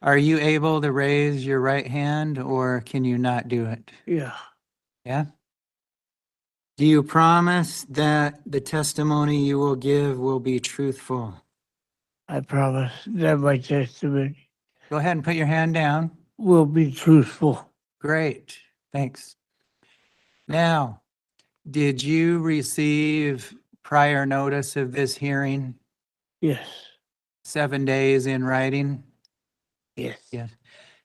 Are you able to raise your right hand or can you not do it? Yeah, Yeah? Do you promise that the testimony you will give will be truthful? I promise that my testimony Go ahead and put your hand down. will be truthful. Great, thanks. Now, did you receive prior notice of this hearing? Yes, 7 days in writing? yes, Yes.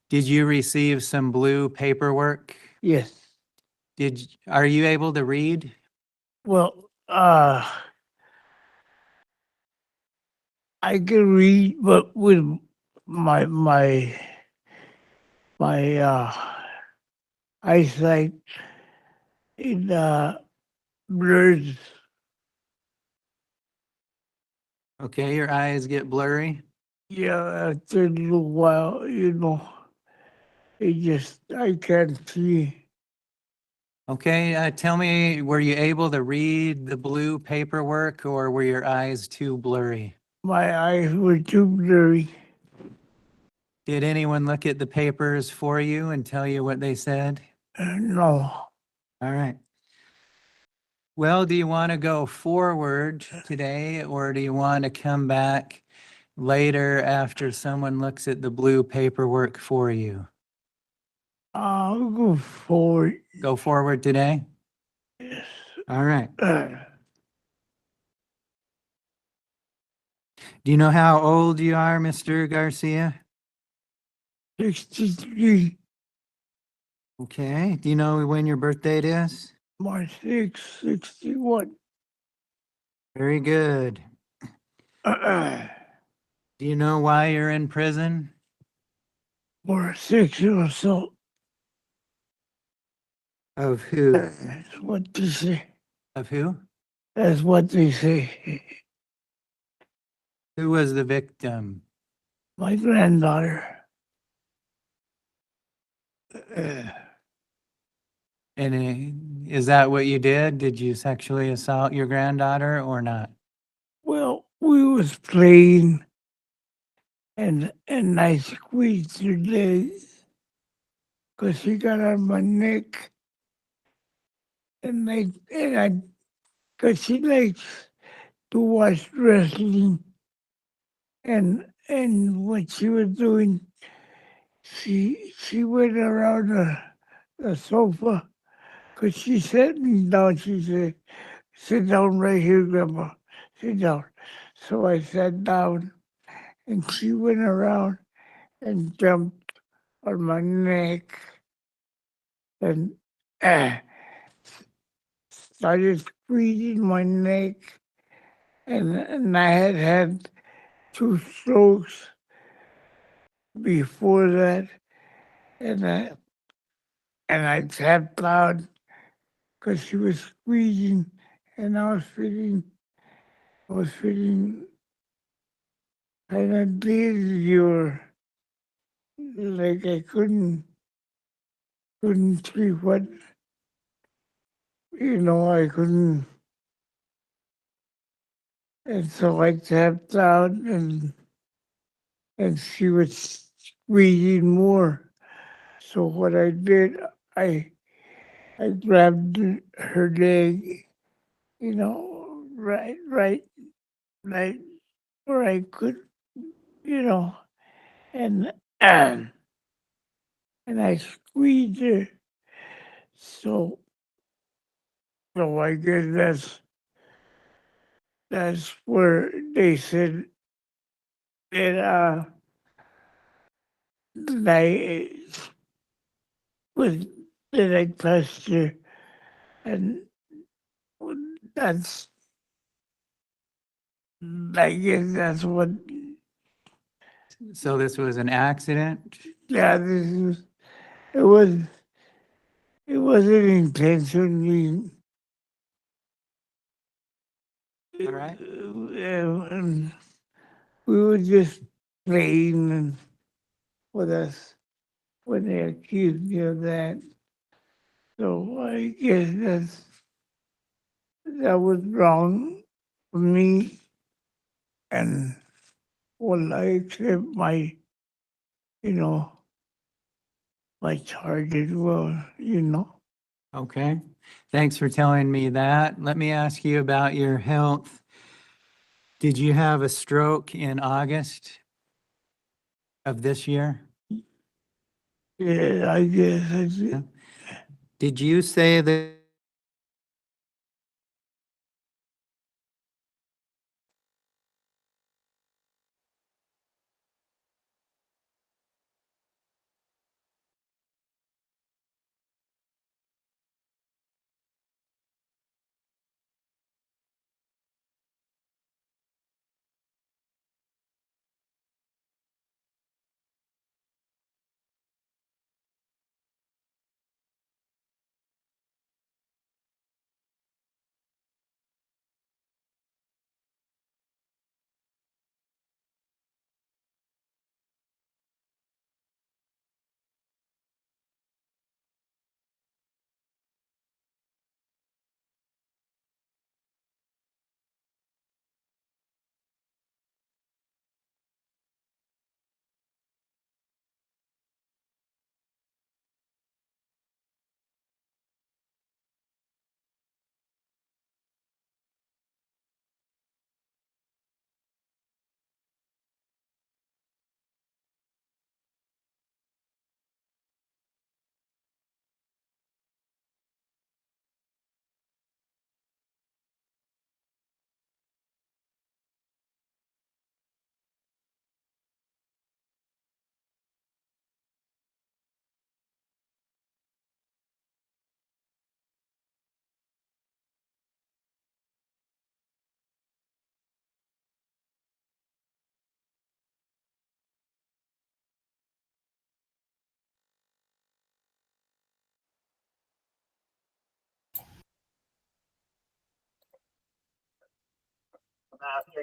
Did you receive some blue paperwork? yes. Are you able to read? Well, I can read, but with my eyesight in blurs. Okay, your eyes get blurry. Yeah, after a little while, I can't see. Okay, tell me, were you able to read the blue paperwork or were your eyes too blurry? My eyes were too blurry. Did anyone look at the papers for you and tell you what they said? No, All right. Well, do you want to go forward today or do you want to come back later after someone looks at the blue paperwork for you? I'll go forward. Go forward today? Yes. All right. Do you know how old you are, Mr. Garcia? 63, Okay. Do you know when your birth date is? March 6, 61. Very good. Do you know why you're in prison? For sexual assault. Of who? That's what they say. Of who? That's what they say. Who was the victim? My granddaughter. And is that what you did? Did you sexually assault your granddaughter or not? Well, we was playing and I squeezed her legs because she got on my neck and because she likes to watch wrestling and what she was doing, she went around the sofa because she sat me down. She said, "Sit down right here, Grandma. Sit down." So I sat down and she went around and jumped on my neck and started squeezing my neck. And I had had 2 strokes before that. And I tapped out because she was squeezing and I was feeling kind of dizzy or like I couldn't see what, I couldn't. And so I tapped out and she was squeezing more. So what I did, I grabbed her leg, right where I could, you know, and and I squeezed her. So I guess that's where they said that that I was that I touched her, and that's I guess that's what. So this was an accident? Yeah, it was it wasn't intentionally. All right. And we were just playing with us when they accused me of that. So I guess that was wrong for me. And well, I accept you know, my charge as well, you know. Okay. Thanks for telling me that. Let me ask you about your health. Did you have a stroke in August of this year? Yeah, I guess I did. Did you say that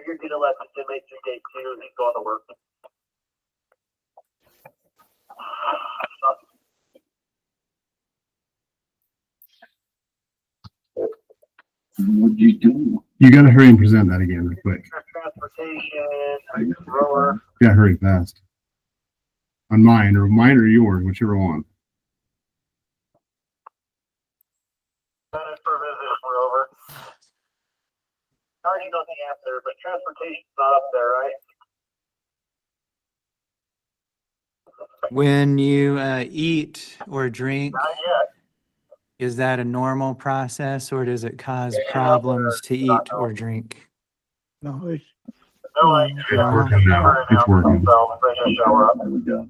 You're gonna let the make your day two and go to work. What'd you do? You gotta hurry and present that again real quick. Transportation, grower. Yeah, hurry fast. On mine or yours, whichever one. Senate for visitors were over. I already know the answer, but transportation's not up there, right? when you eat or drink, Not yet. is that a normal process or does it cause problems to eat or drink? No, it's, No, I It's working now. It's working. So they just show up. There we go.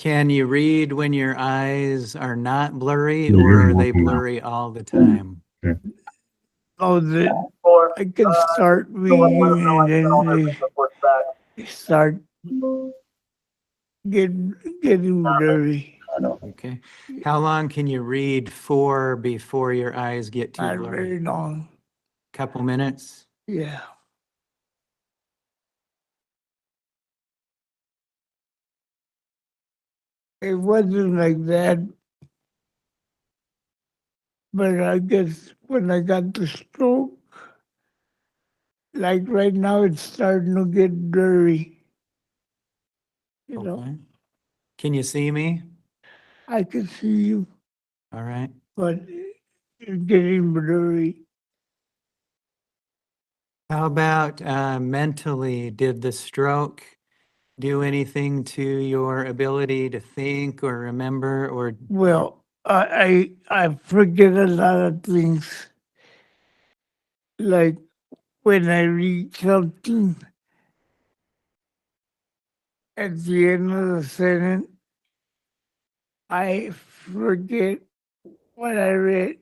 Can you read when your eyes are not blurry Yeah, or you're are they working now. blurry all the time? oh, the, Or, I can start reading and then they start getting blurry. Okay. How long can you read for before your eyes get too Not blurry? very long. Couple minutes? Yeah. It wasn't like that. But I guess when I got the stroke, like right now, it's starting to get blurry. You know, Okay. Can you see me? I can see you, All right. but it's getting blurry. How about mentally? Did the stroke do anything to your ability to think or remember or Well, I forget a lot of things. Like when I read something at the end of the sentence, I forget what I read.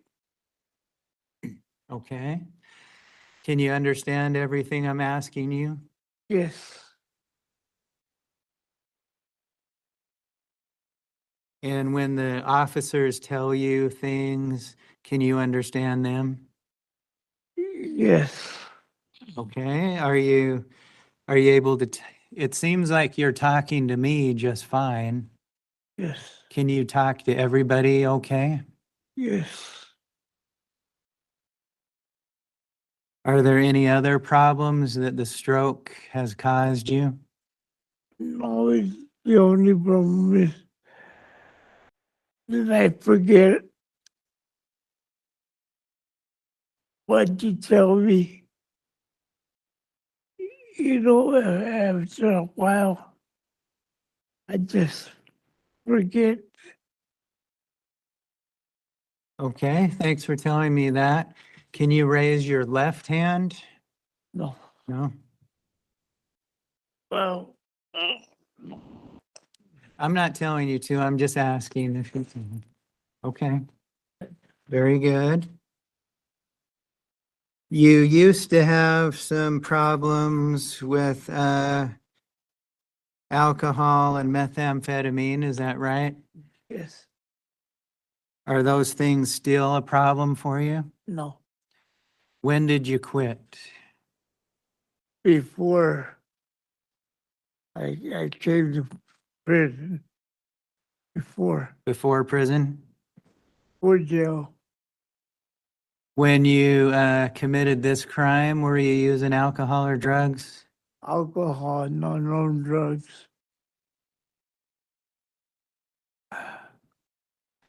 okay? Can you understand everything I'm asking you? Yes, And when the officers tell you things, can you understand them? yes, Okay. Are you able to it seems like you're talking to me just fine. yes, Can you talk to everybody okay? yes. Are there any other problems that the stroke has caused you? No, it's the only problem is that I forget what you tell me. You know, after a while, I just forget. Okay, thanks for telling me that. Can you raise your left hand? No, No? well, I'm not telling you to, I'm just asking if you can. Okay, very good. You used to have some problems with alcohol and methamphetamine, is that right? yes, Are those things still a problem for you? no. When did you Before I came to prison, before Before prison? jail, When you committed this crime, were you using alcohol or drugs? alcohol, no drugs.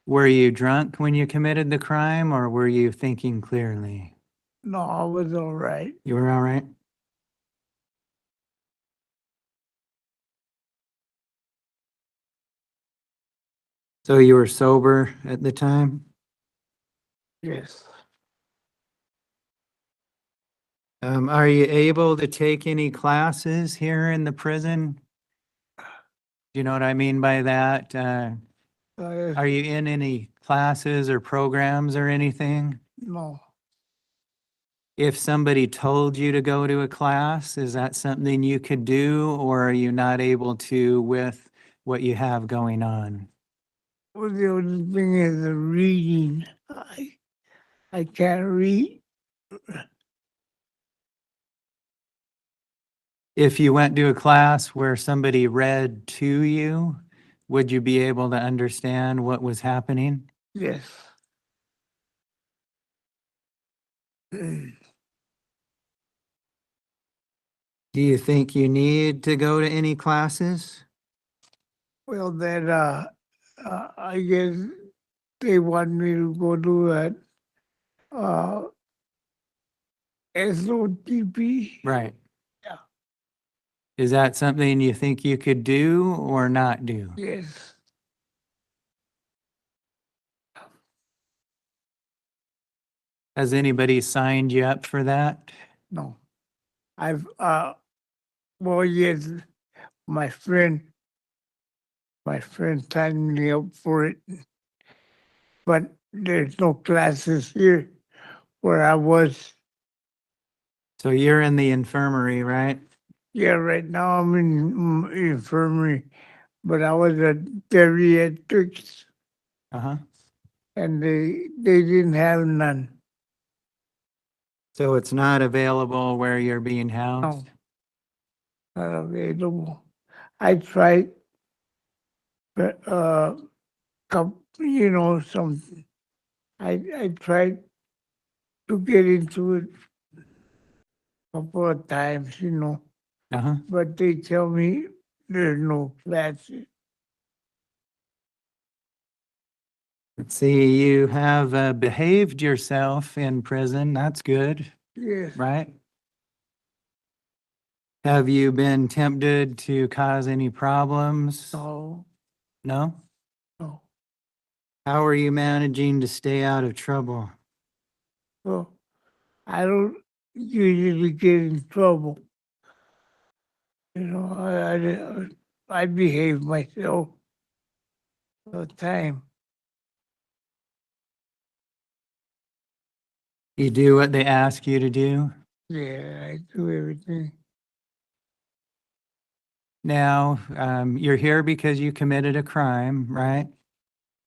Were you drunk when you committed the crime, or were you thinking clearly? No, I was all right. You were all right? So you were sober at the time? Yes, Are you able to take any classes here in the prison? Do you know what I mean by that? Are you in any classes or programs or anything? no, If somebody told you to go to a class, is that something you could do, or are you not able to with what you have going on? well, the only thing is the reading. I can't read. If you went to a class where somebody read to you, would you be able to understand what was happening? Yes. Do you think you need to go to any classes? Well, then, I guess they want me to go to that, SOTP. Right. Yeah. Is that something you think you could do or not do? Yes. Has anybody signed you up for that? No. I've, well, yes, my friend signed me up for it, but there's no classes here where I was. So you're in the infirmary, right? Yeah, right now I'm in infirmary, but I was at geriatrics Uh-huh. and they didn't have none. So it's not available where you're being housed? No, not available. I tried, but you know, some I tried to get into it a couple of times, you know, Uh-huh. but they tell me there's no classes. Let's see, you have behaved yourself in prison. That's good, Yes. right? Have you been tempted to cause any problems? No, No? no. How are you managing to stay out of trouble? Well, I don't usually get in trouble. You know, I behave myself all the time. You do what they ask you to do? Yeah, I do everything. Now, you're here because you committed a crime, right?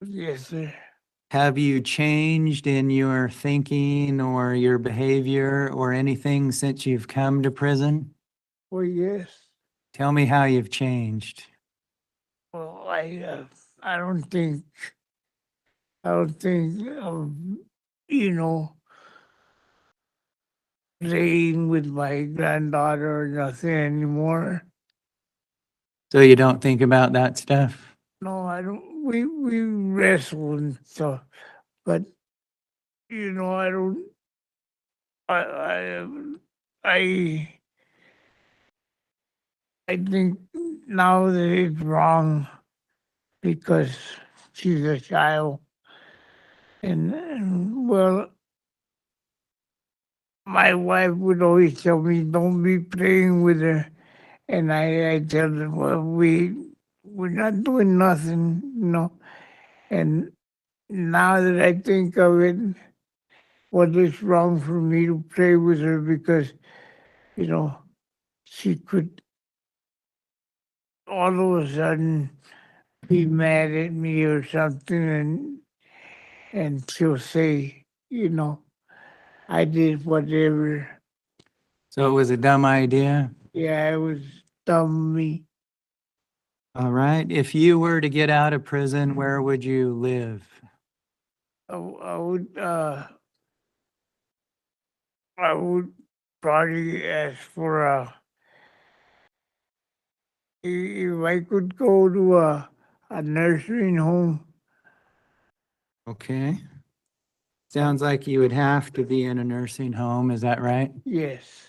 Yes, sir. Have you changed in your thinking or your behavior or anything since you've come to prison? Well, yes. Tell me how you've changed. Well, I don't think, you know, playing with my granddaughter or nothing anymore. So you don't think about that stuff? No, I don't. We wrestle and stuff, but I don't. I I I think now that it's wrong because she's a child, and well, my wife would always tell me, "Don't be playing with her," and I tell her, "Well, we're not doing nothing." And now that I think of it, what is wrong for me to play with her because, she could all of a sudden be mad at me or something and she'll say, I did whatever. So it was a dumb idea? Yeah, it was dumb of me. All right. If you were to get out of prison, where would you live? I would probably ask for if I could go to a nursing home. Okay. Sounds like you would have to be in a nursing home, is that right? Yes.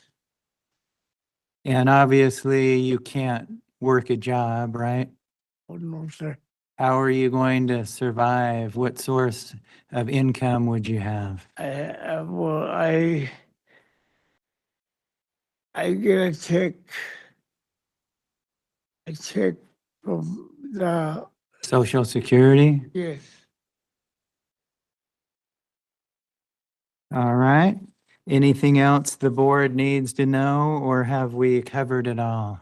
And obviously you can't work a job, right? Oh, no, sir. How are you going to survive? What source of income would you have? I get a check from the, Social Security? yes. All right. Anything else the board needs to know, or have we covered it all?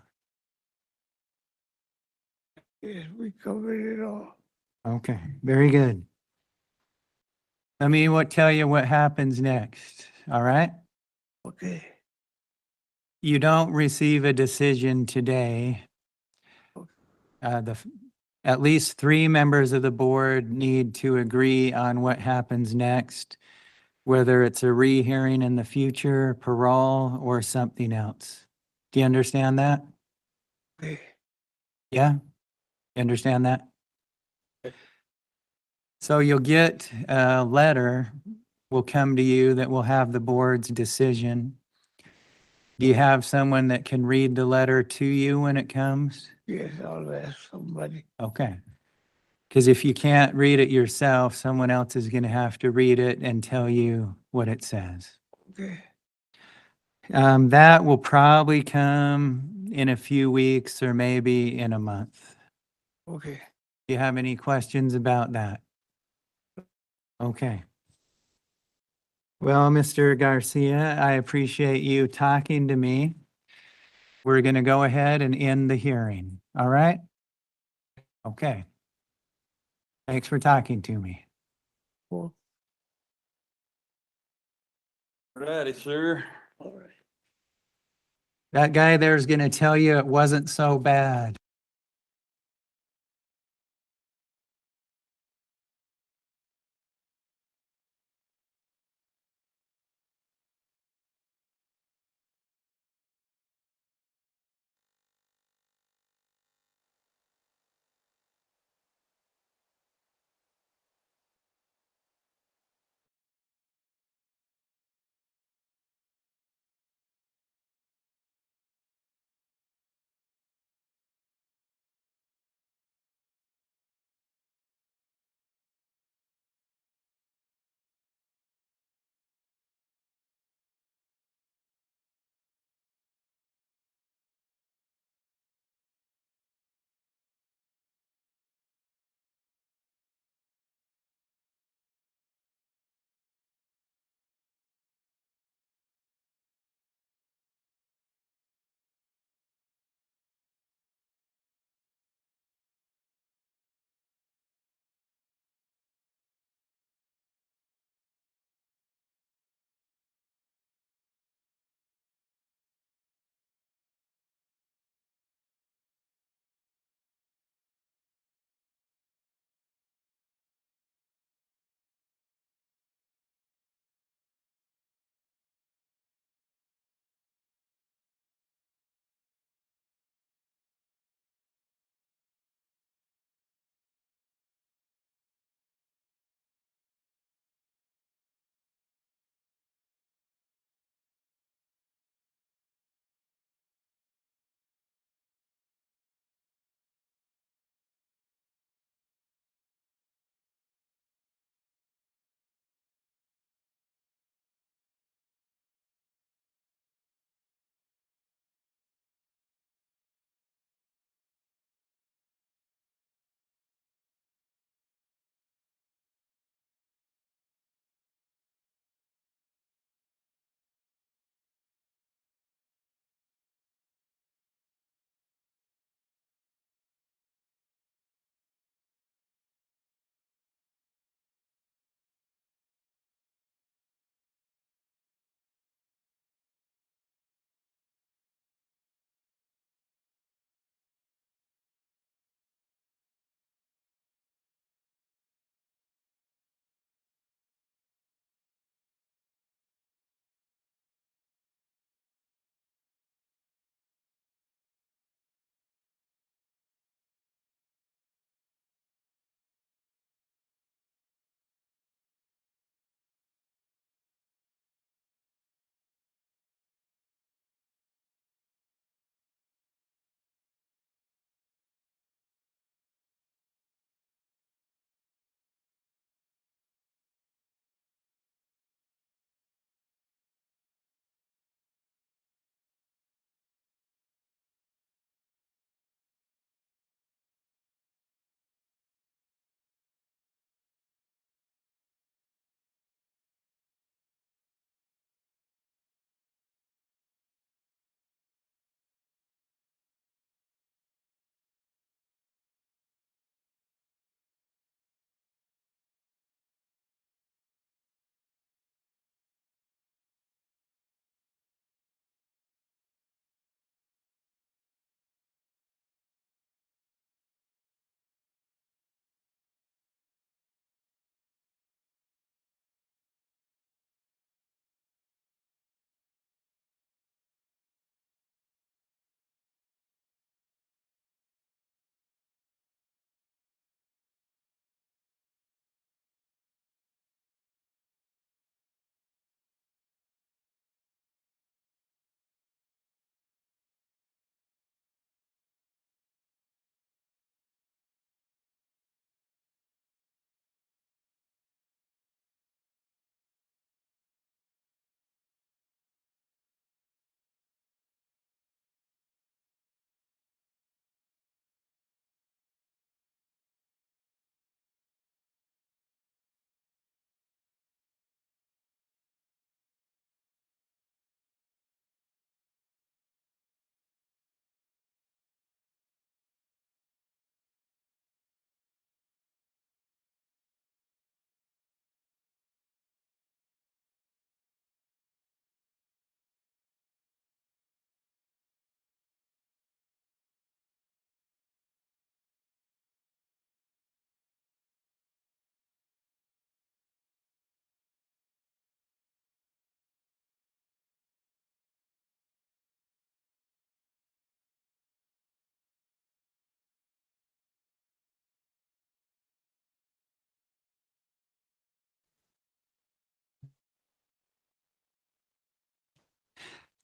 Yes, we covered it all. Okay, very good. Let me tell you what happens next, all right? Okay. You don't receive a decision today. At least 3 members of the board need to agree on what happens next, whether it's a rehearing in the future, parole, or something else. Do you understand that? Okay. Yeah? You understand that? So you'll get a letter will come to you that will have the board's decision. Do you have someone that can read the letter to you when it comes? Yes, I'll ask somebody. Okay. Because if you can't read it yourself, someone else is going to have to read it and tell you what it says. Okay. That will probably come in a few weeks or maybe in a month. Okay. Do you have any questions about that? Okay. Well, Mr. Garcia, I appreciate you talking to me. We're going to go ahead and end the hearing. All right? Okay. Thanks for talking to me. Well, Ready, sir. all right. That guy there's going to tell you it wasn't so bad.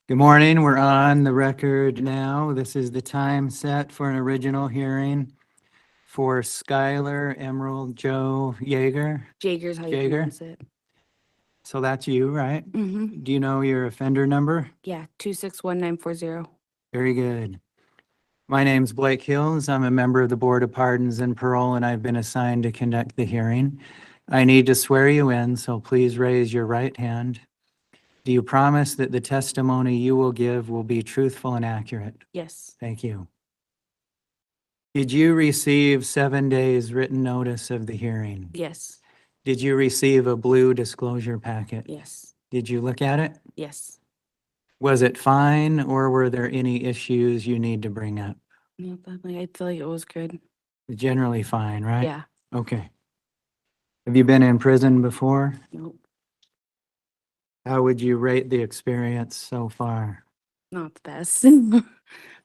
Good morning. We're on the record now. This is the time set for an original hearing for SKYLAR Emerald Joe Jaeger. JAEGER's how you Jaeger? pronounce it. So that's you, right? Mm-hmm. Do you know your offender number? Yeah, 261940. Very good. My name's Blake Hills. I'm a member of the Board of Pardons and Parole, and I've been assigned to conduct the hearing. I need to swear you in, so please raise your right hand. Do you promise that the testimony you will give will be truthful and accurate? Yes. Thank you. Did you receive 7 days written notice of the hearing? Yes. Did you receive a blue disclosure packet? Yes. Did you look at it? Yes. Was it fine, or were there any issues you need to bring up? Yeah, but like, I feel like it was good. Generally fine, right? Yeah. Okay. Have you been in prison before? Nope. How would you rate the experience so far? Not the best.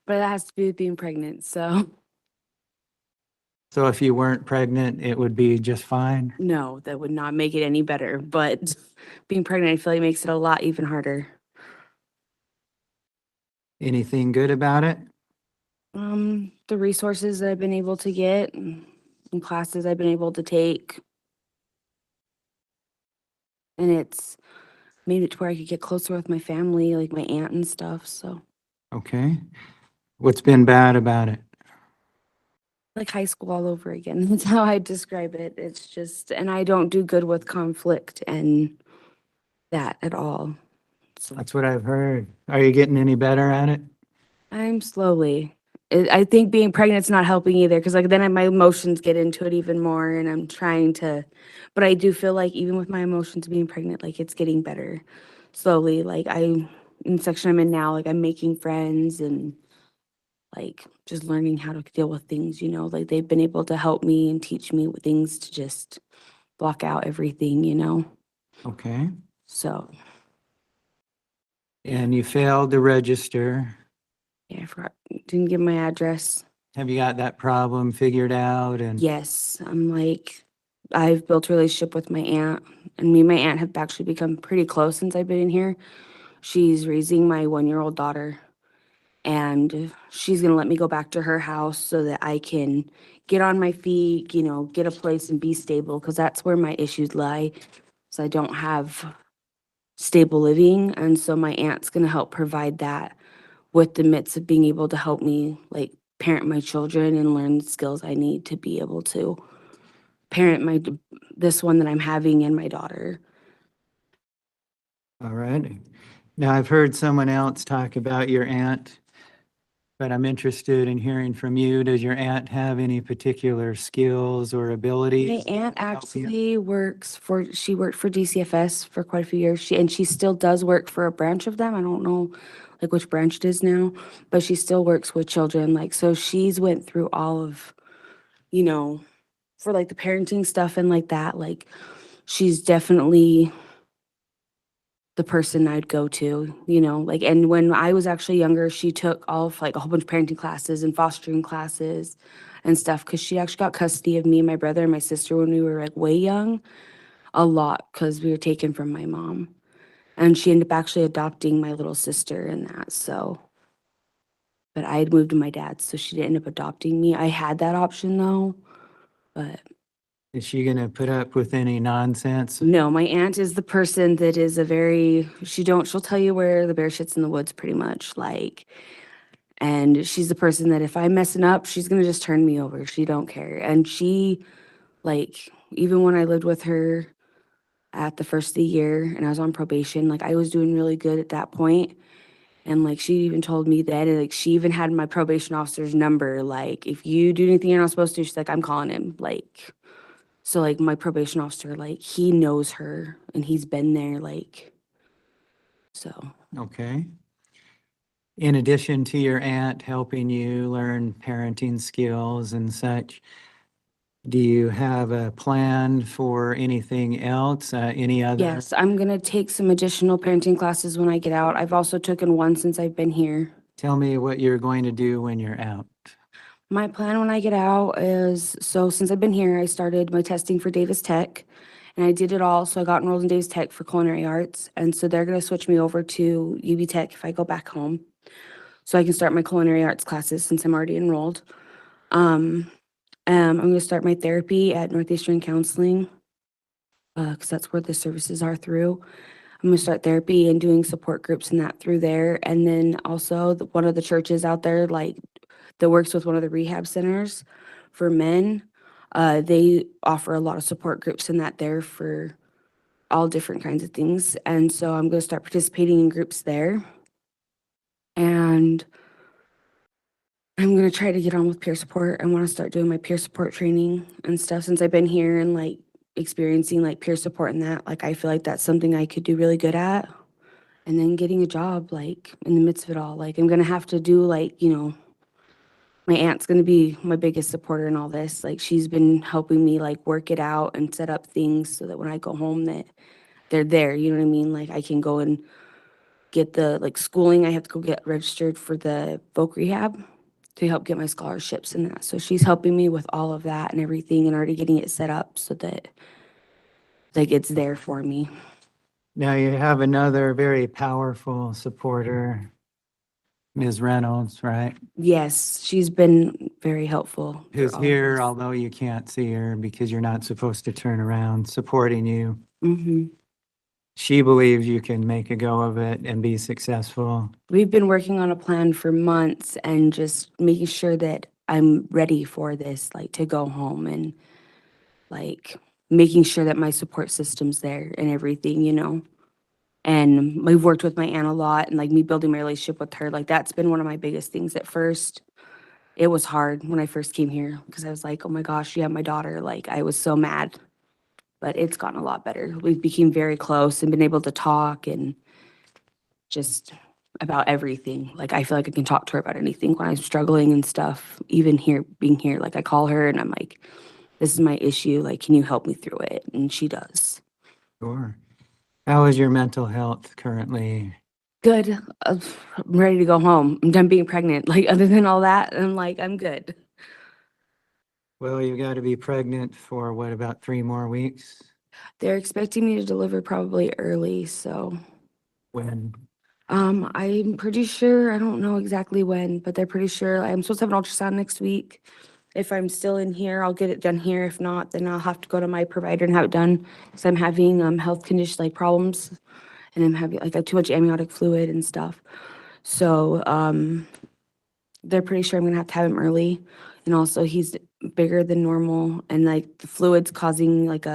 But it has to do with being pregnant. So So if you weren't pregnant, it would be just fine? no, that would not make it any better. But being pregnant, I feel like makes it a lot even harder. Anything good about it? The resources that I've been able to get and classes I've been able to take. And it's made it to where I could get closer with my family, like my aunt and stuff. So Okay. What's been bad about it? like high school all over again. That's how I describe it. It's just, and I don't do good with conflict and that at all. So That's what I've heard. Are you getting any better at it? I'm slowly. I think being pregnant's not helping either because like then my emotions get into it even more and I'm trying to, but I do feel like even with my emotions being pregnant, like it's getting better slowly. Like in the section I'm in now, like I'm making friends and like just learning how to deal with things, like they've been able to help me and teach me what things to just block out everything. Okay. So And you failed to register. yeah, I forgot, didn't give my address. Have you got that problem figured out? And Yes, I've built a relationship with my aunt, and me and my aunt have actually become pretty close since I've been in here. She's raising my 1-year-old daughter, and she's gonna let me go back to her house so that I can get on my feet, get a place and be stable, because that's where my issues lie. So I don't have stable living, and so my aunt's gonna help provide that with the midst of being able to help me like parent my children and learn the skills I need to be able to parent this one that I'm having and my daughter. all right. Now, I've heard someone else talk about your aunt, but I'm interested in hearing from you. Does your aunt have any particular skills or My abilities? aunt help you? actually she worked for DCFS for quite a few years. She still does work for a branch of them. I don't know like which branch it is now, but she still works with children. Like, so she's went through all of, for like the parenting stuff and like that. Like, she's definitely the person I'd go to, like, and when I was actually younger, she took all of like a whole bunch of parenting classes and fostering classes and stuff because she actually got custody of me and my brother and my sister when we were like way young, a lot because we were taken from my mom. And she ended up actually adopting my little sister and that, so. But I had moved to my dad's, so she didn't end up adopting me. I had that option though, but Is she gonna put up with any nonsense? no, my aunt is the person that is she'll tell you where the bear shits in the woods pretty much, like, and she's the person that if I'm messing up, she's gonna just turn me over. She don't care. And she, like, even when I lived with her at the first of the year and I was on probation, like I was doing really good at that point. And like she even told me that, and like she even had my probation officer's number. Like, if you do anything you're not supposed to, she's like, I'm calling him. Like, so like my probation officer, like he knows her and he's been there, like, so. Okay. In addition to your aunt helping you learn parenting skills and such, do you have a plan for anything else? Any other? Yes, I'm gonna take some additional parenting classes when I get out. I've also taken one since I've been here. Tell me what you're going to do when you're out. My plan when I get out is, so since I've been here, I started my testing for Davis Tech. And I did it all. So I got enrolled in Dave's Tech for culinary arts. And so they're going to switch me over to UB Tech if I go back home. So I can start my culinary arts classes since I'm already enrolled. I'm going to start my therapy at Northeastern Counseling because that's where the services are through. I'm going to start therapy and doing support groups and that through there. And then also one of the churches out there, like that works with one of the rehab centers for men, they offer a lot of support groups and that there for all different kinds of things. And so I'm going to start participating in groups there. And I'm going to try to get on with peer support. I want to start doing my peer support training and stuff since I've been here and like experiencing like peer support and that. Like I feel like that's something I could do really good at. And then getting a job like in the midst of it all. Like I'm going to have to do like, you know, my aunt's going to be my biggest supporter in all this. Like she's been helping me like work it out and set up things so that when I go home that they're there, you know what I mean? Like I can go and get the like schooling. I have to go get registered for the folk rehab to help get my scholarships and that. So she's helping me with all of that and everything and already getting it set up so that like it's there for me. Now you have another very powerful supporter, Ms. Reynolds, right? Yes, she's been very helpful. for Who's all of here, this. although you can't see her because you're not supposed to turn around, supporting you. Mhm. She believes you can make a go of it and be successful. We've been working on a plan for months and just making sure that I'm ready for this, like to go home and like making sure that my support system's there and everything, you know. And we've worked with my aunt a lot and like me building my relationship with her, like that's been one of my biggest things at first. It was hard when I first came here because I was like, oh my gosh, you have my daughter. Like I was so mad, but it's gotten a lot better. We became very close and been able to talk and just about everything. Like I feel like I can talk to her about anything when I'm struggling and stuff. Even here, being here, like I call her and I'm like, this is my issue. Like, can you help me through it? And she does. Sure. How is your mental health currently? Good. I'm ready to go home. I'm done being pregnant. Like other than all that, I'm like, I'm good. Well, you got to be pregnant for what, about 3 more weeks? They're expecting me to deliver probably early, so When? I'm pretty sure, I don't know exactly when, but they're pretty sure I'm supposed to have an ultrasound next week. If I'm still in here, I'll get it done here. If not, then I'll have to go to my provider and have it done. Because I'm having health conditions like problems and I'm having like too much amniotic fluid and stuff. So they're pretty sure I'm gonna have to have him early. And also he's bigger than normal and like the fluid's causing like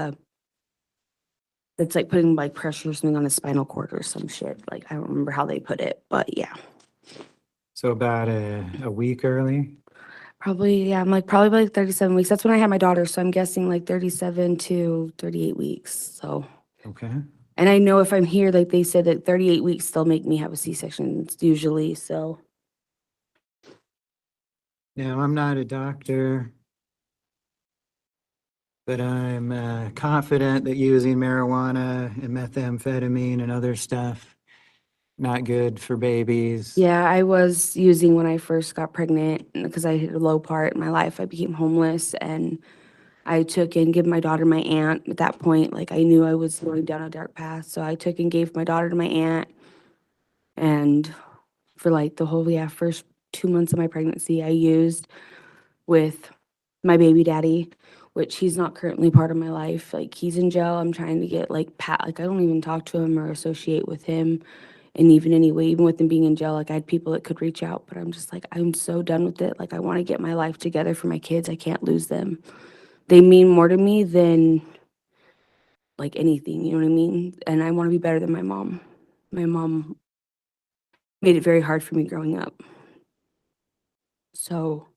it's like putting like pressure or something on the spinal cord or some shit. Like I don't remember how they put it, but yeah. So about a week early? Probably, yeah, I'm like probably like 37 weeks. That's when I had my daughter, so I'm guessing like 37 to 38 weeks. So, Okay. and I know if I'm here, like they said that 38 weeks they'll make me have a C-section usually. So, Now, I'm not a doctor, but I'm confident that using marijuana and methamphetamine and other stuff, not good for babies. yeah, I was using when I first got pregnant because I hit a low part in my life. I became homeless and I took and gave my daughter to my aunt. At that point, like I knew I was going down a dark path, so I took and gave my daughter to my aunt. And for like the whole first 2 months of my pregnancy, I used with my baby daddy, which he's not currently part of my life. Like he's in jail. I'm trying to get like like I don't even talk to him or associate with him. And even anyway, even with him being in jail, like I had people that could reach out, but I'm just like, I'm so done with it. Like I want to get my life together for my kids. I can't lose them. They mean more to me than like anything, you know what I mean? And I want to be better than my mom. My mom made it very hard for me growing up. So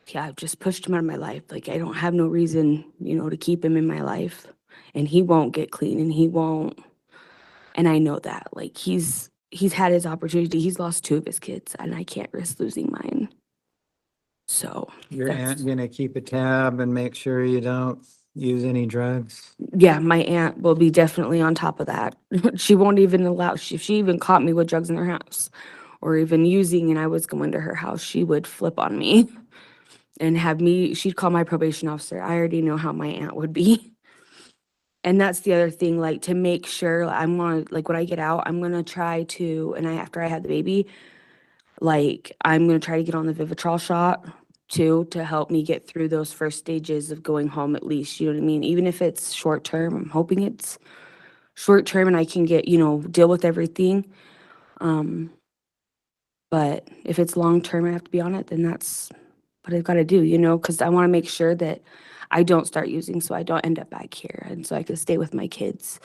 yeah, I've just pushed him out of my life. Like I don't have no reason, you know, to keep him in my life. And he won't get clean and he won't. And I know that. Like he's had his opportunity. He's lost 2 of his kids and I can't risk losing mine. So Your that's- aunt gonna keep a tab and make sure you don't use any drugs? yeah, my aunt will be definitely on top of that. She won't even allow, if she even caught me with drugs in her house or even using and I was going to her house, she would flip on me and have me, she'd call my probation officer. I already know how my aunt would be. And that's the other thing, like, to make sure I'm gonna, like, when I get out, I'm gonna try to, and after I have the baby, like, I'm gonna try to get on the Vivitrol shot too, to help me get through those first stages of going home at least, you know what I mean? Even if it's short term, I'm hoping it's short term and I can get, deal with everything. But if it's long term, I have to be on it, then that's what I've got to do, because I want to make sure that I don't start using so I don't end up back here and so I can stay with my kids.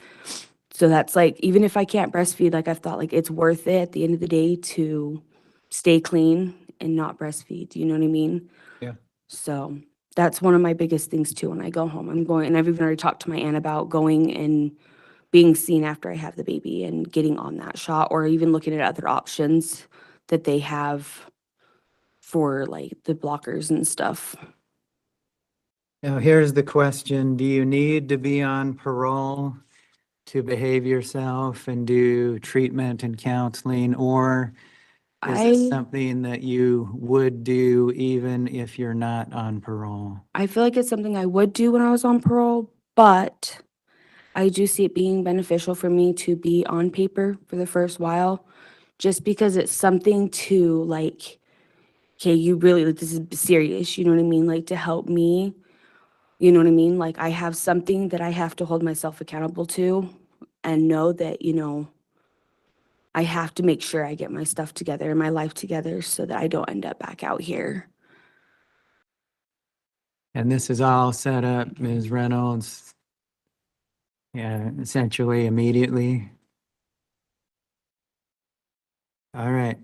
So that's like, even if I can't breastfeed, like I've thought like it's worth it at the end of the day to stay clean and not breastfeed. You know what I mean? Yeah. So that's one of my biggest things too. When I go home, I'm going, and I've even already talked to my aunt about going and being seen after I have the baby and getting on that shot, or even looking at other options that they have for like the blockers and stuff. Now, here's the question. Do you need to be on parole to behave yourself and do treatment and counseling, or is this something that you would do even if you're not on parole? I feel like it's something I would do when I was on parole, but I do see it being beneficial for me to be on paper for the first while, just because it's something to like, okay, you really, like, this is serious, you know what I mean? Like, to help me, you know what I mean? Like, I have something that I have to hold myself accountable to and know that, I have to make sure I get my stuff together and my life together so that I don't end up back out here. And this is all set up, Ms. Reynolds, yeah, essentially immediately. All right.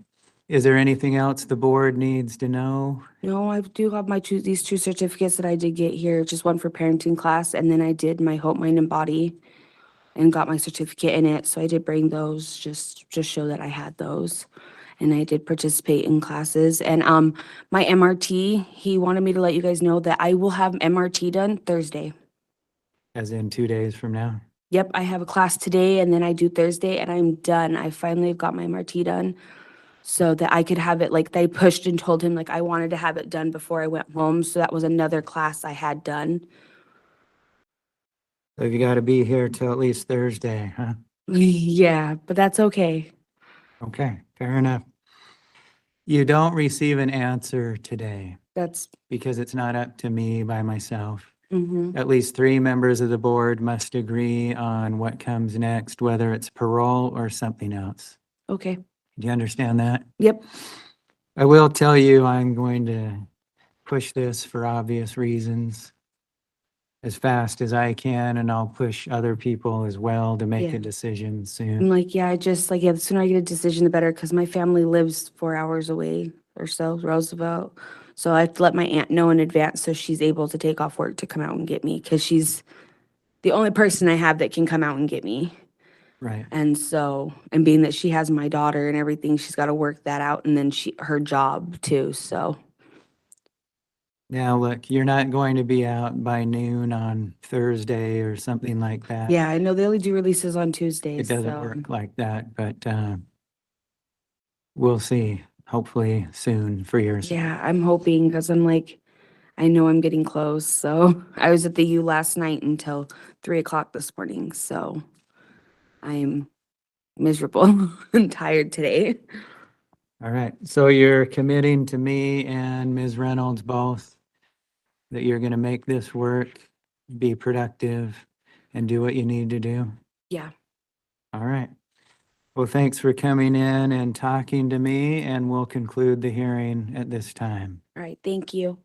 Is there anything else the board needs to know? No, I do have these two certificates that I did get here, just one for parenting class, and then I did my Hope, Mind, and Body and got my certificate in it. So I did bring those, just show that I had those. And I did participate in classes. And my MRT, he wanted me to let you guys know that I will have MRT done Thursday. As in 2 days from now? Yep, I have a class today and then I do Thursday and I'm done. I finally have got my MRT done so that I could have it, like they pushed and told him like I wanted to have it done before I went home. So that was another class I had done. So you got to be here till at least Thursday, huh? Yeah, but that's okay. Okay, fair enough. You don't receive an answer today That's, because it's not up to me by myself. mm-hmm. At least 3 members of the board must agree on what comes next, whether it's parole or something else. Okay. Do you understand that? Yep. I will tell you, I'm going to push this for obvious reasons as fast as I can, and I'll push other people as well to make Yeah. a decision I'm soon. like, yeah, I just like, yeah, the sooner I get a decision, the better, because my family lives 4 hours away or so, Roosevelt. So I have to let my aunt know in advance so she's able to take off work to come out and get me, because she's the only person I have that can come out and get me. Right. And so, and being that she has my daughter and everything, she's got to work that out, and then her job too. So Now, look, you're not going to be out by noon on Thursday or something like that. yeah, I know they only do releases on It Tuesdays. doesn't So work like that, but we'll see, hopefully soon for yours. yeah, I'm hoping, because I'm like, I know I'm getting close. So I was at the U last night until 3 o'clock this morning. So I'm miserable and tired today. All right, so you're committing to me and Ms. Reynolds both that you're going to make this work, be productive, and do what you need to do? Yeah. All right. Well, thanks for coming in and talking to me, and we'll conclude the hearing at this time. All right. Thank you.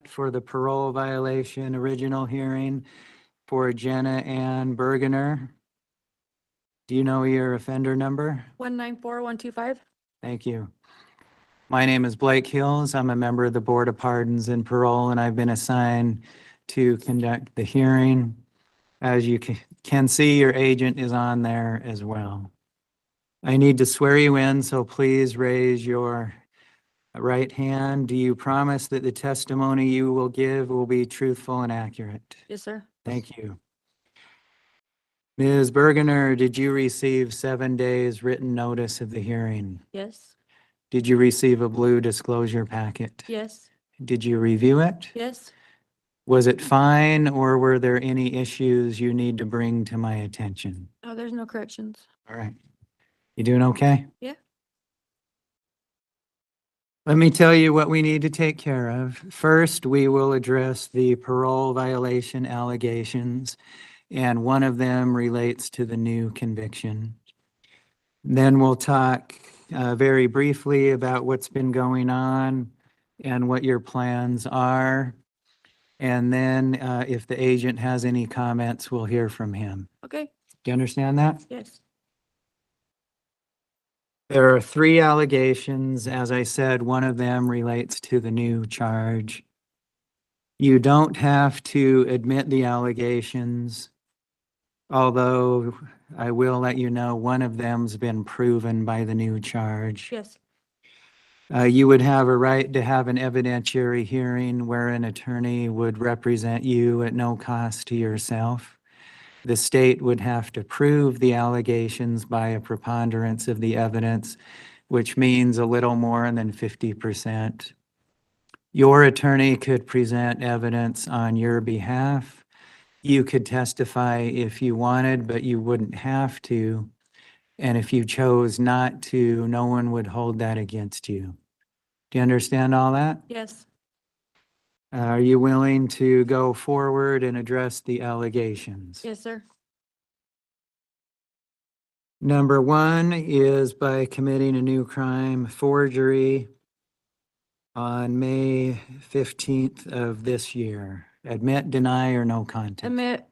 for the parole violation original hearing for Jenna Ann Burgener. Do you know your offender number? 194125. Thank you. My name is Blake Hills. I'm a member of the Board of Pardons and Parole, and I've been assigned to conduct the hearing. As you can see, your agent is on there as well. I need to swear you in, so please raise your right hand. Do you promise that the testimony you will give will be truthful and accurate? Yes, sir. Thank you. Ms. Burgener, did you receive 7 days written notice of the hearing? Yes. Did you receive a blue disclosure packet? Yes. Did you review it? Yes. Was it fine, or were there any issues you need to bring to my attention? Oh, there's no corrections. All right. You doing okay? Yeah. Let me tell you what we need to take care of. First, we will address the parole violation allegations, and one of them relates to the new conviction. Then we'll talk very briefly about what's been going on and what your plans are. And then if the agent has any comments, we'll hear from him. Okay. Do you understand that? Yes. There are 3 allegations. As I said, one of them relates to the new charge. You don't have to admit the allegations, although I will let you know one of them's been proven by the new charge. Yes. You would have a right to have an evidentiary hearing where an attorney would represent you at no cost to yourself. The state would have to prove the allegations by a preponderance of the evidence, which means a little more than 50%. Your attorney could present evidence on your behalf. You could testify if you wanted, but you wouldn't have to. And if you chose not to, no one would hold that against you. Do you understand all that? Yes. Are you willing to go forward and address the allegations? Yes, sir. Number 1 is by committing a new crime, forgery, on May 15th of this year. Admit, deny, or no contest? Admit.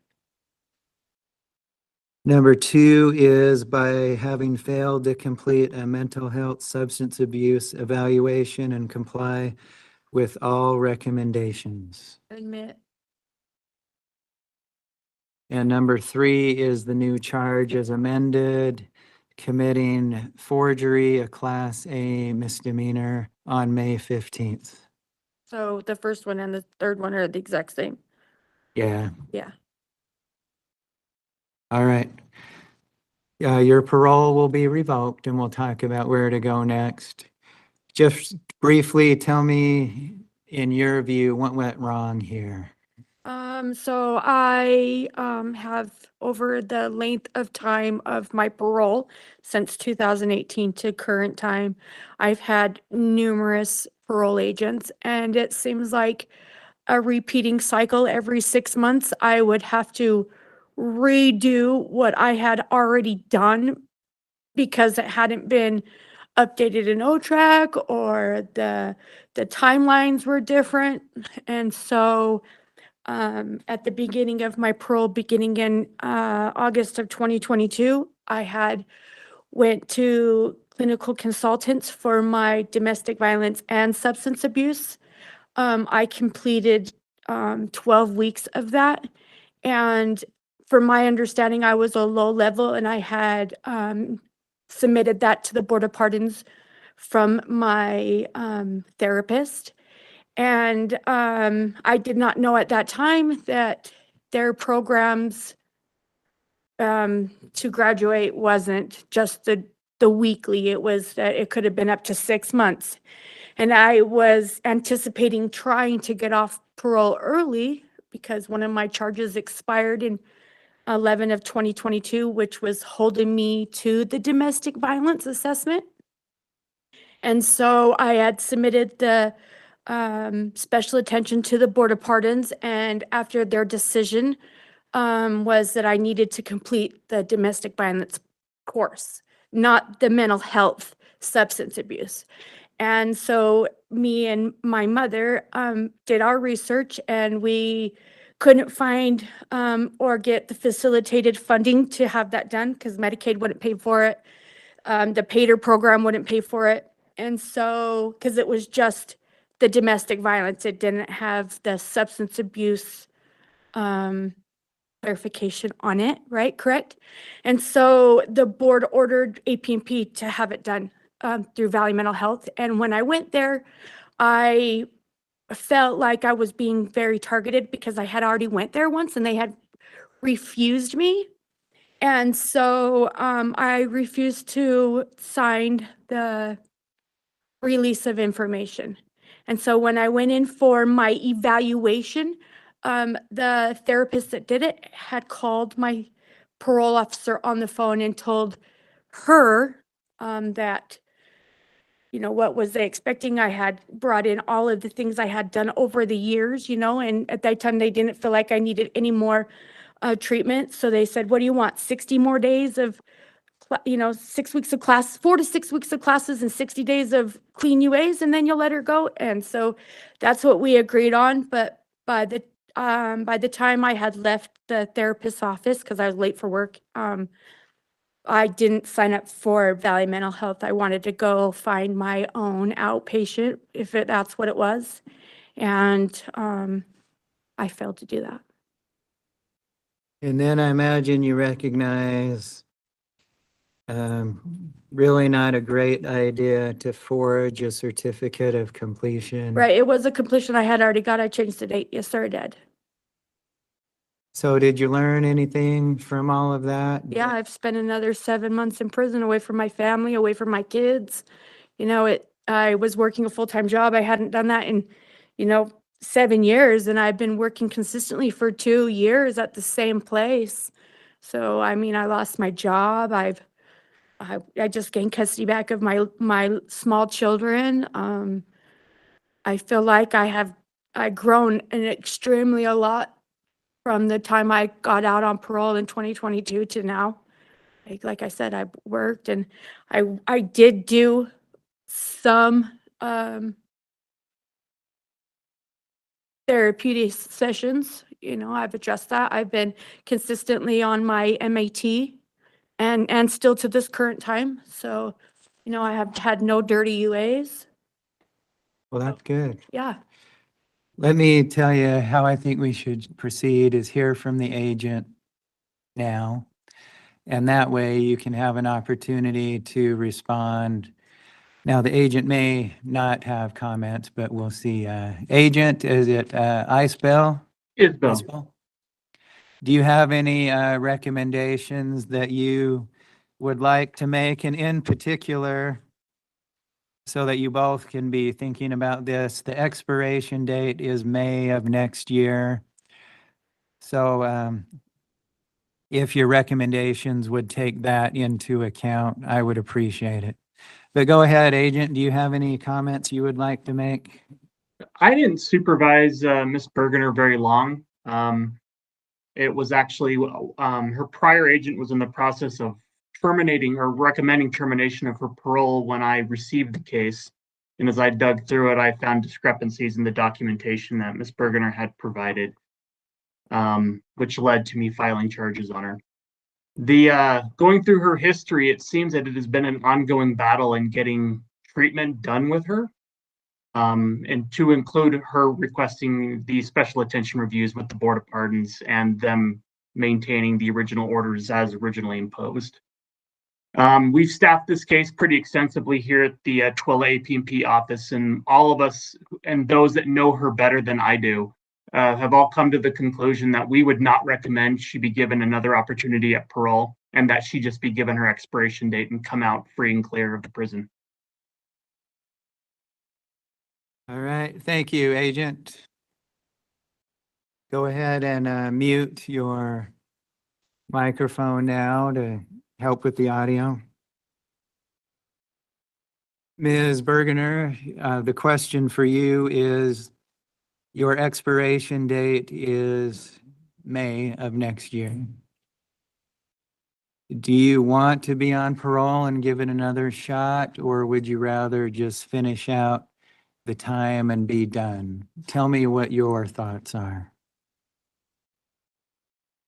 Number 2 is by having failed to complete a mental health substance abuse evaluation and comply with all recommendations. Admit. And number 3 is the new charge as amended, committing forgery, a Class A misdemeanor, on May 15th. So the first one and the third one are the exact same. Yeah, Yeah. all right. Your parole will be revoked, and we'll talk about where to go next. Just briefly, tell me, in your view, what went wrong here? So I have, over the length of time of my parole since 2018 to current time, I've had numerous parole agents, and it seems like a repeating cycle. Every 6 months I would have to redo what I had already done because it hadn't been updated in OTRAC, or the timelines were different. And so at the beginning of my parole, beginning in August of 2022, I had went to clinical consultants for my domestic violence and substance abuse. I completed 12 weeks of that. And from my understanding, I was a low level, and I had submitted that to the Board of Pardons from my therapist. And I did not know at that time that their programs to graduate wasn't just the weekly. It was that it could have been up to 6 months. And I was anticipating trying to get off parole early because one of my charges expired in 11 of 2022, which was holding me to the domestic violence assessment. And so I had submitted the special attention to the Board of Pardons, and after their decision was that I needed to complete the domestic violence course, not the mental health substance abuse. And so me and my mother did our research, and we couldn't find or get the facilitated funding to have that done because Medicaid wouldn't pay for it. The PATER program wouldn't pay for it. And so, because it was just the domestic violence, it didn't have the substance abuse clarification on it, right? Correct? And so the board ordered APMP to have it done through Valley Mental Health. And when I went there, I felt like I was being very targeted because I had already went there once and they had refused me. And so I refused to sign the release of information. And so when I went in for my evaluation, the therapist that did it had called my parole officer on the phone and told her that, you know, what was they expecting? I had brought in all of the things I had done over the years, you know, and at that time they didn't feel like I needed any more treatment. So they said, what do you want? 60 more days of, 6 weeks of class, 4 to 6 weeks of classes and 60 days of clean UAs, and then you'll let her go. And so that's what we agreed on. But by the time I had left the therapist's office, because I was late for work, I didn't sign up for Valley Mental Health. I wanted to go find my own outpatient, that's what it was. And I failed to do that. And then I imagine you recognize really not a great idea to forge a certificate of completion. Right, it was a completion I had already got. I changed the date. Yes, sir, I did. So did you learn anything from all of that? Yeah, I've spent another 7 months in prison, away from my family, away from my kids. You know, I was working a full-time job. I hadn't done that in, 7 years, and I've been working consistently for 2 years at the same place. So, I mean, I lost my job. I just gained custody back of my small children. I feel like I've grown extremely a lot from the time I got out on parole in 2022 to now. Like I said, I worked, and I did do some therapeutic sessions. I've addressed that. I've been consistently on my MAT and still to this current time. So, I have had no dirty UAs. Well, that's good. Yeah. Let me tell you how I think we should proceed is hear from the agent now. And that way you can have an opportunity to respond. Now, the agent may not have comments, but we'll see. Agent, is it IZRAEL? IZRAEL? Do you have any recommendations that you would like to make? And in particular, so that you both can be thinking about this, the expiration date is May of next year. So if your recommendations would take that into account, I would appreciate it. But go ahead, agent. Do you have any comments you would like to make? I didn't supervise Miss Burgener very long. It was actually her prior agent was in the process of terminating or recommending termination of her parole when I received the case. And as I dug through it, I found discrepancies in the documentation that Miss Burgener had provided, which led to me filing charges on her. Going through her history, it seems that it has been an ongoing battle in getting treatment done with her, and to include her requesting the special attention reviews with the Board of Pardons and them maintaining the original orders as originally imposed. We've staffed this case pretty extensively here at the Twilla APMP office, and all of us and those that know her better than I do have all come to the conclusion that we would not recommend she be given another opportunity at parole, and that she just be given her expiration date and come out free and clear of the prison. All right. Thank you, agent. Go ahead and mute your microphone now to help with the audio. Ms. Burgener, the question for you is, your expiration date is May of next year. Do you want to be on parole and give it another shot, or would you rather just finish out the time and be done? Tell me what your thoughts are.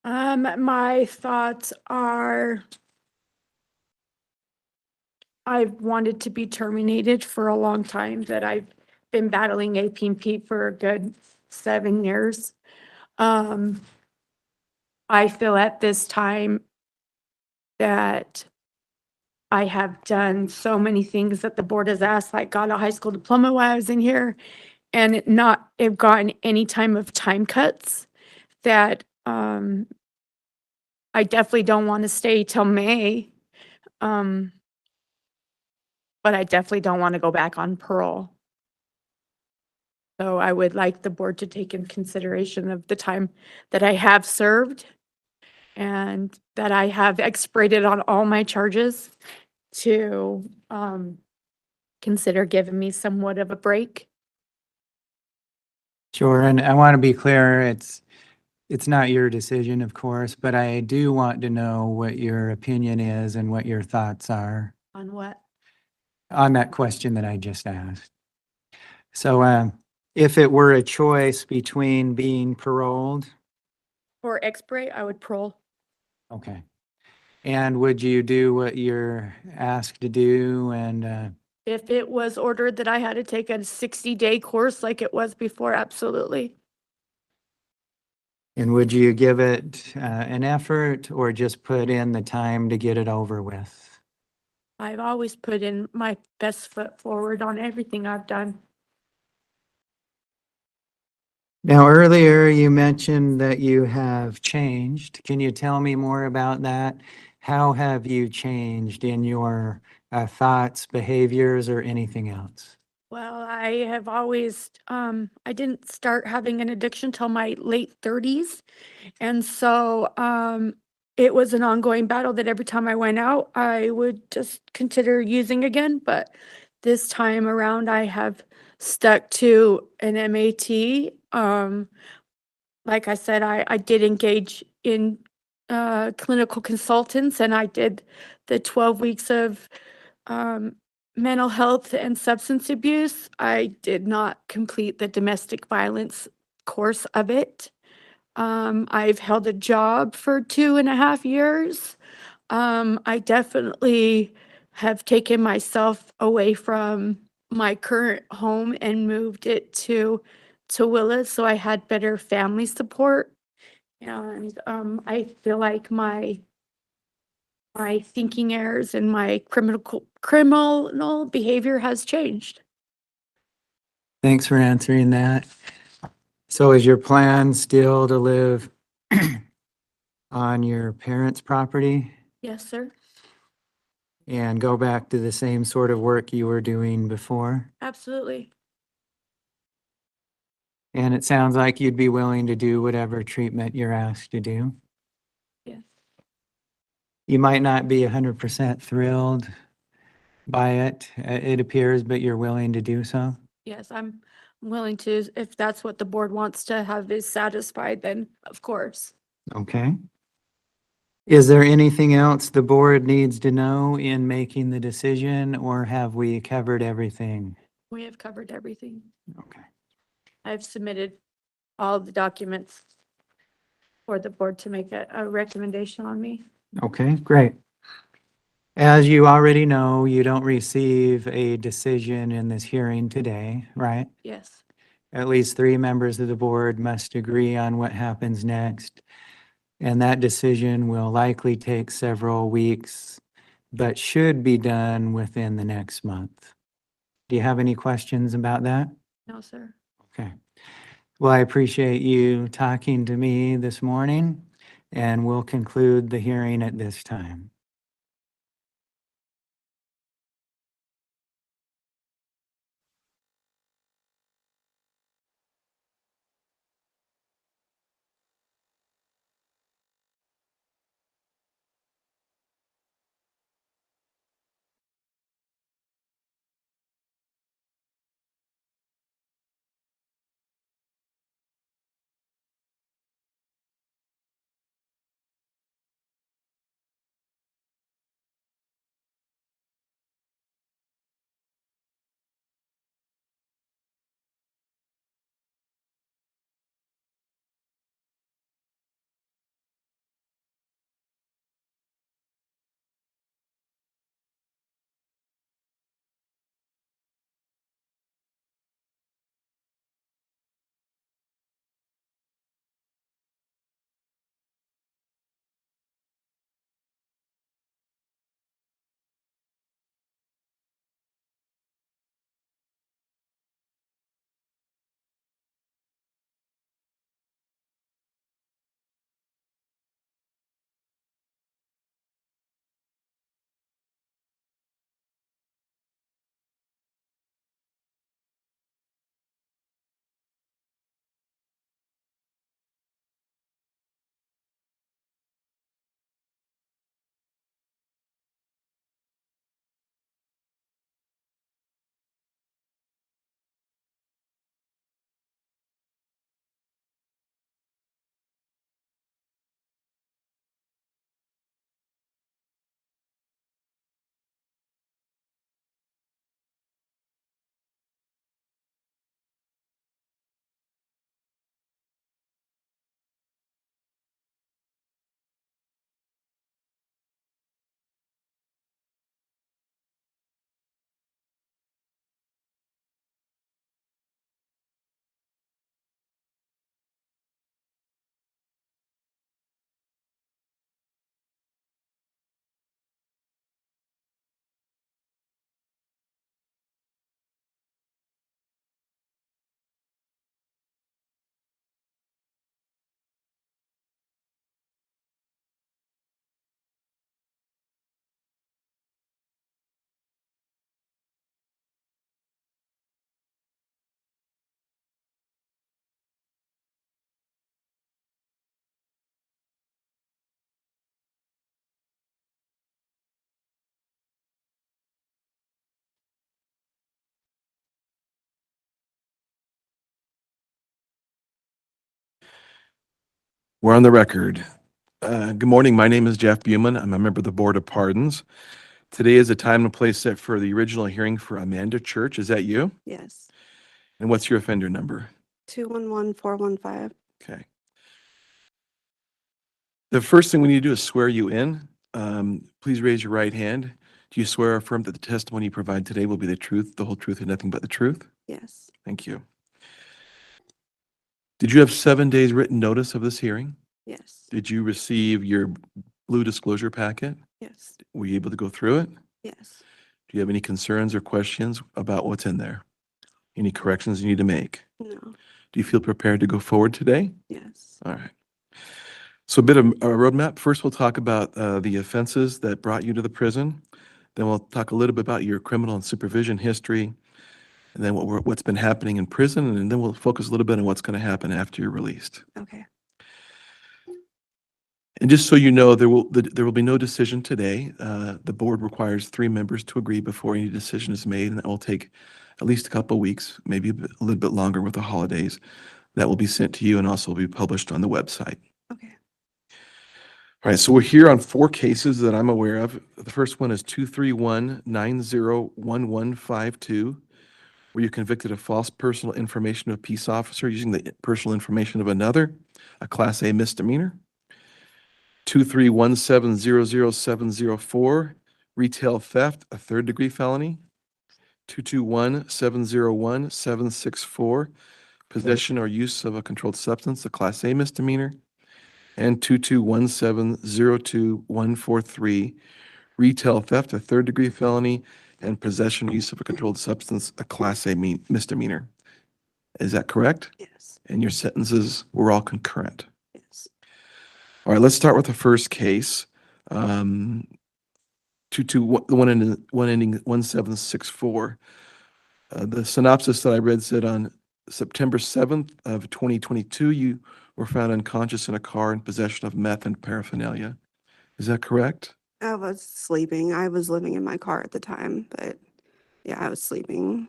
My thoughts are I've wanted to be terminated for a long time, that I've been battling APP for a good 7 years. I feel at this time that I have done so many things that the board has asked, like got a high school diploma while I was in here, and not have gotten any time of time cuts, that I definitely don't want to stay till May. But I definitely don't want to go back on parole. So I would like the board to take in consideration of the time that I have served and that I have expirated on all my charges, to consider giving me somewhat of a break. Sure, and I want to be clear, it's not your decision, of course, but I do want to know what your opinion is and what your thoughts are On what? on that question that I just asked. So, if it were a choice between being paroled, For expirate, I would parole. okay. And would you do what you're asked to do and, If it was ordered that I had to take a 60-day course like it was before, absolutely. and would you give it an effort or just put in the time to get it over with? I've always put in my best foot forward on everything I've done. Now, earlier you mentioned that you have changed. Can you tell me more about that? How have you changed in your thoughts, behaviors, or anything else? Well, I have always, I didn't start having an addiction till my late 30s. And so, it was an ongoing battle that every time I went out, I would just consider using again. But this time around, I have stuck to an MAT. Like I said, I did engage in clinical consultants, and I did the 12 weeks of mental health and substance abuse. I did not complete the domestic violence course of it. I've held a job for 2.5 years. I definitely have taken myself away from my current home and moved it to Willis, so I had better family support. And I feel like my thinking errors and my criminal behavior has changed. Thanks for answering that. So is your plan still to live on your parents' property Yes, sir. and go back to the same sort of work you were doing before? Absolutely. And it sounds like you'd be willing to do whatever treatment you're asked to do. Yes. You might not be 100% thrilled by it, it appears, but you're willing to do so? Yes, I'm willing to, if that's what the board wants to have is satisfied, then of course. Okay. Is there anything else the board needs to know in making the decision, or have we covered everything? We have covered everything. Okay. I've submitted all the documents for the board to make a recommendation on me. Okay, great. As you already know, you don't receive a decision in this hearing today, right? Yes. At least 3 members of the board must agree on what happens next. And that decision will likely take several weeks, but should be done within the next month. Do you have any questions about that? No, sir. Okay. Well, I appreciate you talking to me this morning, and we'll conclude the hearing at this time. We're on the record. Good morning. My name is Jeff Buman. I'm a member of the Board of Pardons. Today is the time and place set for the original hearing for Amanda Church. Is that you? Yes, And what's your offender number? 211415. Okay. The first thing we need to do is swear you in. Please raise your right hand. Do you swear or affirm that the testimony you provide today will be the truth, the whole truth, and nothing but the truth? Yes, Thank you. Did you have 7 days written notice of this hearing? yes, Did you receive your blue disclosure packet? yes, Were you able to go through it? yes, Do you have any concerns or questions about what's in there? Any corrections you need to make? no, Do you feel prepared to go forward today? yes, All right. So a bit of a roadmap. First, we'll talk about the offenses that brought you to the prison. Then we'll talk a little bit about your criminal and supervision history, and then what's been happening in prison, and then we'll focus a little bit on what's going to happen after you're released. okay, And just so you know, there will be no decision today. The board requires 3 members to agree before any decision is made, and that will take at least a couple of weeks, maybe a little bit longer with the holidays. That will be sent to you and also will be published on the website. okay, All right, so we're here on 4 cases that I'm aware of. The first one is 231-901152, where you convicted of false personal information of a peace officer using the personal information of another, a Class A misdemeanor. 231700704, retail theft, a 3rd-degree felony. 221701764, possession or use of a controlled substance, a Class A misdemeanor. And 221702143, retail theft, a 3rd-degree felony, and possession or use of a controlled substance, a Class A misdemeanor. Is that correct? yes, And your sentences were all concurrent. yes, All right, let's start with the first case. The one ending 1764. The synopsis that I read said on September 7th of 2022, you were found unconscious in a car in possession of meth and paraphernalia. Is that correct? I was sleeping. I was living in my car at the time, but yeah, I was sleeping.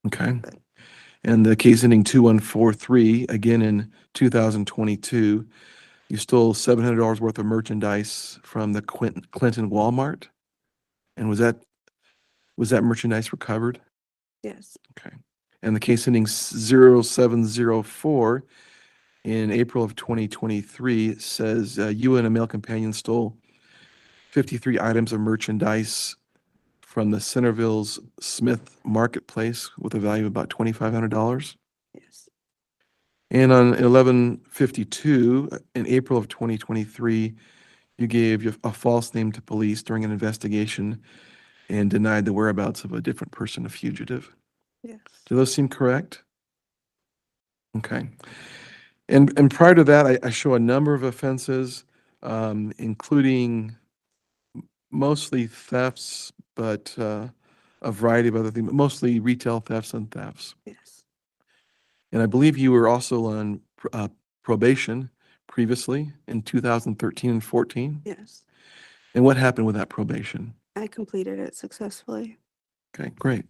Okay. And the case ending 2143, again in 2022, you stole $700 worth of merchandise from the Clinton Walmart. And was that merchandise recovered? Yes, Okay. And the case ending 0704 in April of 2023 says you and a male companion stole 53 items of merchandise from the Centerville's Smith Marketplace with a value of about $2,500. yes, And on 11/52 in April of 2023, you gave a false name to police during an investigation and denied the whereabouts of a different person, a fugitive. yes, Do those seem correct? Okay. And prior to that, I show a number of offenses, including mostly thefts, but a variety of other things, but mostly retail thefts and thefts. yes. And I believe you were also on probation previously in 2013 and 14. Yes, And what happened with that probation? I completed it successfully. Okay, great.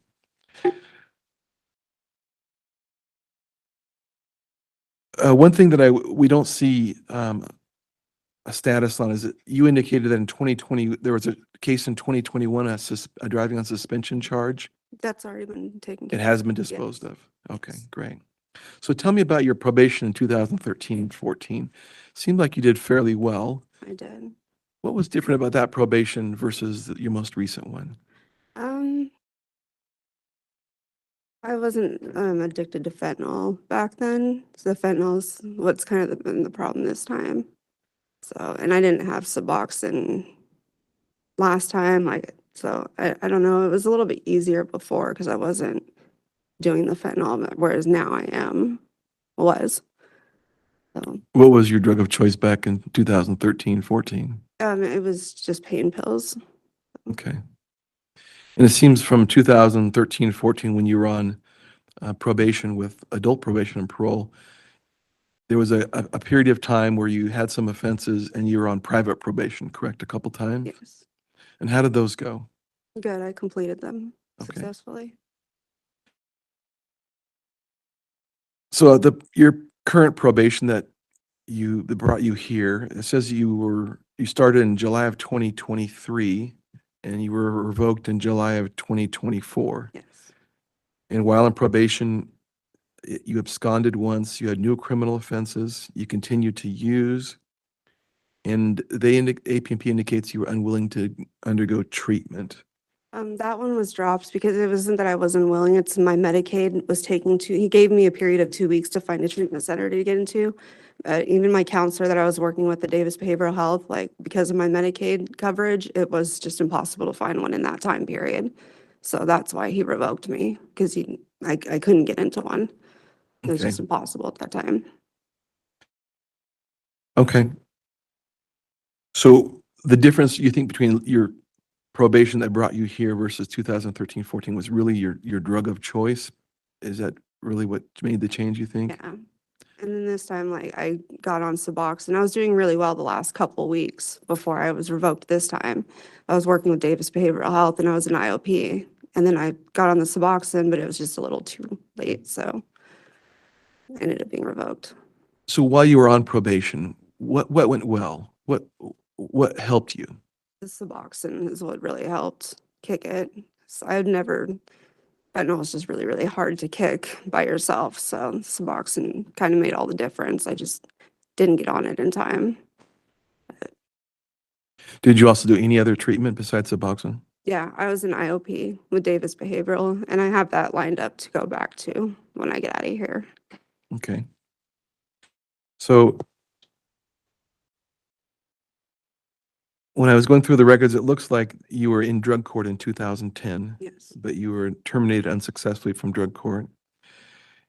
One thing that we don't see a status on is that you indicated that in 2020, there was a case in 2021, a driving on suspension charge. That's already been taken It care of. has been disposed Yes. of. Okay, Yes. great. So tell me about your probation in 2013 and 14. Seemed like you did fairly well. I did. What was different about that probation versus your most recent one? I wasn't addicted to fentanyl back then. So the fentanyl's what's kind of been the problem this time. So, and I didn't have Suboxone last time. So I don't know. It was a little bit easier before because I wasn't doing the fentanyl, whereas now I was. So, What was your drug of choice back in 2013, 14? it was just pain pills. Okay. And it seems from 2013, 14, when you were on probation with adult probation and parole, there was a period of time where you had some offenses and you were on private probation, correct? A couple times? Yes. And how did those go? Good. I completed them Okay. successfully. So your current probation that that brought you here. It says you started in July of 2023 and you were revoked in July of 2024. Yes. And while on probation, you absconded once, you had no criminal offenses, you continued to use, and APMP indicates you were unwilling to undergo treatment. That one was dropped because it wasn't that I wasn't willing, it's my Medicaid was he gave me a period of 2 weeks to find a treatment center to get into. Even my counselor that I was working with at Davis Behavioral Health, like because of my Medicaid coverage, it was just impossible to find one in that time period. So that's why he revoked me, because I couldn't get into one. It was Okay. just impossible at that time. Okay. So the difference you think between your probation that brought you here versus 2013-14 was really your drug of choice? Is that really what made the change, you think? Yeah. And then this time, like, I got on Suboxone, and I was doing really well the last couple weeks before I was revoked this time. I was working with Davis Behavioral Health, and I was an IOP. And then I got on the Suboxone, but it was just a little too late, so I ended up being revoked. So while you were on probation, what went well? What helped you? The Suboxone is what really helped kick it. So I know it's just really, really hard to kick by yourself. So Suboxone kind of made all the difference. I just didn't get on it in time. Did you also do any other treatment besides Suboxone? Yeah, I was an IOP with Davis Behavioral, and I have that lined up to go back to when I get out of here. Okay. So when I was going through the records, it looks like you were in drug court in 2010, Yes. but you were terminated unsuccessfully from drug court.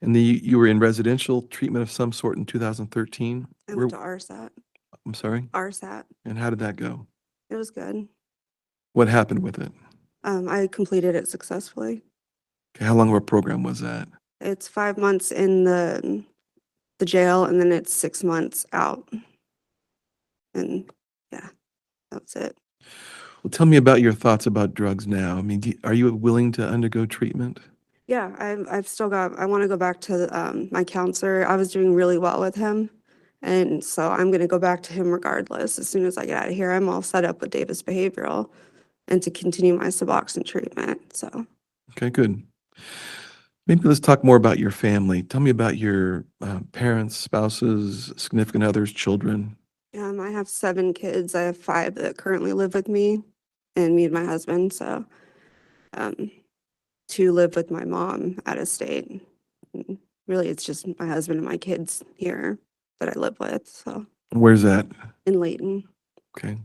And then you were in residential treatment of some sort in 2013. I went to RSAT. I'm sorry? RSAT. And how did that go? It was good. What happened with it? I completed it successfully. Okay, how long of a program was that? It's 5 months in the jail, and then it's 6 months out. And yeah, that's it. Well, tell me about your thoughts about drugs now. I mean, are you willing to undergo treatment? Yeah, I've still got, I want to go back to my counselor. I was doing really well with him. And so I'm going to go back to him regardless. As soon as I get out of here, I'm all set up with Davis Behavioral and to continue my Suboxone treatment. So. Okay, good. Maybe let's talk more about your family. Tell me about your parents, spouses, significant others, children. I have 7 kids. I have 5 that currently live with me and me and my husband. So 2 live with my mom out of state. And really, it's just my husband and my kids here that I live with. So Where's that? in Layton. Okay.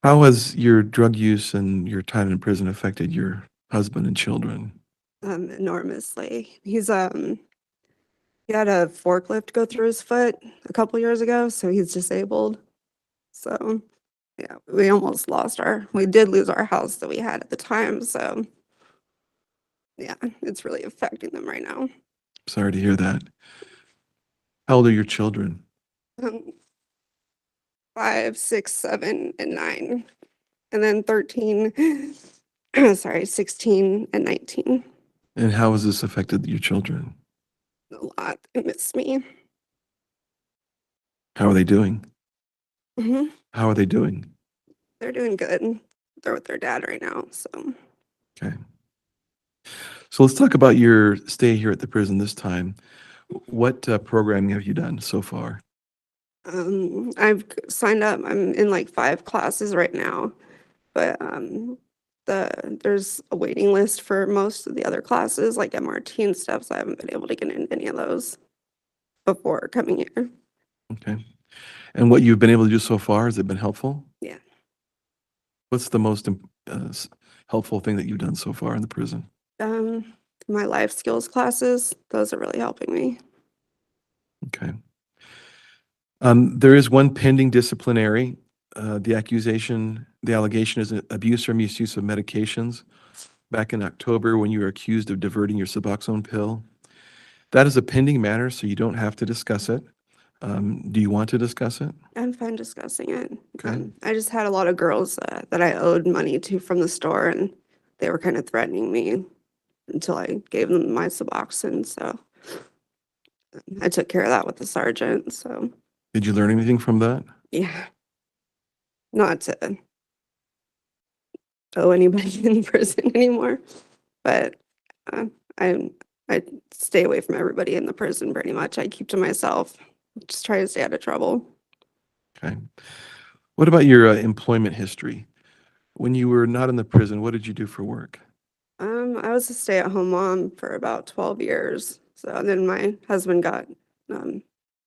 How has your drug use and your time in prison affected your husband and children? Enormously. He had a forklift go through his foot a couple years ago, so he's disabled. So yeah, we did lose our house that we had at the time. So yeah, it's really affecting them right now. Sorry to hear that. How old are your children? 5, 6, 7, and 9. And then 13, 16 and 19. And how has this affected your children? A lot. They miss me. How are they doing? Mhm. How are they doing? They're doing good. They're with their dad right now. So Okay. So let's talk about your stay here at the prison this time. What programming have you done so far? I've signed up. I'm in like 5 classes right now, but there's a waiting list for most of the other classes, like MRT and stuff. So I haven't been able to get into any of those before coming here. Okay. And what you've been able to do so far, has it been helpful? Yeah. What's the most helpful thing that you've done so far in the prison? My life skills classes, those are really helping me. Okay. There is one pending disciplinary. The allegation is abuse or misuse of medications. Back in October, when you were accused of diverting your Suboxone pill. That is a pending matter, so you don't have to discuss it. Do you want to discuss it? I'm fine discussing it. Okay. I just had a lot of girls that I owed money to from the store, and they were kind of threatening me until I gave them my Suboxone. So I took care of that with the sergeant, so Did you learn anything from that? yeah. Not to owe anybody in prison anymore, but uh, I I stay away from everybody in the prison pretty much. I keep to myself, just try to stay out of trouble. Okay. What about your employment history? When you were not in the prison, what did you do for work? I was a stay-at-home mom for about 12 years. So and then my husband got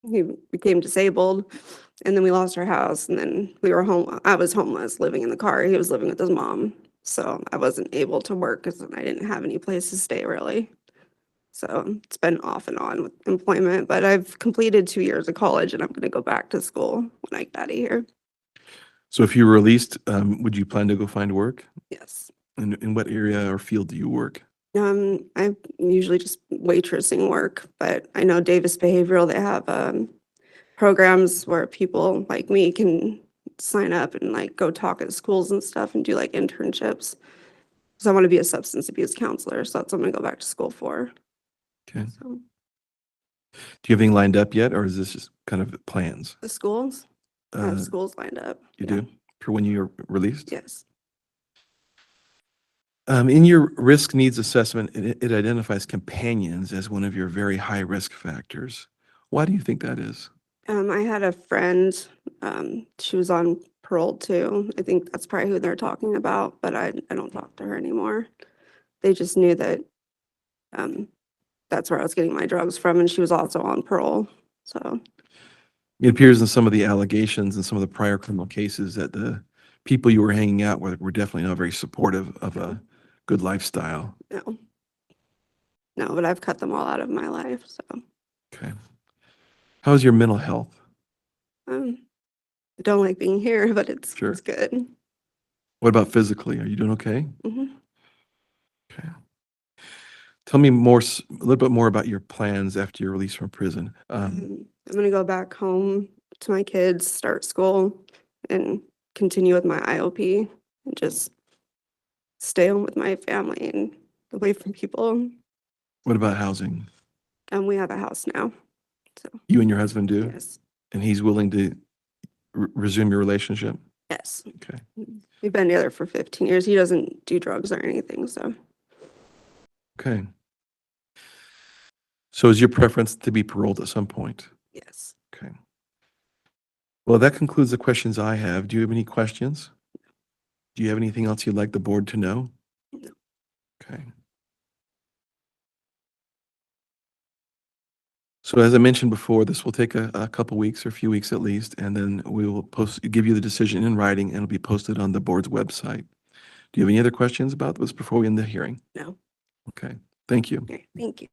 he became disabled, and then we lost our house, and then we were home. I was homeless, living in the car. He was living with his mom, so I wasn't able to work because I didn't have any place to stay really. So it's been off and on with employment, but I've completed 2 years of college, and I'm going to go back to school when I get out of here. So if you were released, would you plan to go find work? Yes. In what area or field do you work? I usually just waitressing work, but I know Davis Behavioral, they have programs where people like me can sign up and like go talk at schools and stuff and do like internships. So I want to be a substance abuse counselor, so that's what I'm gonna go back to school for. Okay. So Do you have anything lined up yet, or is this just kind of plans? the schools, I have Uh, schools lined up. you Yeah. do for when you're released? Yes. In your risk needs assessment, it identifies companions as one of your very high risk factors. Why do you think that is? I had a friend, she was on parole too. I think that's probably who they're talking about, but I don't talk to her anymore. They just knew that that's where I was getting my drugs from, and she was also on parole. So It appears in some of the allegations and some of the prior criminal cases that the people you were hanging out with were definitely not very supportive of a good lifestyle. no, no, but I've cut them all out of my life. So Okay. How's your mental health? I don't like being here, but it's Sure. it's good. What about physically? Are you doing okay? Hmm. Okay. Tell me more, a little bit more about your plans after your release from prison. I'm gonna go back home to my kids, start school, and continue with my IOP, and just stay home with my family and away from people. What about housing? And we have a house now. So You and your husband do? yes, And he's willing to resume your relationship? yes. Okay. We've been together for 15 years. He doesn't do drugs or anything, so Okay. So is your preference to be paroled at some point? yes. Okay. Well, that concludes the questions I have. Do you have any questions? Do you have anything else you'd like the board to know? No. Okay. So as I mentioned before, this will take a couple weeks or a few weeks at least, and then we will give you the decision in writing and it'll be posted on the board's website. Do you have any other questions about this before we end the hearing? No. Okay. Thank you. Okay, thank you.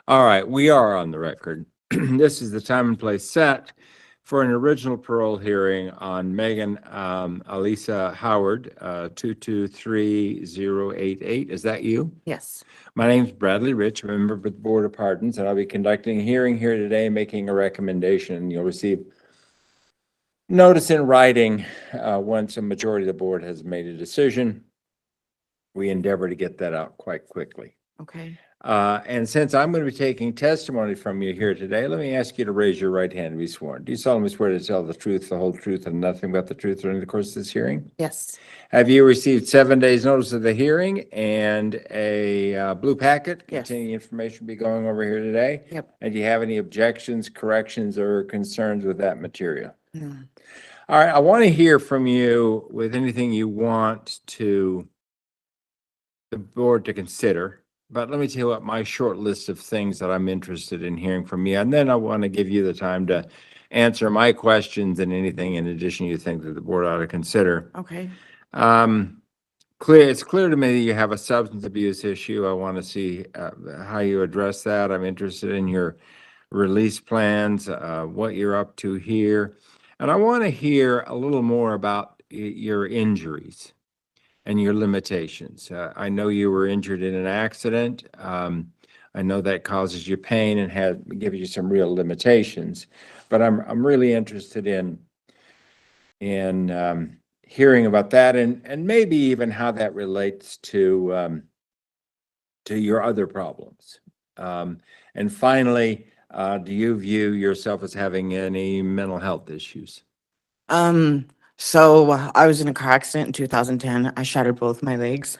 All right, we are on the record. This is the time and place set for an original parole hearing on Megan Alisa Howard, 223-088. Is that you? Yes. My name's Bradley Rich, a member of the Board of Pardons, and I'll be conducting a hearing here today, making a recommendation. You'll receive notice in writing once a majority of the board has made a decision. We endeavor to get that out quite quickly. Okay. And since I'm going to be taking testimony from you here today, let me ask you to raise your right hand and be sworn. Do you solemnly swear to tell the truth, the whole truth, and nothing but the truth during the course of this hearing? Yes. Have you received 7 days' notice of the hearing and a blue packet Yes. containing information be going over here today? Yep. And do you have any objections, corrections, or concerns with that material? No. All right, I want to hear from you with anything you want to the board to consider. But let me tell you what my short list of things that I'm interested in hearing from you. And then I want to give you the time to answer my questions and anything in addition you think that the board ought to consider. Okay. It's clear to me that you have a substance abuse issue. I want to see how you address that. I'm interested in your release plans, what you're up to here. And I want to hear a little more about your injuries and your limitations. I know you were injured in an accident. I know that causes you pain and gives you some real limitations. But I'm really interested in hearing about that and maybe even how that relates to your other problems. And finally, do you view yourself as having any mental health issues? So I was in a car accident in 2010. I shattered both my legs.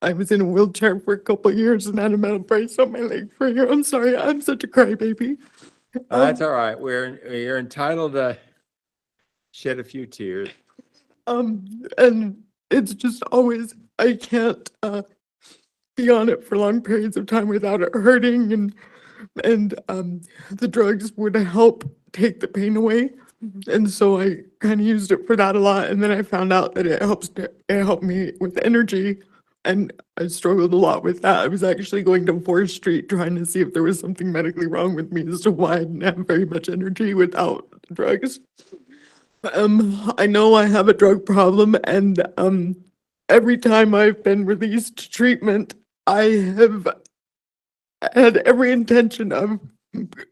I was in a wheelchair for a couple of years and had a metal brace on my leg for a year. I'm sorry, I'm such a crybaby. That's all right. You're entitled to shed a few tears. And it's just always, I can't be on it for long periods of time without it hurting, and the drugs would help take the pain away. And so I kind of used it for that a lot. And then I found out that it helped me with energy. And I struggled a lot with that. I was actually going to 4th Street trying to see if there was something medically wrong with me as to why I didn't have very much energy without drugs. I know I have a drug problem, and every time I've been released to treatment, I have had every intention of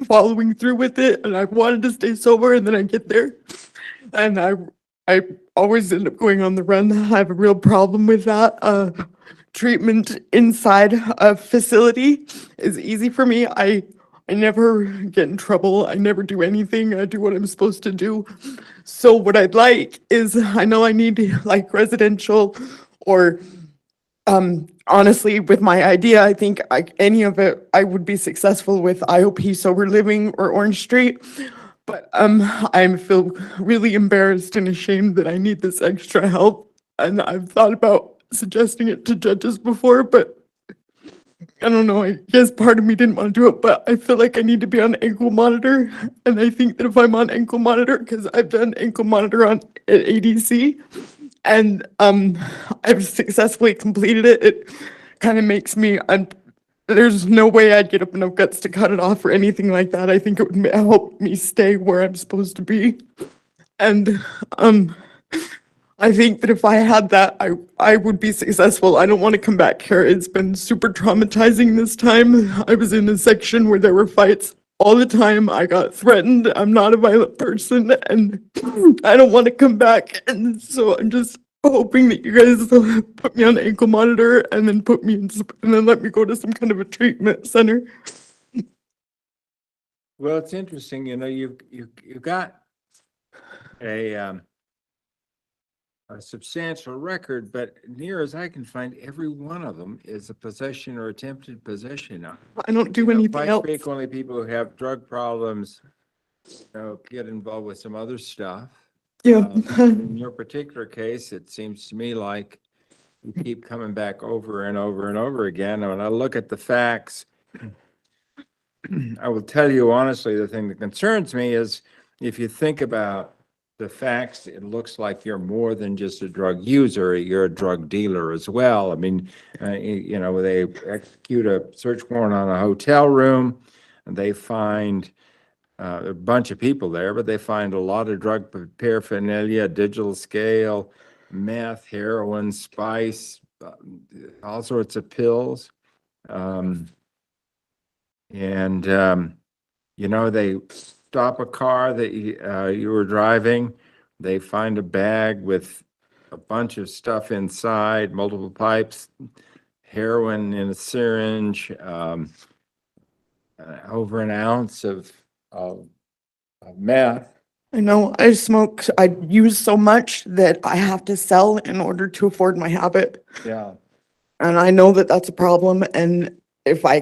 following through with it, and I've wanted to stay sober, and then I get there and I always end up going on the run. I have a real problem with that. Treatment inside a facility is easy for me. I never get in trouble. I never do anything. I do what I'm supposed to do. So what I'd like is, I know I need like residential or honestly, with my idea, I think any of it, I would be successful with IOP, Sober Living, or Orange Street. But I feel really embarrassed and ashamed that I need this extra help. And I've thought about suggesting it to judges before, but I don't know, I guess part of me didn't want to do it, but I feel like I need to be on ankle monitor. And I think that if I'm on ankle monitor, because I've done ankle monitor at ADC, and I've successfully completed it, it kind of makes me, there's no way I'd get up enough guts to cut it off or anything like that. I think it would help me stay where I'm supposed to be. And I think that if I had that, I would be successful. I don't want to come back here. It's been super traumatizing this time. I was in a section where there were fights all the time. I got threatened. I'm not a violent person, and I don't want to come back. And so I'm just hoping that you guys will put me on ankle monitor and then put me in, and then let me go to some kind of a treatment center. Well, it's interesting, you know, you got a substantial record, but near as I can find, every one of them is a possession or attempted possession. I don't do anything Quite else. frequently, people who have drug problems, get involved with some other stuff. Yeah. In your particular case, it seems to me like you keep coming back over and over and over again. And when I look at the facts, I will tell you honestly, the thing that concerns me is if you think about the facts, it looks like you're more than just a drug user, you're a drug dealer as well. I mean, you know, they execute a search warrant on a hotel room, and they find a bunch of people there, but they find a lot of drug paraphernalia, digital scale, meth, heroin, spice, all sorts of pills. You know, they stop a car that you were driving. They find a bag with a bunch of stuff inside, multiple pipes, heroin in a syringe, over an ounce of meth. I know I use so much that I have to sell in order to afford my habit. Yeah. And I know that that's a problem. And if I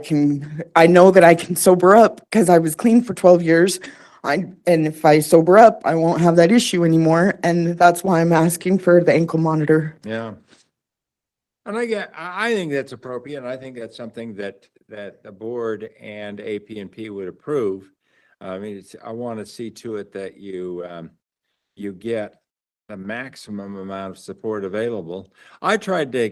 know that I can sober up because I was clean for 12 years. And if I sober up, I won't have that issue anymore. And that's why I'm asking for the ankle monitor. Yeah. And I think that's appropriate. And I think that's something that the board and AP&P would approve. I mean, I want to see to it that you get the maximum amount of support available. I tried to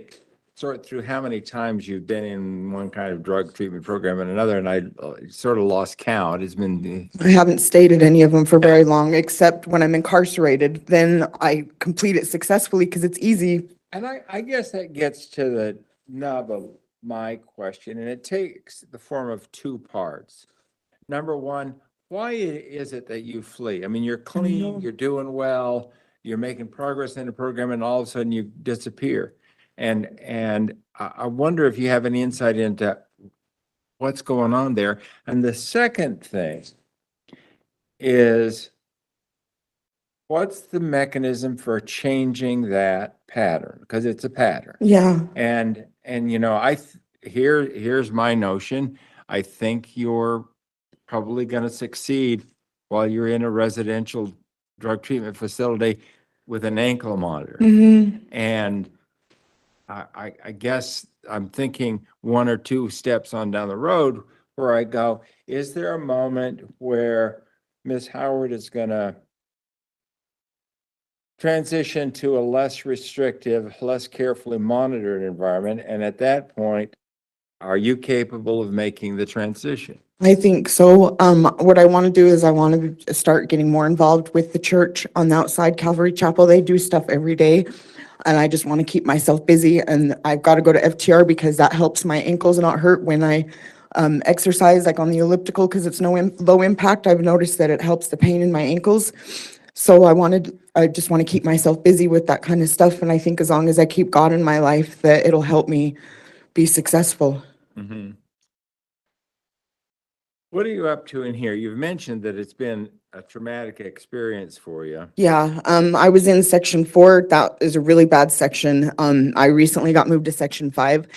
sort through how many times you've been in one kind of drug treatment program and another, and I sort of lost count. It's been. I haven't stayed at any of them for very long, except when I'm incarcerated. Then I complete it successfully because it's easy. And I guess that gets to the nub of my question, and it takes the form of two parts. Number one, why is it that you flee? I mean, you're clean, you're doing well, you're making progress in the program, and all of a sudden you disappear. And I wonder if you have any insight into what's going on there. And the second thing is, what's the mechanism for changing that pattern? Because it's a pattern. Yeah. And you know, here's my notion. I think you're probably going to succeed while you're in a residential drug treatment facility with an ankle monitor. And I guess I'm thinking one or two steps on down the road where I go, is there a moment where Ms. Howard is going to transition to a less restrictive, less carefully monitored environment? And at that point, are you capable of making the transition? I think so. What I want to do is I want to start getting more involved with the church on the outside Calvary Chapel. They do stuff every day, and I just want to keep myself busy. And I've got to go to FTR because that helps my ankles not hurt when I exercise, like on the elliptical, because it's low impact. I've noticed that it helps the pain in my ankles. So I just want to keep myself busy with that kind of stuff. And I think as long as I keep God in my life, that it'll help me be successful. Mm-hmm. What are you up to in here? You've mentioned that it's been a traumatic experience for you. Yeah, I was in section 4. That is a really bad section. I recently got moved to section 5.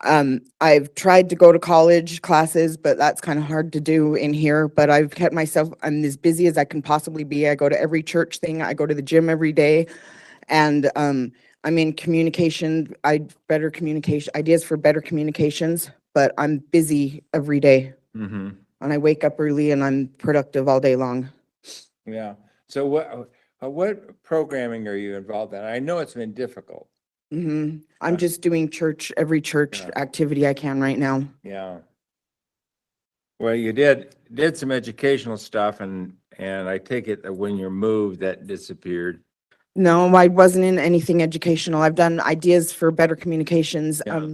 I've tried to go to college classes, but that's kind of hard to do in here. But I'm as busy as I can possibly be. I go to every church thing. I go to the gym every day. And I'm in communication. Ideas for better communications, but I'm busy every day. Mm-hmm. And I wake up early and I'm productive all day long. Yeah. So what programming are you involved in? I know it's been difficult. I'm just doing every church activity I can right now. Yeah. Well, you did some educational stuff, and I take it that when you're moved, that disappeared. No, I wasn't in anything educational. I've done ideas for better communications. Yeah.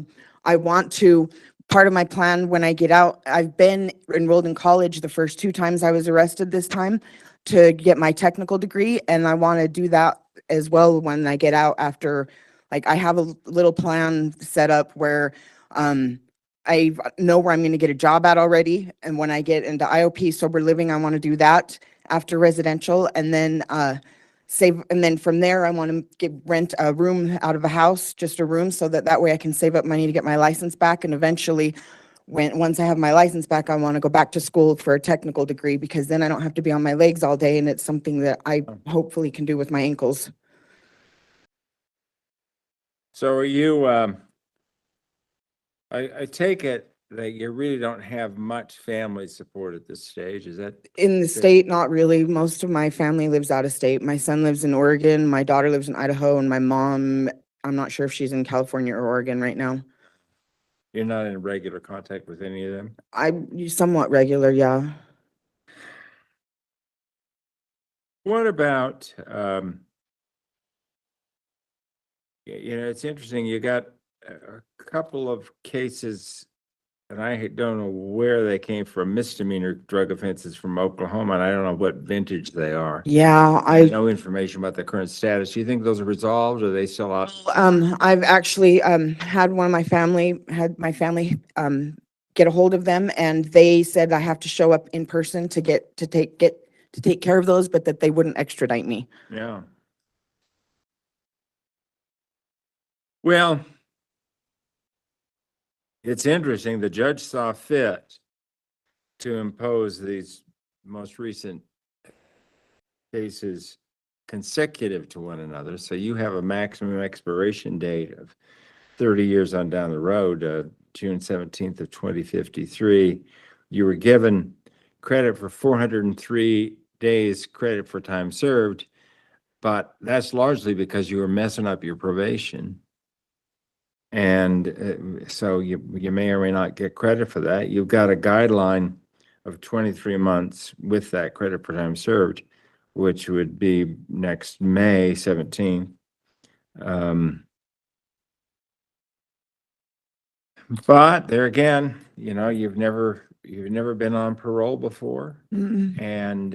I want to, part of my plan when I get out, I've been enrolled in college the first 2 times I was arrested this time to get my technical degree. And I want to do that as well when I get out after, like I have a little plan set up where I know where I'm going to get a job at already. And when I get into IOP, sober living, I want to do that after residential. And then save, and then from there, I want to rent a room out of a house, just a room, so that way I can save up money to get my license back. And eventually, once I have my license back, I want to go back to school for a technical degree, because then I don't have to be on my legs all day, and it's something that I hopefully can do with my ankles. So are you, I take it that you really don't have much family support at this stage, is that? In the Good. state, not really. Most of my family lives out of state. My son lives in Oregon, my daughter lives in Idaho, and my mom, I'm not sure if she's in California or Oregon right now. You're not in regular contact with any of them? I'm somewhat regular, yeah. What about, it's interesting, you got a couple of cases, and I don't know where they came from, misdemeanor drug offenses from Oklahoma, and I don't know what vintage they are. Yeah, No information about the current status. Do you think those are resolved, or are they still out? I've actually had my family get a hold of them, and they said I have to show up in person to take care of those, but that they wouldn't extradite me. Yeah. Well, it's interesting. The judge saw fit to impose these most recent cases consecutive to one another. So you have a maximum expiration date of 30 years on down the road, June 17th of 2053. You were given credit for 403 days credit for time served, but that's largely because you were messing up your probation. And so you may or may not get credit for that. You've got a guideline of 23 months with that credit for time served, which would be next May 17th. But there again, you've never been on parole before. Mm-mm. And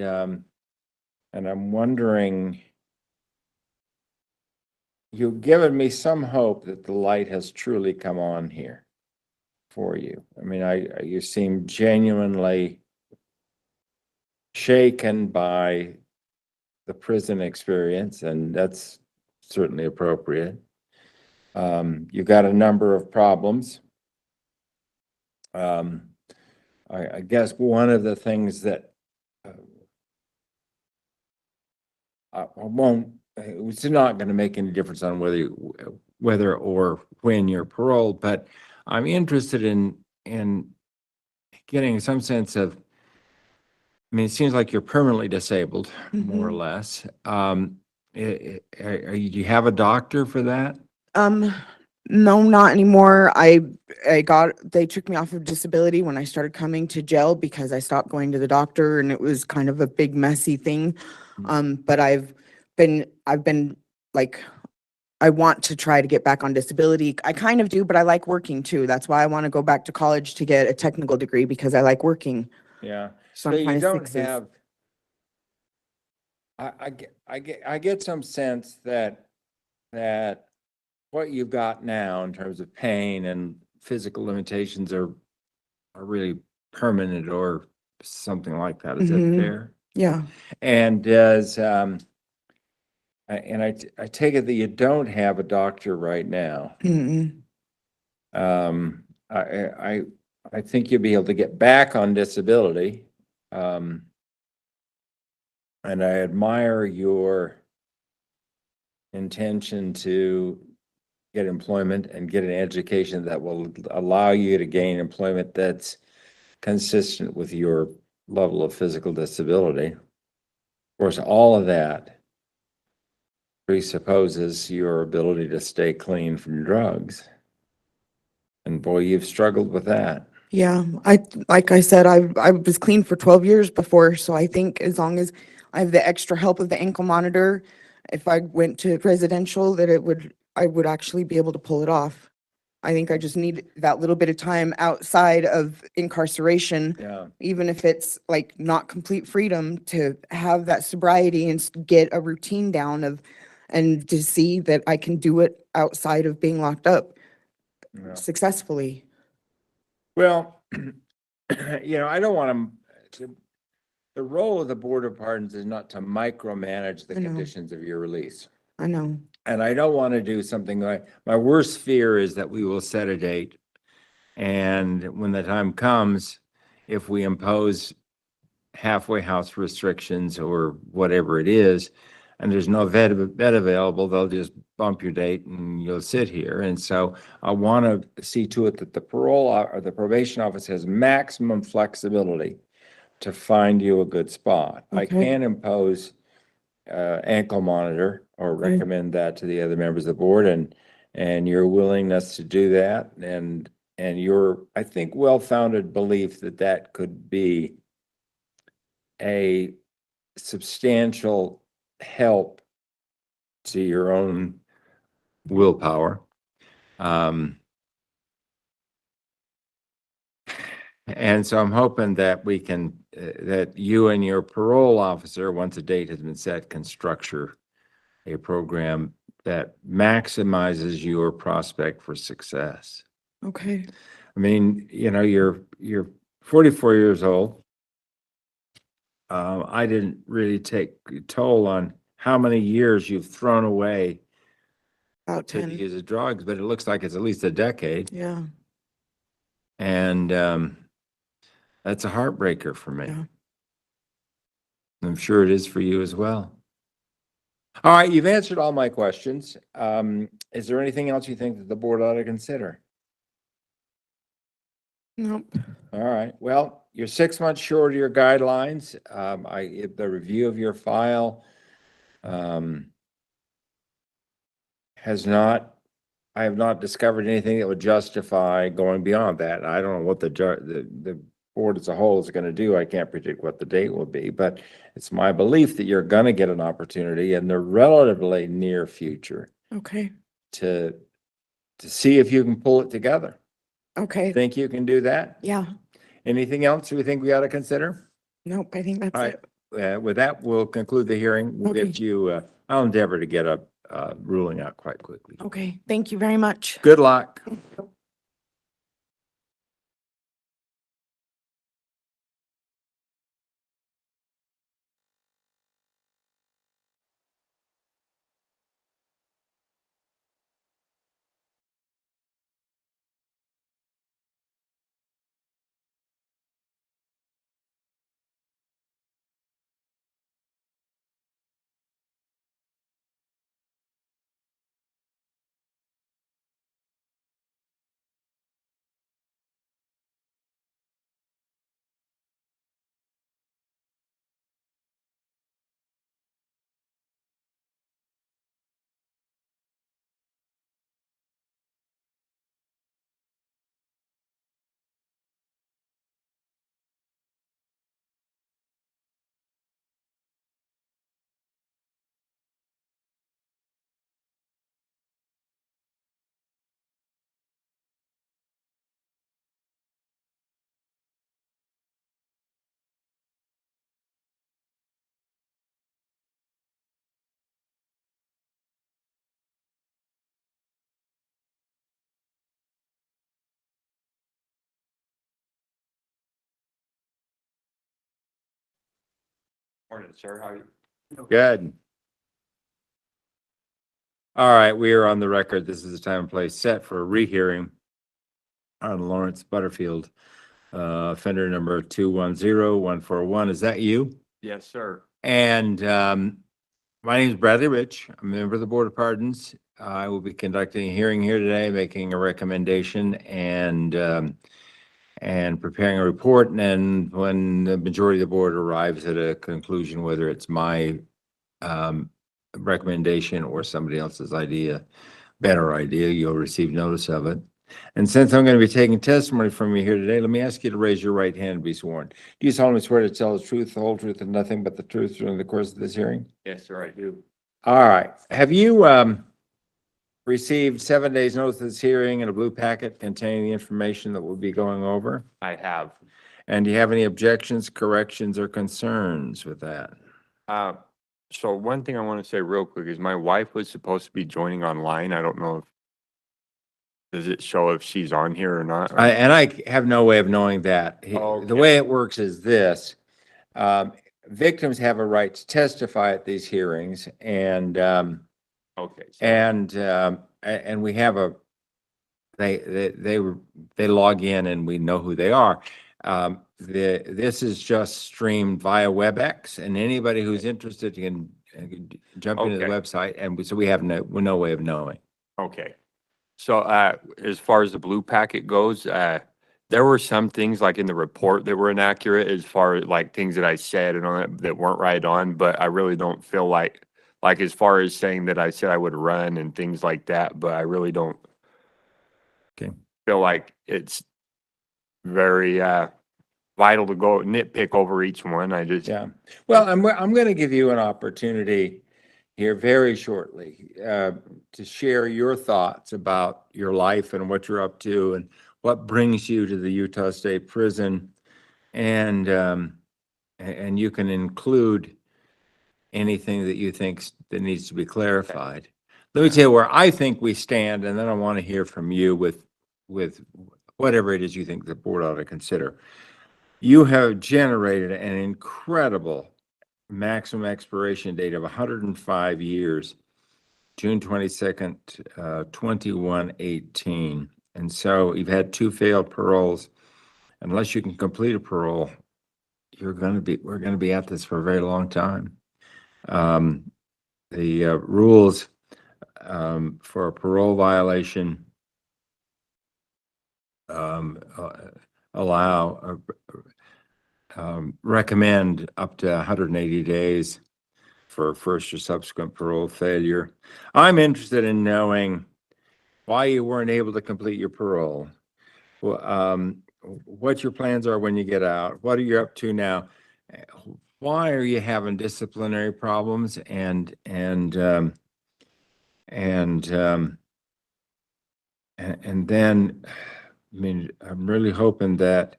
I'm wondering, you've given me some hope that the light has truly come on here for you. I mean, you seem genuinely shaken by the prison experience, and that's certainly appropriate. You've got a number of problems. I guess one of the things that it's not going to make any difference on whether or when you're paroled, but I'm interested in getting some sense of, I mean, it seems like you're permanently disabled, more or less. Do you have a doctor for that? No, not anymore. They took me off of disability when I started coming to jail because I stopped going to the doctor, and it was kind of a big messy thing. But I've been like, I want to try to get back on disability. I kind of do, but I like working too. That's why I want to go back to college to get a technical degree, because I like working. Yeah. So So I'm you trying to don't fix this. have, I get some sense that what you've got now in terms of pain and physical limitations are really permanent or something like that. Is that Mhm. fair? Yeah. And does, I take it that you don't have a doctor right now. Mm-mm. I think you'll be able to get back on disability. And I admire your intention to get employment and get an education that will allow you to gain employment that's consistent with your level of physical disability. Of course, all of that presupposes your ability to stay clean from drugs. And boy, you've struggled with that. Yeah, like I said, I was clean for 12 years before, so I think as long as I have the extra help of the ankle monitor, if I went to residential, that I would actually be able to pull it off. I think I just need that little bit of time outside of incarceration, Yeah. even if it's like not complete freedom, to have that sobriety and get a routine down and to see that I can do it outside of being locked up Yeah. successfully. Well, I don't want to, the role of the Board of Pardons is not to micromanage the I know. conditions of your release. I know. And I don't want to do something like, my worst fear is that we will set a date. And when the time comes, if we impose halfway house restrictions or whatever it is, and there's no bed available, they'll just bump your date and you'll sit here. And so I want to see to it that the or the probation office has maximum flexibility to find you a good spot. I Okay. can impose ankle monitor or Okay. recommend that to the other members of the board, and your willingness to do that, and your, I think, well-founded belief that that could be a substantial help to your own willpower. And so I'm hoping that we can, that you and your parole officer, once a date has been set, can structure a program that maximizes your prospect for success. Okay. I mean, you know, you're 44 years old. I didn't really take a toll on how many years you've thrown away About to the 10. use of drugs, but it looks like it's at least a decade. Yeah. And that's a heartbreaker for me. Yeah. I'm sure it is for you as well. All right, you've answered all my questions. Is there anything else you think that the board ought to consider? Nope. All right, well, you're 6 months short of your guidelines. The review of your file I have not discovered anything that would justify going beyond that. I don't know what the board as a whole is going to do. I can't predict what the date will be, but it's my belief that you're going to get an opportunity in the relatively near future Okay. to see if you can pull it together. Okay. Think you can do that? Yeah. Anything else we think we ought to consider? Nope. I think that's All right. it. With that, we'll conclude the hearing. We'll get Okay. you, I'll endeavor to get a ruling out quite quickly. Okay. Thank you very much. Good luck. Morning, sir. How are you? Good. All right, we are on the record. This is the time and place set for a rehearing on Lawrence Butterfield, offender number 210141. Is that you? Yes, sir. And my name is Bradley Rich. I'm a member of the Board of Pardons. I will be conducting a hearing here today, making a recommendation and preparing a report. And then when the majority of the board arrives at a conclusion, whether it's my recommendation or somebody else's better idea, you'll receive notice of it. And since I'm going to be taking testimony from you here today, let me ask you to raise your right hand and be sworn. Do you solemnly swear to tell the truth, the whole truth, and nothing but the truth during the course of this hearing? Yes, sir, I do. All right. Have you received 7 days notice of this hearing and a blue packet containing the information that we'll be going over? I have. And do you have any objections, corrections, or concerns with that? So one thing I want to say real quick is my wife was supposed to be joining online. I don't know if, does it show if she's on here or not? Or- I have no way of knowing that. Okay. The way it works is this. Victims have a right to testify at these hearings, and Okay. So and we have they log in and we know who they are. This is just streamed via WebEx, and anybody who's interested jump into the Okay. website, and so we have no way of knowing. Okay. So, as far as the blue packet goes, there were some things like in the report that were inaccurate as far as like things that I said and all that weren't right on, but I really don't feel like as far as saying that I said I would run and things like that, but I really don't Okay. feel like it's very, vital to go nitpick over each one. I just, Yeah. Well, I'm going to give you an opportunity here very shortly to share your thoughts about your life and what you're up to and what brings you to the Utah State Prison, and you can include anything that you think that needs to be clarified. Let me tell you where I think we stand, and then I want to hear from you with whatever it is you think the board ought to consider. You have generated an incredible maximum expiration date of 105 years, June 22nd, 2118. And so you've had 2 failed paroles. Unless you can complete a parole, we're going to be at this for a very long time. The rules for a parole violation recommend up to 180 days for first or subsequent parole failure. I'm interested in knowing why you weren't able to complete your parole. Well, what your plans are when you get out. What are you up to now? Why are you having disciplinary problems? And then, I mean, I'm really hoping that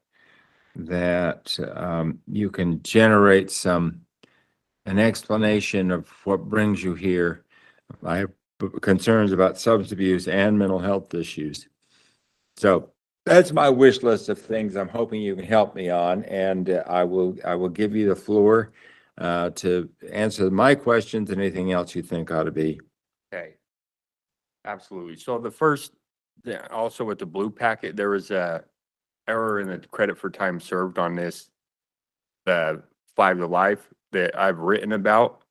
you can generate an explanation of what brings you here. I have concerns about substance abuse and mental health issues. So that's my wish list of things I'm hoping you can help me on, and I will give you the floor to answer my questions and anything else you think ought to be. okay. Absolutely. So the first, also with the blue packet, there was a error in the credit for time served on this, the 5 to life that I've written about.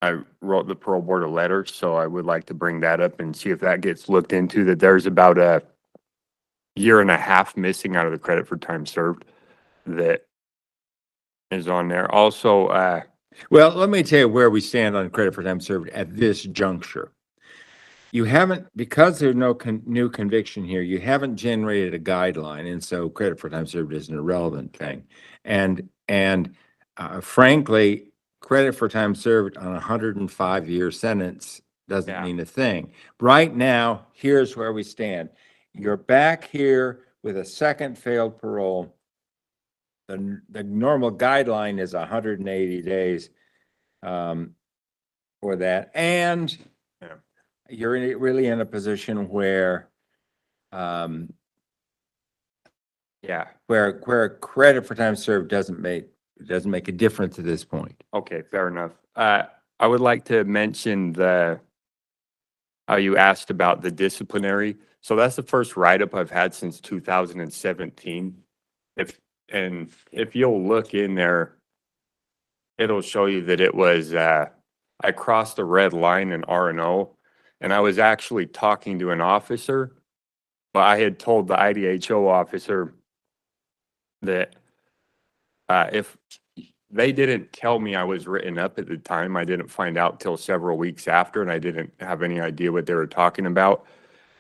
I wrote the parole board a letter, so I would like to bring that up and see if that gets looked into, that there's about a 1.5 years missing out of the credit for time served that is on there. Also, Well, let me tell you where we stand on credit for time served at this juncture. You haven't, because there's no new conviction here, you haven't generated a guideline, and so credit for time served is an irrelevant thing. And frankly, credit for time served on a 105-year sentence doesn't mean a thing. Right now, here's where we stand. You're back here with a second failed parole. The normal guideline is 180 days for that, and you're really in a position where, where credit for time served doesn't make a difference at this point. okay, fair enough. I would like to mention how you asked about the disciplinary. So that's the first write-up I've had since 2017. If you'll look in there, it'll show you that it was, I crossed the red line in R&O, and I was actually talking to an officer, but I had told the IDHO officer that if they didn't tell me I was written up at the time, I didn't find out till several weeks after, and I didn't have any idea what they were talking about.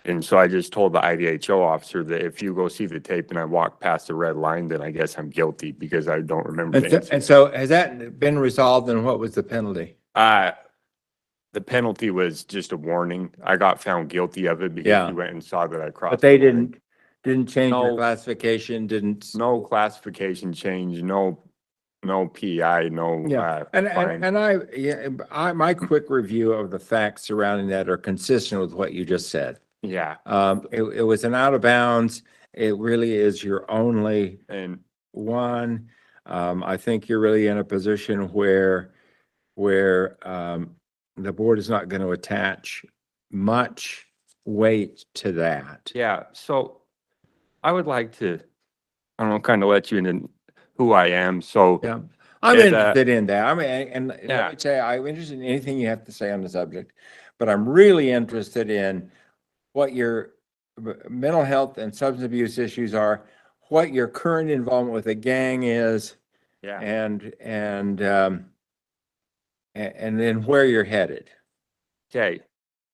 And so I just told the IDHO officer that if you go see the tape and I walk past the red line, then I guess I'm guilty because I don't remember the incident. And so has that been resolved, and what was the penalty? The penalty was just a warning. I got found guilty of it because he went and saw that I crossed. But they the line. didn't change your No. classification, didn't? No classification change, no PI, no. fine. My quick review of the facts surrounding that are consistent with what you just said. Yeah. It was an out of bounds. It really is your only one. I think you're really in a position where the board is not going to attach much weight to that. Yeah. So I would like to, I don't know, kind of let you into who I am. So I'm It, interested in that. I mean, and Yeah. let me say, I'm interested in anything you have to say on the subject, but I'm really interested in what your mental health and substance abuse issues are, what your current involvement with the gang is, Yeah. and then where you're headed. Okay.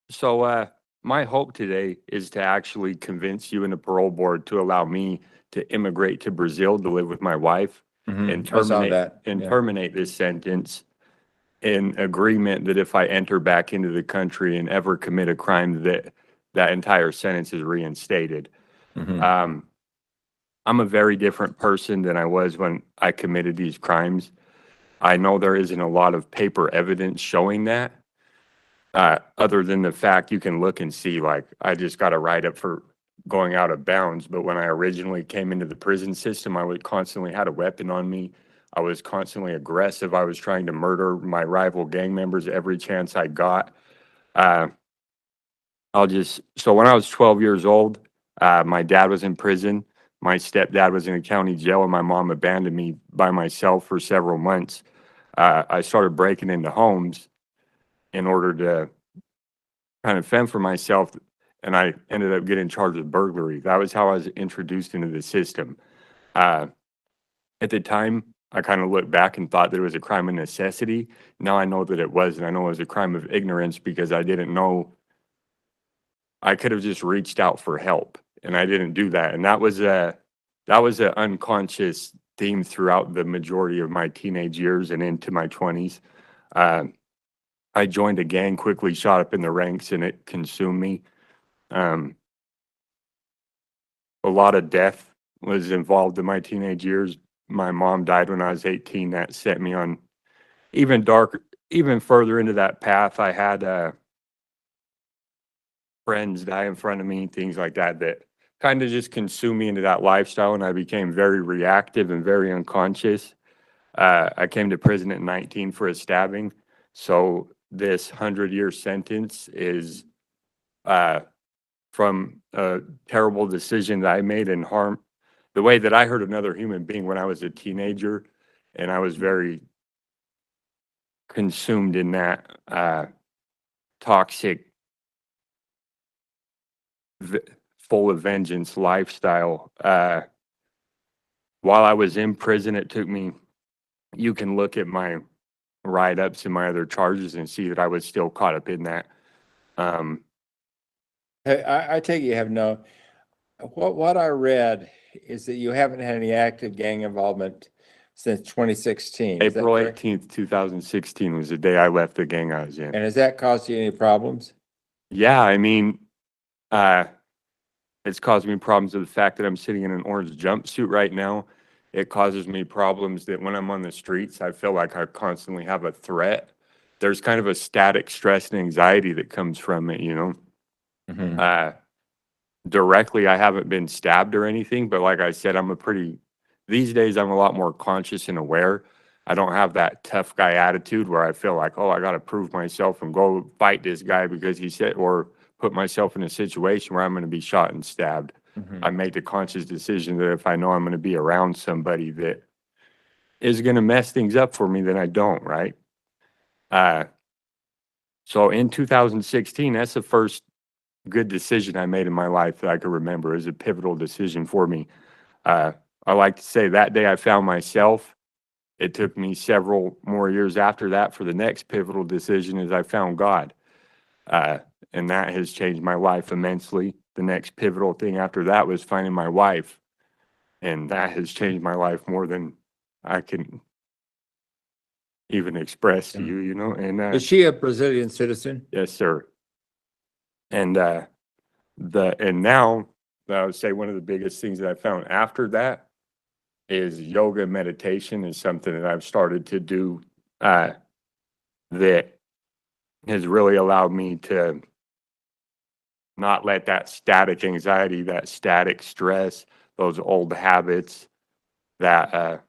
So, my hope today is to actually convince you and the parole board to allow me to immigrate to Brazil to live with my wife and I saw that. Yeah. terminate this sentence in agreement that if I enter back into the country and ever commit a crime, that entire sentence is reinstated. Mhm. I'm a very different person than I was when I committed these crimes. I know there isn't a lot of paper evidence showing that. Other than the fact you can look and see, like, I just got a write-up for going out of bounds. But when I originally came into the prison system, I would constantly had a weapon on me. I was constantly aggressive. I was trying to murder my rival gang members every chance I got. So when I was 12 years old, my dad was in prison. My stepdad was in a county jail, and my mom abandoned me by myself for several months. I started breaking into homes in order to kind of fend for myself, and I ended up getting charged with burglary. That was how I was introduced into the system. At the time, I kind of looked back and thought that it was a crime of necessity. Now I know that it wasn't. I know it was a crime of ignorance because I didn't know. I could have just reached out for help, and I didn't do that. And that was an unconscious theme throughout the majority of my teenage years and into my 20s. I joined a gang, quickly shot up in the ranks, and it consumed me. A lot of death was involved in my teenage years. My mom died when I was 18. That set me on even further into that path. I had friends die in front of me, things like that, that kind of just consumed me into that lifestyle, and I became very reactive and very unconscious. I came to prison at 19 for a stabbing. So this 100-year sentence is from a terrible decision that I made and harm the way that I hurt another human being when I was a teenager, and I was very consumed in that toxic, full of vengeance lifestyle. While I was in prison, it took me, you can look at my write-ups and my other charges and see that I was still caught up in that. I take it you have no, what I read is that you haven't had any active gang involvement since 2016. Is that April correct? 18th, 2016 was the day I left the gang I was in. And has that caused you any problems? Yeah, I mean, it's caused me problems with the fact that I'm sitting in an orange jumpsuit right now. It causes me problems that when I'm on the streets, I feel like I constantly have a threat. There's kind of a static stress and anxiety that comes from it, you know? Directly, I haven't been stabbed or anything, but like I said, these days I'm a lot more conscious and aware. I don't have that tough guy attitude where I feel like, oh, I got to prove myself and go fight this guy because he said, or put myself in a situation where I'm going to be shot and stabbed. I made the conscious decision that if I know I'm going to be around somebody that is going to mess things up for me, then I don't, right? So in 2016, that's the first good decision I made in my life that I could remember. It was a pivotal decision for me. I like to say that day I found myself. It took me several more years after that for the next pivotal decision as I found God. And that has changed my life immensely. The next pivotal thing after that was finding my wife. And that has changed my life more than I can even express to you, you know? And Is she a Brazilian citizen? yes, sir. And now I would say one of the biggest things that I found after that is yoga and meditation is something that I've started to do that has really allowed me to not let that static anxiety, that static stress, those old habits, that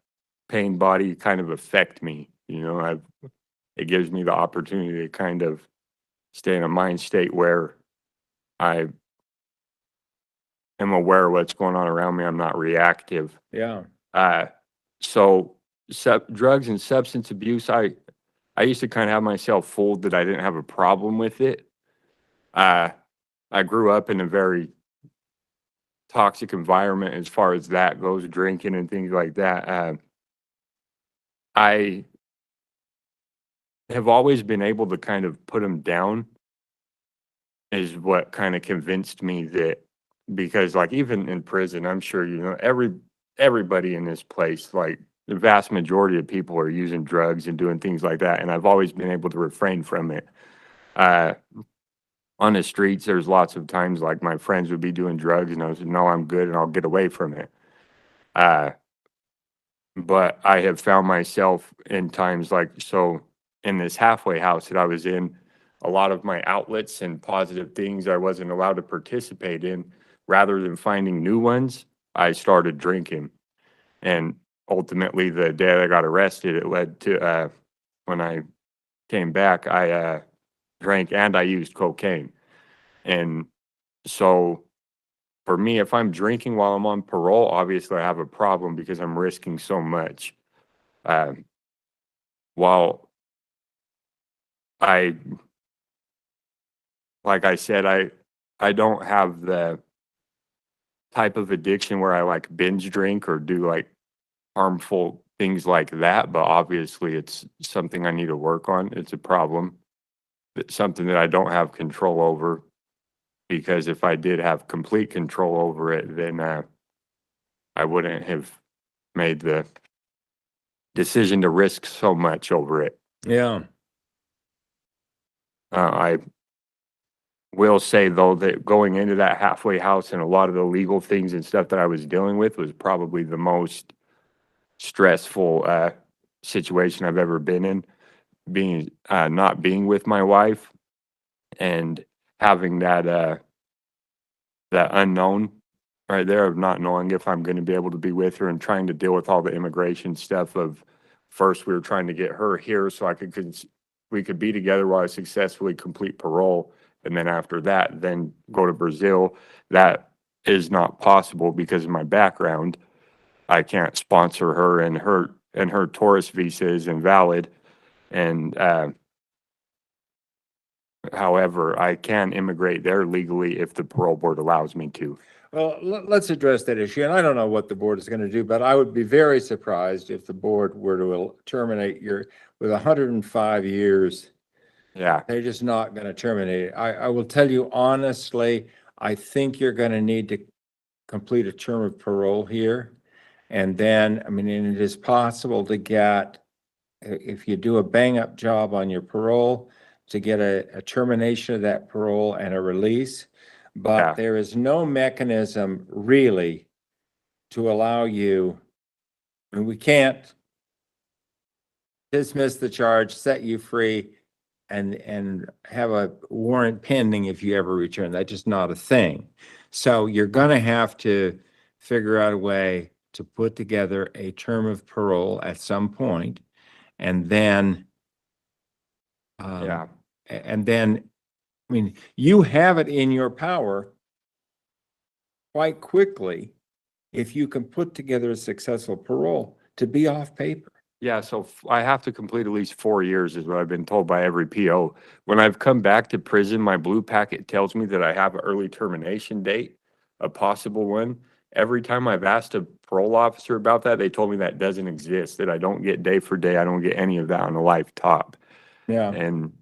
pain body kind of affect me. You know, it gives me the opportunity to kind of stay in a mind state where I am aware of what's going on around me. I'm not reactive. Yeah. So drugs and substance abuse, I used to kind of have myself fooled that I didn't have a problem with it. I grew up in a very toxic environment as far as that goes, drinking and things like that. I have always been able to kind of put them down, is what kind of convinced me that, because like even in prison, I'm sure you know everybody in this place, like the vast majority of people are using drugs and doing things like that, and I've always been able to refrain from it. On the streets, there's lots of times like my friends would be doing drugs, and I was, no, I'm good, and I'll get away from it. But I have found myself in times like, so in this halfway house that I was in, a lot of my outlets and positive things I wasn't allowed to participate in, rather than finding new ones, I started drinking. And ultimately, the day I got arrested, it led to, when I came back, I drank and I used cocaine. And so for me, if I'm drinking while I'm on parole, obviously I have a problem because I'm risking so much. While like I said, I don't have the type of addiction where I like binge drink or do like harmful things like that, but obviously it's something I need to work on. It's a problem. It's something that I don't have control over, because if I did have complete control over it, then I wouldn't have made the decision to risk so much over it. Yeah. I will say, though, that going into that halfway house and a lot of the legal things and stuff that I was dealing with was probably the most stressful situation I've ever been in, being not being with my wife and having that that unknown right there of not knowing if I'm going to be able to be with her, and trying to deal with all the immigration stuff. Of first, we were trying to get her here so we could be together while I successfully complete parole, and then after that, then go to Brazil. That is not possible because of my background. I can't sponsor her, and her tourist visa is invalid. And however, I can immigrate there legally if the parole board allows me to. Well, let's address that issue. And I don't know what the board is going to do, but I would be very surprised if the board were to terminate with 105 years. Yeah. They're just not going to terminate it. I will tell you honestly, I think you're going to need to complete a term of parole here. And then, I mean, and it is possible to get, if you do a bang up job on your parole, to get a termination of that parole and a release. But there is no mechanism really to allow you, and we can't dismiss the charge, set you free, and have a warrant pending if you ever return. That's just not a thing. So you're going to have to figure out a way to put together a term of parole at some point, and then and then, I mean, you have it in your power quite quickly, if you can put together a successful parole, to be off paper. Yeah, so I have to complete at least 4 years is what I've been told by every PO. When I've come back to prison, my blue packet tells me that I have an early termination date, a possible one. Every time I've asked a parole officer about that, they told me that doesn't exist, that I don't get day for day. I don't get any of that on the life top. Yeah. And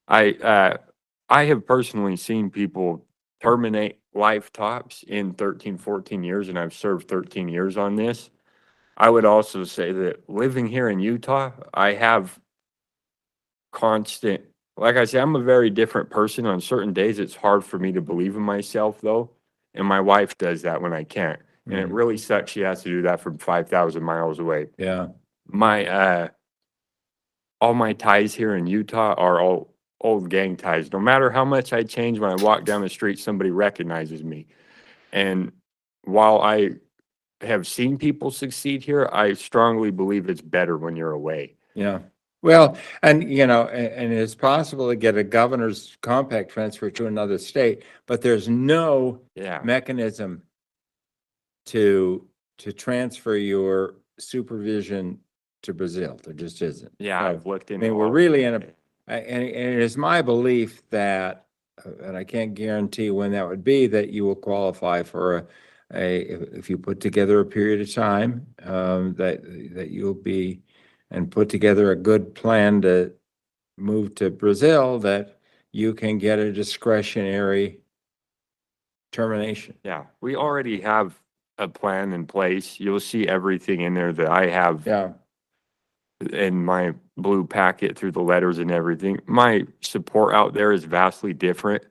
I have personally seen people terminate life tops in 13, 14 years, and I've served 13 years on this. I would also say that living here in Utah, I have constant, like I said, I'm a very different person. On certain days, it's hard for me to believe in myself, though. And my wife does that when I can't. And it really sucks. She has to do that from 5,000 miles away. Yeah. All my ties here in Utah are all old gang ties. No matter how much I change, when I walk down the street, somebody recognizes me. And while I have seen people succeed here, I strongly believe it's better when you're away. Yeah. Well, and you know, and it's possible to get a governor's compact transfer to another state, but there's no mechanism to transfer your supervision to Brazil. There just isn't. Yeah, So, I've looked I into mean, we're all really of in it. and it is my belief that, and I can't guarantee when that would be, that you will qualify for if you put together a period of time, that you'll be, and put together a good plan to move to Brazil, that you can get a discretionary termination. Yeah, we already have a plan in place. You'll see everything in there that I have Yeah. in my blue packet through the letters and everything. My support out there is vastly different.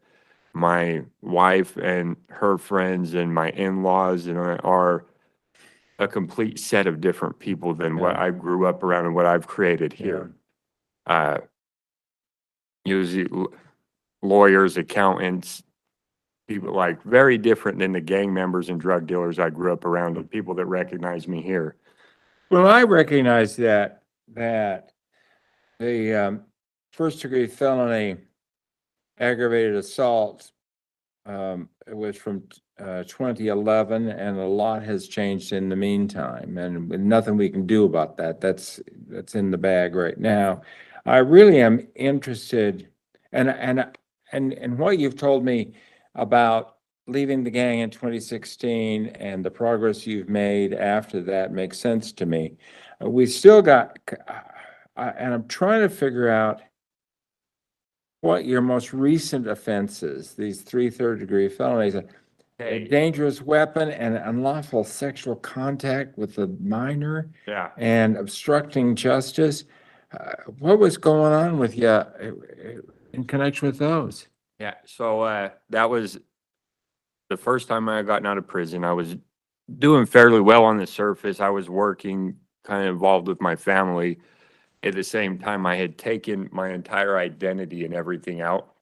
My wife and her friends and my in-laws and I are a complete set of different people than what Yeah. I grew up around and what I've created here. Usually lawyers, accountants, people like very different than the gang members and drug dealers I grew up around, the people that recognize me here. Well, I recognize that the first degree felony aggravated assault, it was from 2011, and a lot has changed in the meantime, and with nothing we can do about that. That's in the bag right now. I really am interested, and what you've told me about leaving the gang in 2016 and the progress you've made after that makes sense to me. We still got, and I'm trying to figure out what your most recent offenses, these 3 third-degree felonies, a dangerous weapon and unlawful sexual contact with a minor, Yeah. and obstructing justice. What was going on with you in connection with those? Yeah, so that was the first time I had gotten out of prison. I was doing fairly well on the surface. I was working, kind of involved with my family. At the same time, I had taken my entire identity and everything out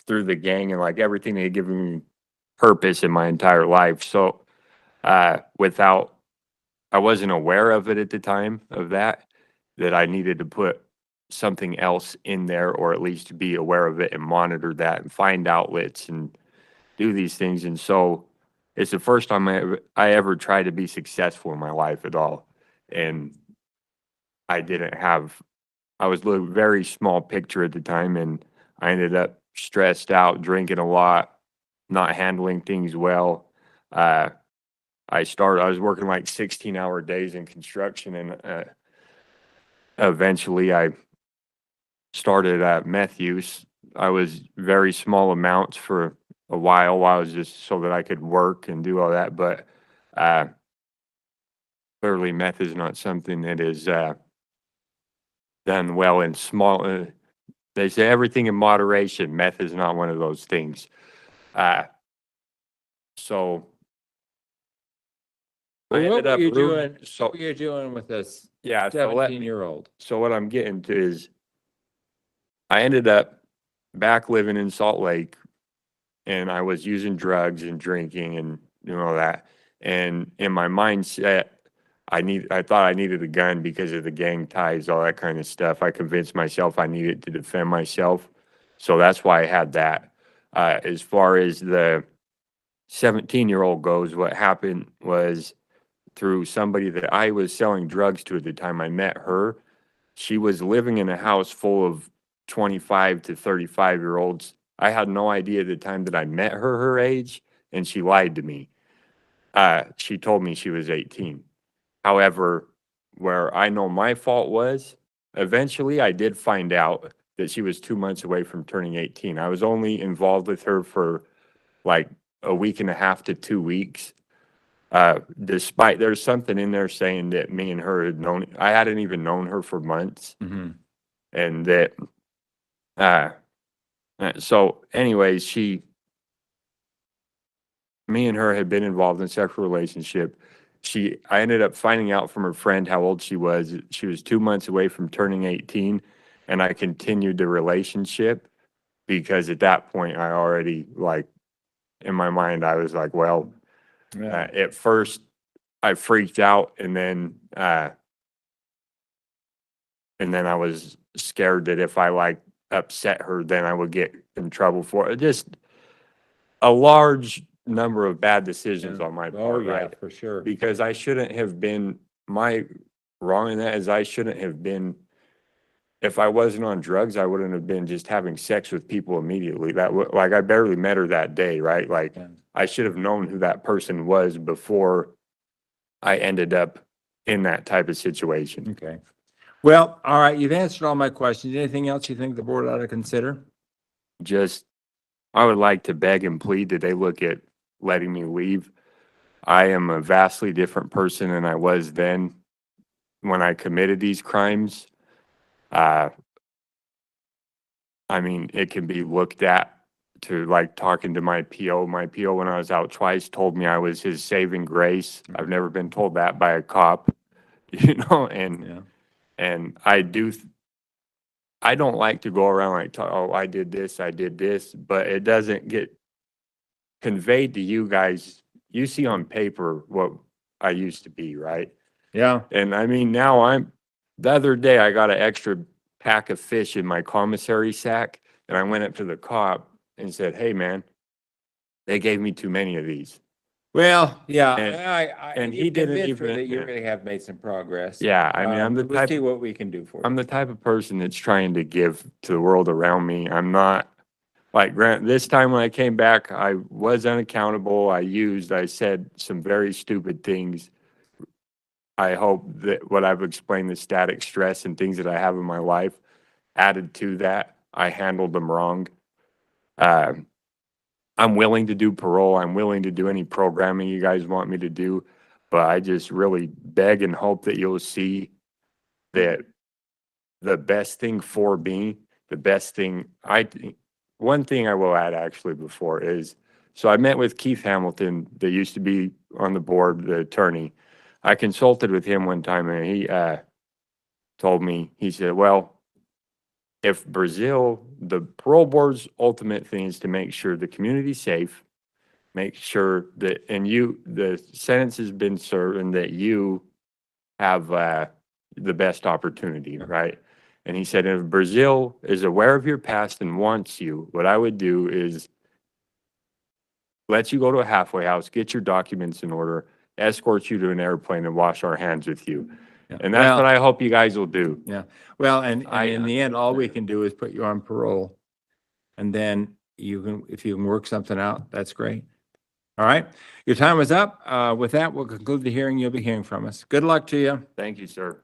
through the gang, and like everything they had given me purpose in my entire life. So I wasn't aware of it at the time of that I needed to put something else in there, or at least be aware of it and monitor that and find outlets and do these things. And so it's the first time I ever tried to be successful in my life at all. And I was a very small picture at the time, and I ended up stressed out, drinking a lot, not handling things well. I was working like 16-hour days in construction, and eventually I started meth use. I was very small amounts for a while I was just so that I could work and do all that. But clearly meth is not something that is done well in small. They say everything in moderation. Meth is not one of those things. So I Well, what ended were up you room- doing? So What were you doing with this yeah, so 17-year-old? So what I'm getting to is I ended up back living in Salt Lake, and I was using drugs and drinking and doing all that. And in my mindset, I thought I needed a gun because of the gang ties, all that kind of stuff. I convinced myself I needed to defend myself. So that's why I had that. As far as the 17-year-old goes, what happened was through somebody that I was selling drugs to at the time I met her. She was living in a house full of 25 to 35-year-olds. I had no idea at the time that I met her age, and she lied to me. She told me she was 18. However, where I know my fault was, eventually I did find out that she was 2 months away from turning 18. I was only involved with her for like a week and a half to 2 weeks. Despite there's something in there saying that me and her I hadn't even known her for months. Mm-hmm. And that, so anyways, me and her had been involved in a sexual relationship. I ended up finding out from her friend how old she was. She was 2 months away from turning 18, and I continued the relationship because at that point I already in my mind, I was like, well, at first I freaked out, and then I was scared that if I upset her, then I would get in trouble for it. Just a large number of bad decisions on my part, right? For sure. Because I shouldn't have been, my wrong in that is I shouldn't have been, if I wasn't on drugs, I wouldn't have been just having sex with people immediately. Like I barely met her that day, right? Like Yeah. I should have known who that person was before I ended up in that type of situation. Okay. Well, all right, you've answered all my questions. Anything else you think the board ought to consider? Just, I would like to beg and plead that they look at letting me leave. I am a vastly different person than I was then when I committed these crimes. I mean, it can be looked at to like talking to my PO. My PO, when I was out twice, told me I was his saving grace. I've never been told that by a cop, you know, Yeah. and I don't like to go around like, oh, I did this, but it doesn't get conveyed to you guys. You see on paper what I used to be, right? Yeah. And I mean, now the other day I got an extra pack of fish in my commissary sack, and I went up to the cop and said, hey, man, they gave me too many of these. Well, yeah, And he you've didn't convinced me even- that you yeah. really have made some progress. Yeah, I mean, I'm the We'll type, see what we can do for you. I'm the type of person that's trying to give to the world around me. I'm not, like, this time when I came back, I was unaccountable. I said some very stupid things. I hope that what I've explained, the static stress and things that I have in my life, added to that, I handled them wrong. I'm willing to do parole. I'm willing to do any programming you guys want me to do, but I just really beg and hope that you'll see that the best thing for me, the best thing one thing I will add actually before is, so I met with Keith Hamilton that used to be on the board, the attorney. I consulted with him one time and he told me, he said, well, if Brazil, the parole board's ultimate thing is to make sure the community's safe, make sure that, and the sentence has been served and that you have the best opportunity, right? And he said, if Brazil is aware of your past and wants you, what I would do is let you go to a halfway house, get your documents in order, escort you to an airplane and wash our hands with you. Yeah. And that's Well, what I hope you guys will do. Yeah, well, and I in the end, all we can do is put you on parole. And then if you can work something out, that's great. All right, your time is up. With that, we'll conclude the hearing. You'll be hearing from us. Good luck to you. Thank you, sir.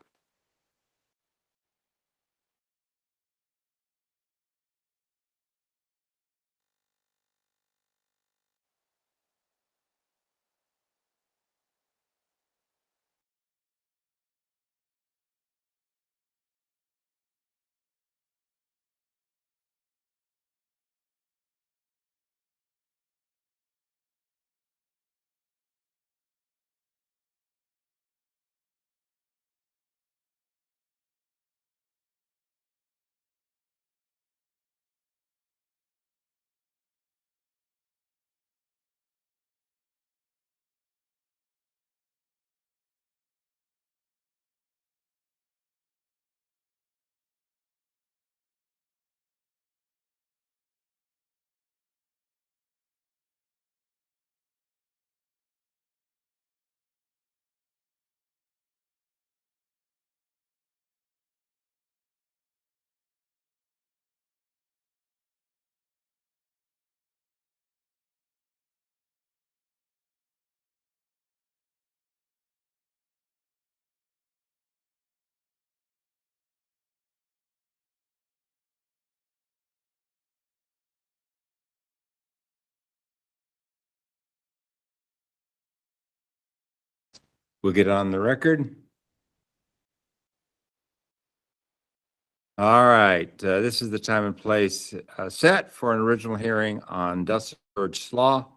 We'll get it on the record. All right, this is the time and place set for an original hearing on Dustin George SLAUGH.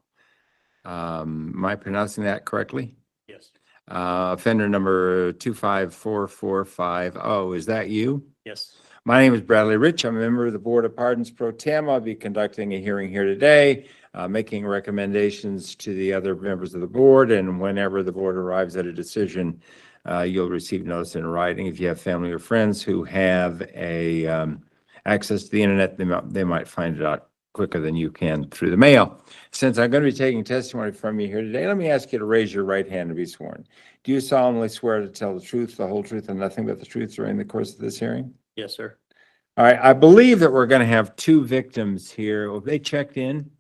Am I pronouncing that correctly? Yes. Offender number 254450. Is that you? Yes. My name is Bradley Rich. I'm a member of the Board of Pardons Pro Tem. I'll be conducting a hearing here today, making recommendations to the other members of the board, and whenever the board arrives at a decision, you'll receive notice in writing. If you have family or friends who have access to the internet, they might find it out quicker than you can through the mail. Since I'm going to be taking testimony from you here today, let me ask you to raise your right hand to be sworn. Do you solemnly swear to tell the truth, the whole truth, and nothing but the truth during the course of this hearing? Yes, sir. All right, I believe that we're going to have two victims here. Have they checked in?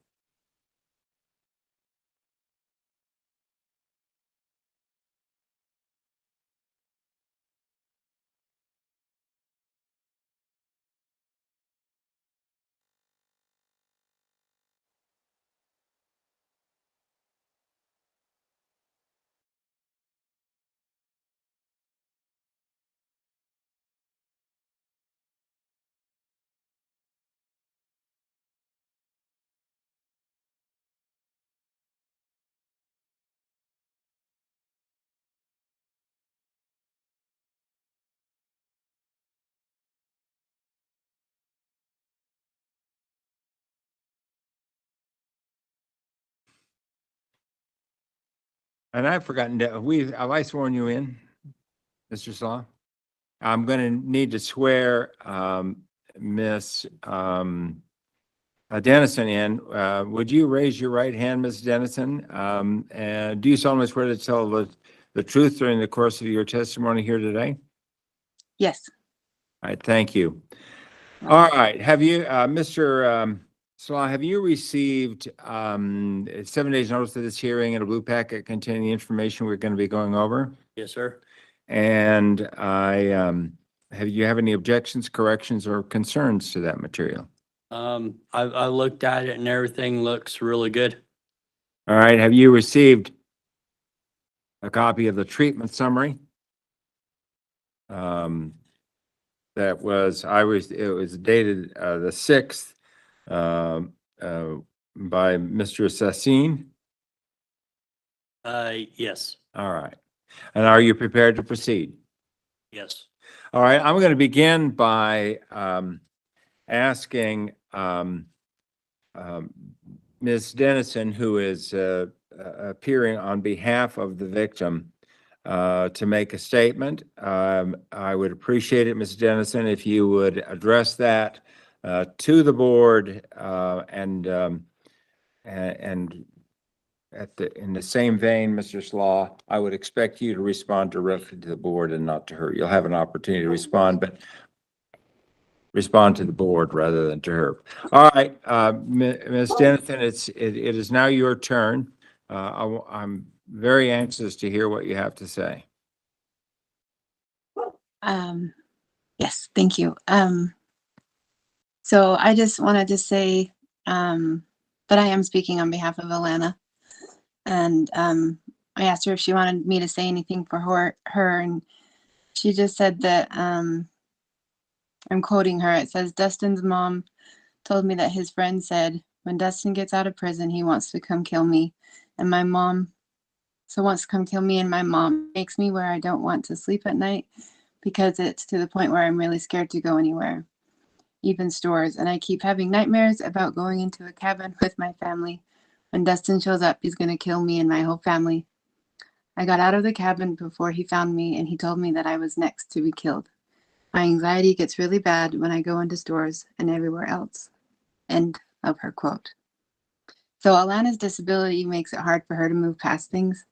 And I've forgotten, have I sworn you in, Mr. Slaw? I'm going to need to swear Miss Dennison in. Would you raise your right hand, Ms. Dennison? And do you solemnly swear to tell the truth during the course of your testimony here today? Yes. All right, thank you. All right, have you, Mr. Slaw, have you received 7 days notice of this hearing and a blue packet containing the information we're going to be going over? Yes, sir. And have you have any objections, corrections, or concerns to that material? I looked at it and everything looks really good. All right, have you received a copy of the treatment summary? That was, it was dated the 6th by Mr. Sassine. Yes, All right. And are you prepared to proceed? yes. All right, I'm going to begin by asking Ms. Dennison, who is appearing on behalf of the victim, to make a statement. I would appreciate it, Ms. Dennison, if you would address that to the board and in the same vein, Mr. Slaw, I would expect you to respond directly to the board and not to her. You'll have an opportunity to respond, but respond to the board rather than to her. All right, Ms. Dennison, it is now your turn. I'm very anxious to hear what you have to say. Yes, thank you. So I just wanted to say that I am speaking on behalf of Alana. And I asked her if she wanted me to say anything for her, and she just said that, I'm quoting her, it says, Dustin's mom told me that his friend said, when Dustin gets out of prison, he wants to come kill me. And my mom wants to come kill me, and my mom makes me where I don't want to sleep at night because it's to the point where I'm really scared to go anywhere, even stores. And I keep having nightmares about going into a cabin with my family. When Dustin shows up, he's going to kill me and my whole family. I got out of the cabin before he found me, and he told me that I was next to be killed. My anxiety gets really bad when I go into stores and everywhere else. End of her quote. So Alana's disability makes it hard for her to move past things.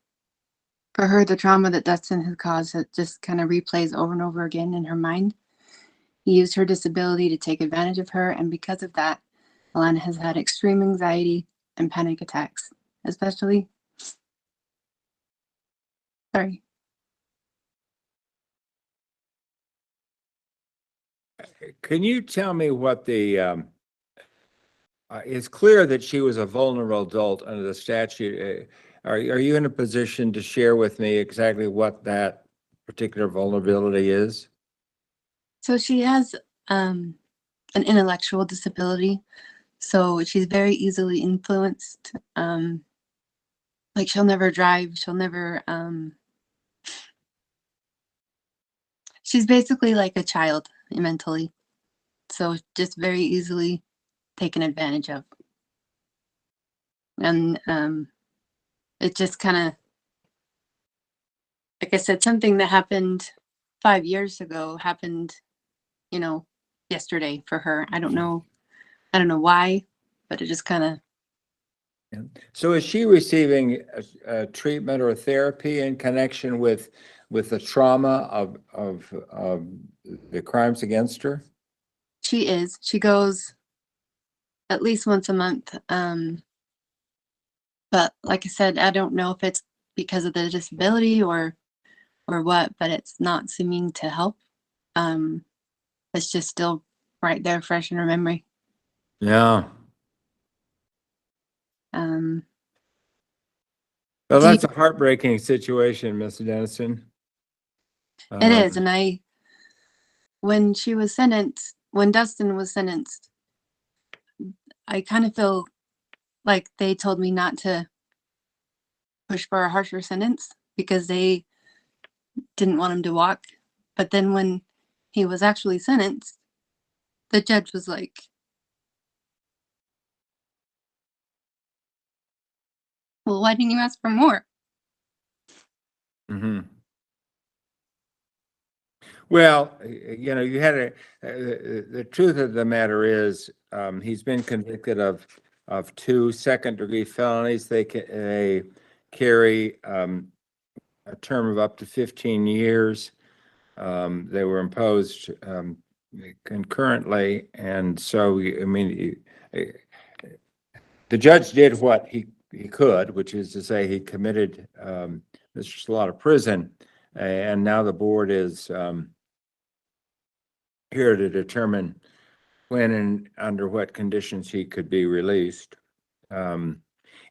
For her, the trauma that Dustin has caused just kind of replays over and over again in her mind. He used her disability to take advantage of her, and because of that, Alana has had extreme anxiety and panic attacks, especially. Sorry. Can you tell me what the, it's clear that she was a vulnerable adult under the statute. Are you in a position to share with me exactly what that particular vulnerability is? So she has an intellectual disability. So she's very easily influenced. Like she'll never drive. She'll never, she's basically like a child mentally. So just very easily taken advantage of. And it just kind of, like I said, something that happened 5 years ago happened, yesterday for her. I don't know why, but it just kind of, So is she receiving treatment or therapy in connection with the trauma of the crimes against her? she goes at least once a month. But like I said, I don't know if it's because of the disability or what, but it's not seeming to help. It's just still right there, fresh in her memory. Yeah. Um, Well, Do you- that's a heartbreaking situation, Miss Dennison. it is, and when she was sentenced, when Dustin was sentenced, I kind of feel like they told me not to push for a harsher sentence because they didn't want him to walk. But then when he was actually sentenced, the judge was like, well, why didn't you ask for more? Mm-hmm. Well, you know, you had the truth of the matter is, he's been convicted of 2 second-degree felonies. They carry a term of up to 15 years. They were imposed concurrently, and so I mean, the judge did what he could, which is to say he committed Mr. SLAUGH to prison, and now the board is here to determine when and under what conditions he could be released. So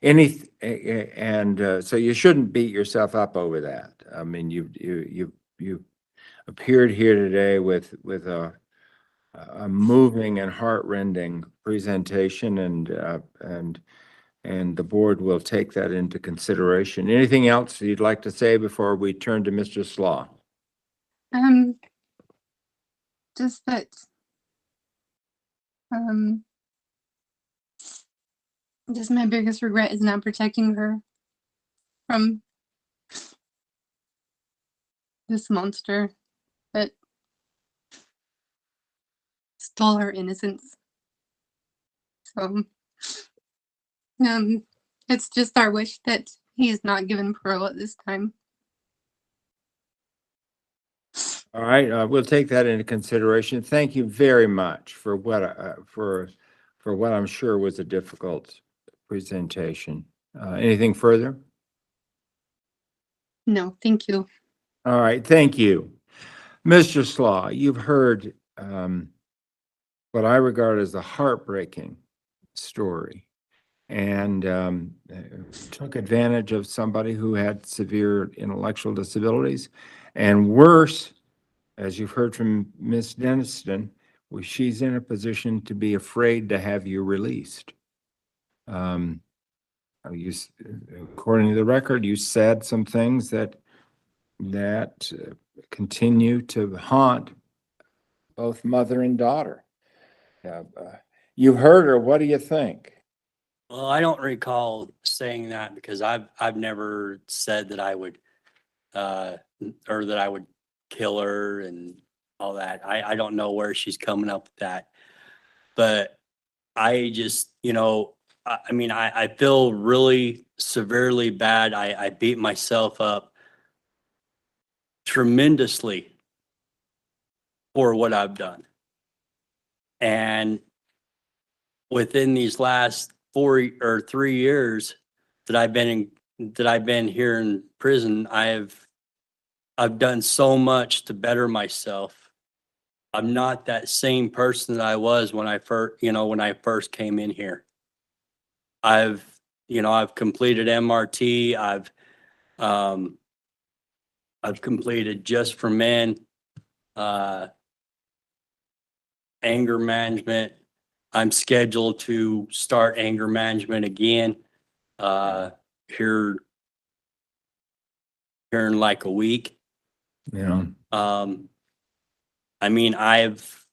you shouldn't beat yourself up over that. I mean, you appeared here today with a moving and heartrending presentation, and the board will take that into consideration. Anything else you'd like to say before we turn to Mr. SLAUGH? Just that, just my biggest regret is not protecting her from this monster that stole her innocence. So, it's just our wish that he is not given parole at this time. All right, we'll take that into consideration. Thank you very much for what I'm sure was a difficult presentation. Anything further? No, thank you. All right, thank you. Mr. SLAUGH, you've heard what I regard as a heartbreaking story, and took advantage of somebody who had severe intellectual disabilities, and worse, as you've heard from Ms. Dennison, she's in a position to be afraid to have you released. According to the record, you said some things that continue to haunt both mother and daughter. You've heard her. What do you think? Well, I don't recall saying that because I've never said that I would or that I would kill her and all that. I don't know where she's coming up with that. But I just, you know, I mean, I feel really severely bad. I beat myself up tremendously for what I've done. And within these last 4 or 3 years that I've been here in prison, I've done so much to better myself. I'm not that same person that I was when I first came in here. I've completed MRT. I've completed Just for Men, anger management. I'm scheduled to start anger management again here in like a week. Yeah. I mean, I've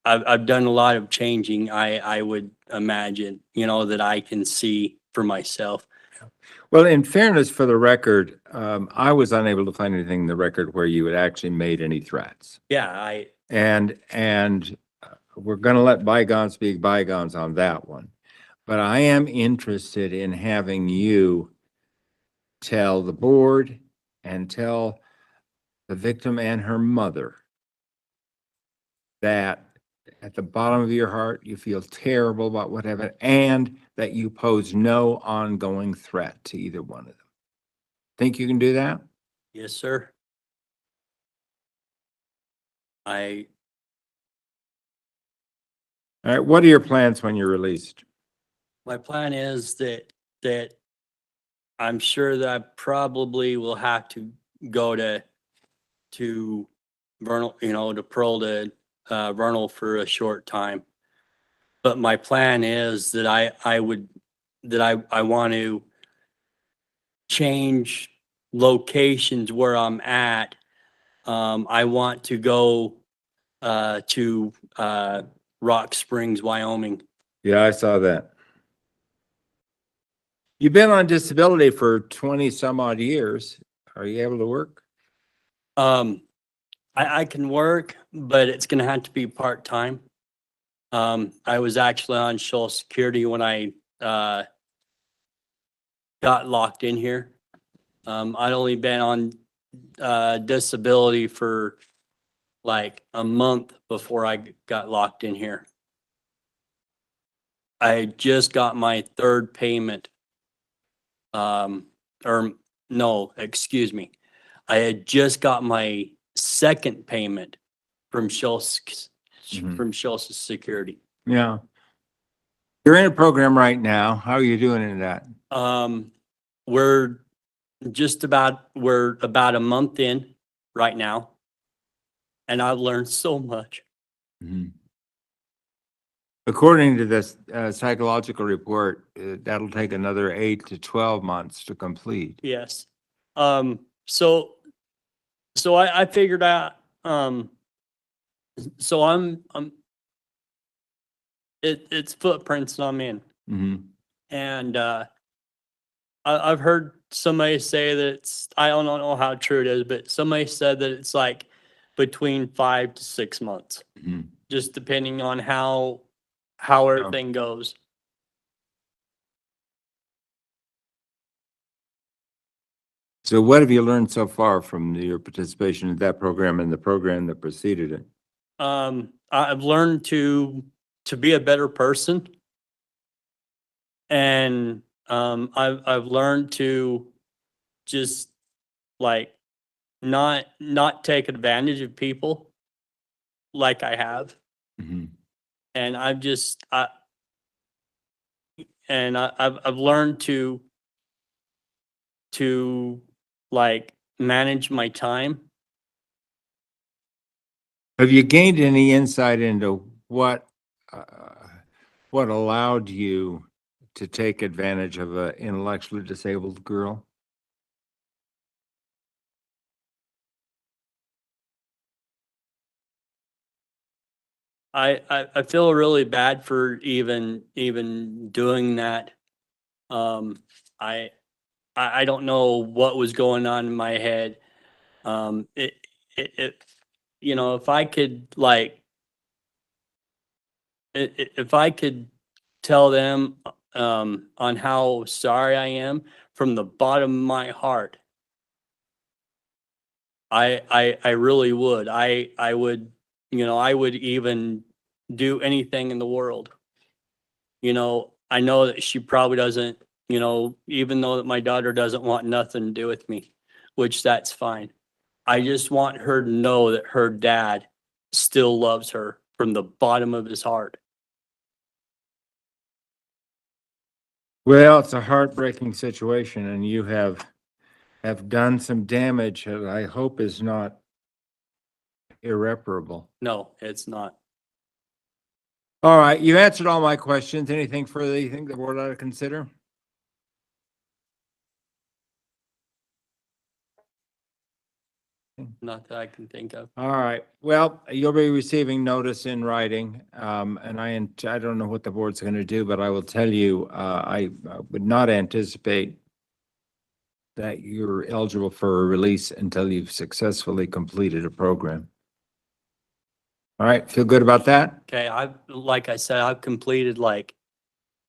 done a lot of changing. I would imagine, you know, that I can see for myself. Well, in fairness, for the record, I was unable to find anything in the record where you had actually made any threats. Yeah, And we're going to let bygones be bygones on that one. But I am interested in having you tell the board and tell the victim and her mother that at the bottom of your heart, you feel terrible about what happened and that you pose no ongoing threat to either one of them. Think you can do that? Yes, sir. I, All right, what are your plans when you're released? my plan is that I'm sure that I probably will have to go to Vernal, to Pearl to Vernal for a short time. But my plan is that I want to change locations where I'm at. I want to go to Rock Springs, Wyoming. Yeah, I saw that. You've been on disability for 20 some odd years. Are you able to work? I can work, but it's gonna have to be part-time. I was actually on Social Security when I got locked in here. I'd only been on disability for like a month before I got locked in here. I just got my third payment. Or no, excuse me. I had just got my second payment from from Social Security. Yeah. You're in a program right now. How are you doing in that? We're about a month in right now, and I've learned so much. According to this psychological report, that'll take another 8 to 12 months to complete. Yes. So I figured out, so it's footprints I'm in. And, I've heard somebody say that it's, I don't know how true it is, but somebody said that it's like between 5 to 6 months, just depending on how everything goes. So what have you learned so far from your participation in that program and the program that preceded it? I've learned to be a better person. And I've learned to just like not take advantage of people like I have. And I've learned to like manage my time. Have you gained any insight into what allowed you to take advantage of an intellectually disabled girl? I feel really bad for even doing that. I don't know what was going on in my head. If I could like, if I could tell them on how sorry I am from the bottom of my heart, I really would. I would, I would even do anything in the world. I know that she probably doesn't, even though that my daughter doesn't want nothing to do with me, which that's fine. I just want her to know that her dad still loves her from the bottom of his heart. Well, it's a heartbreaking situation, and you have done some damage that I hope is not irreparable. No, it's not. All right, you answered all my questions. Anything further you think the board ought to consider? Not that I can think of. All right. Well, you'll be receiving notice in writing, and I don't know what the board's going to do, but I will tell you, I would not anticipate that you're eligible for a release until you've successfully completed a program. All right. Feel good about that? Okay, like I said, I've completed like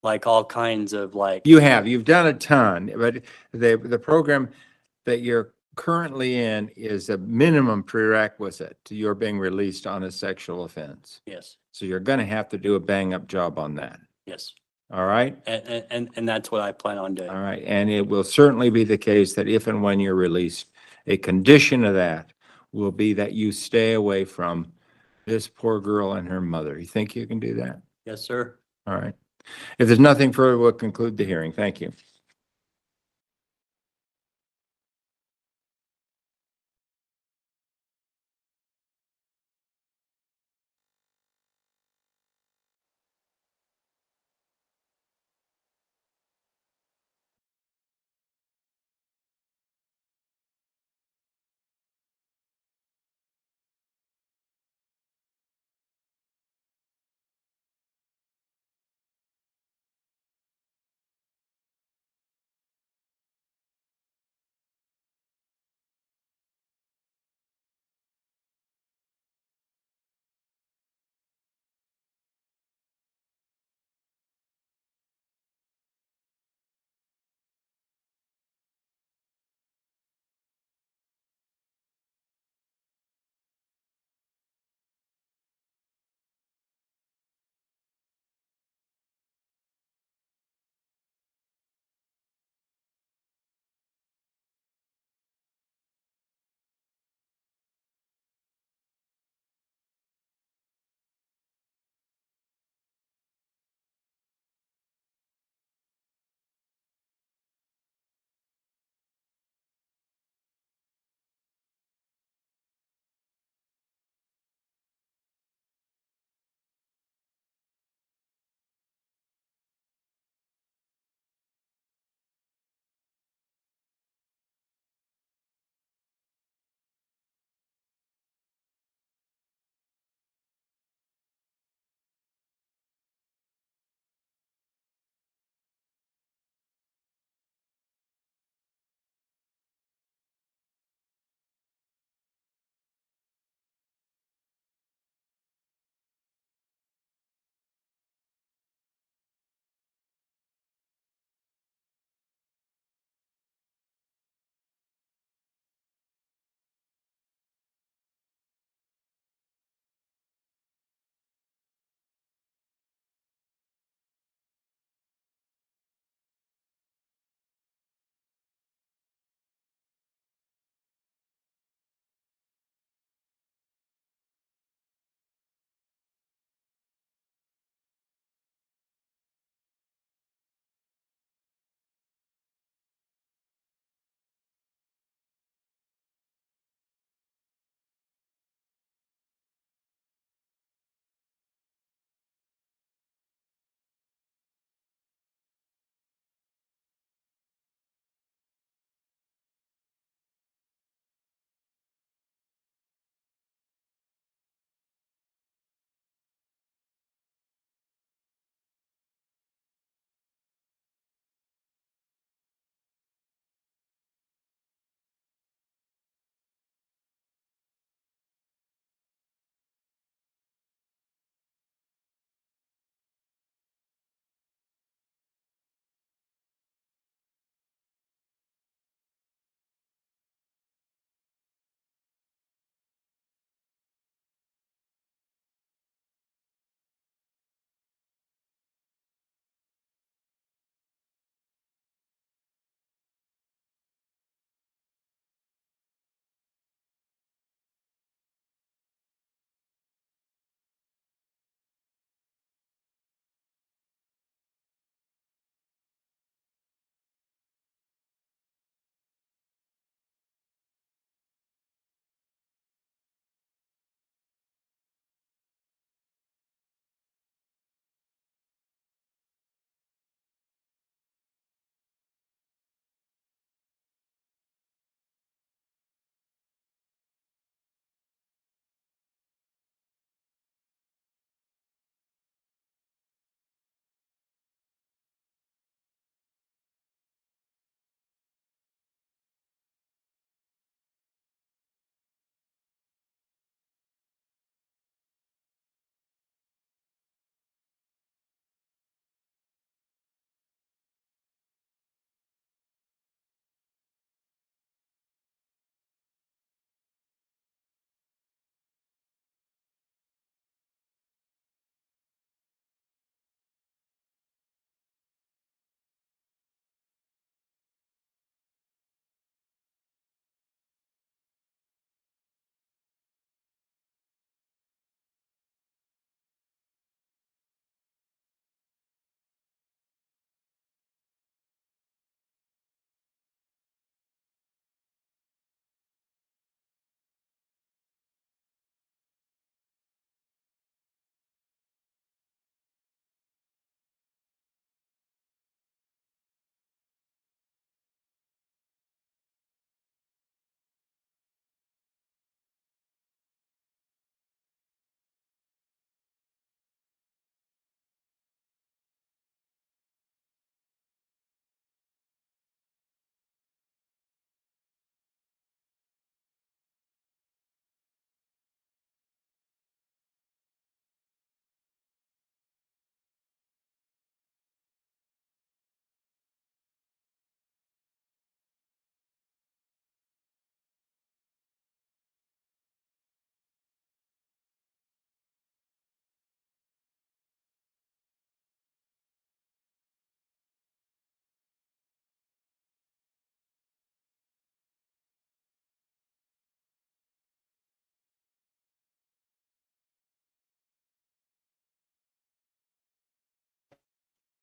like all kinds of like. You've done a ton, but the program that you're currently in is a minimum prerequisite to your being released on a sexual offense. Yes, So you're gonna have to do a bang-up job on that. yes. All right? And that's what I plan on doing. All right, and it will certainly be the case that if and when you're released, a condition of that will be that you stay away from this poor girl and her mother. You think you can do that? Yes, sir. All right. If there's nothing further, we'll conclude the hearing. Thank you.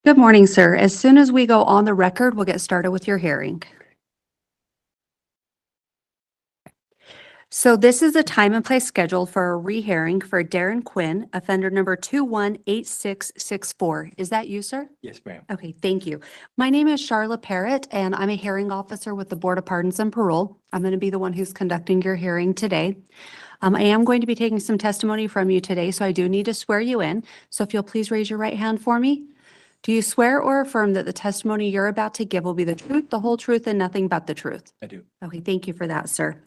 Good morning, sir. As soon as we go on the record, we'll get started with your hearing. So this is a time and place scheduled for a rehearing for Darren Quinn, offender number 218664. Is that you, sir? Yes, ma'am. Okay, thank you. My name is Charlotte Parrott, and I'm a hearing officer with the Board of Pardons and Parole. I'm going to be the one who's conducting your hearing today. I am going to be taking some testimony from you today, so I do need to swear you in. So if you'll please raise your right hand for me. Do you swear or affirm that the testimony you're about to give will be the truth, the whole truth, and nothing but the truth? I do. Okay, thank you for that, sir.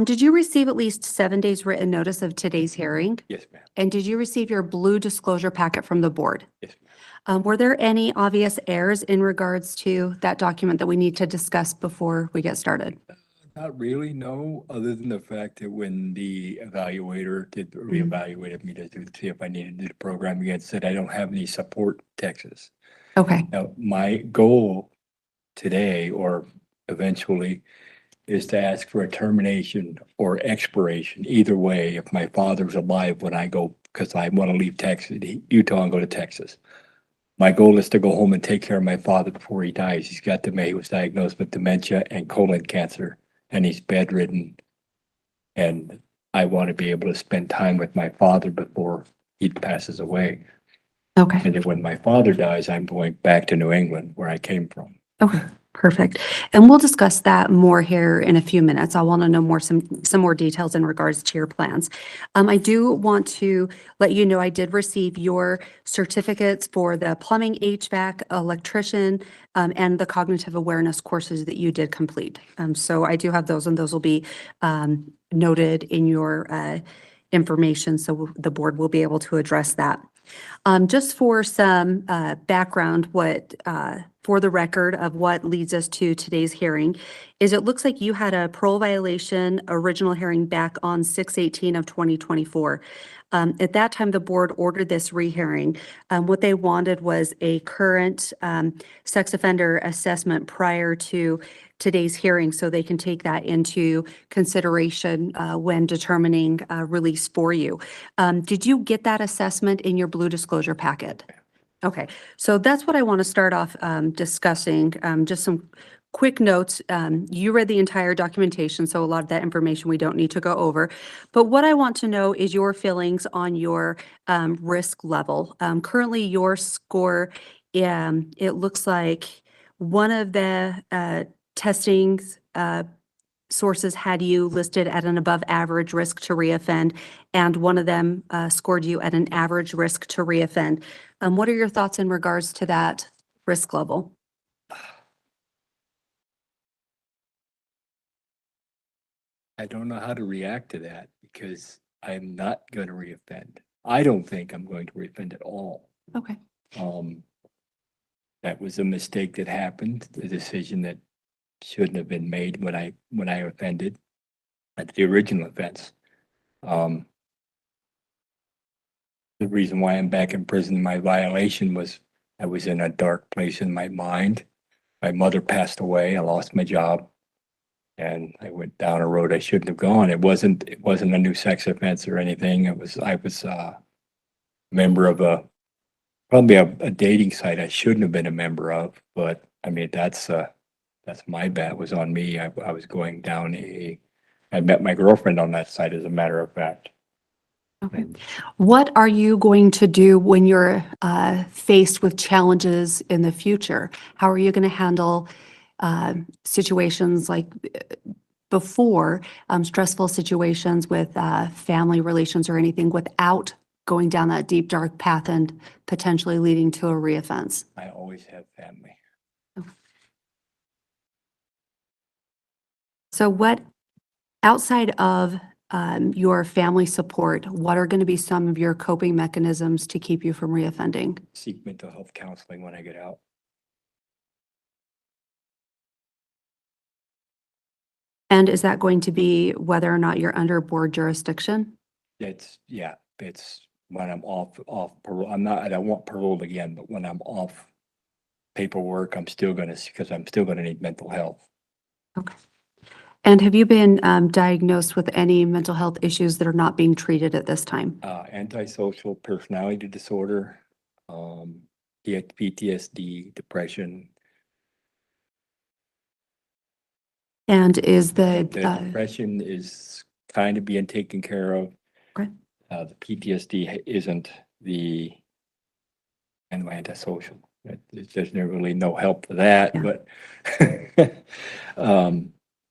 Did you receive at least 7 days written notice of today's hearing? Yes, ma'am. And did you receive your blue disclosure packet from the board? Yes, ma'am. Were there any obvious errors in regards to that document that we need to discuss before we get started? Not really, no, other than the fact that when the evaluator reevaluated me to see if I needed to do the program again, said I don't have any support Texas. Okay, Now, my goal today or eventually is to ask for a termination or expiration, either way, if my father's alive when I go, because I want to leave Texas, Utah and go to Texas. My goal is to go home and take care of my father before he dies. He was diagnosed with dementia and colon cancer, and he's bedridden. And I want to be able to spend time with my father before he passes away. okay. And then when my father dies, I'm going back to New England where I came from. Okay, perfect. And we'll discuss that more here in a few minutes. I want to know some more details in regards to your plans. I do want to let you know I did receive your certificates for the plumbing, HVAC, electrician, and the cognitive awareness courses that you did complete. So I do have those, and those will be noted in your information, so the board will be able to address that. Just for some background, for the record of what leads us to today's hearing, is it looks like you had a parole violation original hearing back on 6/18 of 2024. At that time, the board ordered this rehearing. What they wanted was a current sex offender assessment prior to today's hearing, so they can take that into consideration when determining release for you. Did you get that assessment in your blue disclosure packet? Okay, so that's what I want to start off discussing, just some quick notes. You read the entire documentation, so a lot of that information we don't need to go over. But what I want to know is your feelings on your risk level. Currently, your score, it looks like one of the testing sources had you listed at an above average risk to reoffend, and one of them scored you at an average risk to reoffend. What are your thoughts in regards to that risk level? I don't know how to react to that because I'm not going to reoffend. I don't think I'm going to reoffend at all. Okay. That was a mistake that happened, the decision that shouldn't have been made when I offended at the original offense. The reason why I'm back in prison, my violation was I was in a dark place in my mind. My mother passed away. I lost my job, and I went down a road I shouldn't have gone. It wasn't a new sex offense or anything. I was a member of probably a dating site I shouldn't have been a member of. But I mean, that's my bad. It was on me. I was going down I met my girlfriend on that site, as a matter of fact. Okay. What are you going to do when you're faced with challenges in the future? How are you going to handle situations like before, stressful situations with family relations or anything, without going down that deep, dark path and potentially leading to a reoffense? I always have family. So what, outside of your family support, what are going to be some of your coping mechanisms to keep you from reoffending? Seek mental health counseling when I get out. And is that going to be whether or not you're under board jurisdiction? It's when I'm off parole. I don't want parole again, but when I'm off paperwork, because I'm still gonna need mental health. Okay. And have you been diagnosed with any mental health issues that are not being treated at this time? Antisocial personality disorder, PTSD, depression. And is the, The depression is kind of being taken care of. Okay. The PTSD isn't the and antisocial. There's really no help for that, but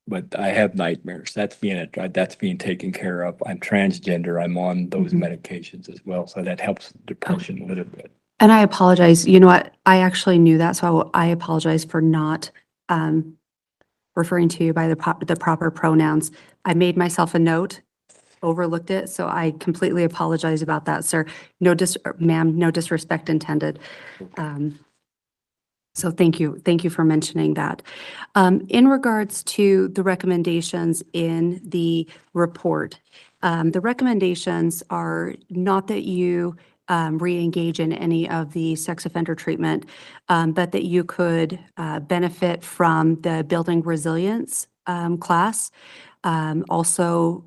but I have nightmares. That's being taken care of. I'm transgender. I'm on those medications as well, so that helps depression a little bit. and I apologize, you know what, I actually knew that, so I apologize for not referring to you by the proper pronouns. I made myself a note, overlooked it, so I completely apologize about that, sir. No ma'am, no disrespect intended. So thank you for mentioning that. In regards to the recommendations in the report, the recommendations are not that you re-engage in any of the sex offender treatment, but that you could benefit from the Building Resilience class, also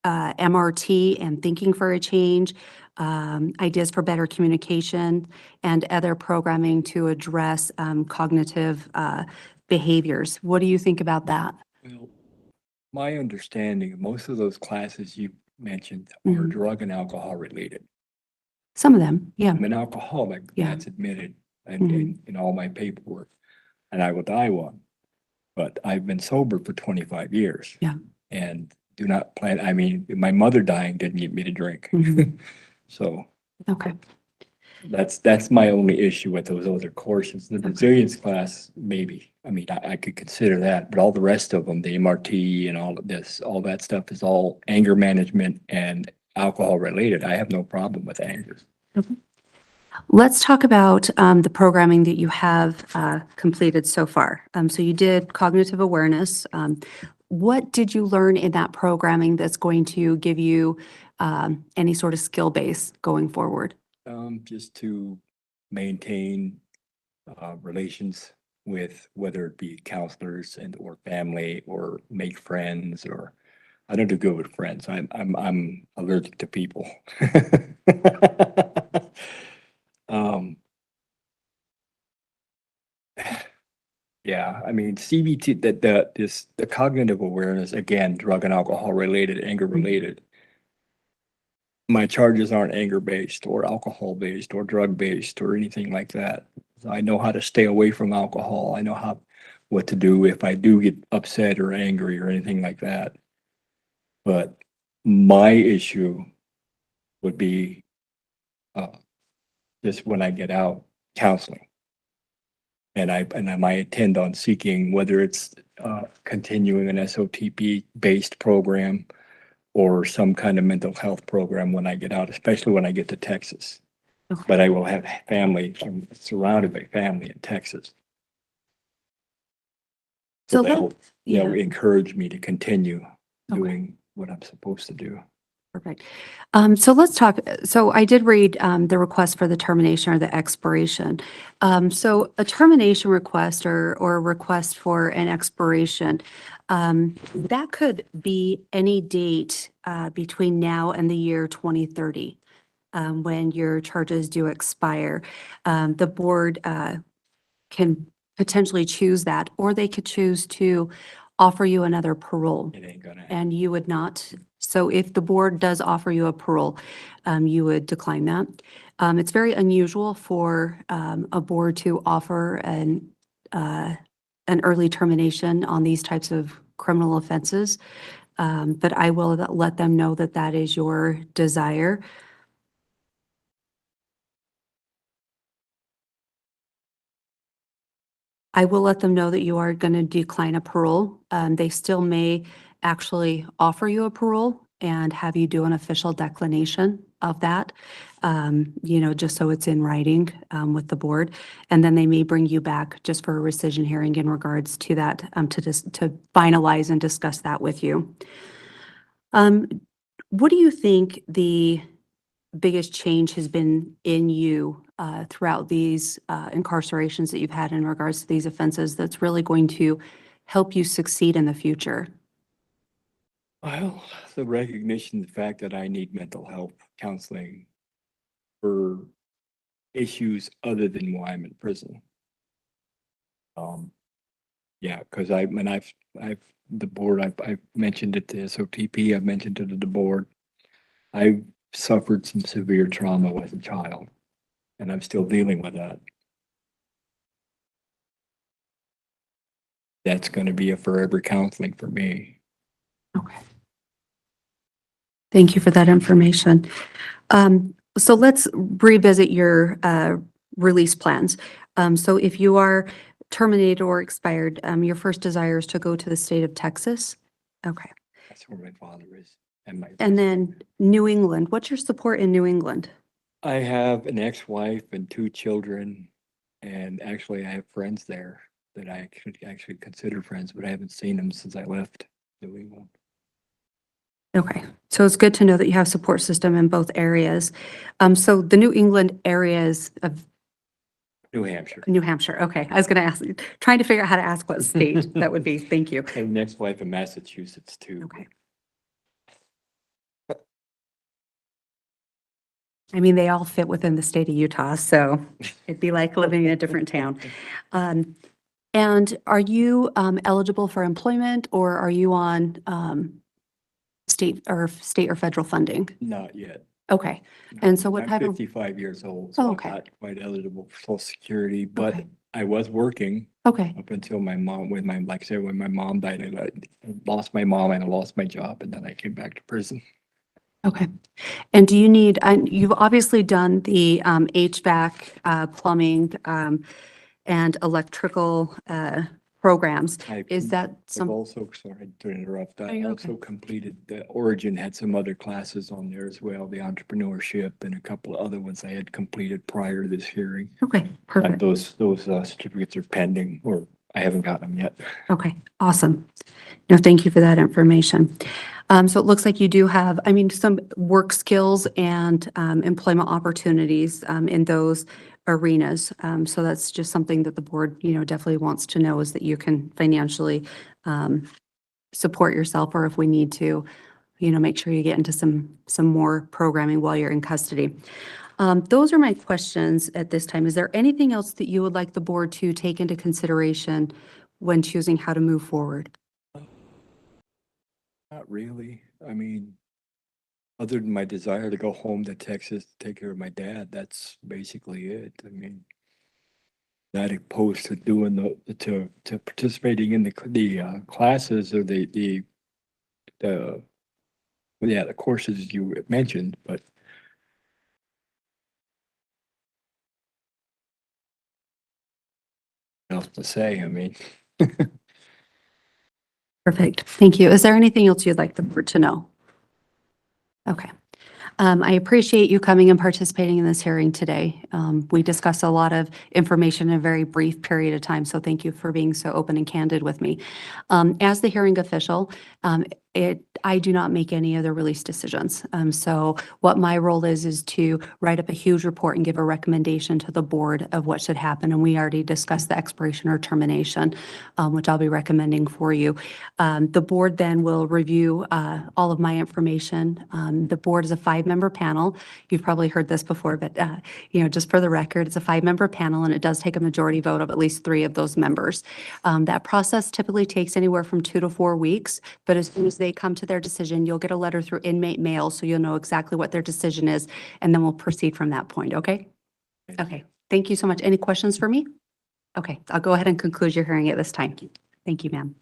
MRT and Thinking for a Change, Ideas for Better Communication, and other programming to address cognitive behaviors. What do you think about that? Well, my understanding, most of those classes you mentioned are drug and alcohol related. Some of them, yeah. I'm an alcoholic, Yeah. that's admitted in all my paperwork, and I will die one. But I've been sober for 25 years. Yeah. And do not plan, I mean, my mother dying didn't get me to drink. So Okay. that's my only issue with those other courses. The resilience class, maybe. I mean, I could consider that, but all the rest of them, the MRT and all of this, all that stuff is all anger management and alcohol related. I have no problem with anger. Let's talk about the programming that you have completed so far. So you did cognitive awareness. What did you learn in that programming that's going to give you any sort of skill base going forward? Just to maintain relations with whether it be counselors and or family or make friends, or I don't do good with friends. I'm allergic to people. Yeah, I mean, CBT, the cognitive awareness, again, drug and alcohol related, anger related. My charges aren't anger based or alcohol based or drug based or anything like that. I know how to stay away from alcohol. I know what to do if I do get upset or angry or anything like that. But my issue would be just when I get out, counseling. And I might intend on seeking, whether it's continuing an SOTP based program or some kind of mental health program when I get out, especially when I get to Texas. But I will have family, I'm surrounded by family in Texas. So they'll encourage me to continue doing what I'm supposed to do. Perfect. So let's talk. So I did read the request for the termination or the expiration. So a termination request or a request for an expiration, that could be any date between now and the year 2030 when your charges do expire. The board can potentially choose that, or they could choose to offer you another parole. It ain't gonna happen. And you would not. So if the board does offer you a parole, you would decline that. It's very unusual for a board to offer an early termination on these types of criminal offenses. But I will let them know that that is your desire. I will let them know that you are going to decline a parole. They still may actually offer you a parole and have you do an official declination of that, just so it's in writing with the board. And then they may bring you back just for a rescission hearing in regards to that, to finalize and discuss that with you. What do you think the biggest change has been in you throughout these incarcerations that you've had in regards to these offenses that's really going to help you succeed in the future? Well, the recognition, the fact that I need mental health counseling for issues other than why I'm in prison. Yeah, because the board, I've mentioned it to SOTP, I've mentioned it to the board. I've suffered some severe trauma as a child, and I'm still dealing with that. That's going to be a forever counseling for me. Okay. Thank you for that information. So let's revisit your release plans. So if you are terminated or expired, your first desire is to go to the state of Texas? Okay. That's where my father is. And then New England, what's your support in New England? I have an ex-wife and 2 children, and actually I have friends there that I could actually consider friends, but I haven't seen them since I left New England. Okay, so it's good to know that you have support system in both areas. So the New England areas of New Hampshire. New Hampshire, okay. I was gonna ask, trying to figure out how to ask what state that would be. Thank you. I have an ex-wife in Massachusetts too. Okay. I mean, they all fit within the state of Utah, so it'd be like living in a different town. And are you eligible for employment, or are you on state or federal funding? Not yet. Okay, and so what I'm type of, 55 years old, Oh, so I'm okay. not quite eligible for Social Security, but Okay. I was working okay, up until my mom, like I said, when my mom died, I lost my mom and I lost my job, and then I came back to prison. okay. And do you need, you've obviously done the HVAC, plumbing, and electrical programs. Is that I've some, also, sorry to interrupt, Are I you also okay? completed, the Origin had some other classes on there as well, the entrepreneurship and a couple of other ones I had completed prior to this hearing. okay, perfect. Those certificates are pending, or I haven't got them yet. Okay, awesome. No, thank you for that information. So it looks like you do have, I mean, some work skills and employment opportunities in those arenas. So that's just something that the board, definitely wants to know, is that you can financially support yourself, or if we need to, make sure you get into some more programming while you're in custody. Those are my questions at this time. Is there anything else that you would like the board to take into consideration when choosing how to move forward? Not really. I mean, other than my desire to go home to Texas to take care of my dad, that's basically it. I mean, not opposed to doing to participating in the classes or the courses you mentioned, but what else to say? I mean, Perfect. Thank you. Is there anything else you'd like the board to know? Okay. I appreciate you coming and participating in this hearing today. We discussed a lot of information in a very brief period of time, so thank you for being so open and candid with me. As the hearing official, I do not make any other release decisions. So what my role is to write up a huge report and give a recommendation to the board of what should happen. And we already discussed the expiration or termination, which I'll be recommending for you. The board then will review all of my information. The board is a 5-member panel. You've probably heard this before, but just for the record, it's a 5-member panel, and it does take a majority vote of at least 3 of those members. That process typically takes anywhere from 2 to 4 weeks, but as soon as they come to their decision, you'll get a letter through inmate mail, so you'll know exactly what their decision is, and then we'll proceed from that point, okay? Okay, thank you so much. Any questions for me? Okay, I'll go ahead and conclude your hearing at this time. Thank you, ma'am.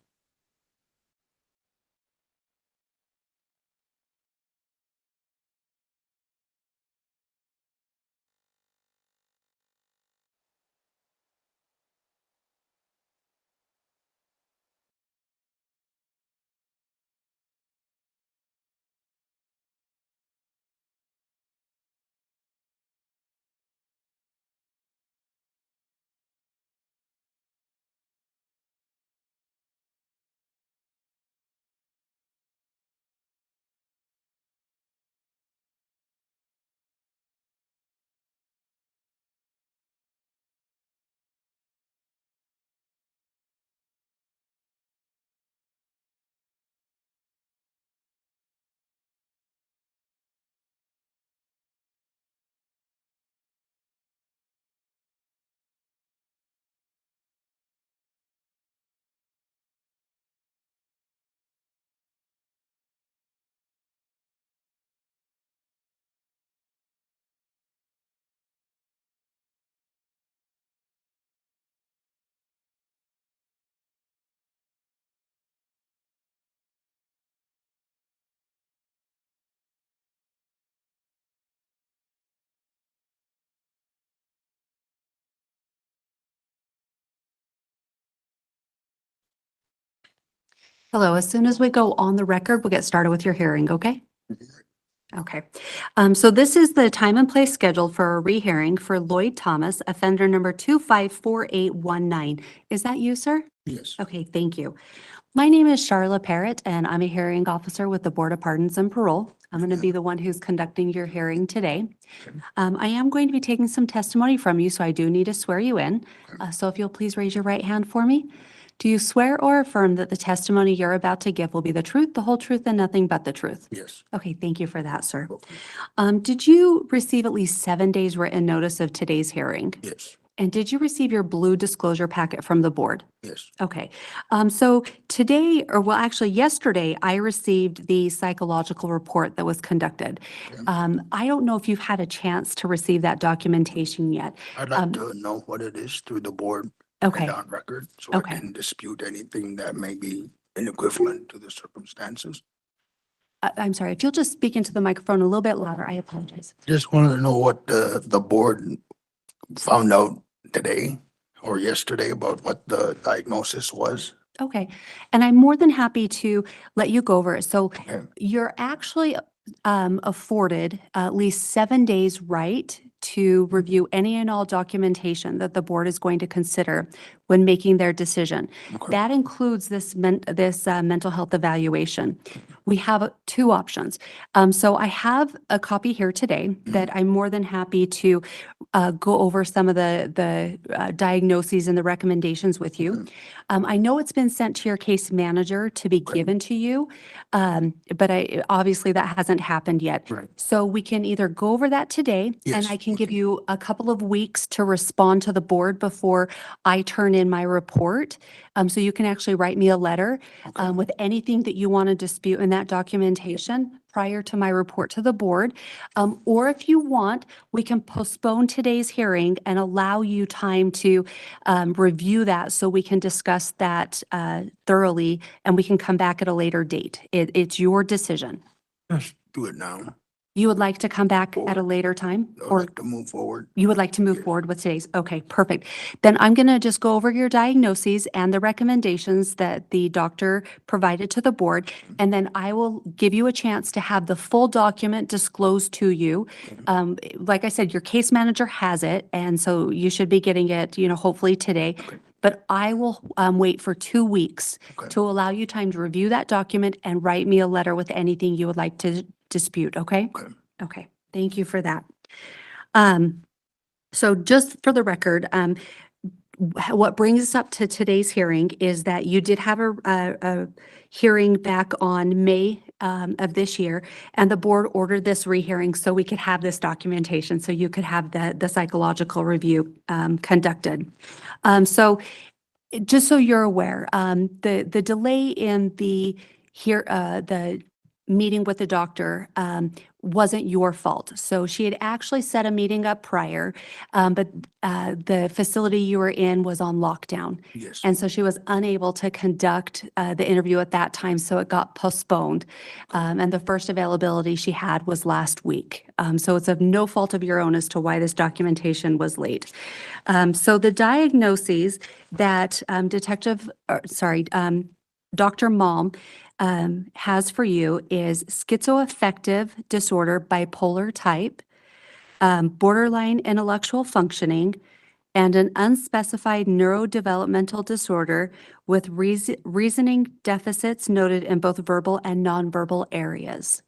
Hello, as soon as we go on the record, we'll get started with your hearing, okay? Okay, so this is the time and place scheduled for a rehearing for Lloyd Thomas, offender number 254819. Is that you, sir? Yes. Okay, thank you. My name is Charla Parrott, and I'm a hearing officer with the Board of Pardons and Parole. I'm going to be the one who's conducting your hearing today. I am going to be taking some testimony from you, so I do need to swear you in. So if you'll please raise your right hand for me. Do you swear or affirm that the testimony you're about to give will be the truth, the whole truth, and nothing but the truth? Yes. Okay, thank you for that, sir. Did you receive at least 7 days written notice of today's hearing? Yes. And did you receive your blue disclosure packet from the board? Yes. Okay, so today, or well, actually yesterday, I received the psychological report that was conducted. I don't know if you've had a chance to receive that documentation yet. I'd like to know what it is through the board. Okay. And on record, so Okay. I can dispute anything that may be inequivalent to the circumstances. I'm sorry, if you'll just speak into the microphone a little bit louder, I apologize. Just wanted to know what the board found out today or yesterday about what the diagnosis was. Okay, and I'm more than happy to let you go over it. So Okay. you're actually afforded at least 7 days right to review any and all documentation that the board is going to consider when making their decision. Okay. That includes this mental health evaluation. We have two options. So I have a copy here today that I'm more than happy to go over some of the diagnoses and the recommendations with you. I know it's been sent to your case manager to be given to you, but obviously that hasn't happened yet. Right. So we can either go over that today, and Yes, I can give you a couple of weeks to respond to the board before I turn in my report. So you can actually write me a letter with anything that you want to dispute in that documentation prior to my report to the board. Or if you want, we can postpone today's hearing and allow you time to review that so we can discuss that thoroughly and we can come back at a later date. It's your decision. Let's do it now. You would like to come back at a later time? I'd Or like to move forward. you would like to move forward with today's? Okay, perfect. Then I'm going to just go over your diagnoses and the recommendations that the doctor provided to the board, and then I will give you a chance to have the full document disclosed to you. Like I said, your case manager has it, and so you should be getting it, hopefully today. But I will wait for 2 weeks to allow you time to review that document and write me a letter with anything you would like to dispute, okay? Okay, thank you for that. So just for the record, what brings us up to today's hearing is that you did have a hearing back on May of this year, and the board ordered this rehearing so we could have this documentation, so you could have the psychological review conducted. So just so you're aware, the delay in the meeting with the doctor wasn't your fault. So she had actually set a meeting up prior, but the facility you were in was on lockdown. Yes. And so she was unable to conduct the interview at that time, so it got postponed. And the first availability she had was last week. So it's of no fault of your own as to why this documentation was late. So the diagnoses that Dr. Malm has for you is schizoaffective disorder, bipolar type, borderline intellectual functioning, and an unspecified neurodevelopmental disorder with reasoning deficits noted in both verbal and nonverbal areas.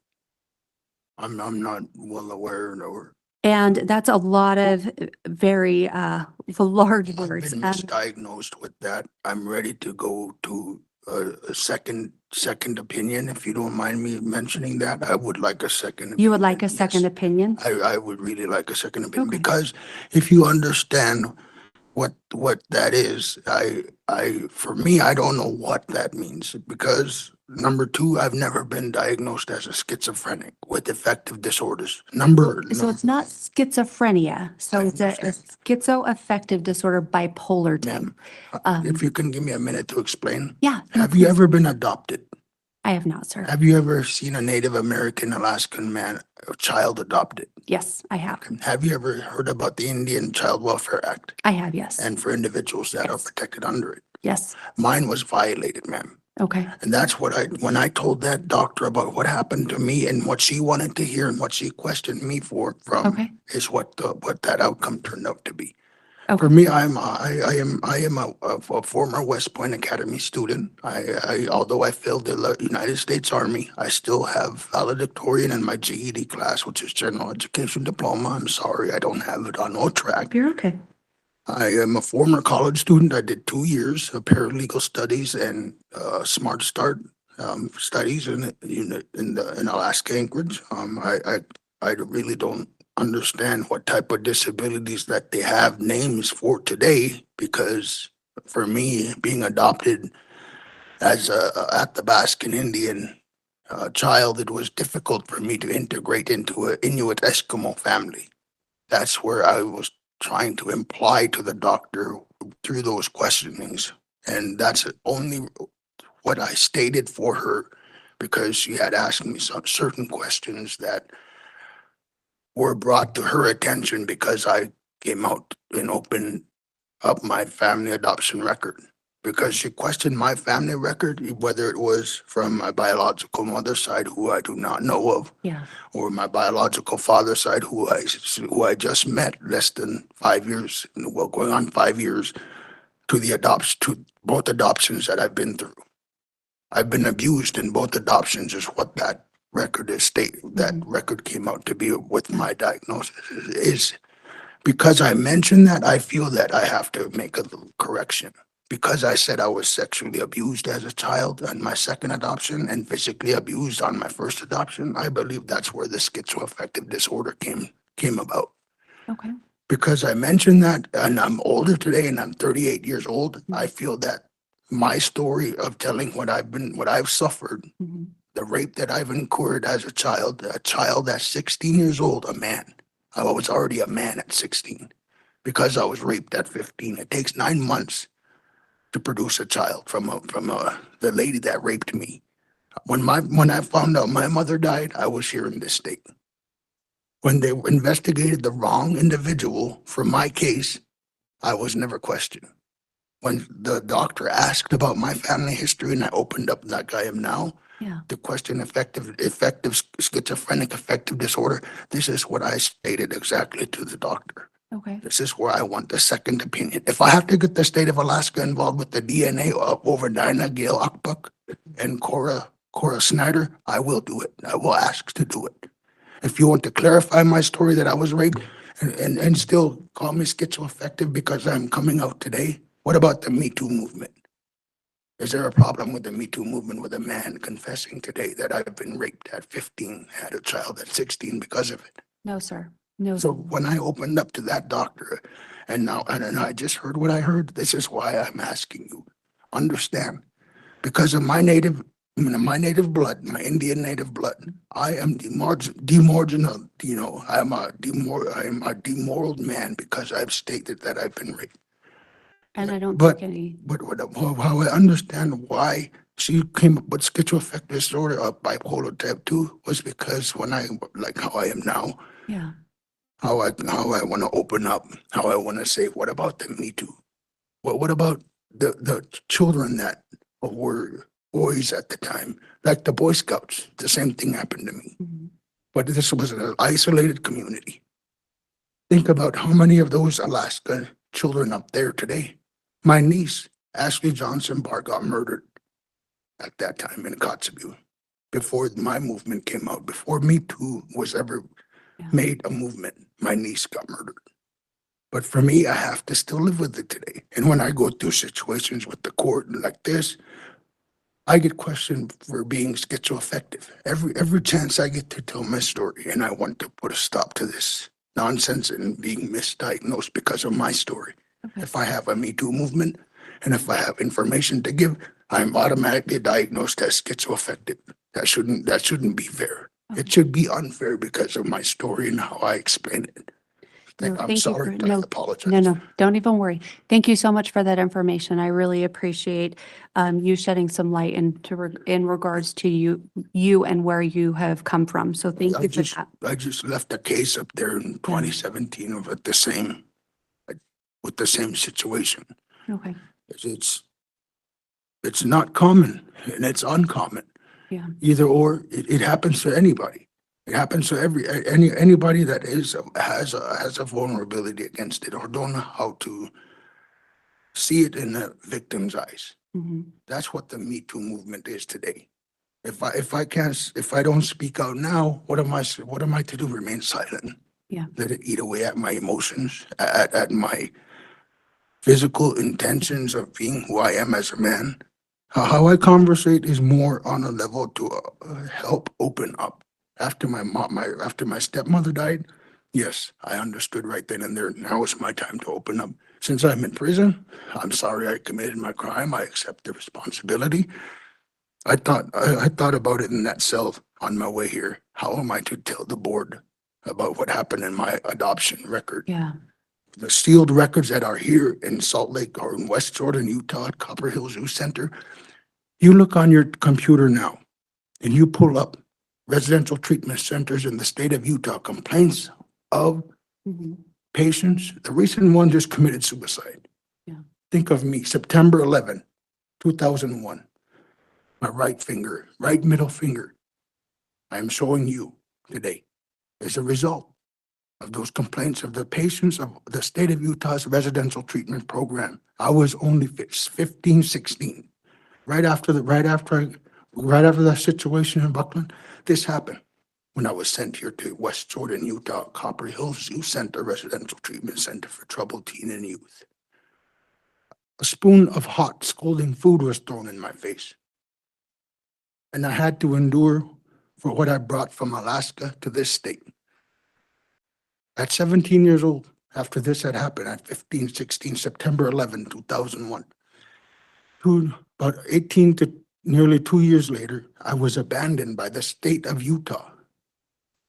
I'm not well aware or. And that's a lot of very large I've words. been misdiagnosed with that. I'm ready to go to a second opinion, if you don't mind me mentioning that. I would like a second. You would like a opinion, second yes. opinion? I would really like a second opinion, Okay. because if you understand what that is, for me, I don't know what that means, because number two, I've never been diagnosed as a schizophrenic with affective disorders. So it's not schizophrenia. So it's a schizoaffective disorder, bipolar type. If you can give me a minute to explain. Yeah. Have you ever been adopted? I have not, sir. Have you ever seen a Native American Alaskan man, a child adopted? Yes, I have. Have you ever heard about the Indian Child Welfare Act? I have, yes. And for individuals that are Yes. protected under it? Yes. Mine was violated, ma'am. Okay. And that's what when I told that doctor about what happened to me and what she wanted to hear and what she questioned me from Okay. is what that outcome turned out to be. Okay. For me, I am a former West Point Academy student. Although I failed the United States Army, I still have valedictorian in my GED class, which is General Education Diploma. I'm sorry, I don't have it on track. You're okay. I am a former college student. I did 2 years of paralegal studies and Smart Start studies in Alaska, Anchorage. I really don't understand what type of disabilities that they have names for today, because for me, being adopted as a Athabascan Indian child, it was difficult for me to integrate into an Inuit Eskimo family. That's where I was trying to imply to the doctor through those questionings. And that's only what I stated for her, because she had asked me some certain questions that were brought to her attention because I came out and opened up my family adoption record. Because she questioned my family record, whether it was from my biological mother's side, who I do not know of, Yeah. or my biological father's side, who I just met less than 5 years, well, going on 5 years, to both adoptions that I've been through. I've been abused in both adoptions, is what that record is that record came out to be with my diagnosis. Is because I mentioned that, I feel that I have to make a little correction. Because I said I was sexually abused as a child on my second adoption and physically abused on my first adoption, I believe that's where the schizoaffective disorder came about. Okay. Because I mentioned that, and I'm older today and I'm 38 years old, I feel that my story of telling what I've suffered, the rape that I've incurred as a child at 16 years old, a man. I was already a man at 16 because I was raped at 15. It takes 9 months to produce a child from the lady that raped me. When I found out my mother died, I was here in this state. When they investigated the wrong individual for my case, I was never questioned. When the doctor asked about my family history and I opened up like I am now, Yeah. to question affective schizophrenic affective disorder, this is what I stated exactly to the doctor. Okay. This is where I want the second opinion. If I have to get the state of Alaska involved with the DNA over Dinah Gail Akbuk and Cora Snyder, I will do it. I will ask to do it. If you want to clarify my story that I was raped and still call me schizoaffective because I'm coming out today, what about the Me Too movement? Is there a problem with the Me Too movement with a man confessing today that I've been raped at 15, had a child at 16 because of it? No, sir. No. So when I opened up to that doctor, and I just heard what I heard, this is why I'm asking you, understand, because of my native blood, my Indian native blood, I am demarginal, I am a demoralized man because I've stated that I've been raped. And I don't But take any. how I understand why she came up with schizoaffective disorder of bipolar type 2 was because when like how I am now, Yeah. how I want to open up, how I want to say, what about the Me Too? What about the children that were boys at the time, like the Boy Scouts? The same thing happened to me. But this was an isolated community. Think about how many of those Alaska children up there today. My niece, Ashley Johnson Barr, got murdered at that time in Kotzebue. Before my movement came out, before Me Too was ever made a movement, my niece got murdered. But for me, I have to still live with it today. And when I go through situations with the court like this, I get questioned for being schizoaffective. Every chance I get to tell my story, and I want to put a stop to this nonsense and being misdiagnosed because of my story. If I have a Me Too movement, and if I have information to give, I'm automatically diagnosed as schizoaffective. That shouldn't be fair. It should be unfair because of my story and how I explain it. No, I'm thank you sorry, for, I no, apologize. no, don't even worry. Thank you so much for that information. I really appreciate you shedding some light in regards to you and where you have come from. So thank you for that. I just left a case up there in 2017 with the same situation. Okay. It's It's not common and it's uncommon. Yeah. Either or, it happens to anybody. It happens to anybody that has a vulnerability against it or don't know how to see it in the victim's eyes. Mhm. That's what the Me Too movement is today. If I don't speak out now, what am I to do? Remain silent? Yeah. Let it eat away at my emotions, at my physical intentions of being who I am as a man. How I conversate is more on a level to help open up. After my stepmother died, yes, I understood right then and there. Now is my time to open up. Since I'm in prison, I'm sorry I committed my crime. I accept the responsibility. I thought about it in that cell on my way here. How am I to tell the board about what happened in my adoption record? Yeah. The sealed records that are here in Salt Lake or in West Jordan, Utah, at Copper Hills Youth Center. You look on your computer now and you pull up residential treatment centers in the state of Utah, complaints of Mhm. patients. The recent one just committed suicide. Yeah. Think of me, September 11, 2001. My right middle finger, I am showing you today as a result of those complaints of the patients of the state of Utah's residential treatment program. I was only 15, 16. Right after that situation in Buckland, this happened when I was sent here to West Jordan, Utah, Copper Hills Youth Center, Residential Treatment Center for Troubled Teen and Youth. A spoon of hot, scalding food was thrown in my face. And I had to endure for what I brought from Alaska to this state. At 17 years old, after this had happened, at 15, 16, September 11, 2001, about 18 to nearly 2 years later, I was abandoned by the state of Utah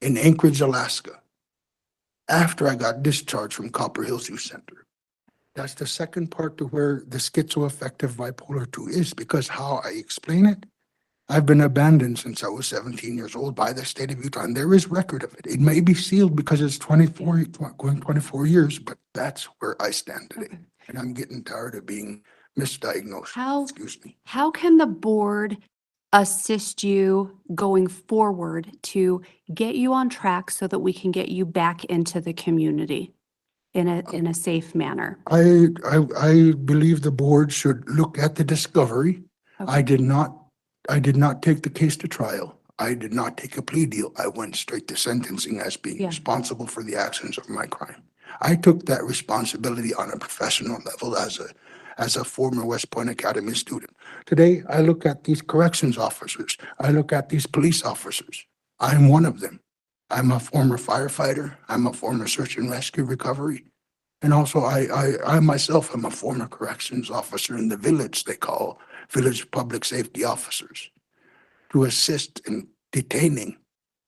in Anchorage, Alaska, after I got discharged from Copper Hills Youth Center. That's the second part to where the schizoaffective bipolar 2 is, because how I explain it, I've been abandoned since I was 17 years old by the state of Utah, and there is record of it. It may be sealed because it's going 24 years, but that's where I stand today. Okay. And I'm getting tired of being misdiagnosed. How- Excuse me. How can the board assist you going forward to get you on track so that we can get you back into the community in a safe manner? I believe the board should look at the discovery. Okay. I did not take the case to trial. I did not take a plea deal. I went straight to sentencing as being Yeah. responsible for the actions of my crime. I took that responsibility on a professional level as a former West Point Academy student. Today, I look at these corrections officers. I look at these police officers. I'm one of them. I'm a former firefighter. I'm a former search and rescue recovery. And also, I myself am a former corrections officer in the village they call village public safety officers to assist in detaining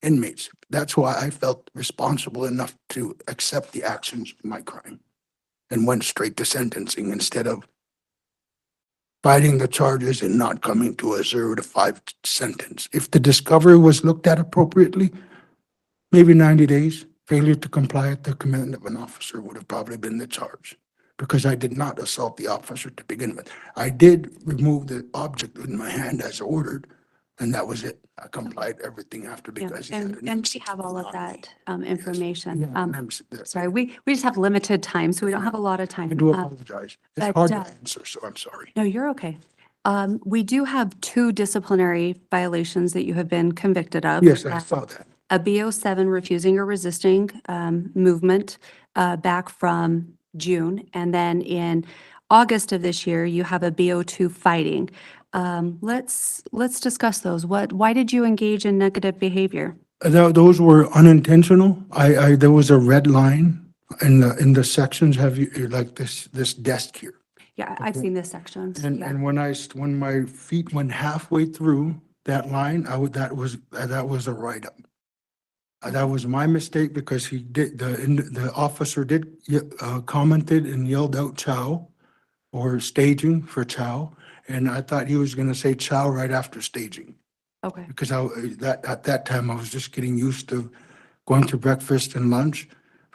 inmates. That's why I felt responsible enough to accept the actions of my crime and went straight to sentencing instead of fighting the charges and not coming to a 0 to 5 sentence. If the discovery was looked at appropriately, maybe 90 days. Failure to comply at the command of an officer would have probably been the charge, because I did not assault the officer to begin with. I did remove the object in my hand as ordered, and that was it. I complied everything after Yeah, because he had an and we have all of that information. Yeah, I'm s- Sorry, we just have limited time, so we don't have a lot of time. I do apologize. It's but, hard to uh, answer, so I'm sorry. No, you're okay. We do have 2 disciplinary violations that you have been convicted of. Yes, I saw that. A BO7 refusing or resisting movement back from June. And then in August of this year, you have a BO2 fighting. Let's discuss those. Why did you engage in negative behavior? Those were unintentional. There was a red line in the sections. Have you, like this desk here? Yeah, I've seen this section. And Yeah. and when my feet went halfway through that line, that was a write-up. That was my mistake because the officer did commented and yelled out "chow" or staging for chow, and I thought he was going to say chow right after staging, Okay. because at that time I was just getting used to going to breakfast and lunch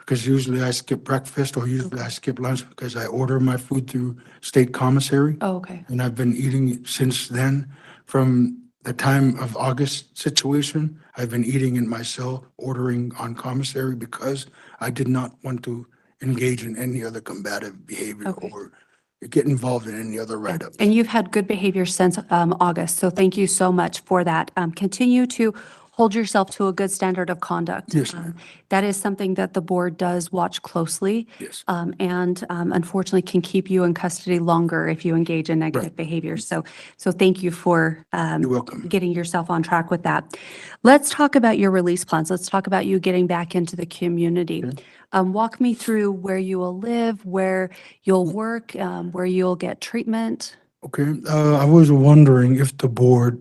because usually I skip breakfast or usually I skip lunch because I order my food through state commissary. Oh, okay. And I've been eating it since then. From the time of August situation, I've been eating in my cell, ordering on commissary because I did not want to engage in any other combative behavior Okay. or get involved in any other Yeah. write-ups. And you've had good behavior since August, so thank you so much for that. Continue to hold yourself to a good standard of conduct. Yes, ma'am. That is something that the board does watch closely. Yes. And unfortunately can keep you in custody longer if you engage in negative behavior. So thank you for You're welcome. getting yourself on track with that. Let's talk about your release plans. Let's talk about you getting back into the community. Walk me through where you will live, where you'll work, where you'll get treatment. Okay, I was wondering if the board,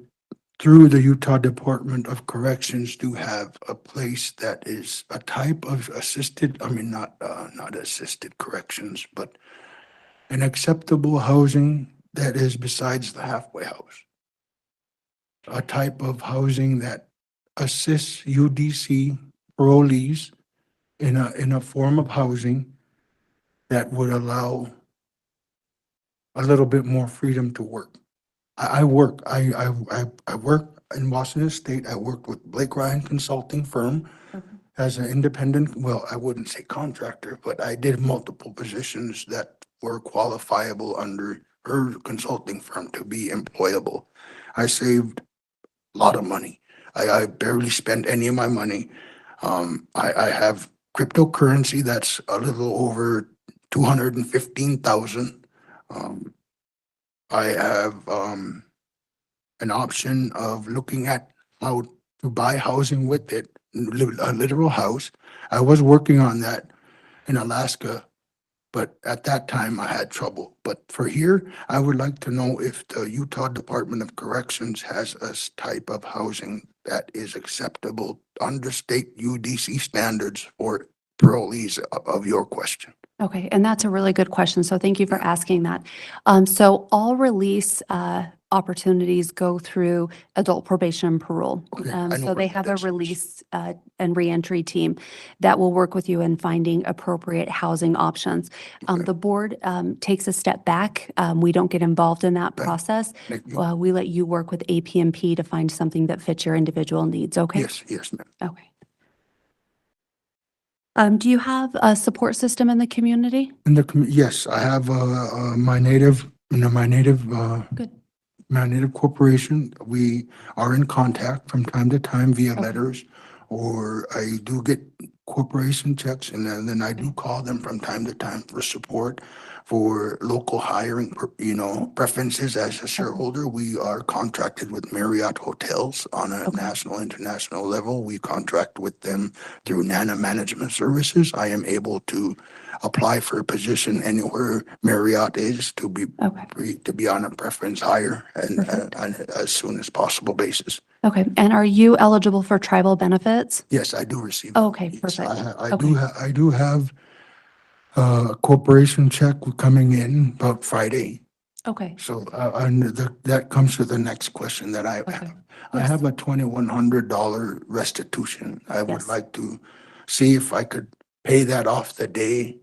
through the Utah Department of Corrections, do have a place that is a type of assisted, I mean, not assisted corrections, but an acceptable housing that is besides the halfway house. A type of housing that assists UDC parolees in a form of housing that would allow a little bit more freedom to work. I work in Washington State. I worked with Blake Ryan Consulting Firm as an independent, well, I wouldn't say contractor, but I did multiple positions that were qualifiable under her consulting firm to be employable. I saved a lot of money. I barely spent any of my money. I have cryptocurrency that's a little over 215,000. I have an option of looking at how to buy housing with it, a literal house. I was working on that in Alaska, but at that time I had trouble. But for here, I would like to know if the Utah Department of Corrections has a type of housing that is acceptable under state UDC standards for parolees of your question. Okay, and that's a really good question. So thank you for asking that. So all release opportunities go through adult probation and parole. I know So what they that have a is. release and reentry team that will work with you in finding appropriate housing options. The board takes a step back. We don't get involved in that process. Thank you. We let you work with APMP to find something that fits your individual needs, okay? Yes, ma'am. Okay. Do you have a support system in the community? Yes, I have my native, my native corporation. We are in contact from time to time via letters, or I do get corporation checks, and then I do call them from time to time for support for local hiring, preferences. As a shareholder, we are contracted with Marriott Hotels on a national, international level. We contract with them through NANA Management Services. I am able to apply for a position anywhere Marriott is to be on a preference hire and as soon as possible basis. Okay, and are you eligible for tribal benefits? Yes, I do receive. Okay, Yes, perfect. I do have a corporation check coming in about Friday. Okay, So, that comes to the next question that I have. I have a $2,100 restitution. I would like to see if I could pay that off the day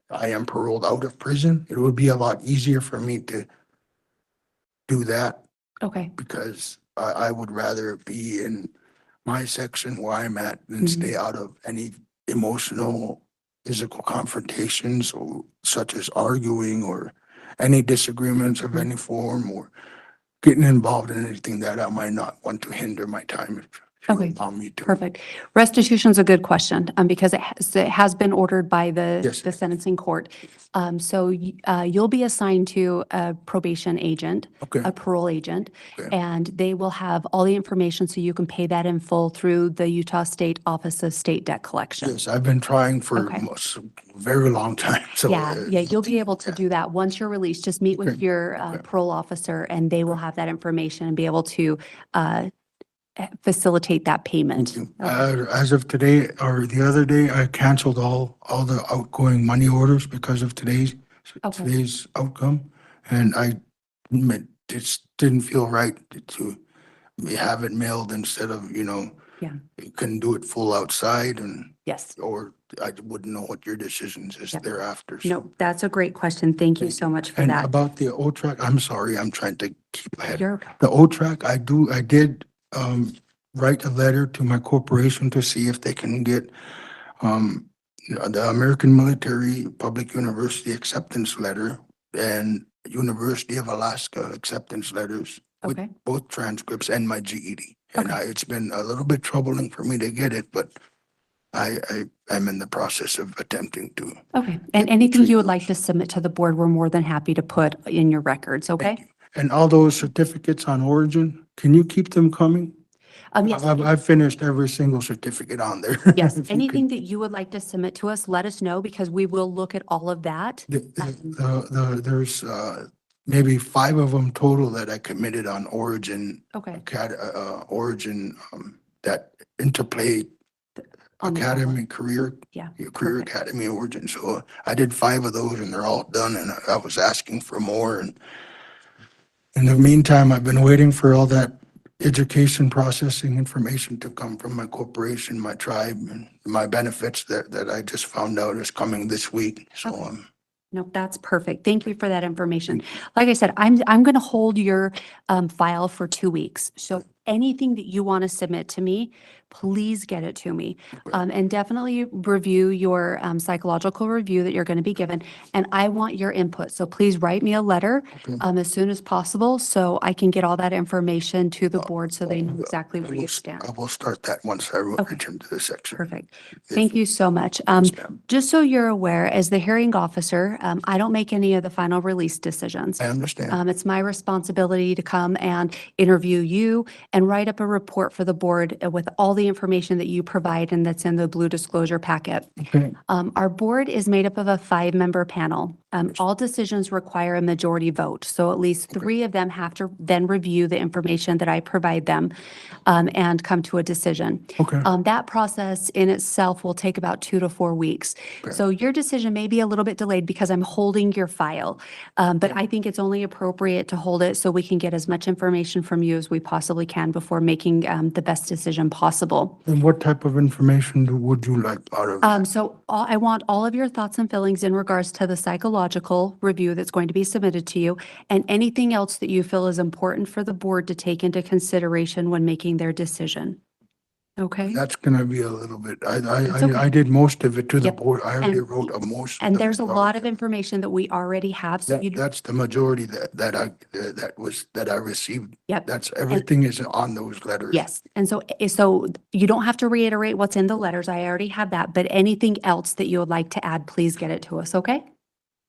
I am paroled out of prison. It would be a lot easier for me to do that okay, because I would rather be in my section where I'm at than stay out of any emotional, physical confrontations or such as arguing or any disagreements of any form or getting involved in anything that I might not want to hinder my time if you allow me to. perfect. Restitution is a good question because it has been ordered by the sentencing court. So you'll be assigned to a probation agent, a parole agent, and they will have all the information so you can pay that in full through the Utah State Office of State Debt Collection. Yes, I've been trying for a very long time. So Yeah, you'll be able to do that once you're released. Just meet with your parole officer and they will have that information and be able to facilitate that payment. As of today or the other day, I canceled all the outgoing money orders because of today's outcome. And just didn't feel right to have it mailed instead of, Yeah. You couldn't do it full outside and, Yes. or I wouldn't know what your decisions is Yep. thereafter. So. No, that's a great question. Thank you so much for And that. about the O-track, I'm sorry, I'm trying to keep ahead. You're okay. The O-track, I did write a letter to my corporation to see if they can get the American Military Public University acceptance letter and University of Alaska acceptance letters with Okay. both transcripts and my GED. And Okay. it's been a little bit troubling for me to get it, but I'm in the process of attempting to. Okay. And anything you would like to submit to the board, we're more than happy to put in your records. Okay. And all those certificates on origin, can you keep them coming? Yes. I've finished every single certificate on there. Yes. If you Anything that you would like to submit to us, let us know because we will look at all of that. There's maybe 5 of them total that I committed on Origin, Okay. Origin, that Interplay On the Academy Career Yeah. Career Perfect. Academy Origin. So I did 5 of those and they're all done and I was asking for more. And in the meantime, I've been waiting for all that education processing information to come from my corporation, my tribe, and my benefits that I just found out is coming this week. So Okay. No, that's perfect. Thank you for that information. Like I said, I'm going to hold your file for 2 weeks. So anything that you want to submit to me, please get it to me. And definitely review your psychological review that you're going to be given. And I want your input. So please write me a letter as soon as possible so I can get all that information to the board so they know exactly where you stand. I will start that once I return to the section. Perfect. Thank you so much. Just so you're aware, as the hearing officer, I don't make any of the final release decisions. I understand. It's my responsibility to come and interview you and write up a report for the board with all the information that you provide and that's in the blue disclosure packet. Okay. Our board is made up of a 5-member panel. All decisions require a majority vote. So at least 3 of them have to then review the information that I provide them and come to a decision. Okay. That process in itself will take about 2 to 4 weeks. So your decision may be a little bit delayed because I'm holding your file. But I think it's only appropriate to hold it so we can get as much information from you as we possibly can before making the best decision possible. And what type of information would you like out of? I want all of your thoughts and feelings in regards to the psychological review that's going to be submitted to you and anything else that you feel is important for the board to take into consideration when making their decision. Okay? That's gonna be a little bit, okay. I did most of it to the Yep. board. I already And- wrote a most. And there's a lot of information that we already have, so you, That's the majority that I received. Yep. That's, everything is on those letters. yes. And so you don't have to reiterate what's in the letters. I already have that, but anything else that you would like to add, please get it to us, okay?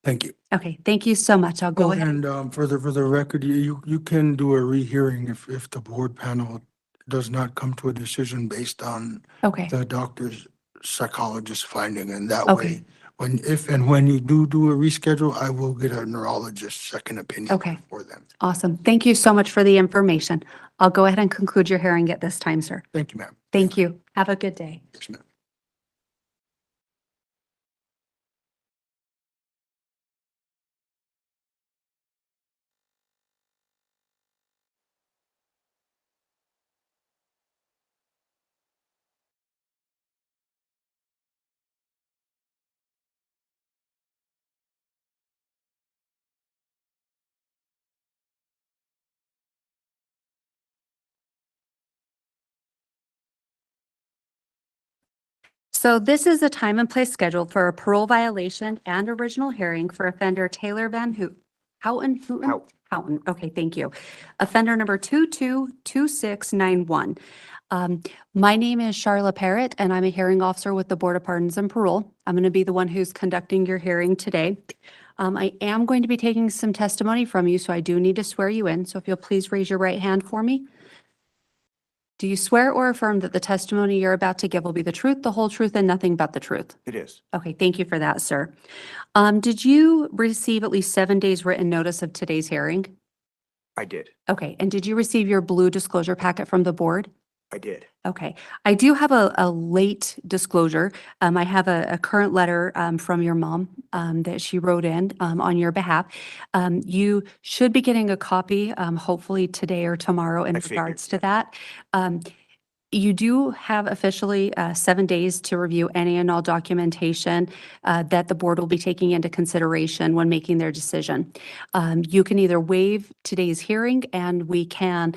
Thank you. Okay, thank you so much. I'll go ahead. And for the record, you can do a rehearing if the board panel does not come to a decision based on Okay, the doctor's psychologist finding, and that Okay. way, when you do a reschedule, I will get a neurologist's second opinion Okay. for them. awesome. Thank you so much for the information. I'll go ahead and conclude your hearing at this time, sir. Thank you, ma'am. Thank you. Have a good day. Yes, ma'am. So this is a time and place scheduled for a parole violation and original hearing for offender Taylor Van Houten. Houten. Okay, thank you. Offender number 222691. My name is Charla Parrott, and I'm a hearing officer with the Board of Pardons and Parole. I'm going to be the one who's conducting your hearing today. I am going to be taking some testimony from you, so I do need to swear you in. So if you'll please raise your right hand for me. Do you swear or affirm that the testimony you're about to give will be the truth, the whole truth, and nothing but the truth? It is. Okay, thank you for that, sir. Did you receive at least 7 days written notice of today's hearing? I did. Okay, and did you receive your blue disclosure packet from the board? I did. Okay, I do have a late disclosure. I have a current letter from your mom that she wrote in on your behalf. You should be getting a copy, hopefully today or tomorrow in I figured. regards to that. You do have officially 7 days to review any and all documentation that the board will be taking into consideration when making their decision. You can either waive today's hearing and we can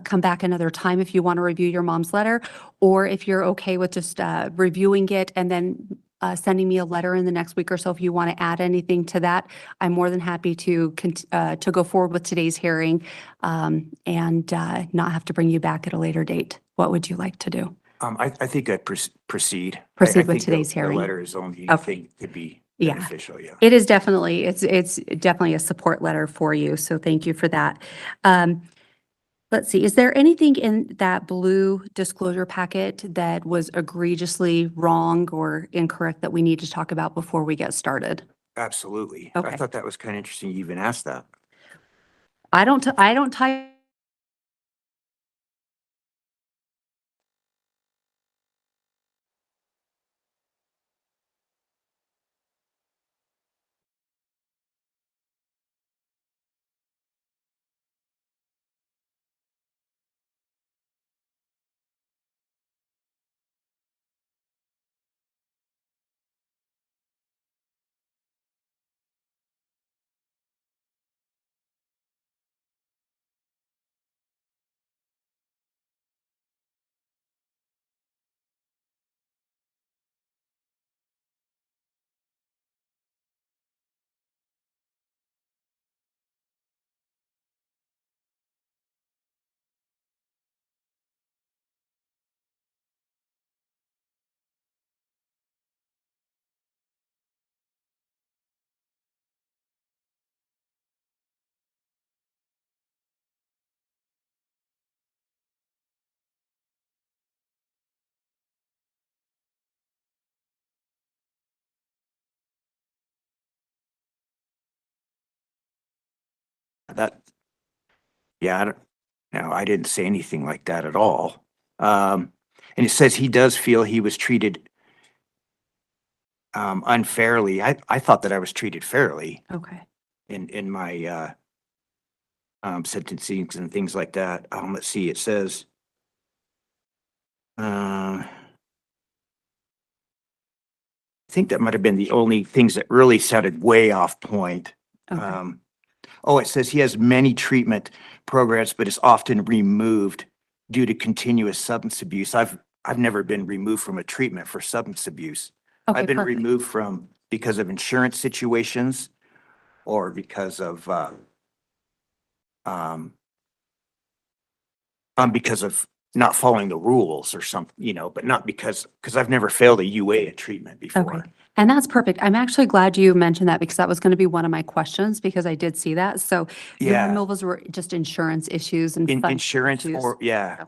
come back another time if you want to review your mom's letter, or if you're okay with just reviewing it and then sending me a letter in the next week or so if you want to add anything to that. I'm more than happy to go forward with today's hearing and not have to bring you back at a later date. What would you like to do? I think I'd proceed. Proceed I with think today's the hearing. letter is the only Okay. thing could be Yeah. beneficial, yeah. It is definitely, it's definitely a support letter for you, so thank you for that. Let's see, is there anything in that blue disclosure packet that was egregiously wrong or incorrect that we need to talk about before we get started? Absolutely. Okay. I thought that was kind of interesting you even asked that. I don't type. That, yeah, I didn't say anything like that at all. And it says he does feel he was treated unfairly. I thought that I was treated fairly Okay. in my sentencing and things like that. Let's see, it says, I think that might have been the only things that really sounded way off point. Okay. Oh, it says he has many treatment programs, but is often removed due to continuous substance abuse. I've never been removed from a treatment for substance abuse. Okay, I've been perfect. removed because of insurance situations or because of not following the rules or something, but not because I've never failed a UA treatment before. Okay. And that's perfect. I'm actually glad you mentioned that because that was going to be one of my questions because I did see that. So your Yeah. removals were just insurance issues and fund Insurance issues. yeah,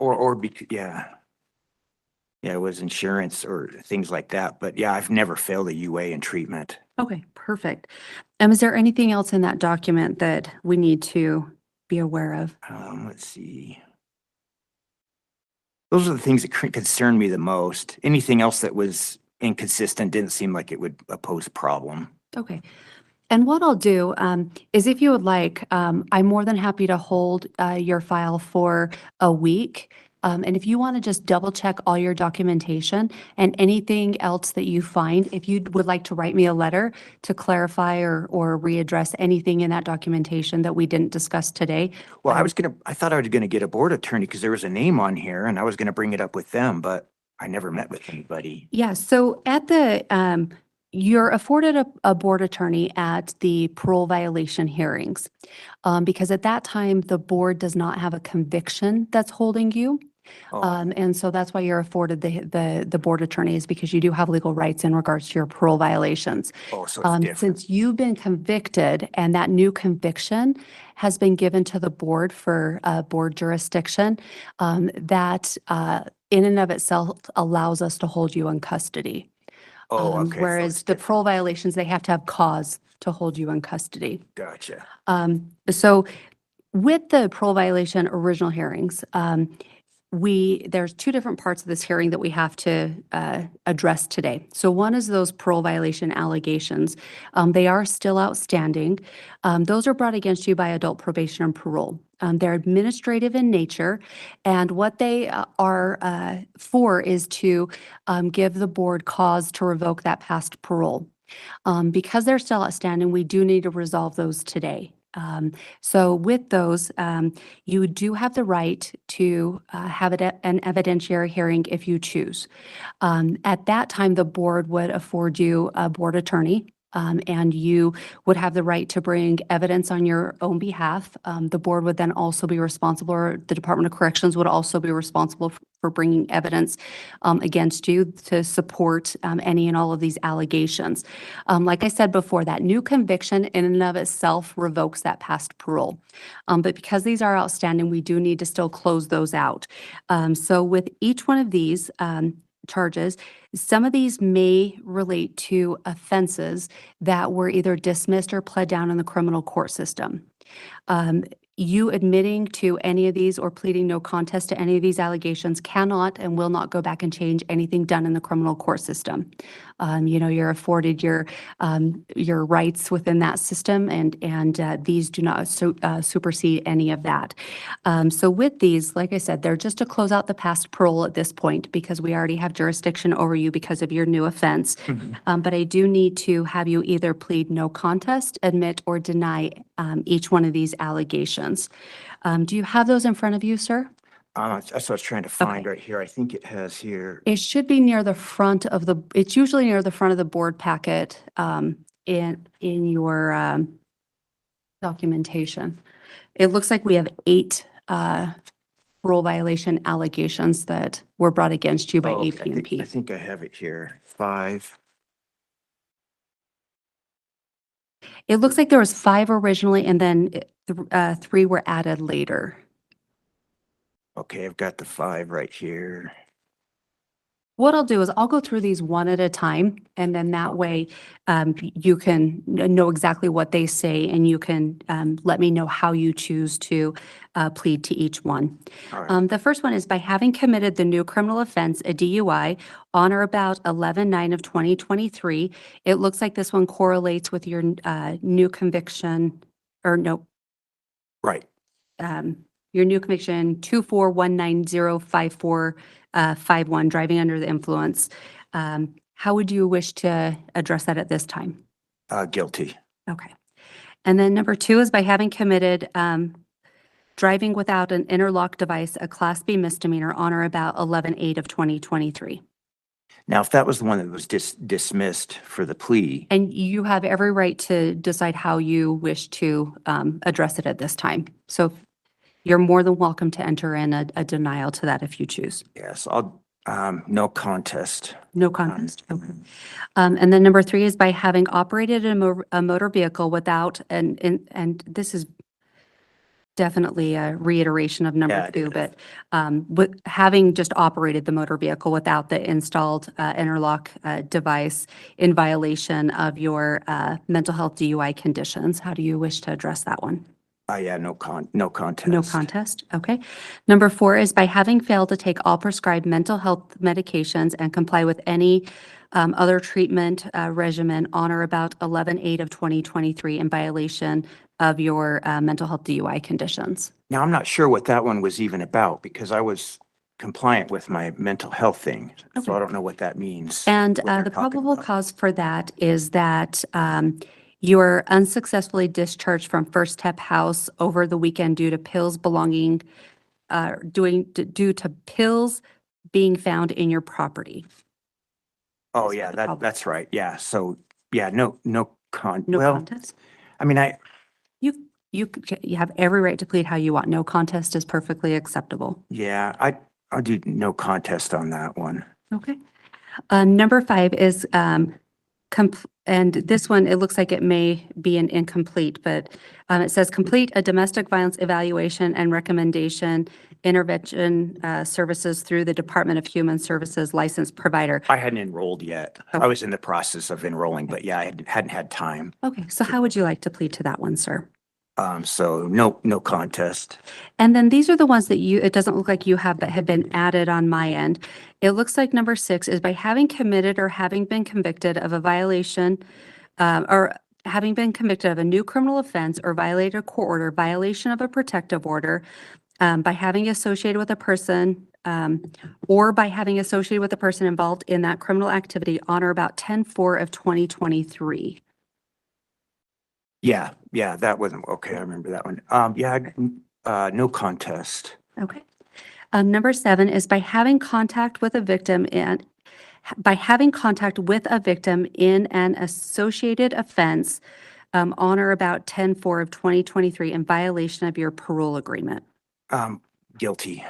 it was insurance or things like that. But yeah, I've never failed a UA in treatment. Okay, perfect. Is there anything else in that document that we need to be aware of? Let's see. Those are the things that concern me the most. Anything else that was inconsistent didn't seem like it would pose a problem. Okay. And what I'll do is if you would like, I'm more than happy to hold your file for a week. And if you want to just double check all your documentation and anything else that you find, if you would like to write me a letter to clarify or readdress anything in that documentation that we didn't discuss today. Well, I thought I was gonna get a board attorney because there was a name on here and I was gonna bring it up with them, but I never met with anybody. Yeah, so at the, you're afforded a board attorney at the parole violation hearings. Because at that time, the board does not have a conviction that's holding you. Oh. And so that's why you're afforded the board attorney is because you do have legal rights in regards to your parole violations. Oh, so it's different. Since you've been convicted and that new conviction has been given to the board for board jurisdiction, that in and of itself allows us to hold you in custody. Oh, okay. so Whereas it's the different. parole violations, they have to have cause to hold you in custody. Gotcha. So with the parole violation original hearings, there's two different parts of this hearing that we have to address today. So one is those parole violation allegations. They are still outstanding. Those are brought against you by adult probation and parole. They're administrative in nature, and what they are for is to give the board cause to revoke that past parole. Because they're still outstanding, we do need to resolve those today. So with those, you do have the right to have an evidentiary hearing if you choose. At that time, the board would afford you a board attorney. And you would have the right to bring evidence on your own behalf. The board would then also be responsible, or the Department of Corrections would also be responsible for bringing evidence against you to support any and all of these allegations. Like I said before, that new conviction in and of itself revokes that past parole. But because these are outstanding, we do need to still close those out. So with each one of these, charges, some of these may relate to offenses that were either dismissed or pled down in the criminal court system. You admitting to any of these or pleading no contest to any of these allegations cannot and will not go back and change anything done in the criminal court system. You're afforded your rights within that system, and these do not supersede any of that. So with these, like I said, they're just to close out the past parole at this point because we already have jurisdiction over you because of your new offense. But I do need to have you either plead no contest, admit, or deny each one of these allegations. Do you have those in front of you, sir? That's what I was trying to find right here. I think it has here. It should be near the front of it's usually near the front of the board packet in your documentation. It looks like we have 8 parole violation allegations that were brought against you by APNP. I think I have it here. 5. It looks like there was 5 originally, and then 3 were added later. Okay, I've got the 5 right here. What I'll do is I'll go through these one at a time, and then that way you can know exactly what they say, and you can let me know how you choose to plead to each one. The first one is by having committed the new criminal offense, a DUI, on or about 11/9 of 2023. It looks like this one correlates with your new conviction, or no. Right. Your new conviction 241905451, driving under the influence. How would you wish to address that at this time? Guilty. Okay. And then number 2 is by having committed driving without an interlock device, a Class B misdemeanor, on or about 11/8 of 2023. Now, if that was the one that was dismissed for the plea. And you have every right to decide how you wish to address it at this time. So you're more than welcome to enter in a denial to that if you choose. Yes, I'll, no contest. No contest. Okay. And then number 3 is by having operated a motor vehicle without, and this is definitely a reiteration of number 2, but with having just operated the motor vehicle without the installed interlock device in violation of your mental health DUI conditions. How do you wish to address that one? Yeah, no contest. No contest, okay. Number 4 is by having failed to take all prescribed mental health medications and comply with any other treatment regimen on or about 11/8 of 2023 in violation of your mental health DUI conditions. Now, I'm not sure what that one was even about because I was compliant with my mental health thing. So I don't know what that means. And the probable cause for that is that you were unsuccessfully discharged from First Step House over the weekend due to pills belonging, due to pills being found in your property. Oh, yeah, that's right. Yeah. So, yeah, no contest? I mean, You have every right to plead how you want. No contest is perfectly acceptable. yeah, I'll do no contest on that one. Okay. Number 5 is, and this one, it looks like it may be an incomplete, but it says complete a domestic violence evaluation and recommendation intervention services through the Department of Human Services licensed provider. I hadn't enrolled yet. I was in the process of enrolling, but yeah, I hadn't had time. Okay, so how would you like to plead to that one, sir? So no contest. And then these are the ones that it doesn't look like you have, but have been added on my end. It looks like number 6 is by having committed or having been convicted of a violation or having been convicted of a new criminal offense or violated a court order, violation of a protective order, by having associated with a person, or by having associated with a person involved in that criminal activity on or about 10/4 of 2023. Yeah, that wasn't, okay, I remember that one. No contest. Okay. Number 7 is by having contact with a victim in an associated offense, on or about 10/4 of 2023 in violation of your parole agreement. Guilty.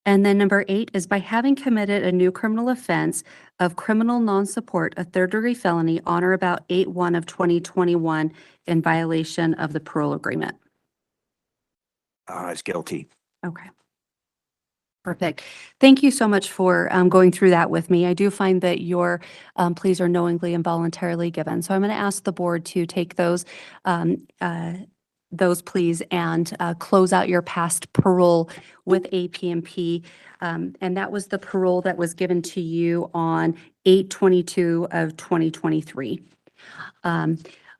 And then number 8 is by having committed a new criminal offense of criminal non-support, a third-degree felony on or about 8/1 of 2021 in violation of the parole agreement. I was guilty. Okay. Perfect. Thank you so much for going through that with me. I do find that your pleas are knowingly and voluntarily given. So I'm going to ask the board to take those pleas and close out your past parole with APMP. And that was the parole that was given to you on 8/22 of 2023.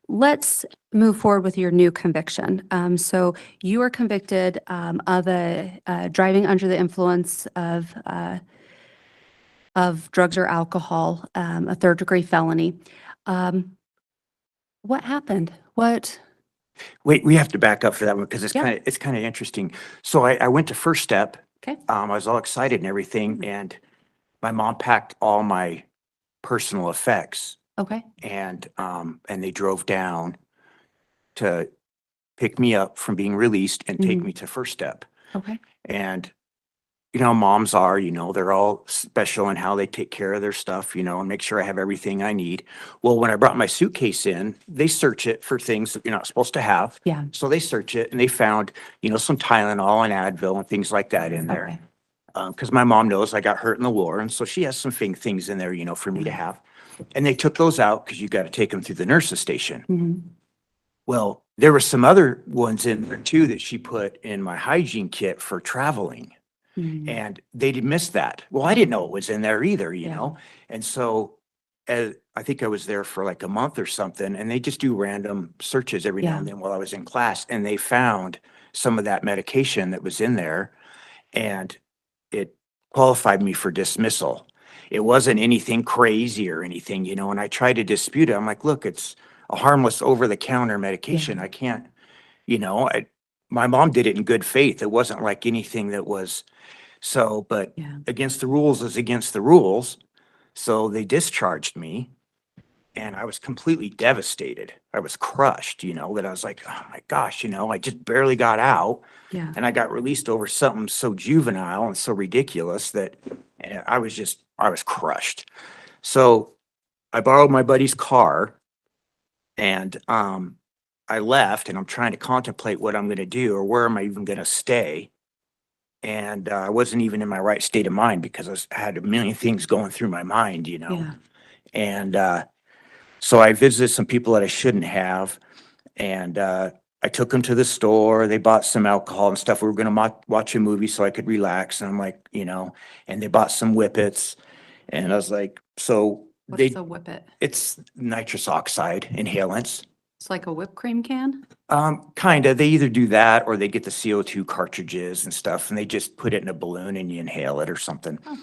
Let's move forward with your new conviction. So you are convicted of a driving under the influence of drugs or alcohol, a third-degree felony. What happened? What? Wait, we have to back up for that one because it's Yeah. kind of interesting. So I went to First Step. Okay. I was all excited and everything, and my mom packed all my personal effects, Okay. and they drove down to pick me up from being released and take me to First Step. Okay. And moms are, they're all special in how they take care of their stuff, and make sure I have everything I need. Well, when I brought my suitcase in, they search it for things that you're not supposed to have. Yeah. So they search it and they found, some Tylenol and Advil and things like that in there. Because my mom knows I got hurt in the war, and so she has some things in there, for me to have. And they took those out because you got to take them through the nurse's station. Mhm. Well, there were some other ones in there too that she put in my hygiene kit for traveling. And they did miss that. Well, I didn't know it was in there either, you know? And so I think I was there for like a month or something, and they just do random searches every now and then while I was in class, and they found some of that medication that was in there, and it qualified me for dismissal. It wasn't anything crazy or anything, and I tried to dispute it. I'm like, look, it's a harmless over-the-counter medication. I can't, my mom did it in good faith. It wasn't like anything that was but against the rules is against the rules. So they discharged me, and I was completely devastated. I was crushed, that I was like, oh my gosh, I just barely got out. Yeah. And I got released over something so juvenile and so ridiculous that I was crushed. So I borrowed my buddy's car, and I left, and I'm trying to contemplate what I'm going to do or where am I even going to stay. And I wasn't even in my right state of mind because I had a million things going through my mind, And so I visited some people that I shouldn't have. And I took them to the store. They bought some alcohol and stuff. We were going to watch a movie so I could relax. And I'm like, and they bought some whippets. And I was like, so What's a whippet? it's nitrous oxide inhalants. It's like a whipped cream can? Kind of. They either do that or they get the CO2 cartridges and stuff, and they just put it in a balloon and you inhale it or something. Oh.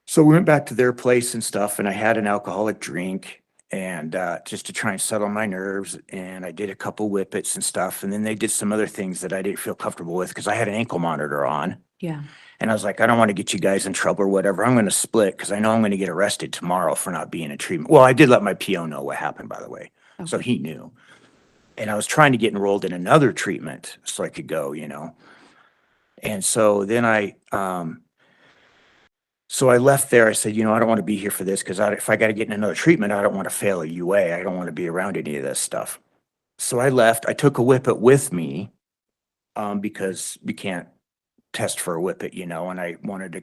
So we went back to their place and stuff, and I had an alcoholic drink, and just to try and settle my nerves, and I did a couple whippets and stuff, and then they did some other things that I didn't feel comfortable with because I had an ankle monitor on. Yeah. And I was like, I don't want to get you guys in trouble or whatever. I'm going to split because I know I'm going to get arrested tomorrow for not being in treatment. Well, I did let my PO know what happened, by the way. Okay. So he knew. And I was trying to get enrolled in another treatment so I could go, And so then I left there. I said, I don't want to be here for this because if I got to get in another treatment, I don't want to fail a UA. I don't want to be around any of this stuff. So I left. I took a whippet with me because we can't test for a whippet, and I wanted to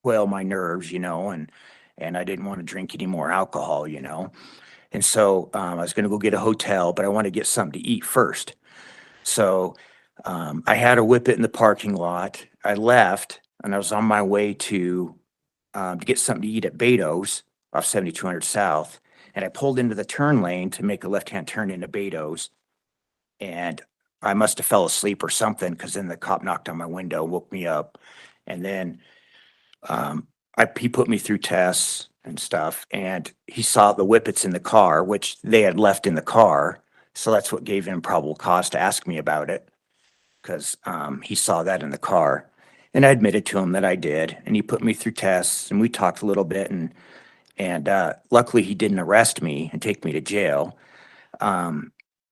quell my nerves, and I didn't want to drink any more alcohol, And so I was going to go get a hotel, but I wanted to get something to eat first. So I had a whippet in the parking lot. I left, and I was on my way to get something to eat at Beto's off 7200 South. and I pulled into the turn lane to make a left-hand turn into Beto's. And I must have fell asleep or something, because then the cop knocked on my window, woke me up. And then he put me through tests and stuff, and he saw the whippets in the car, which they had left in the car. So that's what gave him probable cause to ask me about it, because he saw that in the car. And I admitted to him that I did, and he put me through tests, and we talked a little bit, and luckily he didn't arrest me and take me to jail,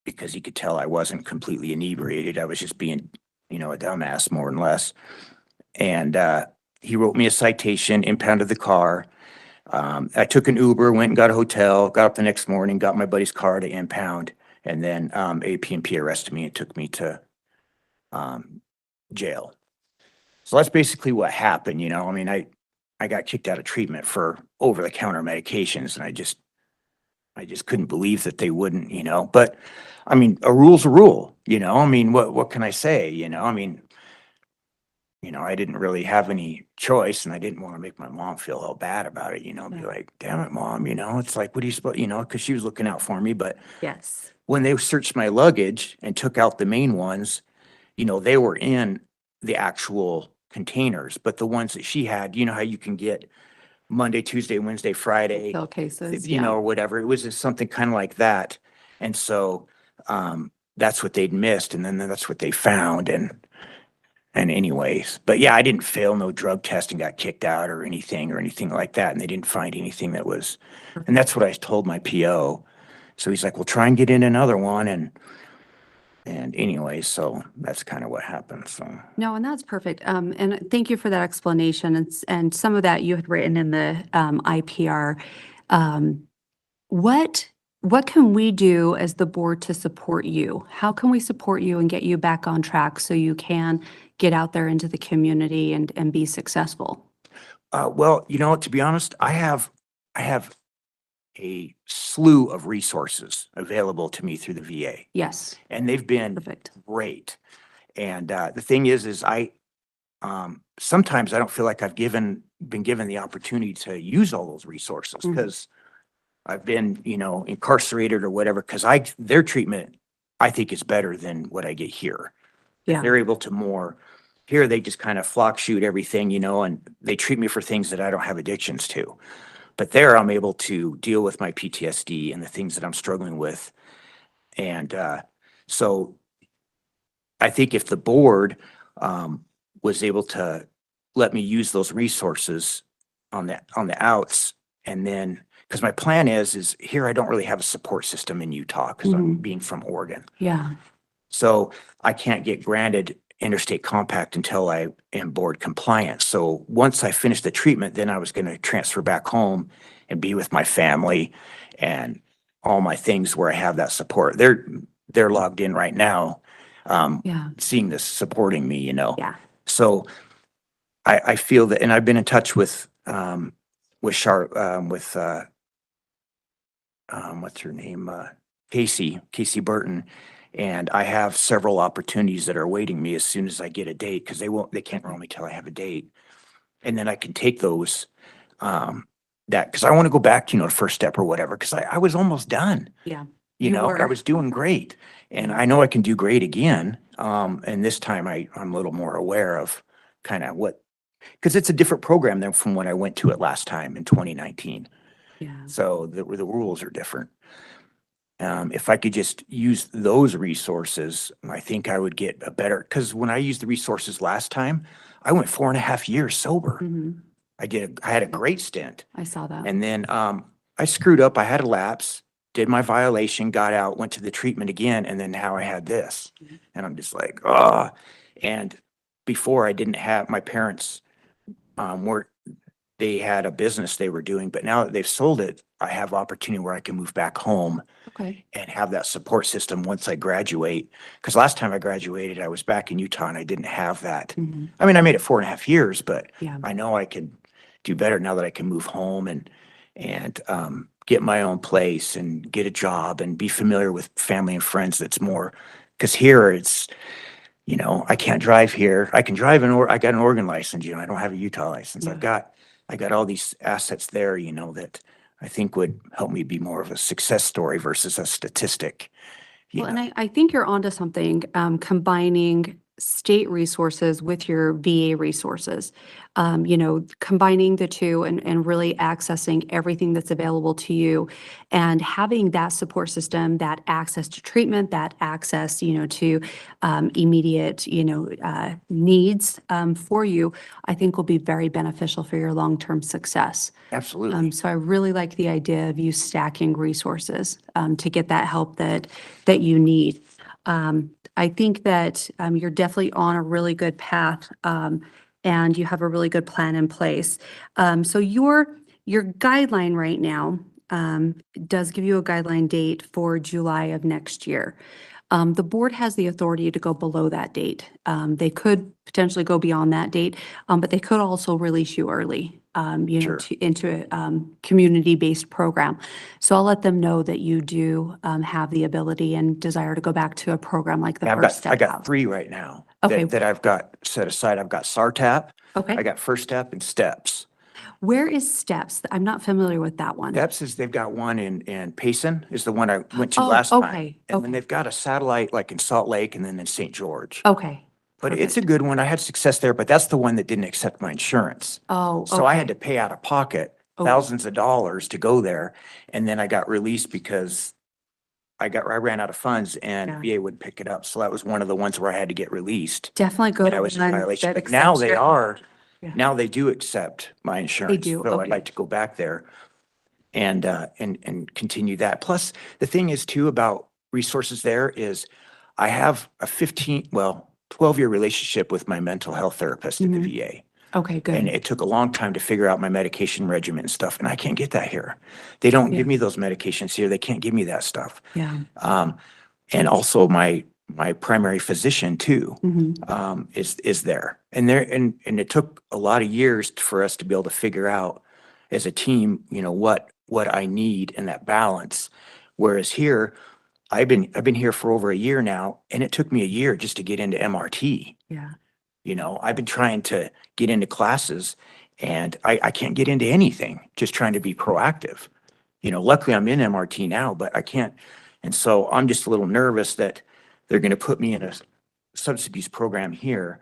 because he could tell I wasn't completely inebriated. I was just being, a dumbass, more or less. And he wrote me a citation, impounded the car. I took an Uber, went and got a hotel, got up the next morning, got my buddy's car to impound, and then APMP arrested me and took me to jail. So that's basically what happened, I mean, I got kicked out of treatment for over-the-counter medications, and I just couldn't believe that they wouldn't, but I mean, a rule's a rule, I mean, what can I say, I mean, I didn't really have any choice, and I didn't want to make my mom feel all bad about it, be like, damn it, mom, it's like, what do you supposed, because she was looking out for me. But Yes. when they searched my luggage and took out the main ones, they were in the actual containers, but the ones that she had, how you can get Monday, Tuesday, Wednesday, Friday, Pill cases. or whatever. It was just something kind of like that. And so that's what they'd missed. And then that's what they found. And anyways, but yeah, I didn't fail no drug test and got kicked out or anything like that. And they didn't find anything that was, and that's what I told my PO. So he's like, well, try and get in another one. And anyway, so that's kind of what happened. So No, and that's perfect. And thank you for that explanation. And some of that you had written in the IPR. What can we do as the board to support you? How can we support you and get you back on track so you can get out there into the community and be successful? well, to be honest, I have a slew of resources available to me through the VA. Yes. And they've been Perfect. great. And the thing is I sometimes I don't feel like I've been given the opportunity to use all those resources, because I've been, incarcerated or whatever, because their treatment, I think, is better than what I get here. Yeah. They're able to more. Here they just kind of flock shoot everything, and they treat me for things that I don't have addictions to. But there I'm able to deal with my PTSD and the things that I'm struggling with. And so I think if the board was able to let me use those resources on the outs, and then, because my plan is here I don't really have a support system in Utah, because I'm being from Oregon. Yeah. So I can't get granted interstate compact until I am board compliant. So once I finish the treatment, then I was going to transfer back home and be with my family and all my things where I have that support. They're logged in right now, seeing this, supporting me, Yeah. So I feel that, and I've been in touch with what's her name? Casey Burton. And I have several opportunities that are awaiting me as soon as I get a date, because they can't roll me till I have a date. And then I can take those, because I want to go back to, First Step or whatever, because I was almost done. Yeah. I was doing great, and I know I can do great again. And this time I'm a little more aware of kind of because it's a different program than from when I went to it last time in 2019. Yeah. So the rules are different. If I could just use those resources, I think I would get a better, because when I used the resources last time, I went 4.5 years sober. I had a great stint. I saw that. And then I screwed up. I had a lapse, did my violation, got out, went to the treatment again, and then now I had this. And I'm just like, oh. And before, I didn't have, my parents they had a business they were doing, but now that they've sold it, I have opportunity where I can move back home and have that support system once I graduate. Because last time I graduated, I was back in Utah and I didn't have that. I mean, I made it 4.5 years, but I know I can do better now that I can move home and get my own place and get a job and be familiar with family and friends. That's more, because here it's, I can't drive here. I can drive I got an Oregon license, I don't have a Utah license. I got all these assets there, that I think would help me be more of a success story versus a statistic. You Well, know? and I think you're onto something, combining state resources with your VA resources. Combining the two and really accessing everything that's available to you and having that support system, that access to treatment, that access, to immediate, needs for you, I think will be very beneficial for your long-term success. Absolutely. So I really like the idea of you stacking resources to get that help that you need. I think that you're definitely on a really good path, and you have a really good plan in place. So your guideline right now does give you a guideline date for July of next year. The board has the authority to go below that date. They could potentially go beyond that date, but they could also release you early, Sure. into a community-based program. So I'll let them know that you do have the ability and desire to go back to a program like the Yeah, First I Step got House. 3 right now Okay. that I've got set aside. I've got SARTAP, Okay. I got First Step and STEPS. Where is STEPS? I'm not familiar with that one. STEPS is, they've got one in Payson is the one I went to Oh, last time. okay, And then they've got a satellite like in Salt Lake and then in St. George. Okay. But it's a good one. I had success there, but that's the one that didn't accept my insurance. Oh, So I had okay. to pay out of pocket Oh. thousands of dollars to go there. And then I got released because I ran out of funds and VA wouldn't pick it up. So that was one of the ones where I had to get released. Definitely go And to I was in one violation. that But now accepts they your- are, Yeah. now they do accept my insurance. do, So I'd okay. like to go back there and continue that. Plus, the thing is too about resources there is I have a 12-year relationship with my mental health therapist at the VA. Okay, good. And it took a long time to figure out my medication regimen and stuff, and I can't get that here. They don't give me those medications here. They can't give me that stuff. Yeah. And also my primary physician too, Mhm. is there. And it took a lot of years for us to be able to figure out as a team, what I need in that balance. Whereas here, I've been here for over a year now, and it took me a year just to get into MRT. Yeah. I've been trying to get into classes and I can't get into anything, just trying to be proactive. Luckily I'm in MRT now, but I can't. And so I'm just a little nervous that they're going to put me in a subsidies program here,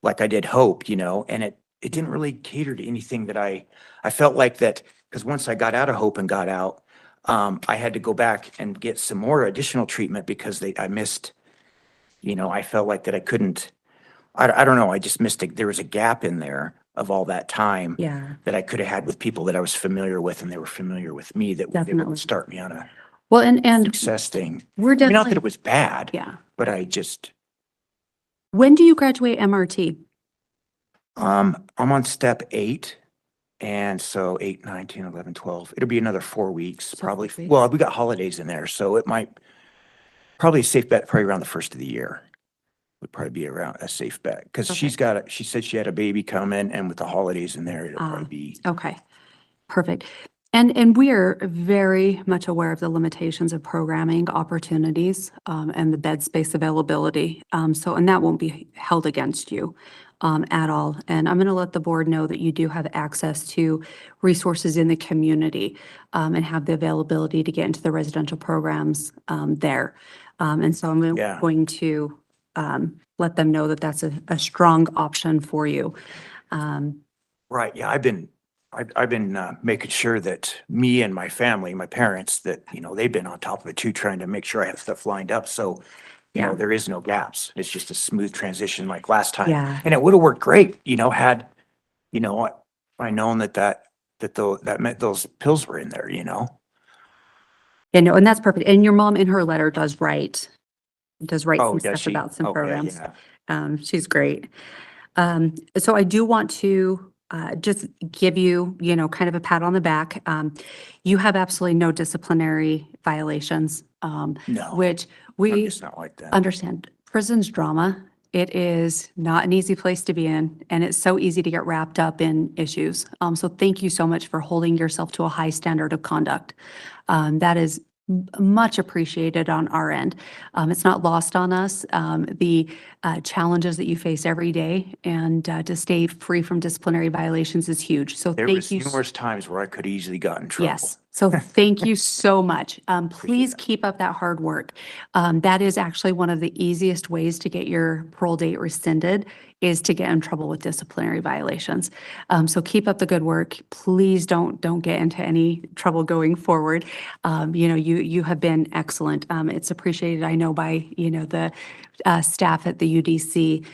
like I did HOPE, and it didn't really cater to anything that I felt like that, because once I got out of HOPE and got out, I had to go back and get some more additional treatment because I missed, I felt like that I couldn't, I don't know. I just missed there was a gap in there of all that time Yeah. that I could have had with people that I was familiar with and they were familiar with me, that they Definitely. would start me on a Well, and success thing. we're Not that definitely, it was bad, yeah. but I just, When do you graduate MRT? I'm on step 8. And so 8, 9, 10, 11, 12, it'll be another 4 weeks, probably. 4 weeks. Well, we got holidays in there, so it might, probably a safe bet, probably around the first of the year. Would probably be around a safe bet, because Okay. she said she had a baby coming, and with the holidays in there, it'll probably be. Okay, perfect. And we are very much aware of the limitations of programming opportunities and the bed space availability. And that won't be held against you at all. And I'm going to let the board know that you do have access to resources in the community and have the availability to get into the residential programs there. And so I'm Yeah. going to let them know that that's a strong option for you. Right, yeah, I've been making sure that me and my family, my parents, that, they've been on top of it too, trying to make sure I have stuff lined up. So, Yeah. there is no gaps. It's just a smooth transition like last time. Yeah. And it would have worked great, had, I known that meant those pills were in there, Yeah, no, and that's perfect. And your mom in her letter does write Oh, some does stuff she? about some Okay, programs. yeah. She's great. So I do want to just give you, kind of a pat on the back. You have absolutely no disciplinary violations, No, which I'm we just not like that. understand. Prison's drama. It is not an easy place to be in, and it's so easy to get wrapped up in issues. So thank you so much for holding yourself to a high standard of conduct. That is much appreciated on our end. It's not lost on us, the challenges that you face every day, and to stay free from disciplinary violations is huge. So There thank was you. numerous times where I could have easily gotten in trouble. Yes, So thank you so much. Please keep up that hard work. That is actually one of the easiest ways to get your parole date rescinded is to get in trouble with disciplinary violations. So keep up the good work. Please don't get into any trouble going forward. You have been excellent. It's appreciated, I know, by, the staff at the UDC,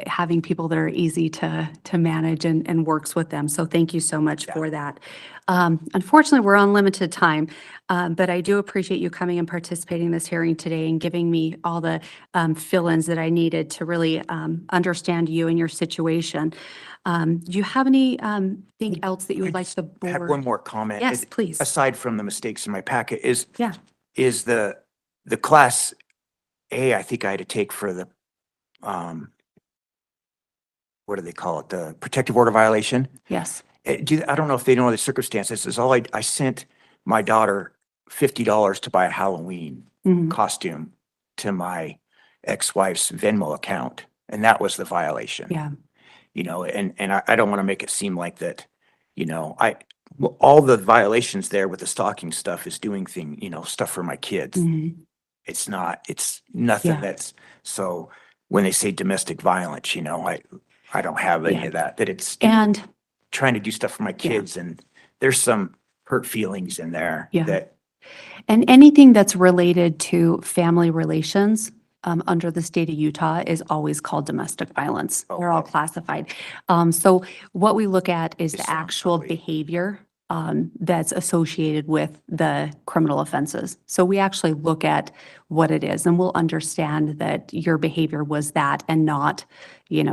having people that are easy to manage and works with them. So thank you so much for that. Unfortunately, we're on limited time, but I do appreciate you coming and participating in this hearing today and giving me all the fill-ins that I needed to really understand you and your situation. Do you have anything else that you would like the I have board? one more comment. Yes, please. Aside from the mistakes in my packet, is Yeah. the class A, I think I had to take for the, what do they call it? The protective order violation. Yes. I don't know if they know the circumstances. Is all I sent my daughter $50 to buy a Halloween costume to my ex-wife's Venmo account, and that was the violation. Yeah. And I don't want to make it seem like that, all the violations there with the stalking stuff is doing stuff for my kids. It's nothing Yeah. that's, so when they say domestic violence, I don't have any of that it's And trying to do stuff for my kids, and there's some hurt feelings in there that And anything that's related to family relations under the state of Utah is always called domestic violence. They're all classified. So what we look at is the actual behavior that's associated with the criminal offenses. So we actually look at what it is, and we'll understand that your behavior was that and not,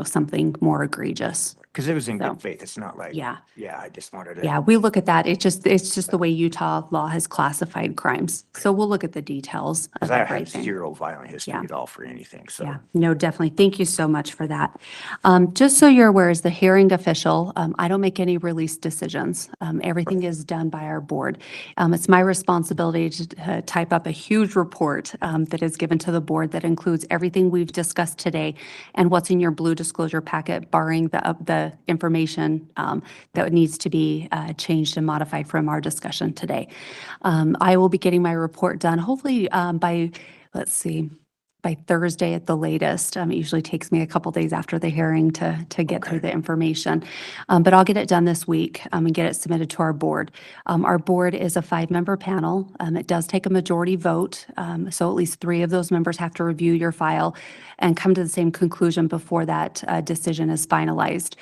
something more egregious. because it was in good faith. It's not like, Yeah. I just wanted to. Yeah, we look at that. It's just the way Utah law has classified crimes. So we'll look at the details of Because I have everything. zero violent history Yeah. at all for anything, so. Yeah, no, definitely. Thank you so much for that. Just so you're aware, as the hearing official, I don't make any release decisions. Everything is done by our board. It's my responsibility to type up a huge report that is given to the board that includes everything we've discussed today and what's in your blue disclosure packet, barring the information that needs to be changed and modified from our discussion today. I will be getting my report done hopefully by, let's see, by Thursday at the latest. It usually takes me a couple days after the hearing to get through the information. But I'll get it done this week and get it submitted to our board. Our board is a 5-member panel. It does take a majority vote. So at least 3 of those members have to review your file and come to the same conclusion before that decision is finalized.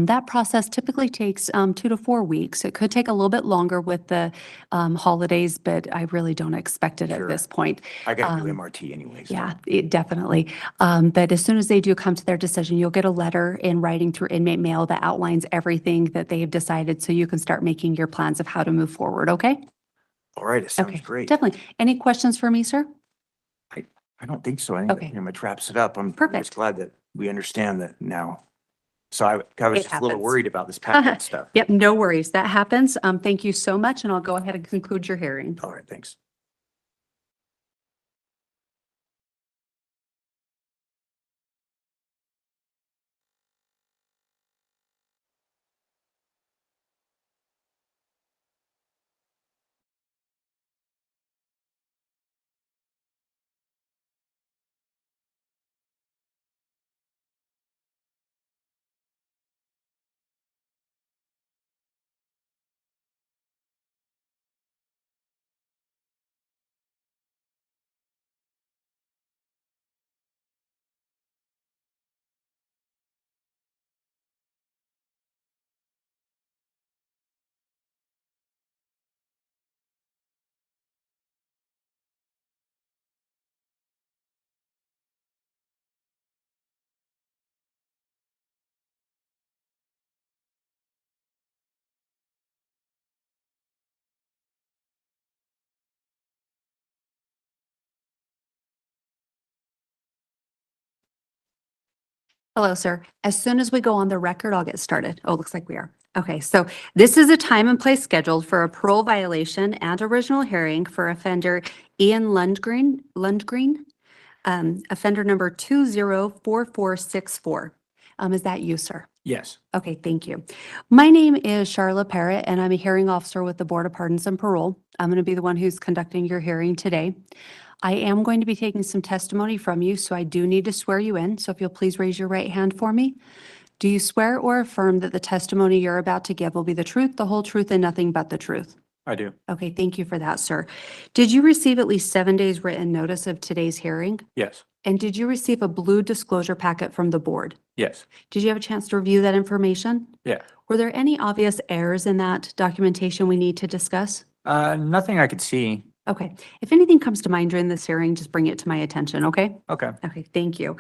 That process typically takes 2 to 4 weeks. It could take a little bit longer with the holidays, but I really don't expect it at this point. I got to do MRT anyways. Yeah, definitely. But as soon as they do come to their decision, you'll get a letter in writing through inmate mail that outlines everything that they have decided, so you can start making your plans of how to move forward, okay? All right, it sounds Okay, great. definitely. Any questions for me, sir? I don't think so. I think that Okay. pretty much wraps it up. I'm Perfect. just glad that we understand that now. So I was It just a little happens. worried about this packet stuff. Yep, no worries. That happens. Thank you so much, and I'll go ahead and conclude your hearing. All right, thanks. Hello, sir. As soon as we go on the record, I'll get started. Oh, looks like we are. Okay, so this is a time and place scheduled for a parole violation and original hearing for offender Ian Lundgreen, offender number 204464. Is that you, sir? Yes. Okay, thank you. My name is Charlotte Parrott, and I'm a hearing officer with the Board of Pardons and Parole. I'm going to be the one who's conducting your hearing today. I am going to be taking some testimony from you, so I do need to swear you in. So if you'll please raise your right hand for me. Do you swear or affirm that the testimony you're about to give will be the truth, the whole truth, and nothing but the truth? I do. Okay, thank you for that, sir. Did you receive at least 7 days written notice of today's hearing? Yes. And did you receive a blue disclosure packet from the board? Yes. Did you have a chance to review that information? Yeah. Were there any obvious errors in that documentation we need to discuss? Nothing I could see. Okay, if anything comes to mind during this hearing, just bring it to my attention, okay? Okay. Okay, thank you.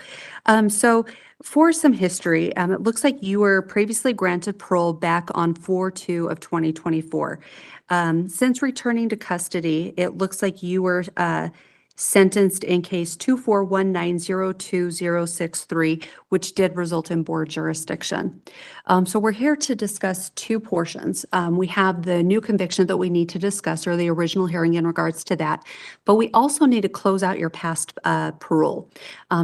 So for some history, it looks like you were previously granted parole back on 4/2 of 2024. Since returning to custody, it looks like you were sentenced in case 241902063, which did result in board jurisdiction. So we're here to discuss two portions. We have the new conviction that we need to discuss, or the original hearing in regards to that, but we also need to close out your past parole.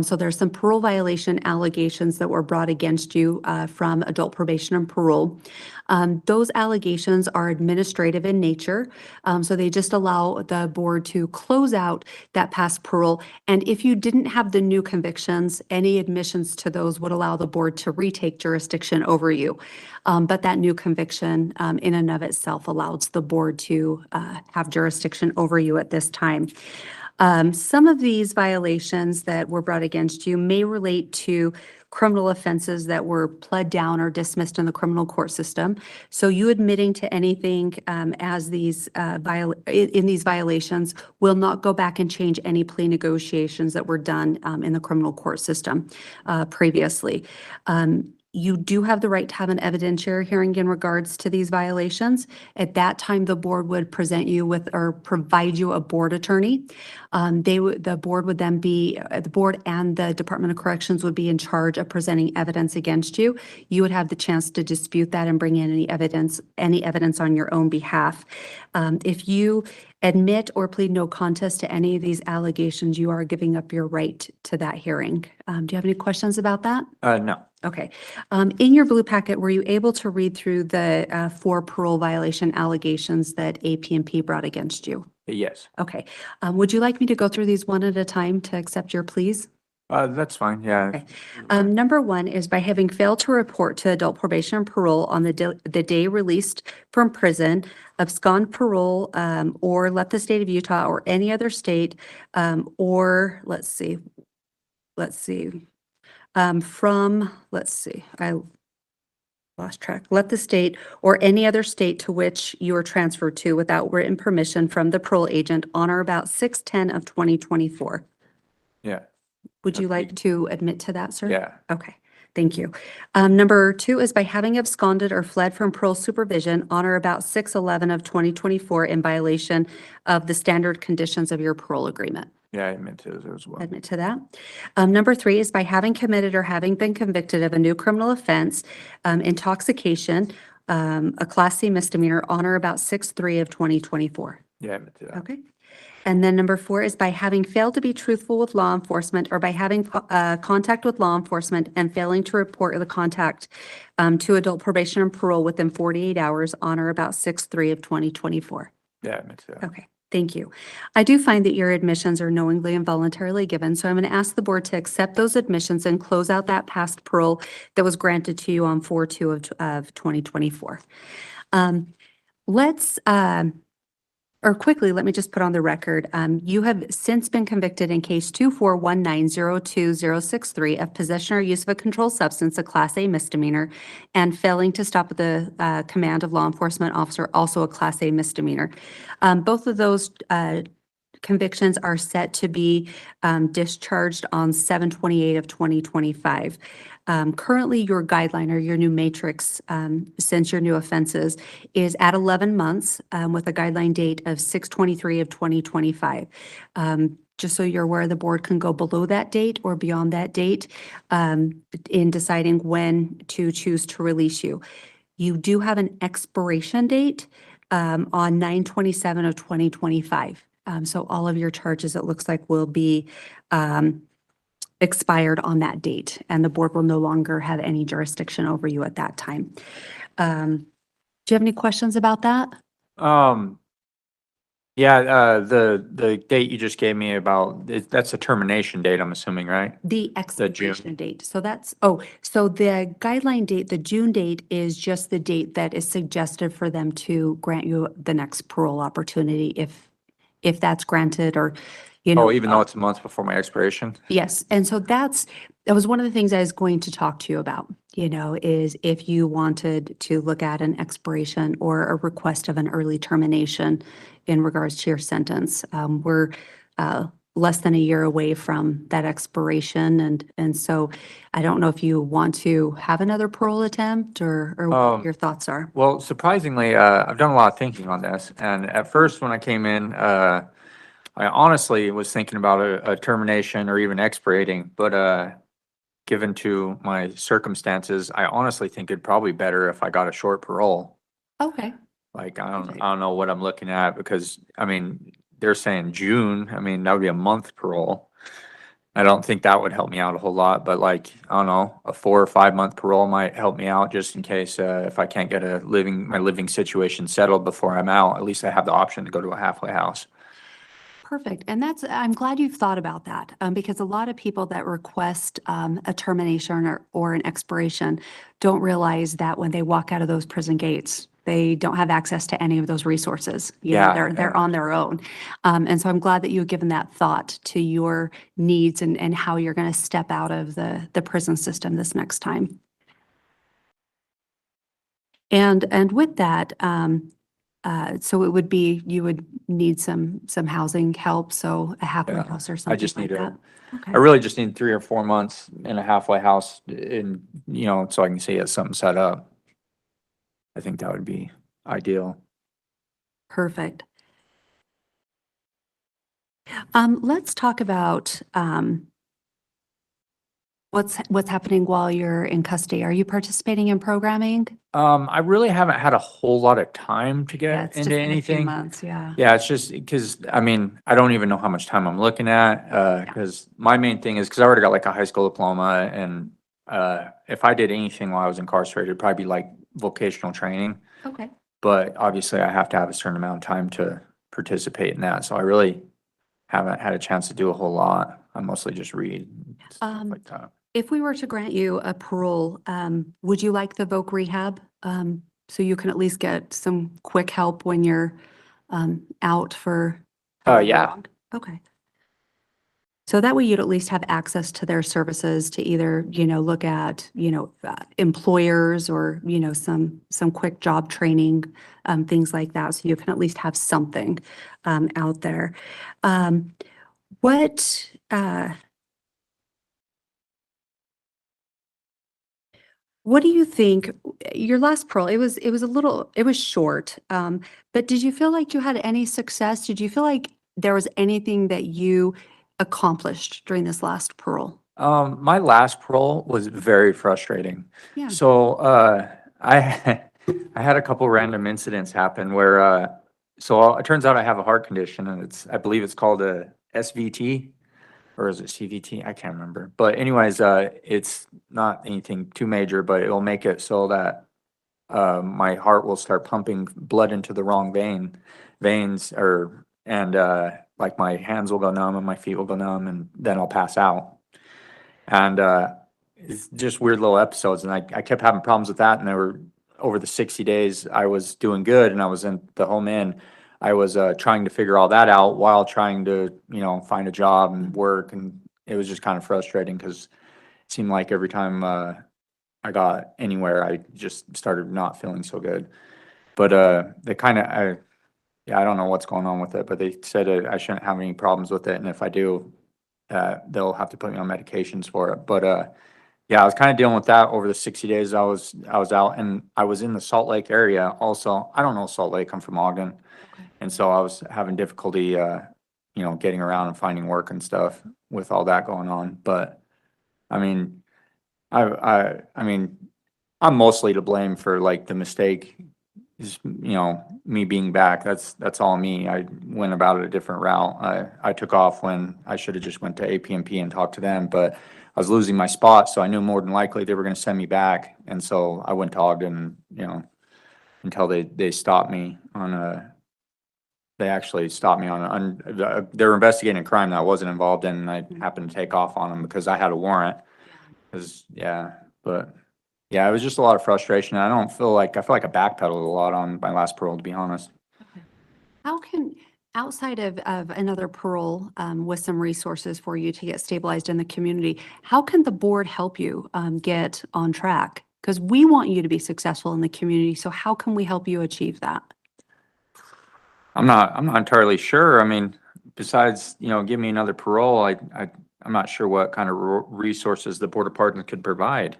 So there's some parole violation allegations that were brought against you from adult probation and parole. Those allegations are administrative in nature, so they just allow the board to close out that past parole. And if you didn't have the new convictions, any admissions to those would allow the board to retake jurisdiction over you. But that new conviction in and of itself allows the board to have jurisdiction over you at this time. Some of these violations that were brought against you may relate to criminal offenses that were pled down or dismissed in the criminal court system. So you admitting to anything as these in these violations will not go back and change any plea negotiations that were done in the criminal court system previously. You do have the right to have an evidentiary hearing in regards to these violations. At that time, the board would present you with or provide you a board attorney. The board would then be, the board and the Department of Corrections would be in charge of presenting evidence against you. You would have the chance to dispute that and bring in any evidence on your own behalf. If you admit or plead no contest to any of these allegations, you are giving up your right to that hearing. Do you have any questions about that? No. Okay. In your blue packet, were you able to read through the 4 parole violation allegations that AP&P brought against you? Yes. Okay. Would you like me to go through these one at a time to accept your pleas? That's fine. Yeah. Okay. Number 1 is by having failed to report to adult probation and parole on the day released from prison, abscond parole, or left the state of Utah or any other state, or I lost track, left the state or any other state to which you are transferred to without written permission from the parole agent on or about 6/10 of 2024. Yeah. Would you like to admit to that, sir? Yeah. Okay, thank you. Number 2 is by having absconded or fled from parole supervision on or about 6/11 of 2024 in violation of the standard conditions of your parole agreement. Yeah, I admit to those as well. Admit to that. Number 3 is by having committed or having been convicted of a new criminal offense, intoxication, a Class C misdemeanor on or about 6/3 of 2024. Yeah, I admit to that. Okay. And then number 4 is by having failed to be truthful with law enforcement or by having contact with law enforcement and failing to report the contact to adult probation and parole within 48 hours on or about 6/3 of 2024. Yeah, I admit to that. Okay, thank you. I do find that your admissions are knowingly and voluntarily given, so I'm going to ask the board to accept those admissions and close out that past parole that was granted to you on 4/2 of 2024. Quickly, let me just put on the record, you have since been convicted in case 241902063 of possession or use of a controlled substance, a Class A misdemeanor, and failing to stop at the command of law enforcement officer, also a Class A misdemeanor. Both of those convictions are set to be discharged on 7/28 of 2025. Currently, your guideline or your new matrix, since your new offenses, is at 11 months with a guideline date of 6/23 of 2025. Just so you're aware, the board can go below that date or beyond that date in deciding when to choose to release you. You do have an expiration date on 9/27 of 2025. So all of your charges, it looks like, will be expired on that date, and the board will no longer have any jurisdiction over you at that time. Do you have any questions about that? Yeah, the date you just gave me about, that's a termination date, I'm assuming, right? The June. expiration date. So that's, so the guideline date, the June date is just the date that is suggested for them to grant you the next parole opportunity if that's granted, or, you know. Oh, even though it's a month before my expiration? Yes, and so that was one of the things I was going to talk to you about, you know, is if you wanted to look at an expiration or a request of an early termination in regards to your sentence. We're less than a year away from that expiration, and so I don't know if you want to have another parole attempt or what your thoughts are. Well, surprisingly, I've done a lot of thinking on this, and at first when I came in, I honestly was thinking about a termination or even expirating, but given to my circumstances, I honestly think it'd probably better if I got a short parole. Okay. Like, I don't know what I'm looking at, because, I mean, they're saying June, I mean, that would be a month parole. I don't think that would help me out a whole lot, but like, I don't know, a 4 or 5 month parole might help me out, just in case, if I can't get my living situation settled before I'm out, at least I have the option to go to a halfway house. Perfect. And I'm glad you've thought about that, because a lot of people that request a termination or an expiration don't realize that when they walk out of those prison gates, they don't have access to any of those resources. You know, they're on their own. And so I'm glad that you've given that thought to your needs and how you're going to step out of the prison system this next time. And with that, so it would be, you would need some housing help, so a halfway house or something I just like need that. I really just need 3 or 4 months in a halfway house, in, you know, so I can see something set up. I think that would be ideal. Perfect. Let's talk about what's happening while you're in custody. Are you participating in programming? I really haven't had a whole lot of time to Yeah, get it's just into been a few anything. months, yeah. Yeah, it's just because, I mean, I don't even know how much time I'm looking at, because my main thing is, because I already got like a high school diploma, and if I did anything while I was incarcerated, it'd probably be like vocational training. Okay. But obviously I have to have a certain amount of time to participate in that. So I really haven't had a chance to do a whole lot. I mostly just read, stuff like that. If we were to grant you a parole, would you like the voc rehab? So you can at least get some quick help when you're out for. Yeah. Okay. So that way you'd at least have access to their services to either, you know, look at, you know, employers or, you know, some quick job training, things like that. So you can at least have something out there. What do you think, your last parole, it was short, but did you feel like you had any success? Did you feel like there was anything that you accomplished during this last parole? My last parole was very frustrating. Yeah. So, I had a couple random incidents happen where, so it turns out I have a heart condition, and I believe it's called a SVT, or is it CVT? I can't remember. But anyways, it's not anything too major, but it will make it so that my heart will start pumping blood into the wrong veins, and like my hands will go numb and my feet will go numb, and then I'll pass out. And it's just weird little episodes, and I kept having problems with that, and they were over the 60 days I was doing good, and I was in the home inn. I was trying to figure all that out while trying to, you know, find a job and work, and it was just kind of frustrating because it seemed like every time I got anywhere, I just started not feeling so good. But they kind of, I don't know what's going on with it, but they said I shouldn't have any problems with it, and if I do, they'll have to put me on medications for it. But yeah, I was kind of dealing with that over the 60 days I was out, and I was in the Salt Lake area also. I don't know Salt Lake, I'm from Ogden. And so I was having difficulty, you know, getting around and finding work and stuff with all that going on. But I mean, I mean, I'm mostly to blame for like the mistake is, you know, me being back. That's all me. I went about it a different route. I took off when I should have just went to APMP and talked to them, but I was losing my spot, so I knew more than likely they were gonna send me back. And so I went to Ogden, you know, until they stopped me on they actually stopped me on they were investigating a crime that I wasn't involved in, and I happened to take off on them because I had a warrant. But yeah, it was just a lot of frustration. I feel like I backpedaled a lot on my last parole, to be honest. How can, outside of another parole with some resources for you to get stabilized in the community, how can the board help you get on track? Because we want you to be successful in the community. So how can we help you achieve that? I'm not entirely sure. I mean, besides, you know, give me another parole, I'm not sure what kind of resources the Board of Pardons could provide.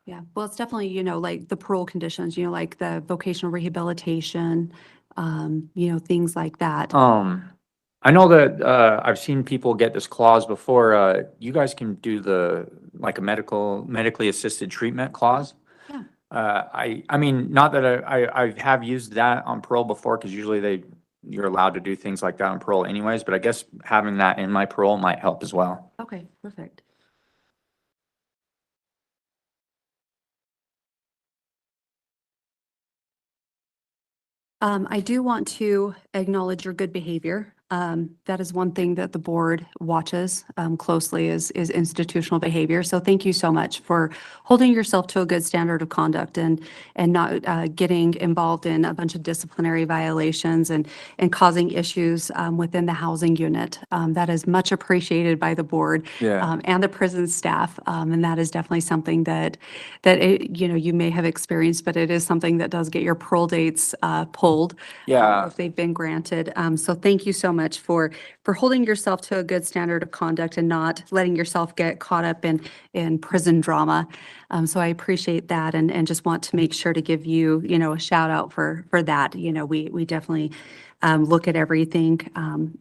Yeah, well, it's definitely, you know, like the parole conditions, you know, like the vocational rehabilitation, you know, things like that. I know that I've seen people get this clause before. You guys can do like a medically assisted treatment clause. Yeah. I mean, not that I have used that on parole before, because usually you're allowed to do things like that on parole anyways, but I guess having that in my parole might help as well. Okay, perfect. I do want to acknowledge your good behavior. That is one thing that the board watches closely is institutional behavior. So thank you so much for holding yourself to a good standard of conduct and not getting involved in a bunch of disciplinary violations and causing issues within the housing unit. That is much appreciated by the board and the prison staff. And that is definitely something that you know, you may have experienced, but it is something that does get your parole dates pulled if they've been granted. So thank you so much for holding yourself to a good standard of conduct and not letting yourself get caught up in prison drama. So I appreciate that and just want to make sure to give you, you know, a shout out for that. You know, we definitely look at everything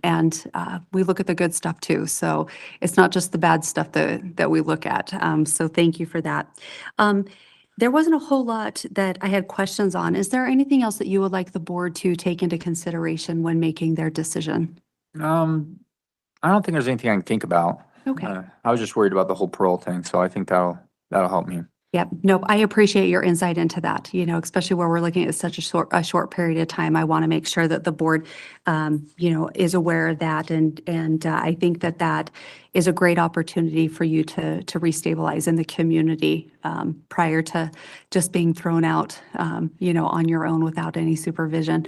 and we look at the good stuff too. So it's not just the bad stuff that we look at. So thank you for that. There wasn't a whole lot that I had questions on. Is there anything else that you would like the board to take into consideration when making their decision? I don't think there's anything I can think about. Okay. I was just worried about the whole parole thing, so I think that'll help me. Yep. Nope. I appreciate your insight into that, you know, especially where we're looking at such a short period of time. I want to make sure that the board, you know, is aware of that. And I think that is a great opportunity for you to restabilize in the community prior to just being thrown out, you know, on your own without any supervision.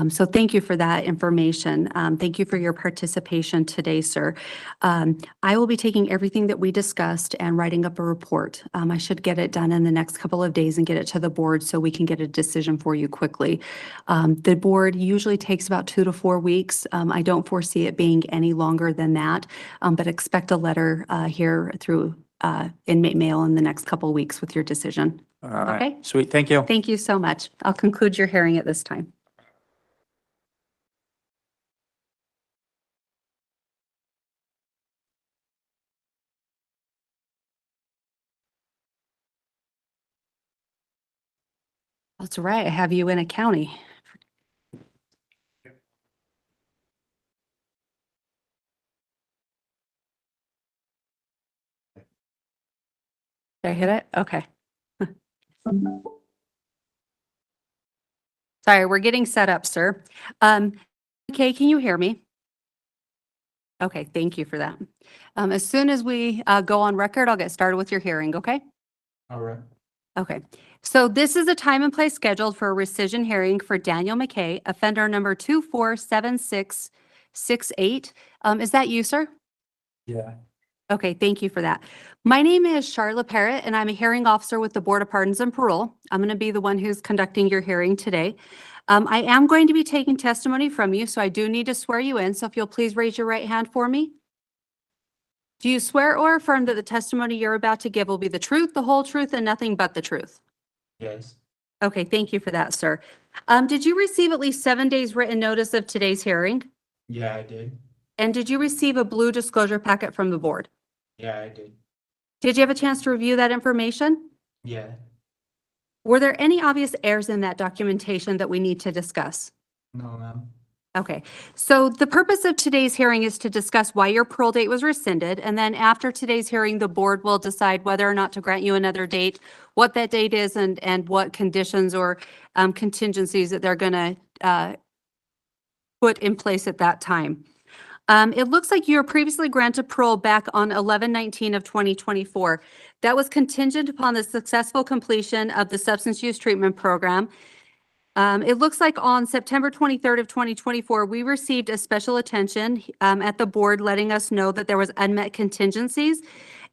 So thank you for that information. Thank you for your participation today, sir. I will be taking everything that we discussed and writing up a report. I should get it done in the next couple of days and get it to the board so we can get a decision for you quickly. The board usually takes about 2 to 4 weeks. I don't foresee it being any longer than that, but expect a letter here through inmate mail in the next couple of weeks with your decision. All right. Okay. Sweet. Thank you. Thank you so much. I'll conclude your hearing at this time. That's right. I have you in a county. Did I hit it? Okay. Sorry, we're getting set up, sir. Okay, can you hear me? Okay, thank you for that. As soon as we go on record, I'll get started with your hearing, okay? All right. Okay, so this is a time and place scheduled for a rescission hearing for Daniel McKay, offender number 247668. Is that you, sir? Yeah. Okay, thank you for that. My name is Charlotte Parrott, and I'm a hearing officer with the Board of Pardons and Parole. I'm going to be the one who's conducting your hearing today. I am going to be taking testimony from you, so I do need to swear you in. So if you'll please raise your right hand for me. Do you swear or affirm that the testimony you're about to give will be the truth, the whole truth, and nothing but the truth? Yes. Okay, thank you for that, sir. Did you receive at least 7 days written notice of today's hearing? Yeah, I did. And did you receive a blue disclosure packet from the board? Yeah, I did. Did you have a chance to review that information? Yeah. Were there any obvious errors in that documentation that we need to discuss? No, ma'am. Okay, so the purpose of today's hearing is to discuss why your parole date was rescinded, and then after today's hearing, the board will decide whether or not to grant you another date, what that date is, and what conditions or contingencies that they're gonna put in place at that time. It looks like you were previously granted parole back on 11/19 of 2024. That was contingent upon the successful completion of the substance use treatment program. It looks like on September 23rd of 2024, we received a special attention at the board letting us know that there was unmet contingencies.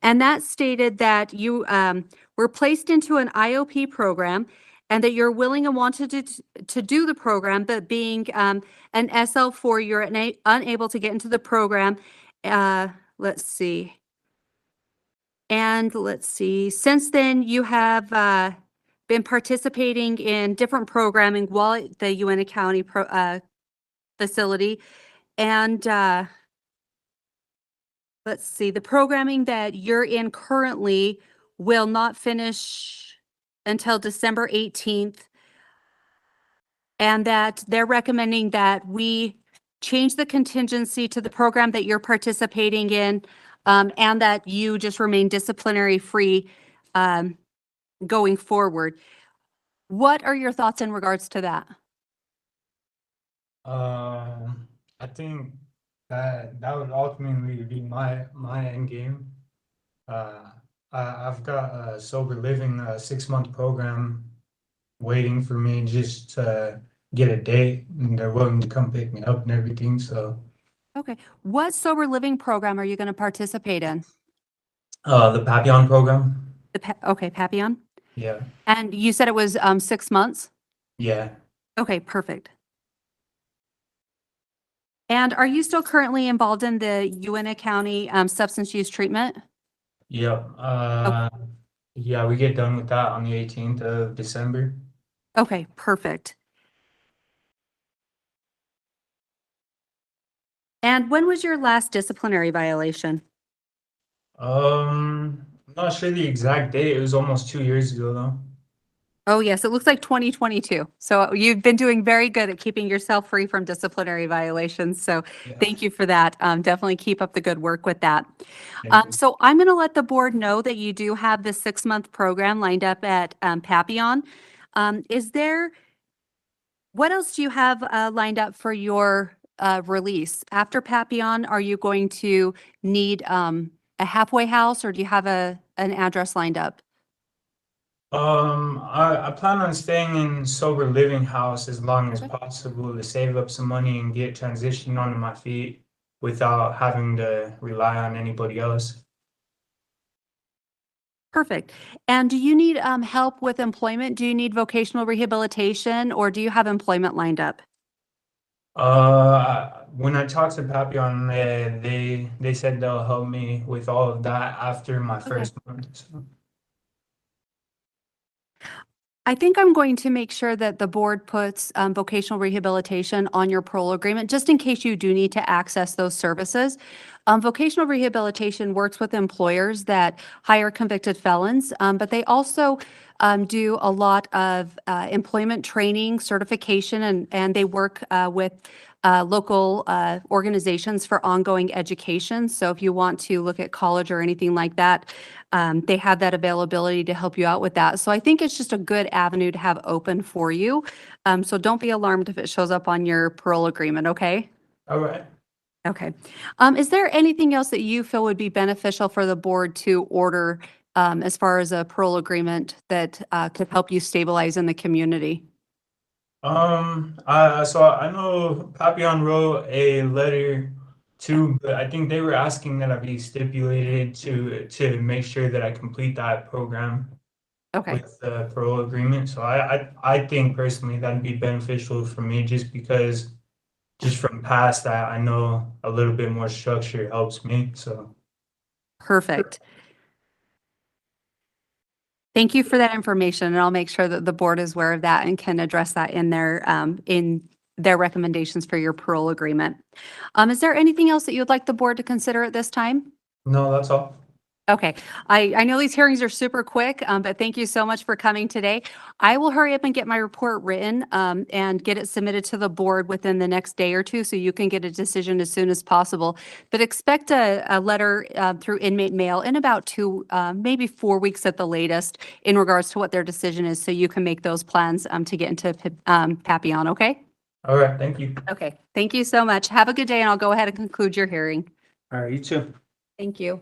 And that stated that you were placed into an IOP program and that you're willing and wanted to do the program, but being an SL4, you're unable to get into the program. Let's see. And let's see, since then you have been participating in different programming while at the UNA County facility. And let's see, the programming that you're in currently will not finish until December 18th. And that they're recommending that we change the contingency to the program that you're participating in, and that you just remain disciplinary free going forward. What are your thoughts in regards to that? I think that would ultimately be my end game. I've got a sober living 6-month program waiting for me just to get a date, and they're willing to come pick me up and everything. So, Okay, what sober living program are you going to participate in? the Papillon program. Okay, Papillon. Yeah. And you said it was 6 months? Yeah. Okay, perfect. And are you still currently involved in the UNA County substance use treatment? Yep. Yeah, we get done with that on the 18th of December. Okay, perfect. And when was your last disciplinary violation? I'm not sure the exact date. It was almost 2 years ago though. Oh, yes, it looks like 2022. So you've been doing very good at keeping yourself free from disciplinary violations. So thank you for that. Definitely keep up the good work with that. So I'm going to let the board know that you do have the 6-month program lined up at Papillon. What else do you have lined up for your release? After Papillon, are you going to need a halfway house, or do you have an address lined up? I plan on staying in sober living house as long as possible to save up some money and get transitioned onto my feet without having to rely on anybody else. Perfect. And do you need help with employment? Do you need vocational rehabilitation, or do you have employment lined up? When I talked to Papillon, they said they'll help me with all of that after my first month. So. I think I'm going to make sure that the board puts vocational rehabilitation on your parole agreement, just in case you do need to access those services. Vocational rehabilitation works with employers that hire convicted felons, but they also do a lot of employment training, certification, and they work with local organizations for ongoing education. So if you want to look at college or anything like that, they have that availability to help you out with that. So I think it's just a good avenue to have open for you. So don't be alarmed if it shows up on your parole agreement, okay? All right. Okay. Is there anything else that you feel would be beneficial for the board to order as far as a parole agreement that could help you stabilize in the community? So I know Papillon wrote a letter too, but I think they were asking that I be stipulated to make sure that I complete that program. Okay. With the parole agreement. So I think personally that'd be beneficial for me just because just from past that I know a little bit more structure helps me. So Perfect. Thank you for that information, and I'll make sure that the board is aware of that and can address that in their recommendations for your parole agreement. Is there anything else that you would like the board to consider at this time? no, that's all. Okay, I know these hearings are super quick, but thank you so much for coming today. I will hurry up and get my report written and get it submitted to the board within the next day or two so you can get a decision as soon as possible. But expect a letter through inmate mail in about 2, maybe 4 weeks at the latest in regards to what their decision is so you can make those plans to get into Papillon, okay? All right, thank you. Okay, thank you so much. Have a good day and I'll go ahead and conclude your hearing. All right, you too. Thank you.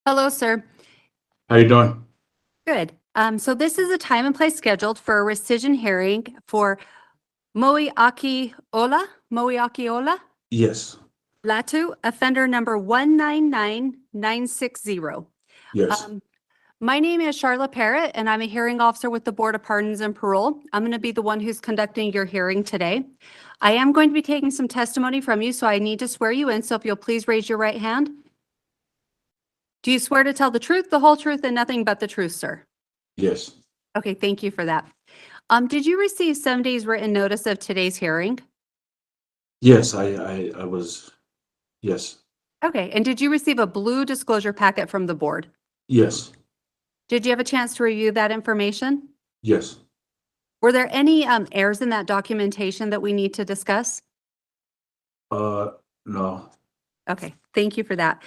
Hello, sir. How you doing? Good. So this is a time and place scheduled for a rescission hearing for MOEAKIOLA, Yes. LATU, offender number 199960. Yes. My name is Charlotte Parrott, and I'm a hearing officer with the Board of Pardons and Parole. I'm going to be the one who's conducting your hearing today. I am going to be taking some testimony from you, so I need to swear you in. So if you'll please raise your right hand. Do you swear to tell the truth, the whole truth, and nothing but the truth, sir? Yes. Okay, thank you for that. Did you receive 7 days written notice of today's hearing? Yes, I was, yes. Okay, and did you receive a blue disclosure packet from the board? Yes. Did you have a chance to review that information? Yes. Were there any errors in that documentation that we need to discuss? No. Okay, thank you for that.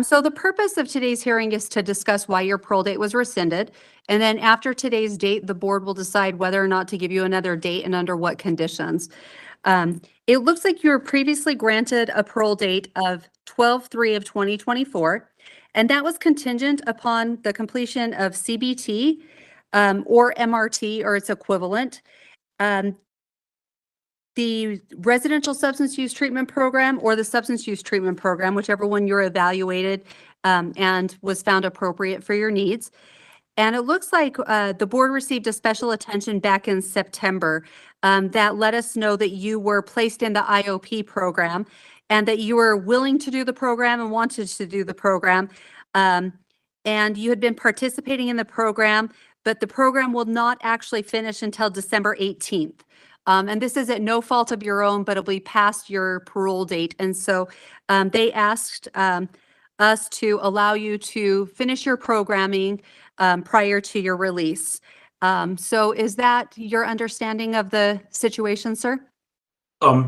So the purpose of today's hearing is to discuss why your parole date was rescinded. And then after today's date, the board will decide whether or not to give you another date and under what conditions. It looks like you were previously granted a parole date of 12/3 of 2024, and that was contingent upon the completion of CBT or MRT or its equivalent. The residential substance use treatment program or the substance use treatment program, whichever one you're evaluated and was found appropriate for your needs. And it looks like the board received a special attention back in September that let us know that you were placed in the IOP program and that you were willing to do the program and wanted to do the program. And you had been participating in the program, but the program will not actually finish until December 18th. And this is at no fault of your own, but it'll be past your parole date. And so they asked us to allow you to finish your programming prior to your release. So is that your understanding of the situation, sir?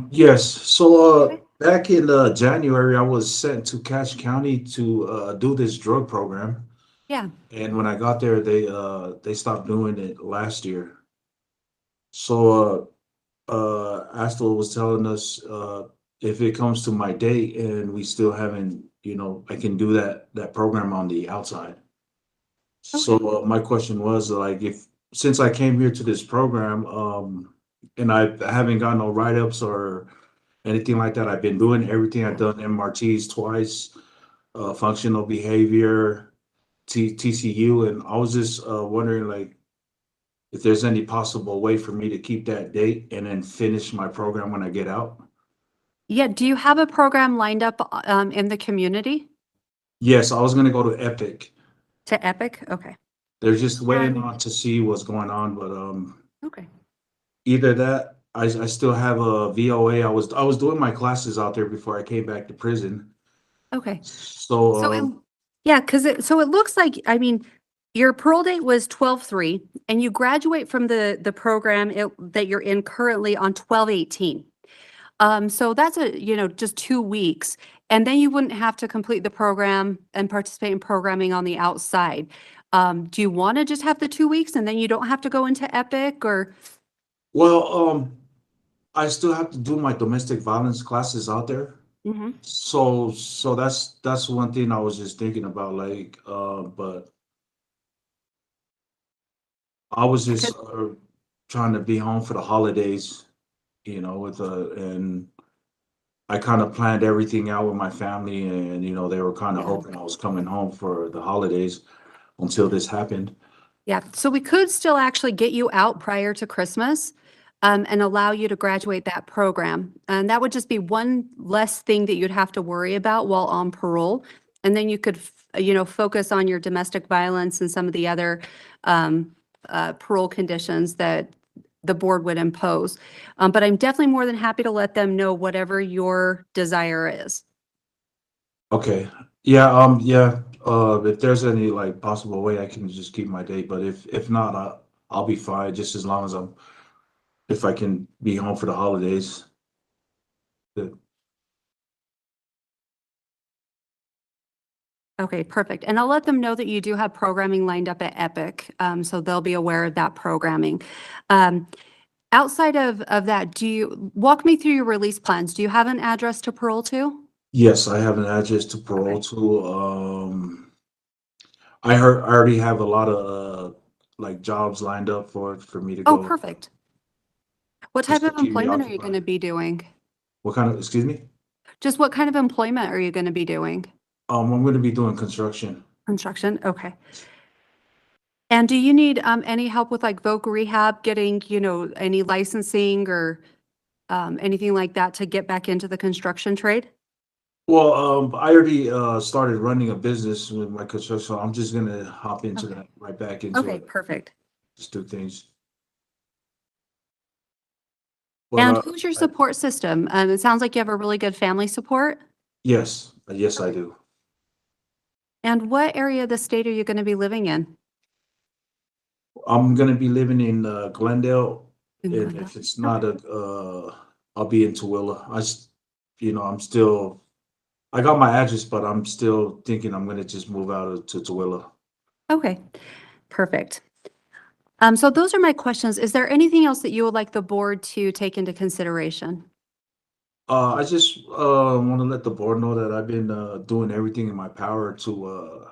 Yes. So back in January, I was sent to Cache County to do this drug program. Yeah. And when I got there, they stopped doing it last year. So Astor was telling us if it comes to my date and we still haven't, I can do that program on the outside. So my question was like, since I came here to this program, and I haven't gotten no write-ups or anything like that, I've been doing everything. I've done MRTs twice, functional behavior, TCU, and I was just wondering like if there's any possible way for me to keep that date and then finish my program when I get out. Yeah. Do you have a program lined up in the community? Yes, I was gonna go to Epic. To Epic? Okay. They're just waiting on to see what's going on, but Okay. either that, I still have a VOA. I was doing my classes out there before I came back to prison. Okay. So yeah, because it looks like, I mean, your parole date was 12/3 and you graduate from the program that you're in currently on 12/18. So that's just 2 weeks. And then you wouldn't have to complete the program and participate in programming on the outside. Do you want to just have the 2 weeks and then you don't have to go into Epic or? well, I still have to do my domestic violence classes out there. Mm-hmm. So that's one thing I was just thinking about, like, but I was just trying to be home for the holidays, with and I kind of planned everything out with my family, and they were kind of hoping I was coming home for the holidays until this happened. Yeah, so we could still actually get you out prior to Christmas and allow you to graduate that program. And that would just be one less thing that you'd have to worry about while on parole. And then you could, focus on your domestic violence and some of the other parole conditions that the board would impose. But I'm definitely more than happy to let them know whatever your desire is. Okay. Yeah. Yeah. If there's any like possible way I can just keep my date, but if not, I'll be fine just as long as if I can be home for the holidays. Good. Okay, perfect. And I'll let them know that you do have programming lined up at Epic, so they'll be aware of that programming. Outside of that, do you walk me through your release plans? Do you have an address to parole to? Yes, I have an address to parole to. I already have a lot of like jobs lined up for me to Oh, go. perfect. What Just type to of keep me employment are you going to occupied. be doing? What kind of, excuse me? Just what kind of employment are you going to be doing? I'm going to be doing construction. Construction, okay. And do you need any help with like voc rehab, getting, any licensing or anything like that to get back into the construction trade? Well, I already started running a business with my construction, so I'm just gonna hop into that, right back into Okay, it. perfect. Just do things. And But who's your support system? It sounds like you have a really good family support. yes, I do. And what area of the state are you going to be living in? I'm gonna be living in Glendale, In and Glendale? if it's not I'll be in Tooele. I'm still, I got my address, but I'm still thinking I'm gonna just move out to Tooele. Okay, perfect. So those are my questions. Is there anything else that you would like the board to take into consideration? I just want to let the board know that I've been doing everything in my power to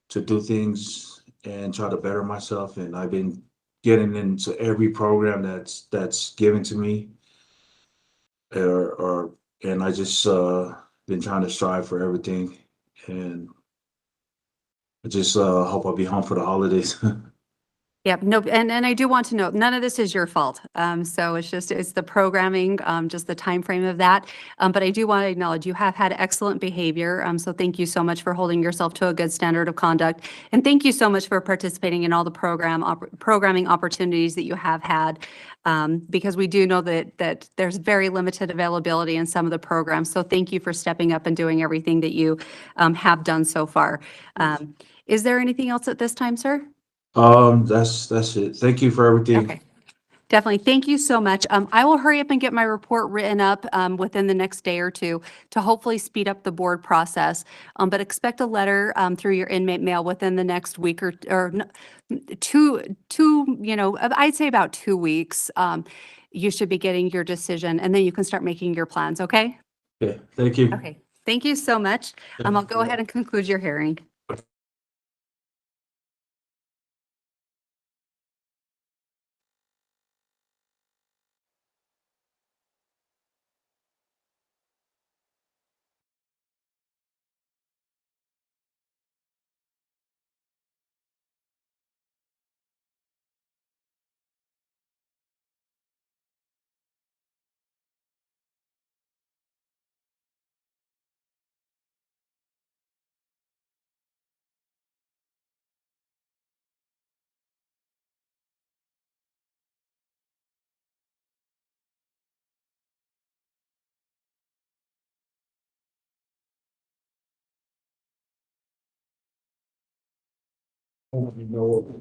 do things and try to better myself, and I've been getting into every program that's given to me, and I just been trying to strive for everything, and I just hope I'll be home for the holidays. Yep, no, and I do want to note, none of this is your fault. So it's the programming, just the time frame of that. But I do want to acknowledge you have had excellent behavior. So thank you so much for holding yourself to a good standard of conduct. And thank you so much for participating in all the programming opportunities that you have had. Because we do know that there's very limited availability in some of the programs. So thank you for stepping up and doing everything that you have done so far. Is there anything else at this time, sir? That's it. Thank you for everything. Okay, definitely. Thank you so much. I will hurry up and get my report written up within the next day or two to hopefully speed up the board process. But expect a letter through your inmate mail within the next week or two, I'd say about 2 weeks. You should be getting your decision, and then you can start making your plans, okay? Okay, thank you. Okay, thank you so much. I'll go ahead and conclude your hearing.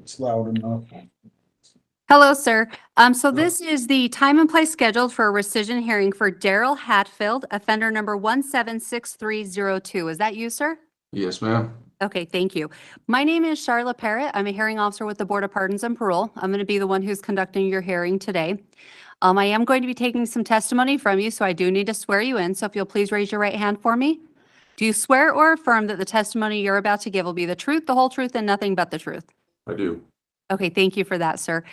It's loud enough. Hello, sir. So this is the time and place scheduled for a rescission hearing for Darryl Hatfield, offender number 176302. Is that you, sir? Yes, ma'am. Okay, thank you. My name is Charlotte Parrott. I'm a hearing officer with the Board of Pardons and Parole. I'm going to be the one who's conducting your hearing today. I am going to be taking some testimony from you, so I do need to swear you in. So if you'll please raise your right hand for me. Do you swear or affirm that the testimony you're about to give will be the truth, the whole truth, and nothing but the truth? I do. Okay, thank you for that, sir.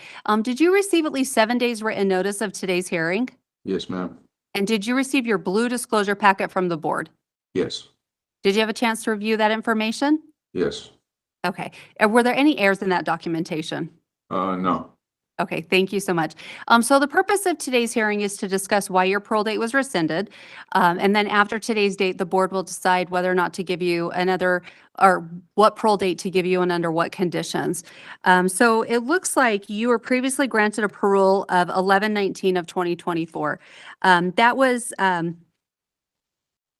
Did you receive at least 7 days written notice of today's hearing? Yes, ma'am. And did you receive your blue disclosure packet from the board? Yes. Did you have a chance to review that information? Yes. Okay. And were there any errors in that documentation? No. Okay, thank you so much. So the purpose of today's hearing is to discuss why your parole date was rescinded. And then after today's date, the board will decide whether or not to give you another, or what parole date to give you and under what conditions. So it looks like you were previously granted a parole of 11/19 of 2024. That was,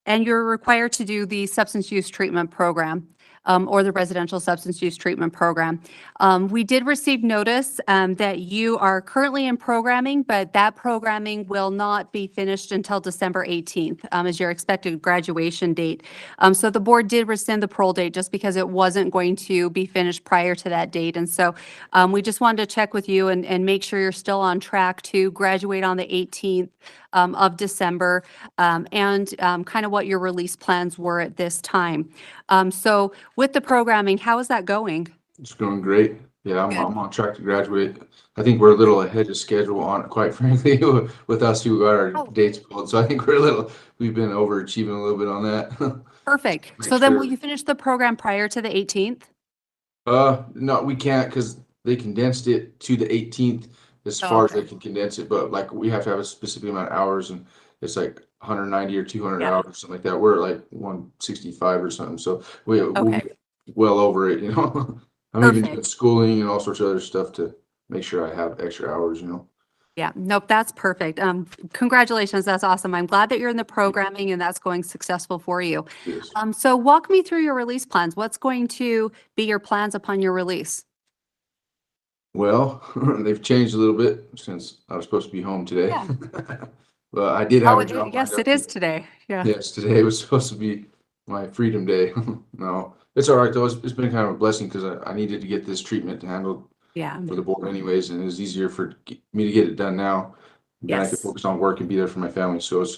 and you're required to do the substance use treatment program. Or the residential substance use treatment program. We did receive notice that you are currently in programming, but that programming will not be finished until December 18th as your expected graduation date. So the board did rescind the parole date just because it wasn't going to be finished prior to that date. And so we just wanted to check with you and make sure you're still on track to graduate on the 18th of December and kind of what your release plans were at this time. So with the programming, how is that going? It's going great. Yeah, I'm on track to graduate. I think we're a little ahead of schedule on it, quite frankly, with us who got our dates pulled. So I think we've been overachieving a little bit on that. Perfect. Make So then sure. will you finish the program prior to the 18th? No, we can't because they condensed it to the 18th as Oh, far as okay. they can condense it. But like we have to have a specific amount of hours, and it's like 190 or 200 Yeah. hours, something like that. We're at like 165 or something. So we'll Okay. be well over it, you know. I'm even doing Perfect. schooling and all sorts of other stuff to make sure I have extra hours, you know. Yeah, nope, that's perfect. Congratulations, that's awesome. I'm glad that you're in the programming and that's going successful for you. Yes. So walk me through your release plans. What's going to be your plans upon your release? Well, they've changed a little bit since I was supposed to be home today. Yeah. But I did have Oh, a job. yes, it is today. Yeah. Yes, today was supposed to be my freedom day. No, it's all right though. It's been kind of a blessing because I needed to get this treatment handled Yeah. for the board anyways, and it was easier for me to get it done now. Then I could Yes. focus on work and be there for my family. So it's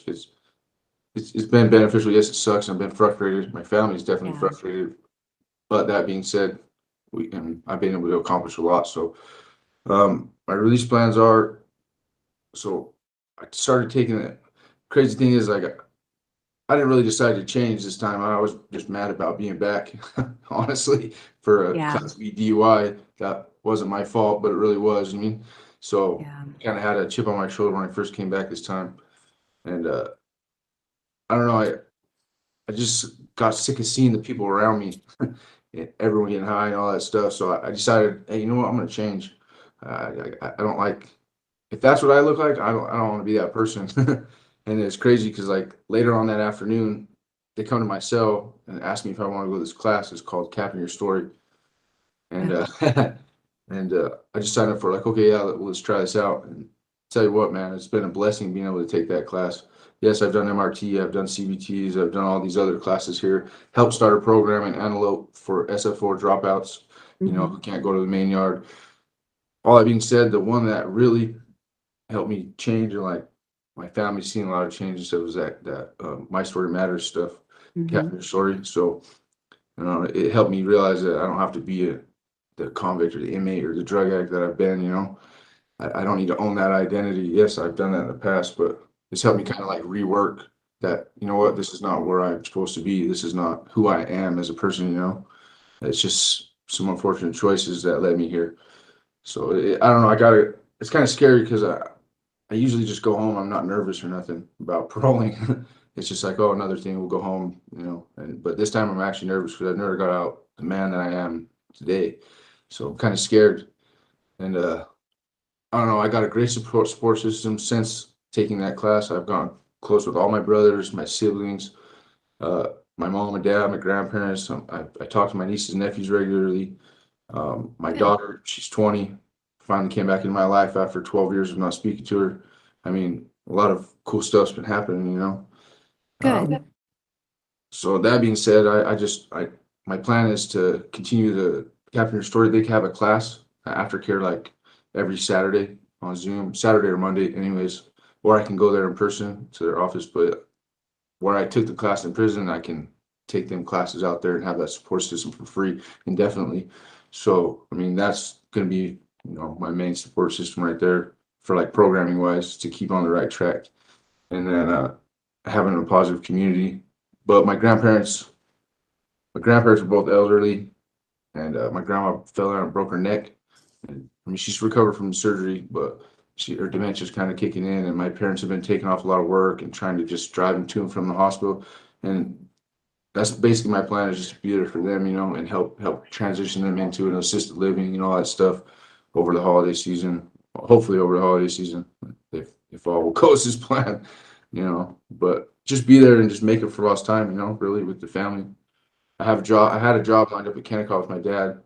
been beneficial. Yes, it sucks. I've been frustrated. My family's definitely Yeah. frustrated. But that being said, I've been able to accomplish a lot. So my release plans are, so I started taking it. Crazy thing is, like, I didn't really decide to change this time. I was just mad about being back, honestly, for a Yeah. Class B DUI. That wasn't my fault, but it really was. I mean, so Yeah. kind of had a chip on my shoulder when I first came back this time. And I don't know, I just got sick of seeing the people around me, everyone getting high and all that stuff. So I decided, hey, you know what? I'm going to change. I don't like, if that's what I look like, I don't want to be that person. And it's crazy because like later on that afternoon, they come to my cell and ask me if I want to go to this class. It's called Capping Your Story. And I just signed up for like, okay, yeah, let's try this out. And tell you what, man, it's been a blessing being able to take that class. Yes, I've done MRT, I've done CBTs, I've done all these other classes here. Help start a program in Antelope for SF4 dropouts, you know, who can't go to the main yard. All that being said, the one that really helped me change, and like my family's seen a lot of changes, so it was that My Story Matters stuff, Capping Your Story. So it helped me realize that I don't have to be the convict or the inmate or the drug addict that I've been, you know. I don't need to own that identity. Yes, I've done that in the past, but it's helped me kind of like rework that, you know what, this is not where I'm supposed to be. This is not who I am as a person, you know. It's just some unfortunate choices that led me here. So I don't know, it's kind of scary because I usually just go home. I'm not nervous or nothing about paroling. It's just like, oh, another thing, we'll go home, you know. But this time I'm actually nervous because I've never got out the man that I am today. So I'm kind of scared. And I don't know, I got a great support system since taking that class. I've gone close with all my brothers, my siblings, my mom and dad, my grandparents. I talk to my nieces and nephews regularly. My daughter, she's 20, finally came back into my life after 12 years of not speaking to her. I mean, a lot of cool stuff's been happening, you know. Good. So that being said, I my plan is to continue the captain your story. They can have a class aftercare like every Saturday on Zoom, Saturday or Monday, anyways. Or I can go there in person to their office. But where I took the class in prison, I can take them classes out there and have that support system for free indefinitely. So, I mean, that's going to be, my main support system right there for like programming wise to keep on the right track. And then having a positive community. But my grandparents are both elderly, and my grandma fell down and broke her neck. And, I mean, she's recovered from surgery, but her dementia's kind of kicking in, and my parents have been taking off a lot of work and trying to just drive them to and from the hospital. And that's basically my plan, is just to be there for them, and help transition them into an assisted living and all that stuff over the holiday season. Hopefully over the holiday season, if all goes as planned, But just be there and just make it for lost time, really with the family. I had a job lined up at Kennecott with my dad.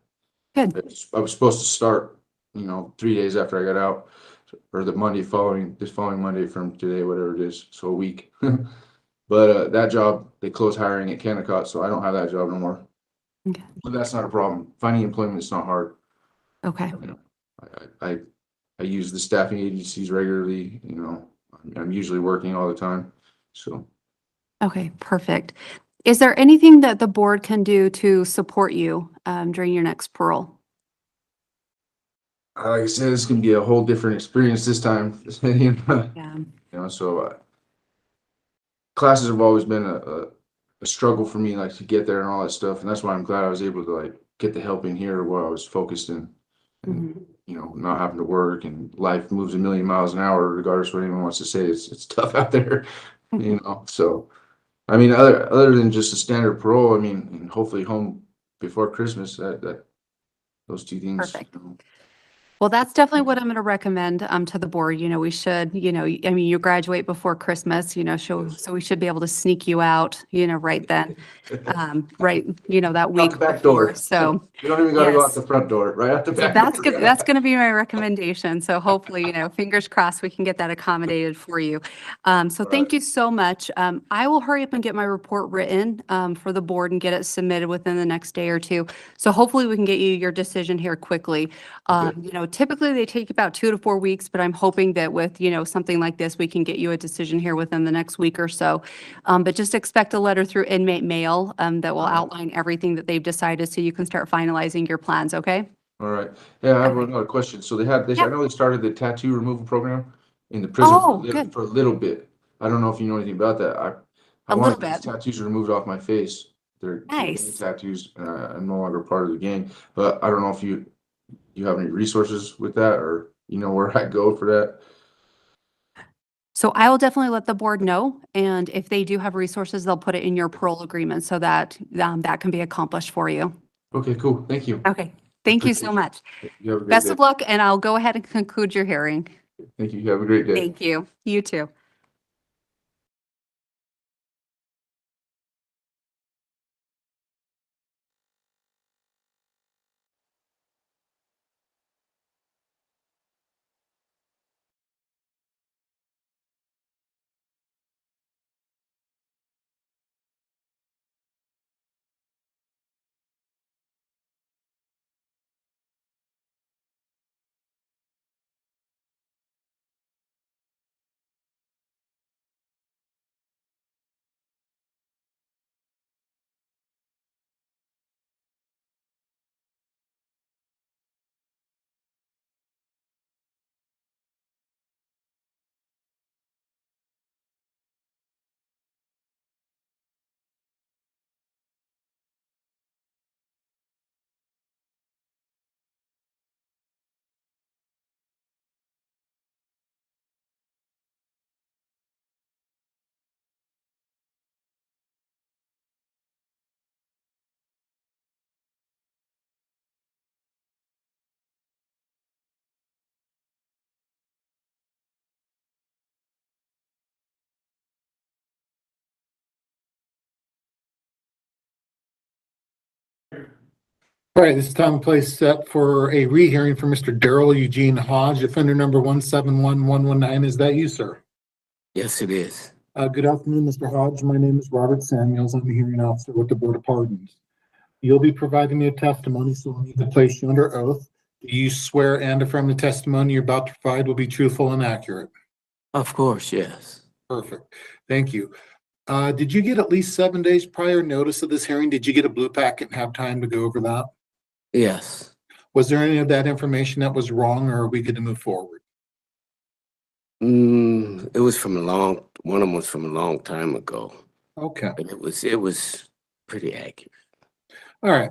Good. I was supposed to start, 3 days after I got out, or this following Monday from today, whatever it is, so a week. But that job, they closed hiring at Kennecott, so I don't have that job no more. Okay. But that's not a problem. Finding employment is not hard. Okay. I use the staffing agencies regularly, I'm usually working all the time, so. Okay, perfect. Is there anything that the board can do to support you during your next parole? Like I said, it's gonna be a whole different experience this time. Yeah. So classes have always been a struggle for me, like to get there and all that stuff, and that's why I'm glad I was able to like get the help in here where I was focused in, and not having to work, and life moves a million miles an hour regardless of what anyone wants to say. It's tough out there, So, I mean, other than just a standard parole, I mean, and hopefully home before Christmas. That those two things. Perfect. Well, that's definitely what I'm going to recommend to the board. We should, I mean, you graduate before Christmas, so we should be able to sneak you out, right then, right, that week Out the back door. before. So You don't even got to go out yes. the front door, right out the So back. that's gonna be my recommendation. So hopefully, fingers crossed, we can get that accommodated for you. So thank you so much. I will hurry up and get my report written for the board and get it submitted within the next day or two. So hopefully we can get you your decision here quickly. Typically they take about 2 to 4 weeks, but I'm hoping that with, something like this, we can get you a decision here within the next week or so. But just expect a letter through inmate mail that will outline everything that they've decided so you can start finalizing your plans, okay? All right. Yeah, I have another question. So I know they started the tattoo removal program in the prison Oh, good. for a little bit. I don't know if you know anything about that. I A want little these bit. tattoos removed off my face. They're Nice. tattoos. I'm no longer part of the gang, but I don't know if you have any resources with that, or where I go for that. So I will definitely let the board know, and if they do have resources, they'll put it in your parole agreement so that that can be accomplished for you. Okay, cool. Thank you. Okay, thank you so Appreciate much. You have a great Best day. of luck, and I'll go ahead and conclude your hearing. Thank you. You have a great day. Thank you. You too. All right, this is time and place set for a rehearing for Mr. Darrell Eugene Hodge, offender number 171119. Is that you, sir? Yes, it is. Good afternoon, Mr. Hodge. My name is Robert Samuels. I'm the hearing officer with the Board of Pardons. You'll be providing me a testimony, so we'll need to place you under oath. Do you swear and affirm the testimony you're about to provide will be truthful and accurate? Of course, yes. Perfect. Thank you. Did you get at least 7 days prior notice of this hearing? Did you get a blue packet and have time to go over that? Yes. Was there any of that information that was wrong, or are we good to move forward? It was from one of them was from a long time ago. Okay. But it was pretty accurate. All right.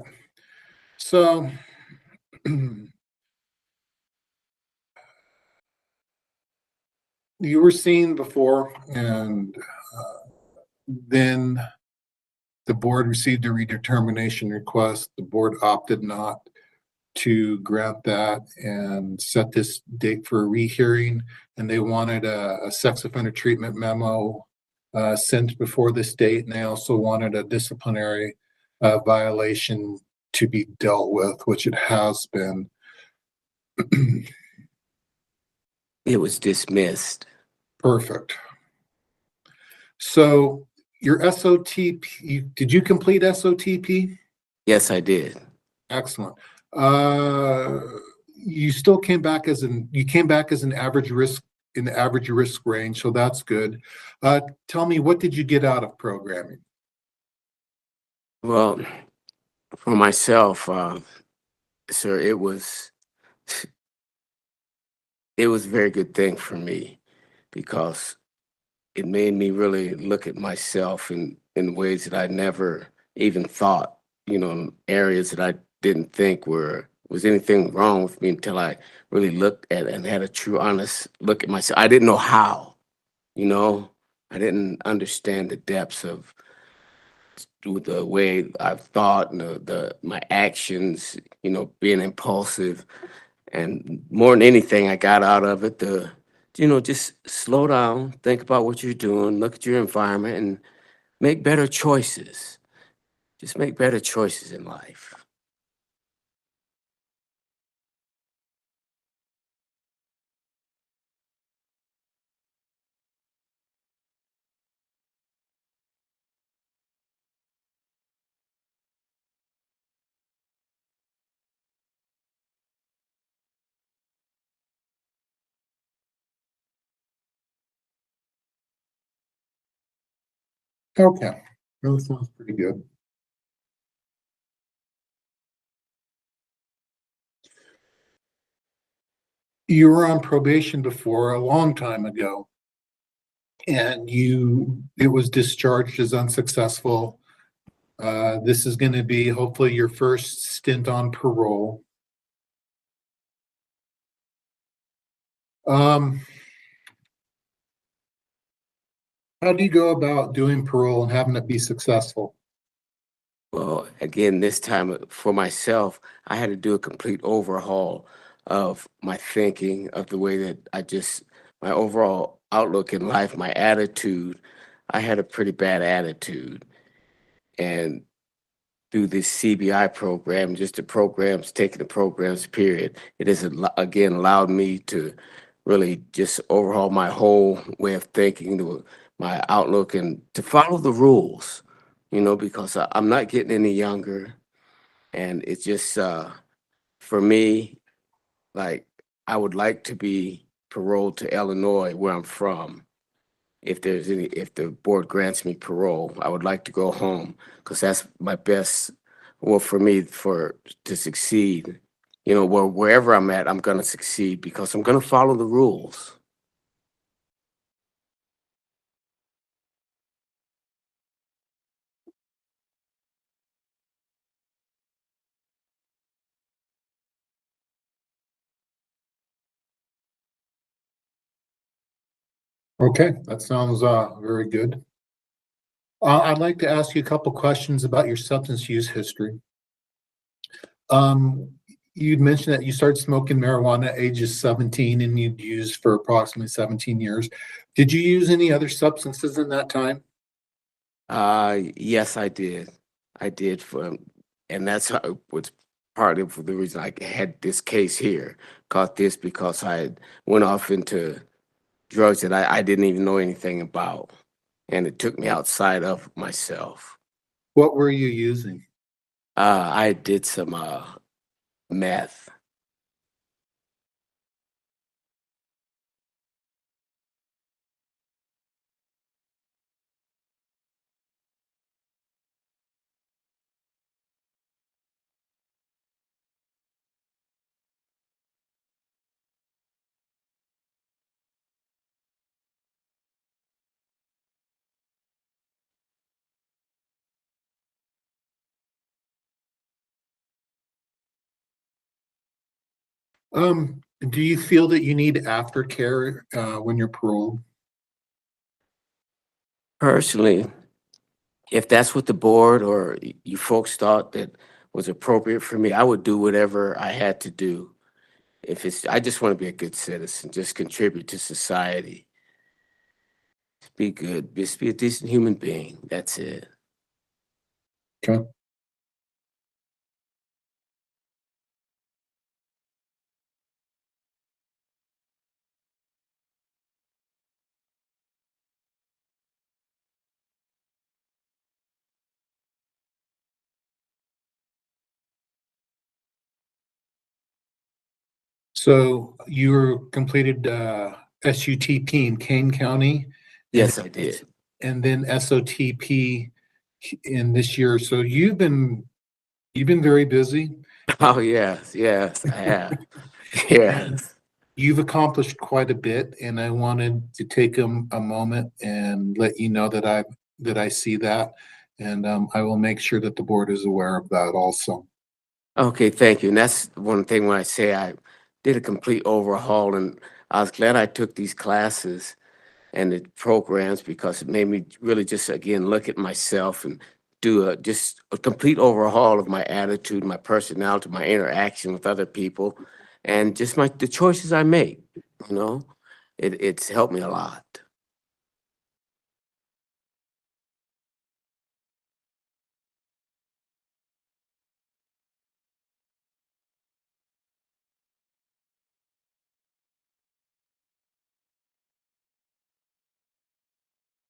So you were seen before, and then the board received a redetermination request. The board opted not to grant that and set this date for a rehearing, and they wanted a sex offender treatment memo sent before this date, and they also wanted a disciplinary violation to be dealt with, which it has been. It was dismissed. Perfect. So your SOTP, did you complete SOTP? Yes, I did. Excellent. You still came back as an average risk, in the average risk range, so that's good. Tell me, what did you get out of programming? Well, for myself, sir, it was a very good thing for me, because it made me really look at myself in ways that I never even thought, areas that I didn't think was anything wrong with me, until I really looked at it and had a true, honest look at myself. I didn't know how, I didn't understand the depths of the way I've thought and my actions, being impulsive. And more than anything, I got out of it just slow down, think about what you're doing, look at your environment, and make better choices. Just make better choices in life. Okay, that sounds pretty good. You were on probation before, a long time ago, and it was discharged as unsuccessful. This is going to be hopefully your first stint on parole. How do you go about doing parole and having it be successful? Well, again, this time for myself, I had to do a complete overhaul of my thinking, of the way that my overall outlook in life, my attitude. I had a pretty bad attitude. And through this CBI program, just taking the programs, period, it has, again, allowed me to really just overhaul my whole way of thinking, my outlook, and to follow the rules, because I'm not getting any younger. And it's just, for me, like, I would like to be paroled to Illinois, where I'm from. If the board grants me parole, I would like to go home, because that's my best, for me, to succeed. Wherever I'm at, I'm going to succeed, because I'm going to follow the rules. Okay, that sounds very good. I'd like to ask you a couple questions about your substance use history. You'd mentioned that you started smoking marijuana at ages 17, and you'd used for approximately 17 years. Did you use any other substances in that time? Yes, I did. And that's what's part of the reason I had this case here. Caught this because I went off into drugs that I didn't even know anything about, and it took me outside of myself. What were you using? I did some math. Do you feel that you need aftercare when you're paroled? Personally, if that's what the board or you folks thought that was appropriate for me, I would do whatever I had to do. If it's, I just want to be a good citizen, just contribute to society. Be good, just be a decent human being. That's it. Okay. So you were completed SUTP in Kane County? Yes, I did. And then SOTP in this year. So you've been very busy. Oh, yes, yes, I have. Yes. You've accomplished quite a bit, and I wanted to take a moment and let you know that I see that, and I will make sure that the board is aware of that also. Okay, thank you. And that's one thing when I say I did a complete overhaul, and I was glad I took these classes and the programs because it made me really just, again, look at myself and do just a complete overhaul of my attitude, my personality, my interaction with other people, and just the choices I make, you know, it's helped me a lot.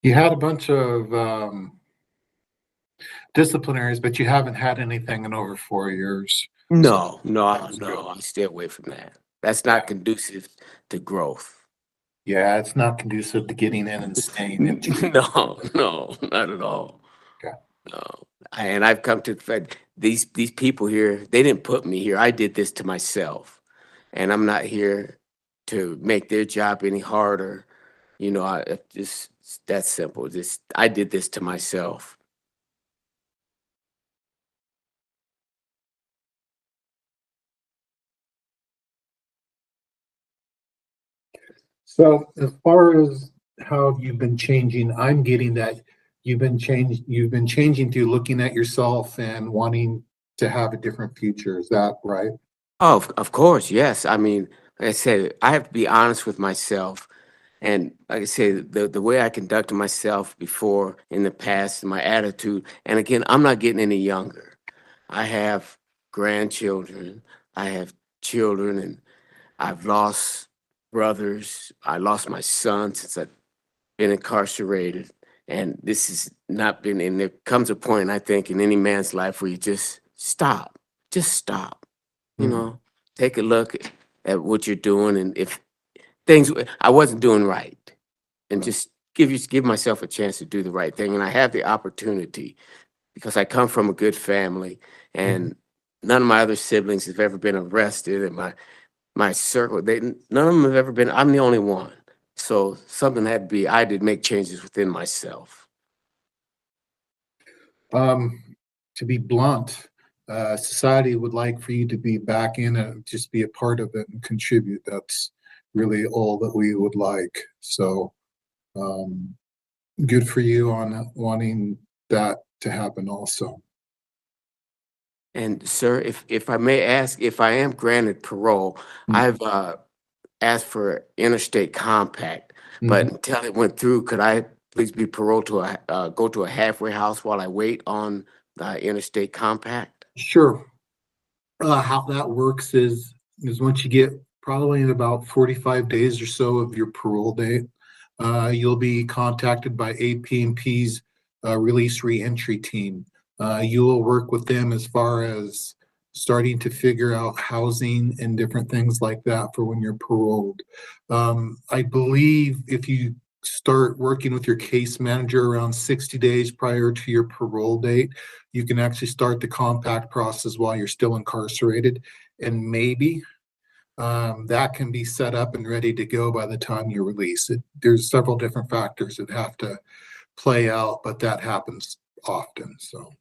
You had a bunch of disciplinaries, but you haven't had anything in over 4 years. No, I stay away from that. That's not conducive to growth. Yeah, it's not conducive to getting in and staying in. No, not at all. Okay. No. And I've come to the fact, these people here, they didn't put me here. I did this to myself. And I'm not here to make their job any harder. You know, just that's simple. Just I did this to myself. So as far as how you've been changing, I'm getting that you've been changing through looking at yourself and wanting to have a different future. Is that right? Oh, of course, yes. I mean, like I said, I have to be honest with myself. And like I said, the way I conducted myself before in the past, my attitude, and again, I'm not getting any younger. I have grandchildren, I have children, and I've lost brothers. I lost my son since I've been incarcerated. And this has not been, and there comes a point, I think, in any man's life where you just stop. You know, take a look at what you're doing, and if things I wasn't doing right, and just give myself a chance to do the right thing. And I have the opportunity because I come from a good family, and none of my other siblings have ever been arrested, and my circle, none of them have ever been. I'm the only one. So something had to be. I did make changes within myself. To be blunt, society would like for you to be back in and just be a part of it and contribute. That's really all that we would like. So good for you on wanting that to happen also. And sir, if I may ask, if I am granted parole, I've asked for interstate compact, but until it went through, could I please be paroled to go to a halfway house while I wait on the interstate compact? Sure. How that works is once you get probably in about 45 days or so of your parole date, you'll be contacted by APMP's release reentry team. You will work with them as far as starting to figure out housing and different things like that for when you're paroled. I believe if you start working with your case manager around 60 days prior to your parole date, you can actually start the compact process while you're still incarcerated. And maybe that can be set up and ready to go by the time you release it. There's several different factors that have to play out, but that happens often, so.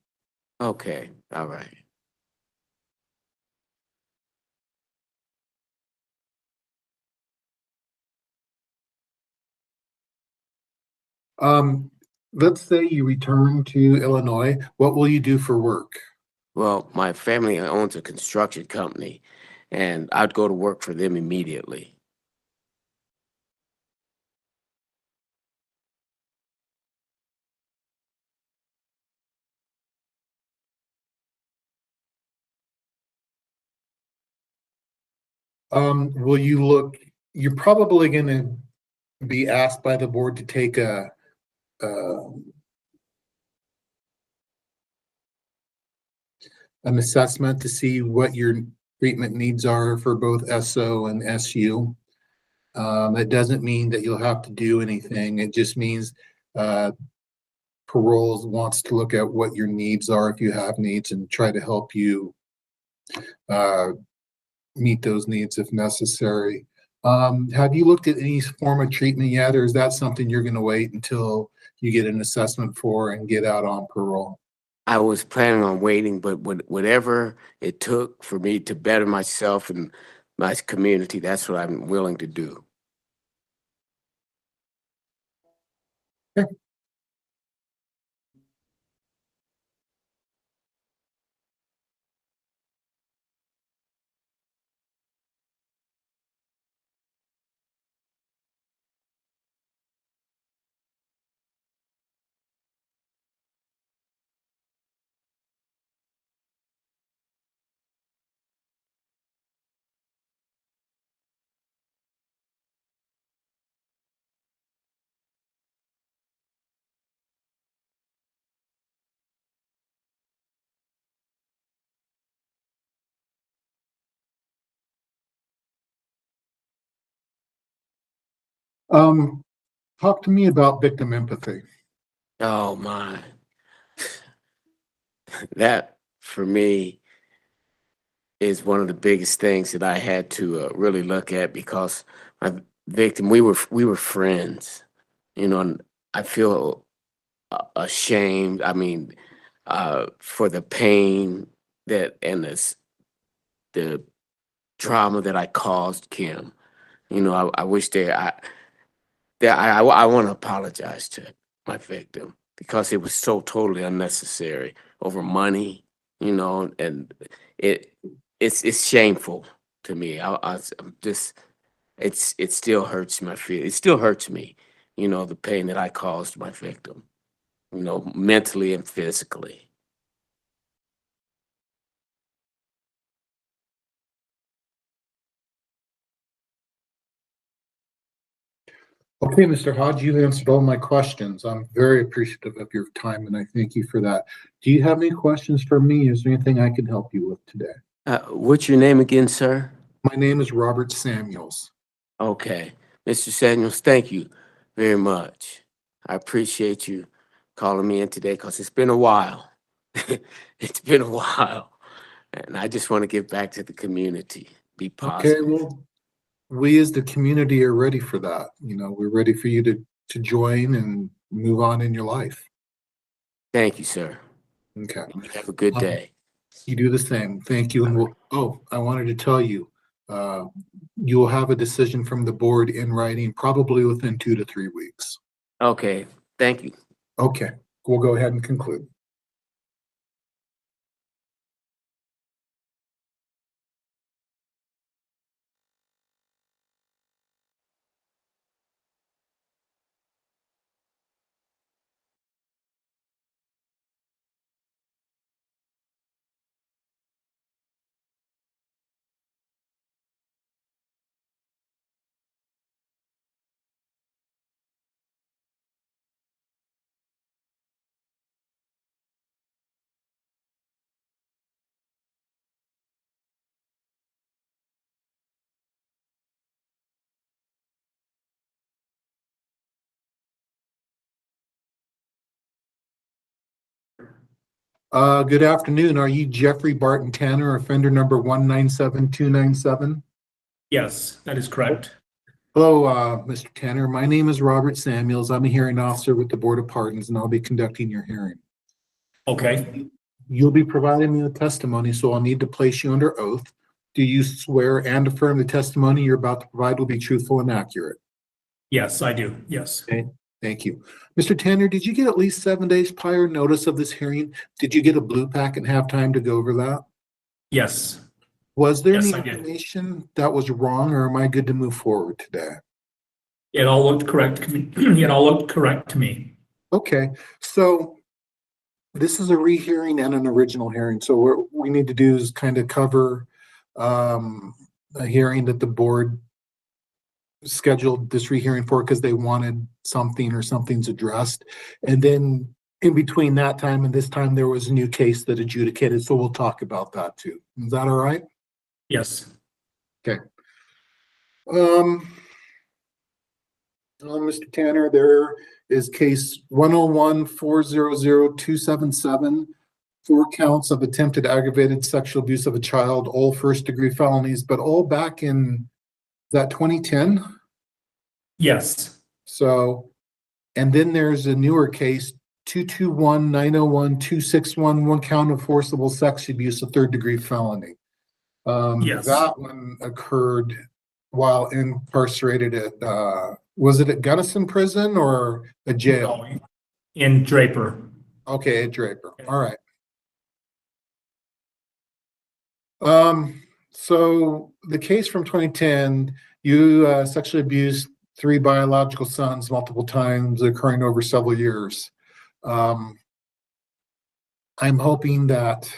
Okay, all right. Let's say you return to Illinois, what will you do for work? Well, my family owns a construction company, and I'd go to work for them immediately. Will you look, you're probably gonna be asked by the board to take an assessment to see what your treatment needs are for both SO and SU. It doesn't mean that you'll have to do anything. It just means paroles wants to look at what your needs are if you have needs and try to help you meet those needs if necessary. Have you looked at any form of treatment yet, or is that something you're gonna wait until you get an assessment for and get out on parole? I was planning on waiting, but whatever it took for me to better myself and my community, that's what I'm willing to do. Talk to me about victim empathy. Oh my. That for me is one of the biggest things that I had to really look at, because my victim, we were friends, you know, and I feel ashamed. I mean, for the pain that and the trauma that I caused Kim. You know, I wish I want to apologize to my victim, because it was so totally unnecessary over money, you know, and it's shameful to me. I'm just, it still hurts my feel. It still hurts me, you know, the pain that I caused my victim, you know, mentally and physically. Okay, Mr. Hodge, you answered all my questions. I'm very appreciative of your time and I thank you for that. Do you have any questions for me? Is there anything I can help you with today? What's your name again, sir? My name is Robert Samuels. Okay. Mr. Samuels, thank you very much. I appreciate you calling me in today, because it's been a while. It's been a while. And I just want to give back to the community, be positive. Okay, well, we as the community are ready for that. You know, we're ready for you to join and move on in your life. Thank you, sir. Okay. You have a good day. You do the same. Thank you. And I wanted to tell you, you will have a decision from the board in writing probably within 2 to 3 weeks. Okay, thank you. Okay, we'll go ahead and conclude. Good afternoon. Are you Jeffrey Barton Tanner, offender number 197297? Yes, that is correct. Hello, Mr. Tanner. My name is Robert Samuels. I'm a hearing officer with the Board of Pardons, and I'll be conducting your hearing. Okay. You'll be providing me with testimony, so I'll need to place you under oath. Do you swear and affirm the testimony you're about to provide will be truthful and accurate? Yes, I do. Yes. Okay, thank you. Mr. Tanner, did you get at least 7 days prior notice of this hearing? Did you get a blue packet and have time to go over that? Yes. Was there Yes, any I did. information that was wrong, or am I good to move forward today? It all looked correct to me. It all looked correct to me. Okay, so this is a rehearing and an original hearing. So what we need to do is kind of cover a hearing that the board scheduled this rehearing for because they wanted something or something's addressed. And then in between that time and this time, there was a new case that adjudicated. So we'll talk about that too. Is that all right? Yes. Okay. Mr. Tanner, there is case 101-400-277, 4 counts of attempted aggravated sexual abuse of a child, all first-degree felonies, but all back in, is that 2010? Yes. So, and then there's a newer case, 221-901-261, 1 count of forcible sex abuse, a 3rd-degree felony. Yes. That one occurred while incarcerated at, was it at Gunnison Prison or a jail? No, in Draper. Okay, at Draper. All right. So the case from 2010, you sexually abused 3 biological sons multiple times, occurring over several years. I'm hoping that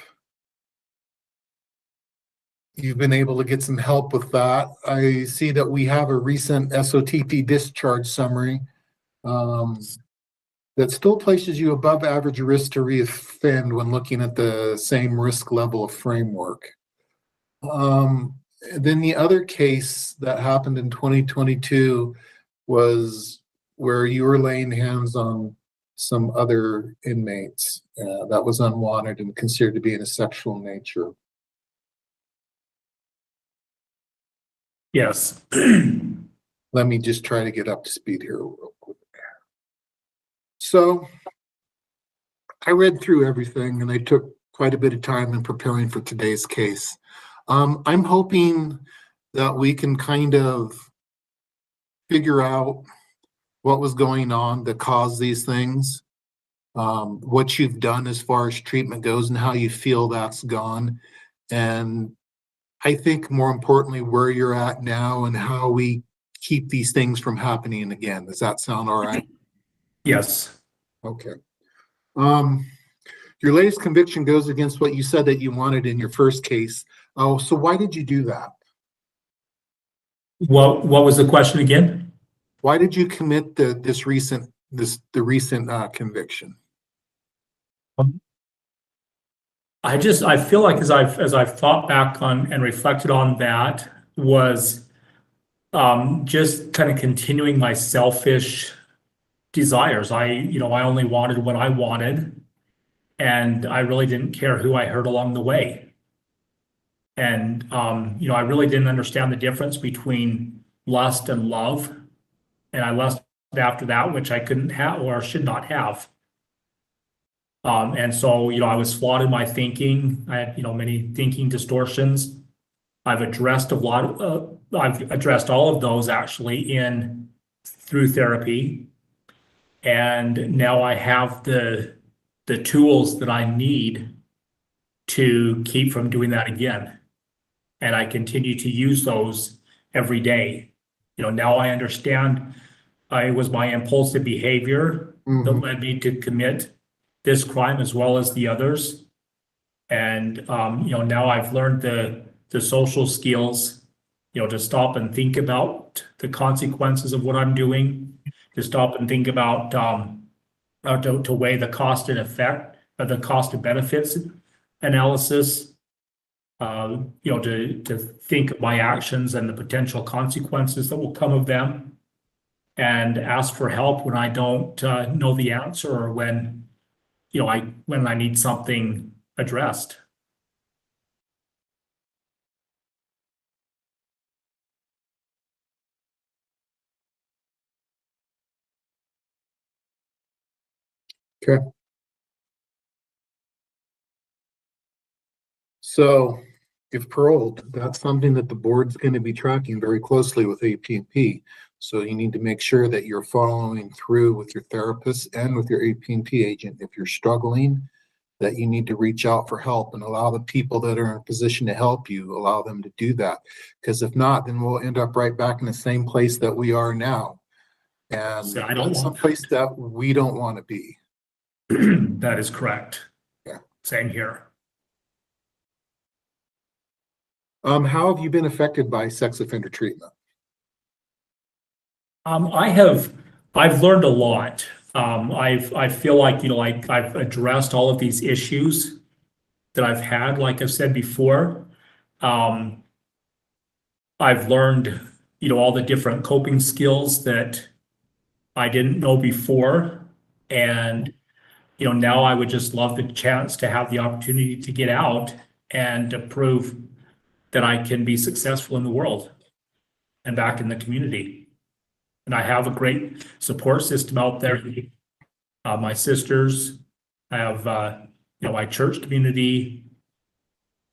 you've been able to get some help with that. I see that we have a recent SOTP discharge summary that still places you above average risk to reoffend when looking at the same risk level of framework. Then the other case that happened in 2022 was where you were laying hands on some other inmates that was unwanted and considered to be in a sexual nature. Yes. Let me just try to get up to speed here real quick. So I read through everything and I took quite a bit of time in preparing for today's case. I'm hoping that we can kind of figure out what was going on that caused these things, what you've done as far as treatment goes and how you feel that's gone. And I think more importantly, where you're at now and how we keep these things from happening again. Does that sound all right? Yes. Okay. Your latest conviction goes against what you said that you wanted in your first case. Oh, so why did you do that? What was the question again? Why did you commit the recent conviction? I feel like as I've thought back on and reflected on that was just kind of continuing my selfish desires. I only wanted what I wanted, and I really didn't care who I hurt along the way. And I really didn't understand the difference between lust and love, and I lusted after that which I couldn't have or should not have. And so, I was flawed in my thinking. I had, many thinking distortions. I've addressed all of those actually through therapy. And now I have the tools that I need to keep from doing that again. And I continue to use those every day. Now I understand it was my impulsive behavior that led me to commit this crime as well as the others. And, now I've learned the social skills, to stop and think about the consequences of what I'm doing, to stop and think about, to weigh the cost and effect of the cost and benefits analysis, to think of my actions and the potential consequences that will come of them, and ask for help when I don't know the answer or when when I need something addressed. Okay. So if paroled, that's something that the board's going to be tracking very closely with AP&P. So you need to make sure that you're following through with your therapist and with your AP&P agent. If you're struggling, that you need to reach out for help and allow the people that are in a position to help you, allow them to do that. Because if not, then we'll end up right back in the same place that we are now. And So I don't that's a want place that we don't want to be. that is correct. Yeah. Same here. How have you been affected by sex offender treatment? I've learned a lot. I feel like, I've addressed all of these issues that I've had, like I've said before. I've learned, all the different coping skills that I didn't know before. And, now I would just love the chance to have the opportunity to get out and to prove that I can be successful in the world and back in the community. And I have a great support system out there. My sisters, I have, my church community,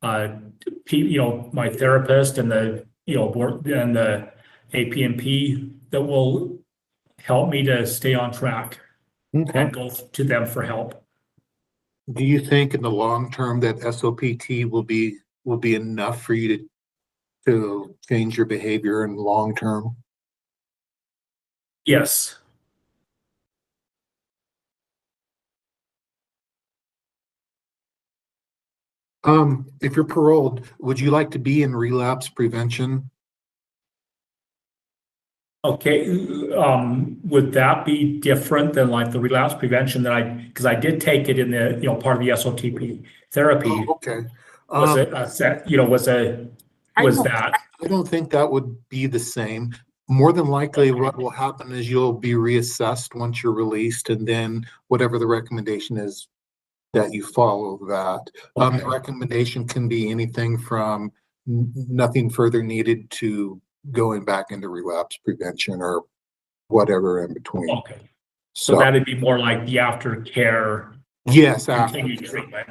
my therapist and the, board and the AP&P that will help me to stay on track and go to them for help. Do you think in the long term that SOPT will be enough for you to change your behavior in the long term? Yes. If you're paroled, would you like to be in relapse prevention? Okay, would that be different than like the relapse prevention that because I did take it in the, part of the SOTP therapy. Oh, okay. Was it a set, was that? I don't think that would be the same. More than likely, what will happen is you'll be reassessed once you're released, and then whatever the recommendation is, that you follow that. The recommendation can be anything from nothing further needed to going back into relapse prevention or whatever in between. Okay. So that'd be more like the aftercare. Yes. Continued treatment.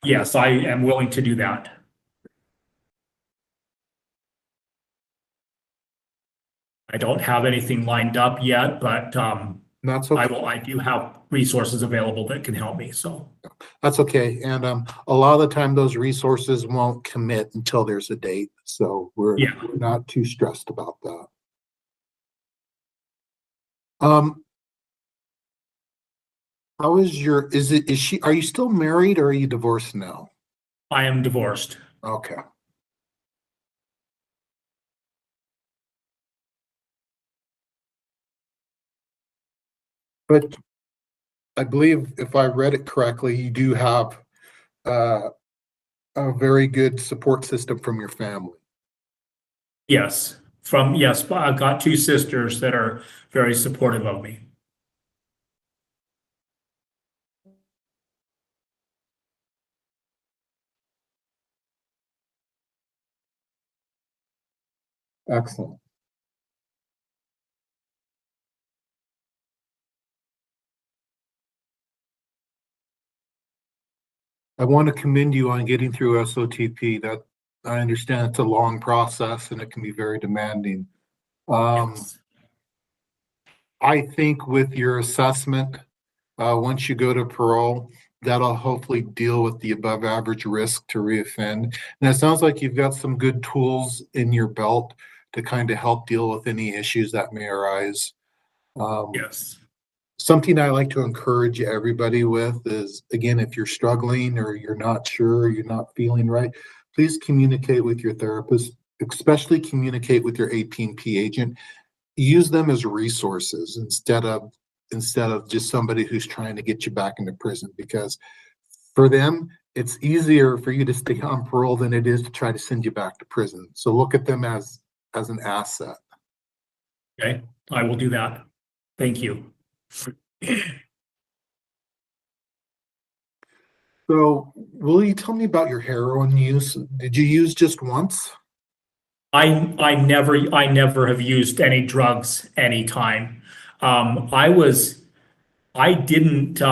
Yes, I am willing to do that. I don't have anything lined up yet, but that's okay. I do have resources available that can help me. So that's okay. And a lot of the time those resources won't commit until there's a date. So we're not too stressed about that. How is are you still married or are you divorced now? I am divorced. Okay. But I believe if I read it correctly, you do have a very good support system from your family. Yes. I've got two sisters that are very supportive of me. Excellent. I want to commend you on getting through SOTP. That I understand it's a long process and it can be very demanding. Yes. I think with your assessment, once you go to parole, that'll hopefully deal with the above average risk to reoffend. And it sounds like you've got some good tools in your belt to kind of help deal with any issues that may arise. Yes. Something I like to encourage everybody with is, again, if you're struggling or you're not sure, you're not feeling right, please communicate with your therapist, especially communicate with your AP&P agent. Use them as resources instead of just somebody who's trying to get you back into prison, because for them, it's easier for you to stay on parole than it is to try to send you back to prison. So look at them as an asset. Okay, I will do that. Thank you. So will you tell me about your heroin use? Did you use just once? I never have used any drugs anytime. I didn't,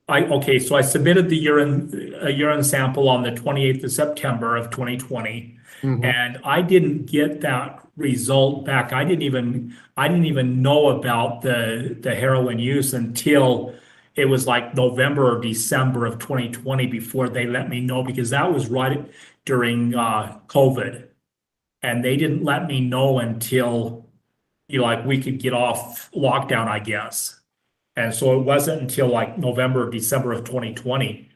okay, so I submitted a urine sample on the 28th of September of 2020. And I didn't get that result back. I didn't even know about the heroin use until it was like November or December of 2020 before they let me know, because that was right during COVID. And they didn't let me know until, like we could get off lockdown, I guess. And so it wasn't until like November, December of 2020.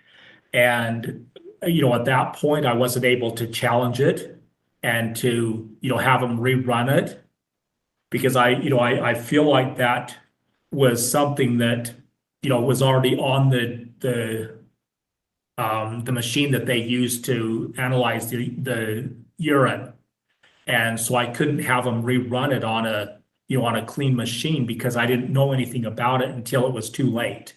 And, at that point, I wasn't able to challenge it and to, have them rerun it, because I feel like that was something that, was already on the machine that they used to analyze the urine. And so I couldn't have them rerun it on a clean machine, because I didn't know anything about it until it was too late.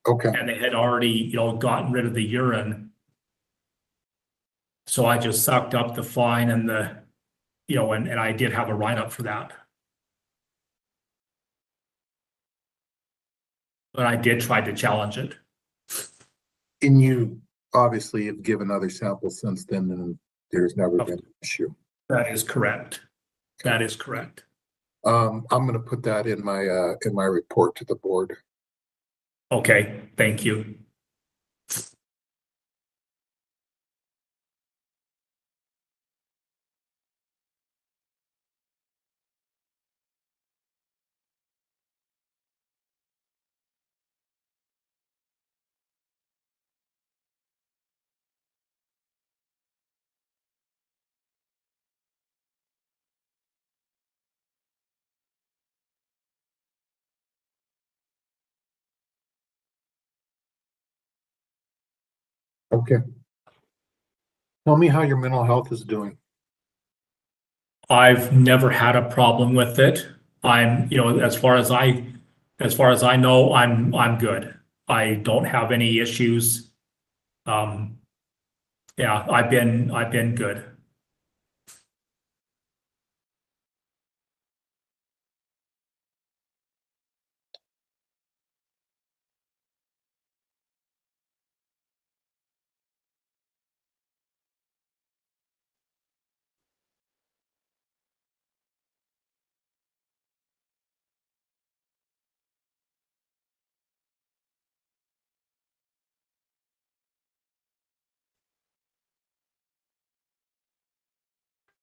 Okay. And they had already, gotten rid of the urine. So I just sucked up the fine and and I did have a write-up for that. But I did try to challenge it. And you obviously have given other samples since then, and there's never been an issue. That is correct. That is correct. I'm gonna put that in my report to the board. Okay, thank you. Okay. Tell me how your mental health is doing. I've never had a problem with it. I'm, as far as I know, I'm good. I don't have any issues. Yeah, I've been good.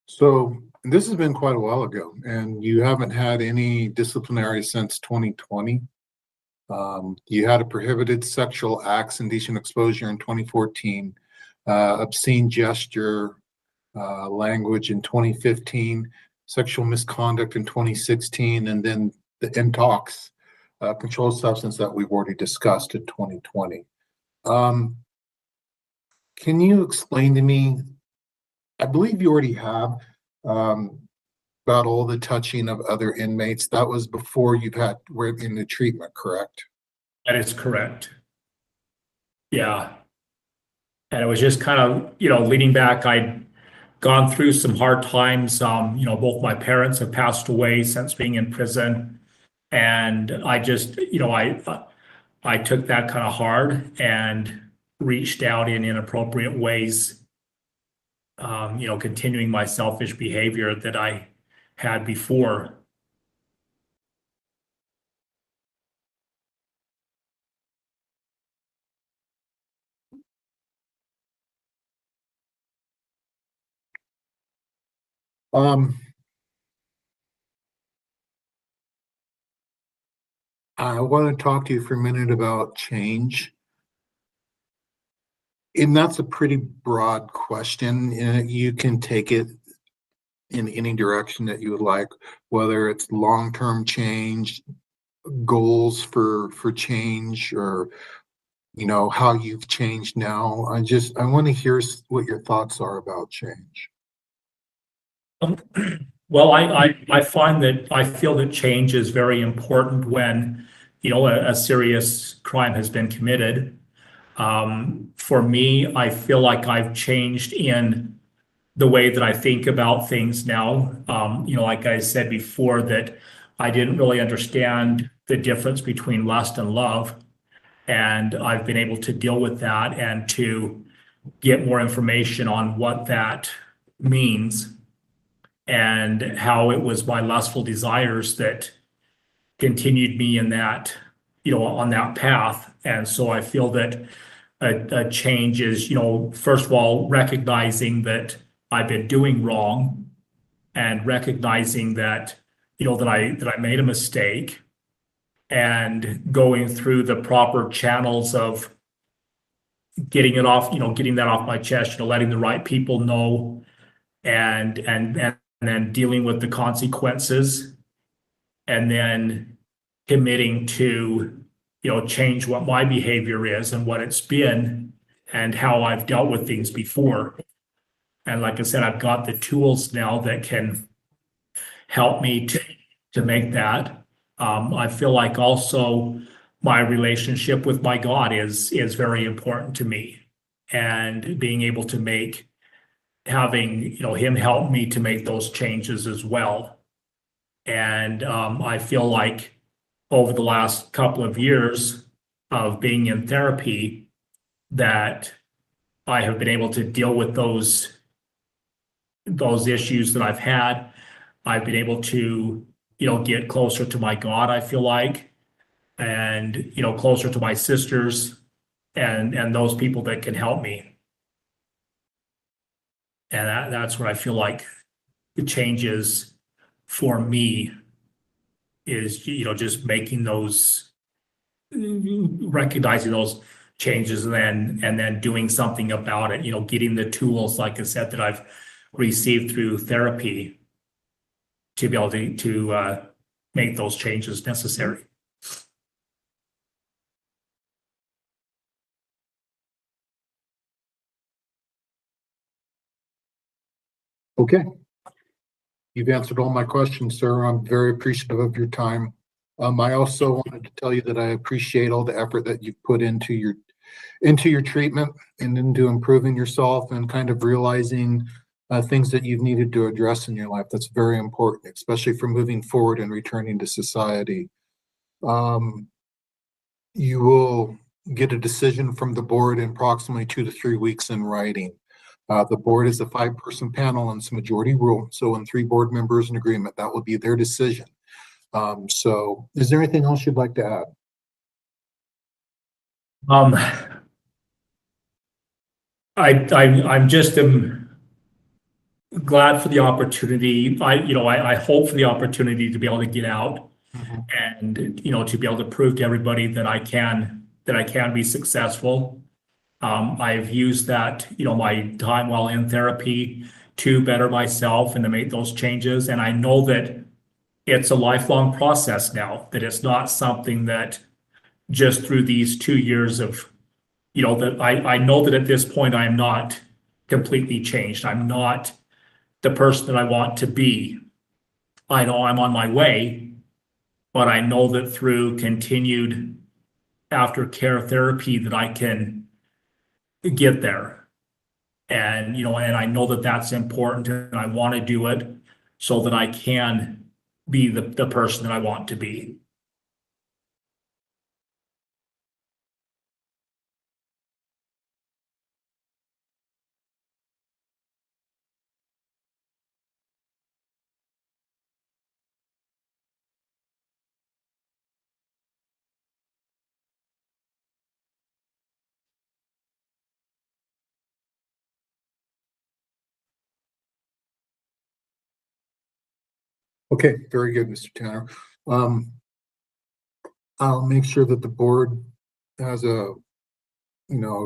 So this has been quite a while ago, and you haven't had any disciplinary since 2020. You had a prohibited sexual acts, indecent exposure in 2014, obscene gesture language in 2015, sexual misconduct in 2016, and then the intox, controlled substance that we've already discussed in 2020. Can you explain to me, I believe you already have, about all the touching of other inmates. That was before were in the treatment, correct? That is correct. Yeah. And it was just kind of, leading back, I'd gone through some hard times. Both my parents have passed away since being in prison. And I just, I took that kind of hard and reached out in inappropriate ways, continuing my selfish behavior that I had before. I want to talk to you for a minute about change. And that's a pretty broad question. You can take it in any direction that you would like, whether it's long-term change, goals for change, or how you've changed now. I want to hear what your thoughts are about change. Well, I find that I feel that change is very important when, a serious crime has been committed. For me, I feel like I've changed in the way that I think about things now. Like I said before, that I didn't really understand the difference between lust and love. And I've been able to deal with that and to get more information on what that means and how it was my lustful desires that continued me in that, on that path. And so I feel that a change is, first of all, recognizing that I've been doing wrong and recognizing that, that I made a mistake and going through the proper channels of getting it off, getting that off my chest, letting the right people know and then dealing with the consequences and then committing to, change what my behavior is and what it's been and how I've dealt with things before. And like I said, I've got the tools now that can help me to make that. I feel like also my relationship with my God is very important to me, and being able to having him help me to make those changes as well. And I feel like over the last couple of years of being in therapy that I have been able to deal with those issues that I've had. I've been able to, get closer to my God, I feel like, and, closer to my sisters and those people that can help me. And that's what I feel like the changes for me is, just making those, recognizing those changes and then doing something about it, getting the tools, like I said, that I've received through therapy to be able to make those changes necessary. Okay. You've answered all my questions, sir. I'm very appreciative of your time. I also wanted to tell you that I appreciate all the effort that you've put into your treatment and into improving yourself and kind of realizing things that you've needed to address in your life. That's very important, especially for moving forward and returning to society. You will get a decision from the board in approximately 2 to 3 weeks in writing. The board is a 5-person panel and it's a majority rule. So when 3 board members in agreement, that will be their decision. So is there anything else you'd like to add? I'm just glad for the opportunity. I hope for the opportunity to be able to get out and, to be able to prove to everybody that I can be successful. I've used that, my time while in therapy to better myself and to make those changes. And I know that it's a lifelong process now, that it's not something that just through these 2 years of, that I know that at this point I am not completely changed. I'm not the person that I want to be. I know I'm on my way, but I know that through continued aftercare therapy that I can get there. And, and I know that that's important and I want to do it so that I can be the person that I want to be. Okay, very good, Mr. Tanner. I'll make sure that the board has a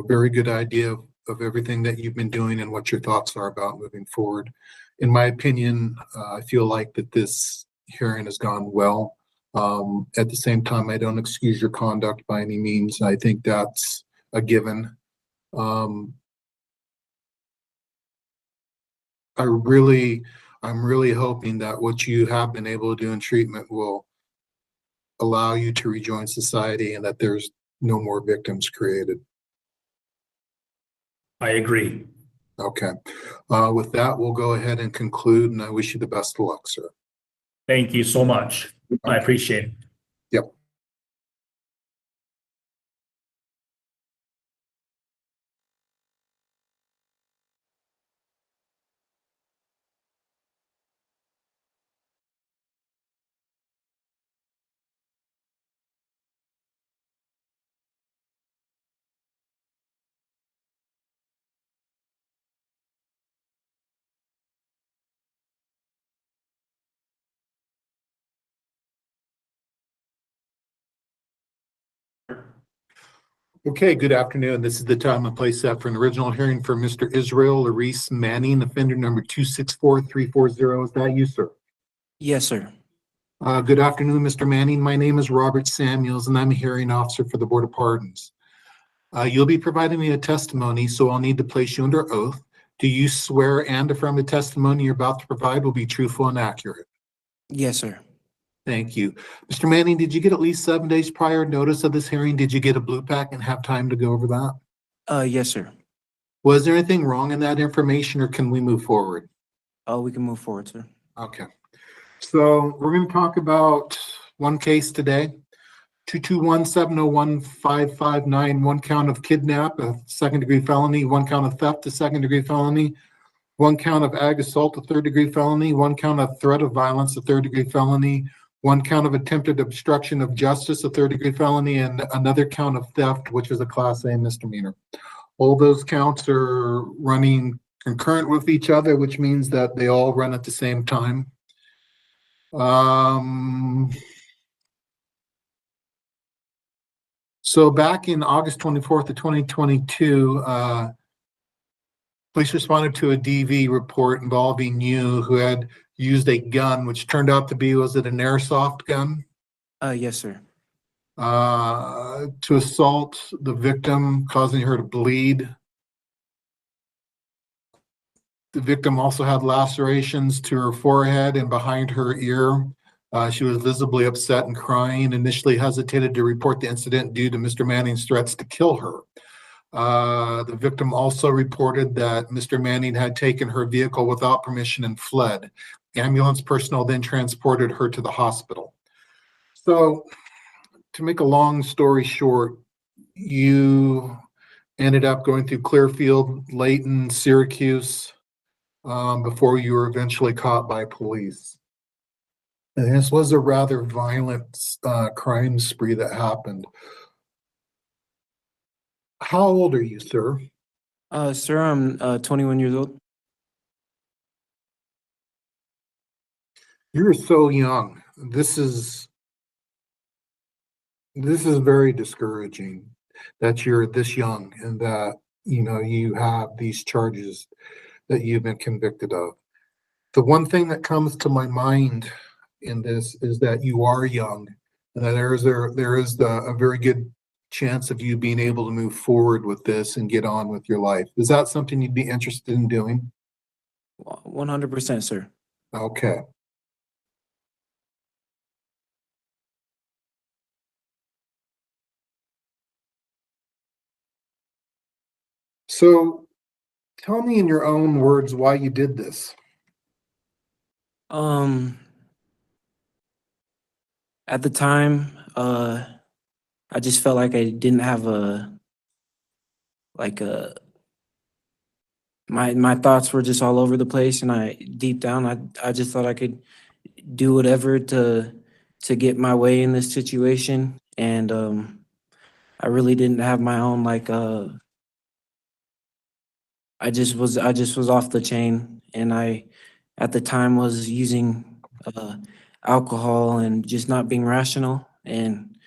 very good idea of everything that you've been doing and what your thoughts are about moving forward. In my opinion, I feel like that this hearing has gone well. At the same time, I don't excuse your conduct by any means. I think that's a given. I'm really hoping that what you have been able to do in treatment will allow you to rejoin society and that there's no more victims created. I agree. Okay. With that, we'll go ahead and conclude, and I wish you the best of luck, sir. Thank you so much. I Okay. appreciate it. Yep. Okay, good afternoon. This is the time and place set for an original hearing for Mr. IZRAEL LAURICE Manning, offender number 264340. Is that you, sir? Yes, sir. Good afternoon, Mr. Manning. My name is Robert Samuels, and I'm a hearing officer for the Board of Pardons. You'll be providing me a testimony, so I'll need to place you under oath. Do you swear and affirm the testimony you're about to provide will be truthful and accurate? Yes, sir. Thank you. Mr. Manning, did you get at least 7 days prior notice of this hearing? Did you get a blue pack and have time to go over that? Yes, sir. Was there anything wrong in that information, or can we move forward? Oh, we can move forward, sir. Okay. So we're going to talk about one case today. 221-701-559, one count of kidnap, a second-degree felony, one count of theft, a second-degree felony, one count of ag assault, a third-degree felony, one count of threat of violence, a third-degree felony, one count of attempted obstruction of justice, a third-degree felony, and another count of theft, which is a Class A misdemeanor. All those counts are running concurrent with each other, which means that they all run at the same time. So back in August 24th of 2022, police responded to a DV report involving you who had used a gun, which turned out to be, was it an airsoft gun? Yes, sir. To assault the victim, causing her to bleed. The victim also had lacerations to her forehead and behind her ear. She was visibly upset and crying, initially hesitated to report the incident due to Mr. Manning's threats to kill her. The victim also reported that Mr. Manning had taken her vehicle without permission and fled. Ambulance personnel then transported her to the hospital. So, to make a long story short, you ended up going through Clearfield, Layton, Syracuse, before you were eventually caught by police. And this was a rather violent crime spree that happened. How old are you, sir? Sir, I'm 21 years old. You're so young. This is very discouraging that you're this young and that, you know, you have these charges that you've been convicted of. The one thing that comes to my mind in this is that you are young, and that there is a very good chance of you being able to move forward with this and get on with your life. Is that something you'd be interested in doing? 100%, sir. Okay. So tell me in your own words why you did this. At the time, I just felt like I didn't have my thoughts were just all over the place, and deep down I just thought I could do whatever to get my way in this situation, and I really didn't have my own I just was off the chain, and I at the time was using alcohol and just not being rational, and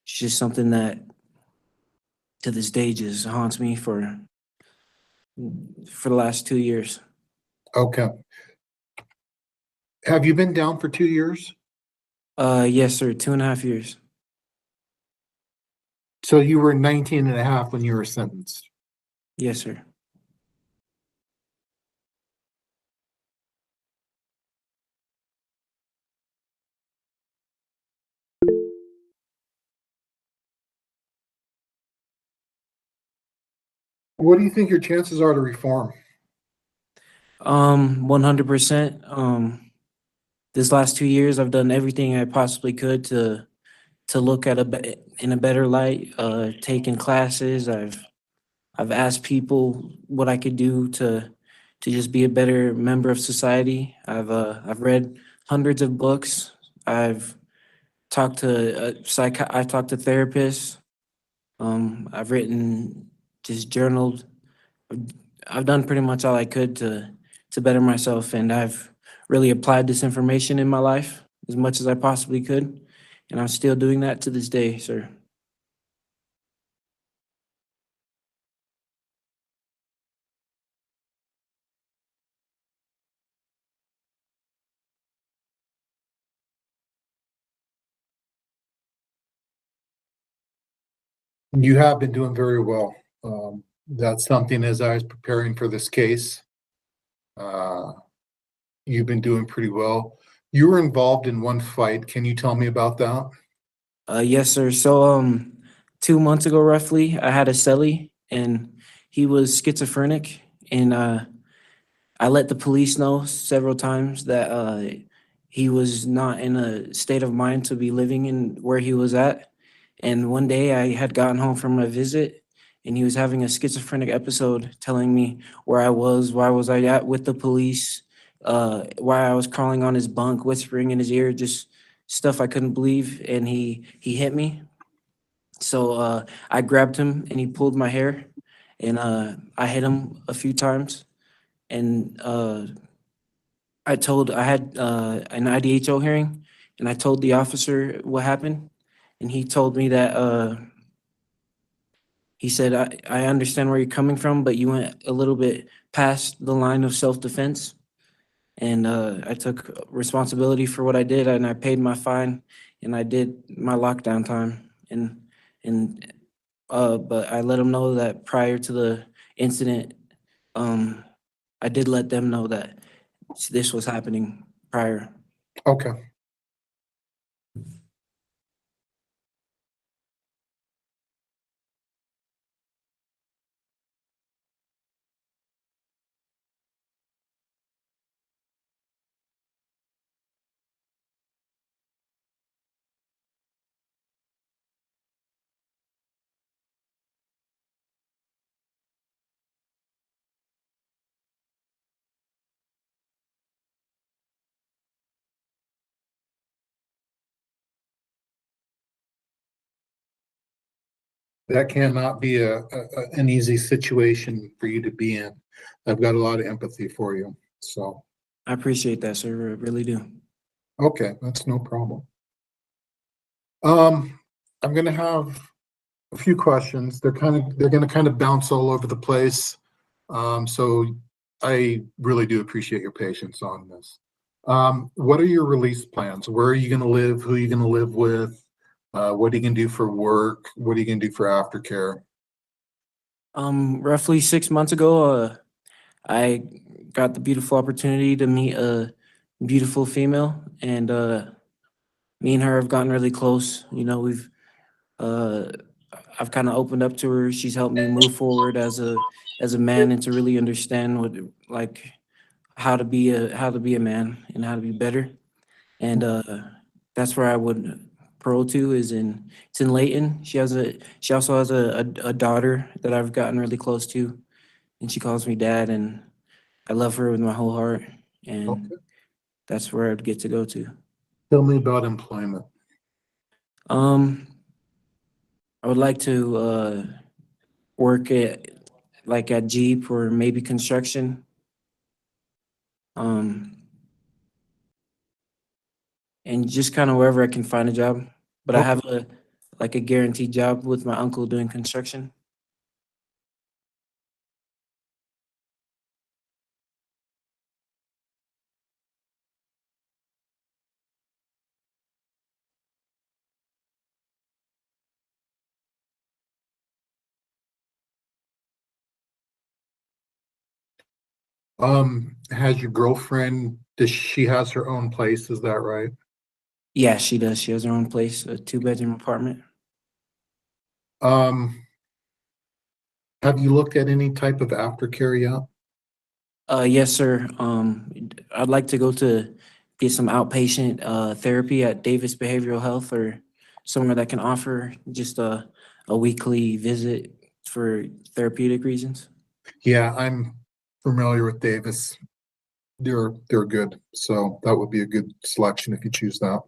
it's just something that to this day just haunts me for the last 2 years. Okay. Have you been down for 2 years? Yes, sir, 2.5 years. So you were 19 and a half when you were sentenced? Yes, sir. What do you think your chances are to reform? 100%. This last 2 years, I've done everything I possibly could to look at in a better light. Taken classes. I've asked people what I could do to just be a better member of society. I've read hundreds of books. I've talked to I've talked to therapists. I've written, just journaled. I've done pretty much all I could to better myself, and I've really applied this information in my life as much as I possibly could, and I'm still doing that to this day, sir. You have been doing very well. That's something as I was preparing for this case. You've been doing pretty well. You were involved in one fight. Can you tell me about that? Yes, sir. So, 2 months ago, roughly, I had a cellie, and he was schizophrenic, and I let the police know several times that he was not in a state of mind to be living in where he was at. And one day I had gotten home from a visit, and he was having a schizophrenic episode, telling me where I was, why was I at with the police, why I was crawling on his bunk, whispering in his ear, just stuff I couldn't believe. And he hit me. So I grabbed him, and he pulled my hair, and I hit him a few times. And I had an IDHO hearing, and I told the officer what happened, and he told me that he said, I understand where you're coming from, but you went a little bit past the line of self-defense. And I took responsibility for what I did, and I paid my fine, and I did my lockdown time. But I let them know that prior to the incident, I did let them know that this was happening prior. Okay. That cannot be an easy situation for you to be in. I've got a lot of empathy for you, so. I appreciate that, sir. I really do. Okay, that's no problem. I'm gonna have a few questions. They're gonna kind of bounce all over the place. So I really do appreciate your patience on this. What are your release plans? Where are you gonna live? Who are you gonna live with? What are you gonna do for work? What are you gonna do for aftercare? Roughly 6 months ago, I got the beautiful opportunity to meet a beautiful female, and me and her have gotten really close. You know, I've kind of opened up to her. She's helped me move forward as a man, and to really understand what, like, how to be a man and how to be better. And that's where I would parole to, it's in Layton. She also has a daughter that I've gotten really close to, and she calls me dad, and I love her with my whole heart, and that's where I'd get to go to. Tell me about employment. I would like to work at Jeep or maybe construction. And just kind of wherever I can find a job. But I have a guaranteed job with my uncle doing construction. Has your girlfriend, she has her own place, is that right? Yeah, she does. She has her own place, a 2-bedroom apartment. Have Have you looked at any type of aftercare yet? Yes, sir. I'd like to go to get some outpatient therapy at Davis Behavioral Health or somewhere that can offer just a weekly visit for therapeutic reasons. Yeah, I'm familiar with Davis. They're good, so that would be a good selection if you choose that.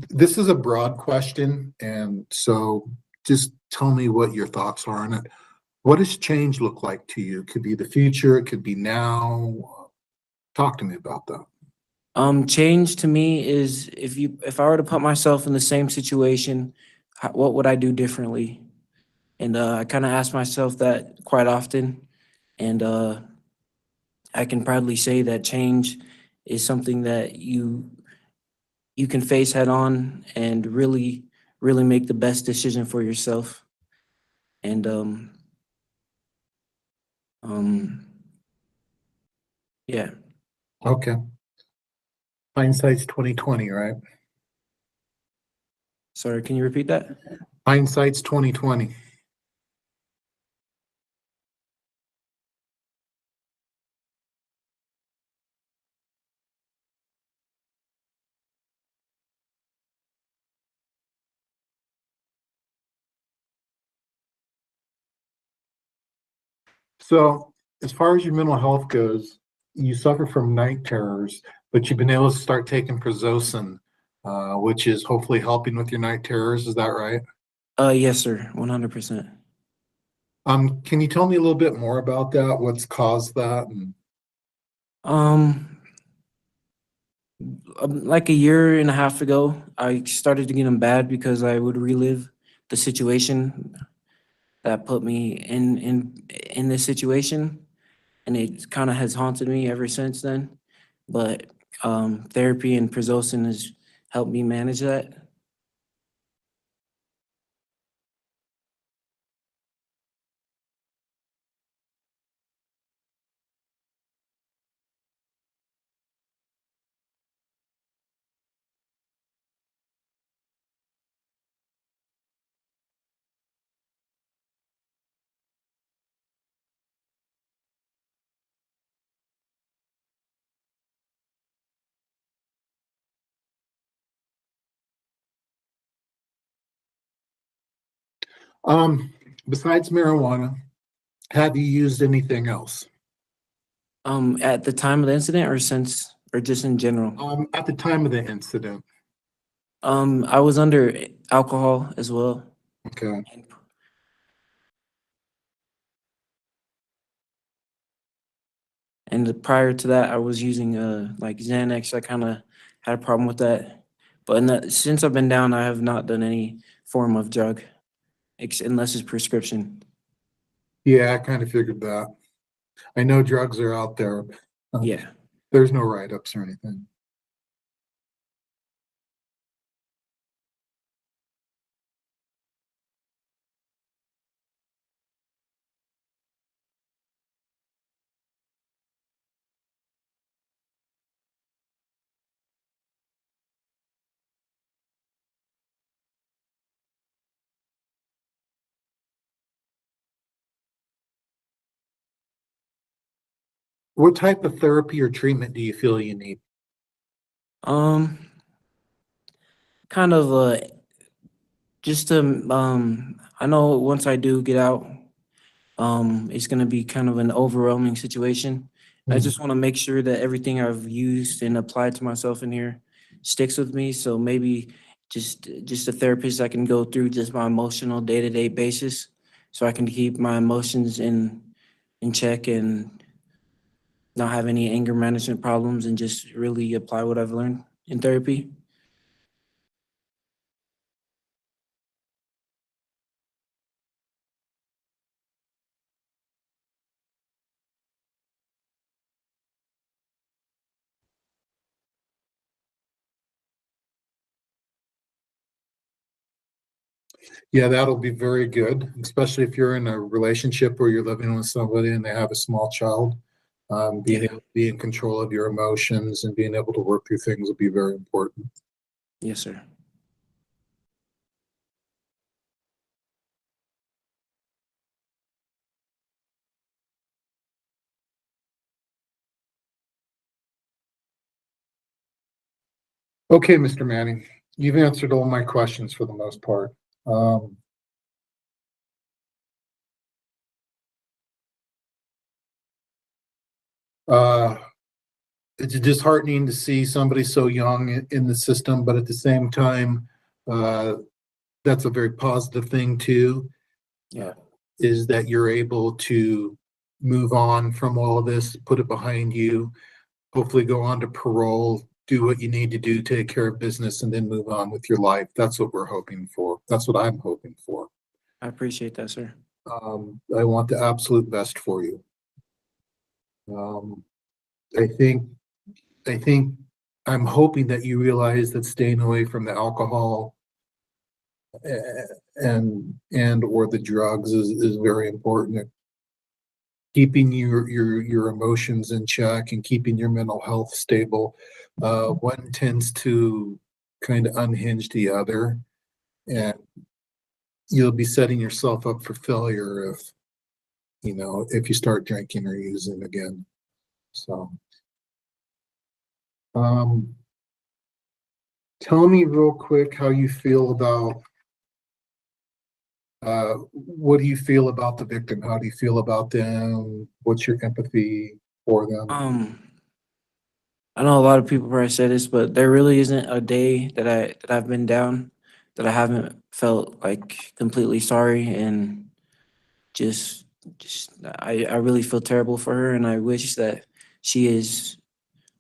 This is a broad question, and so just tell me what your thoughts are on it. What does change look like to you? It could be the future, it could be now. Talk to me about that. Change to me is if I were to put myself in the same situation, what would I do differently? And I kind of ask myself that quite often, and I can proudly say that change is something that you can face head on and really make the best decision for yourself. And yeah. Okay. Hindsight's 2020, right? Sorry, can you repeat that? Hindsight's 2020. So as far as your mental health goes, you suffer from night terrors, but you've been able to start taking prazosin, which is hopefully helping with your night terrors. Is that right? Yes, sir, 100%. Can you tell me a little bit more about that? What's caused that? Like a year and a half ago, I started to get them bad because I would relive the situation that put me in this situation, and it kind of has haunted me ever since then. But therapy and prazosin has helped me manage that. Besides marijuana, have you used anything else? At the time of the incident or just in general? At the time of the incident. I was under alcohol as well. Okay. And prior to that, I was using like Xanax. I kind of had a problem with that. But since I've been down, I have not done any form of drug, unless it's prescription. Yeah, I kind of figured that. I know drugs are out there. Yeah. There's no write-ups or anything. What type of therapy or treatment do you feel you need? Kind of just I know once I do get out, it's gonna be kind of an overwhelming situation. I just want to make sure that everything I've used and applied to myself in here sticks with me. So maybe just a therapist I can go through just my emotional day-to-day basis, so I can keep my emotions in check and not have any anger management problems, and just really apply what I've learned in therapy. Yeah, that'll be very good, especially if you're in a relationship where you're living with somebody and they have a small child. Being able to be in control of your emotions and being able to work through things will be very important. Yes, sir. Okay, Mr. Manning, you've answered all my questions for the most part. It's disheartening to see somebody so young in the system, but at the same time, that's a very positive thing too. Yeah. Is that you're able to move on from all of this, put it behind you, hopefully go on to parole, do what you need to do, take care of business, and then move on with your life. That's what we're hoping for. That's what I'm hoping for. I appreciate that, sir. I want the absolute best for you. I think I'm hoping that you realize that staying away from the alcohol and or the drugs is very important. Keeping your emotions in check and keeping your mental health stable. One tends to kind of unhinge the other, and you'll be setting yourself up for failure if you start drinking or using again. So, tell me real quick how you feel about what do you feel about the victim? How do you feel about them? What's your empathy for them? I know a lot of people probably say this, but there really isn't a day that I've been down that I haven't felt like completely sorry, and just I really feel terrible for her, and I wish that she is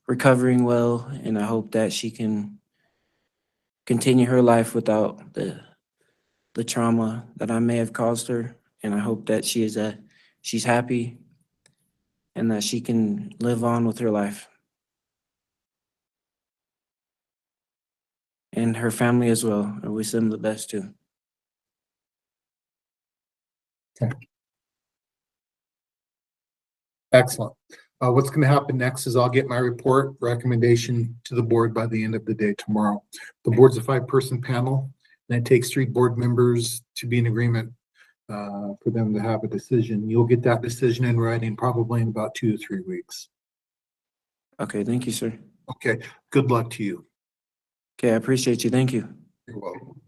recovering well, and I hope that she can continue her life without the trauma that I may have caused her, and I hope that she's happy and that she can live on with her life. And her family as well. I wish them the best too. Okay. Excellent. What's going to happen next is I'll get my report recommendation to the board by the end of the day tomorrow. The board's a 5-person panel, and it takes 3 board members to be in agreement for them to have a decision. You'll get that decision in writing probably in about 2 to 3 weeks. Okay, thank you, sir. Okay, good luck to you. Okay, I appreciate you. Thank you. You're welcome.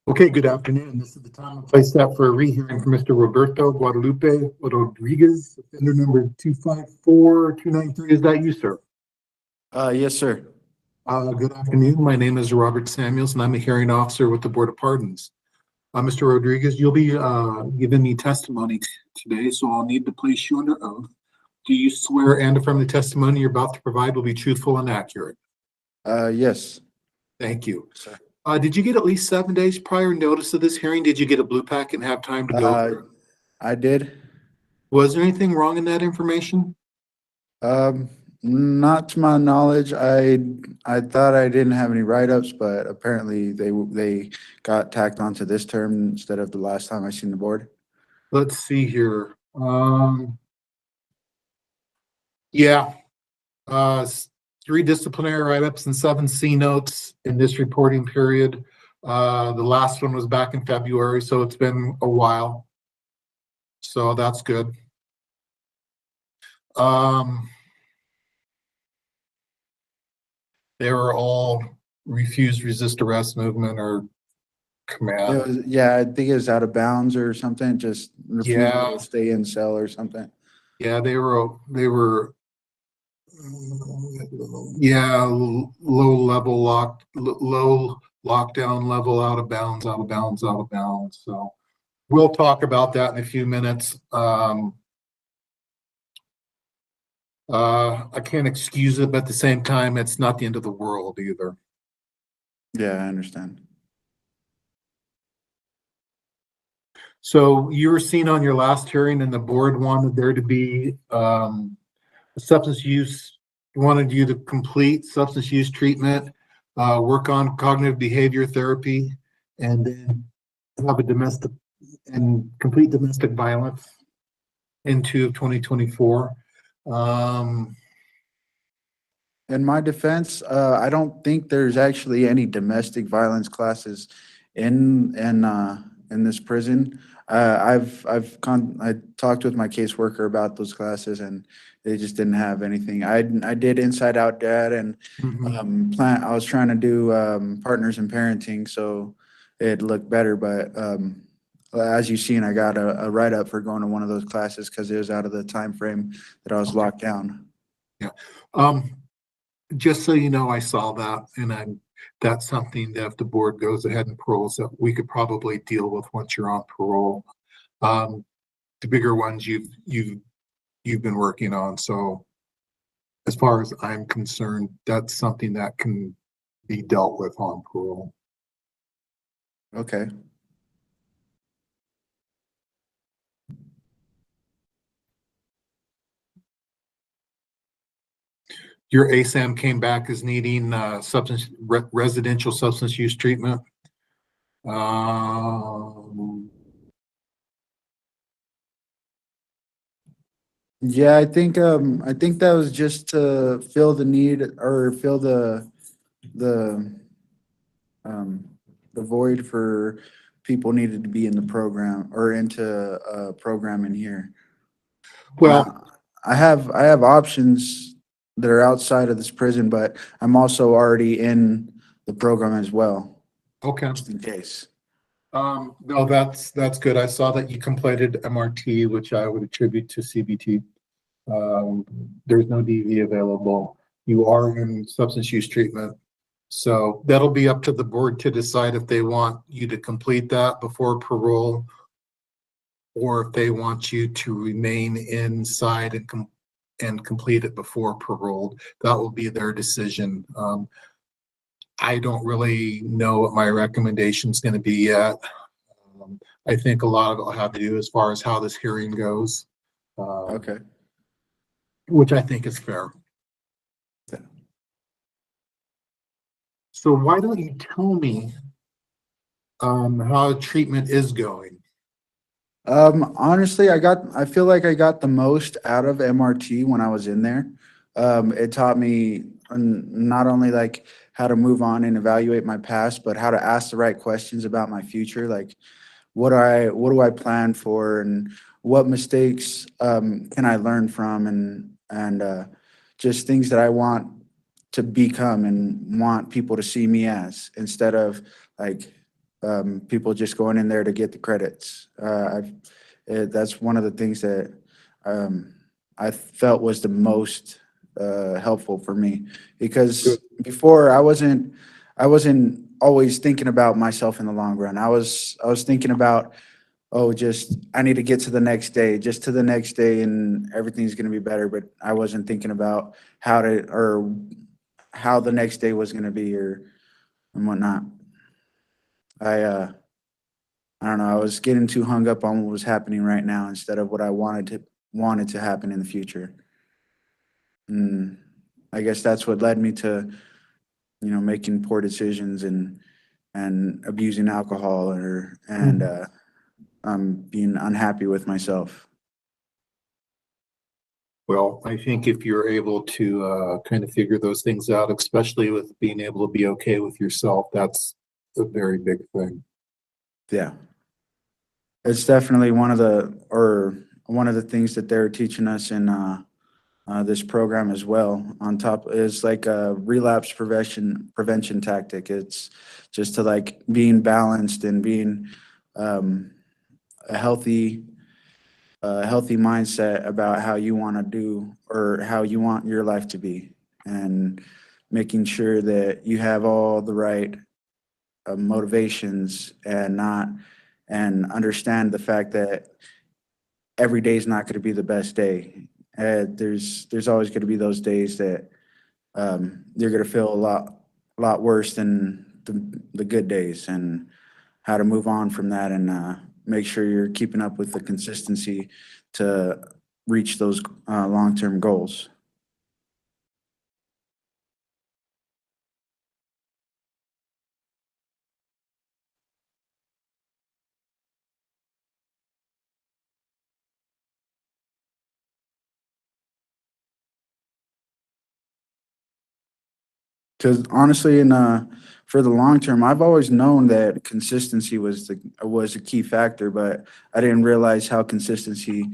Okay, good afternoon. This is the time and place set for a rehearing for Mr. Roberto Guadalupe Rodriguez, offender number 254293. Is that you, sir? Yes, sir. Good afternoon. My name is Robert Samuels, and I'm a hearing officer with the Board of Pardons. Mr. Rodriguez, you'll be giving me testimony today, so I'll need to place you under oath. Do you swear and affirm the testimony you're about to provide will be truthful and accurate? Yes. Thank you. Did you get at least 7 days prior notice of this hearing? Did you get a blue pack and have time to go through it? I did. Was there anything wrong in that information? Not to my knowledge. I thought I didn't have any write-ups, but apparently they got tacked onto this term instead of the last time I seen the board. Let's see here. Yeah. 3 disciplinary write-ups and 7 C notes in this reporting period. The last one was back in February, so it's been a while. So that's good. They were all refuse, resist arrest movement or command. Yeah, I think it was out of bounds or something, just refused Yeah. to stay in cell or something. Yeah, yeah, low level low lockdown level, out of bounds, out of bounds, out of bounds. So we'll talk about that in a few minutes. I can't excuse it, but at the same time, it's not the end of the world either. Yeah, I understand. So you were seen on your last hearing and the board wanted there to be a substance use, wanted you to complete substance use treatment, work on cognitive behavior therapy, and then have a domestic and complete domestic violence into 2024. In my defense, I don't think there's actually any domestic violence classes in this prison. I talked with my caseworker about those classes, and they just didn't have anything. I did Inside Out Dad and I was trying to do Partners in Parenting, so it looked better. But as you've seen, I got a write up for going to one of those classes because it was out of the time frame that I was locked down. Yeah. Just so you know, I saw that, and that's something that if the board goes ahead and paroles, that we could probably deal with once you're on parole. The bigger ones you've been working on. So as far as I'm concerned, that's something that can be dealt with on parole. Okay. Your ASAM came back as needing residential substance use treatment. Yeah, I think that was just to fill the need or fill the void for people needed to be in the program or into a program in here. Well, I have options that are outside of this prison, but I'm also already in the program as well. Okay. Just in case. No, that's good. I saw that you completed MRT, which I would attribute to CBT. There's no DV available. You are in substance use treatment. So that'll be up to the board to decide if they want you to complete that before parole, or if they want you to remain inside and complete it before parole. That will be their decision. I don't really know what my recommendation is going to be yet. I think a lot of it will have to do as far as how this hearing goes. Okay. Which I think is fair. So why don't you tell me how treatment is going? Honestly, I feel like I got the most out of MRT when I was in there. It taught me not only like how to move on and evaluate my past, but how to ask the right questions about my future. Like, what do I plan for, and what mistakes can I learn from, and just things that I want to become and want people to see me as, instead of like people just going in there to get the credits. That's one of the things that I felt was the most helpful for me, because before I wasn't always thinking about myself in the long run. I was thinking about, oh, just I need to get to the next day, just to the next day, and everything's going to be better. But I wasn't thinking about how the next day was going to be and whatnot. I don't know. I was getting too hung up on what was happening right now instead of what I wanted to happen in the future. And I guess that's what led me to, making poor decisions and abusing alcohol and being unhappy with myself. Well, I think if you're able to kind of figure those things out, especially with being able to be okay with yourself, that's a very big thing. Yeah. It's definitely one of the things that they're teaching us in this program as well. On top is like a relapse prevention tactic. It's just to like being balanced and being a healthy a healthy mindset about how you want to do or how you want your life to be, and making sure that you have all the right motivations and understand the fact that every day is not going to be the best day. There's always going to be those days that you're going to feel a lot worse than the good days, and how to move on from that, and make sure you're keeping up with the consistency to reach those long-term goals. Because honestly, for the long term, I've always known that consistency was a key factor, but I didn't realize how consistency,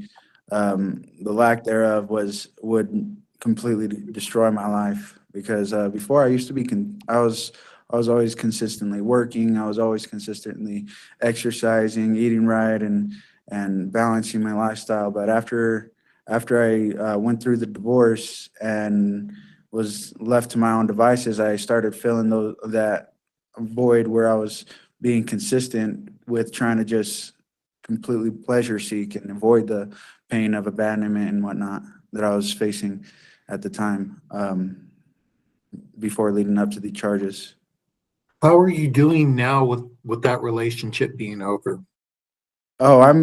the lack thereof, would completely destroy my life. Because before I used to be, I was always consistently working. I was always consistently exercising, eating right, and balancing my lifestyle. But after I went through the divorce and was left to my own devices, I started feeling that void where I was being consistent with trying to just completely pleasure seek and avoid the pain of abandonment and whatnot that I was facing at the time, before leading up to the charges. How are you doing now with that relationship being over? Oh, I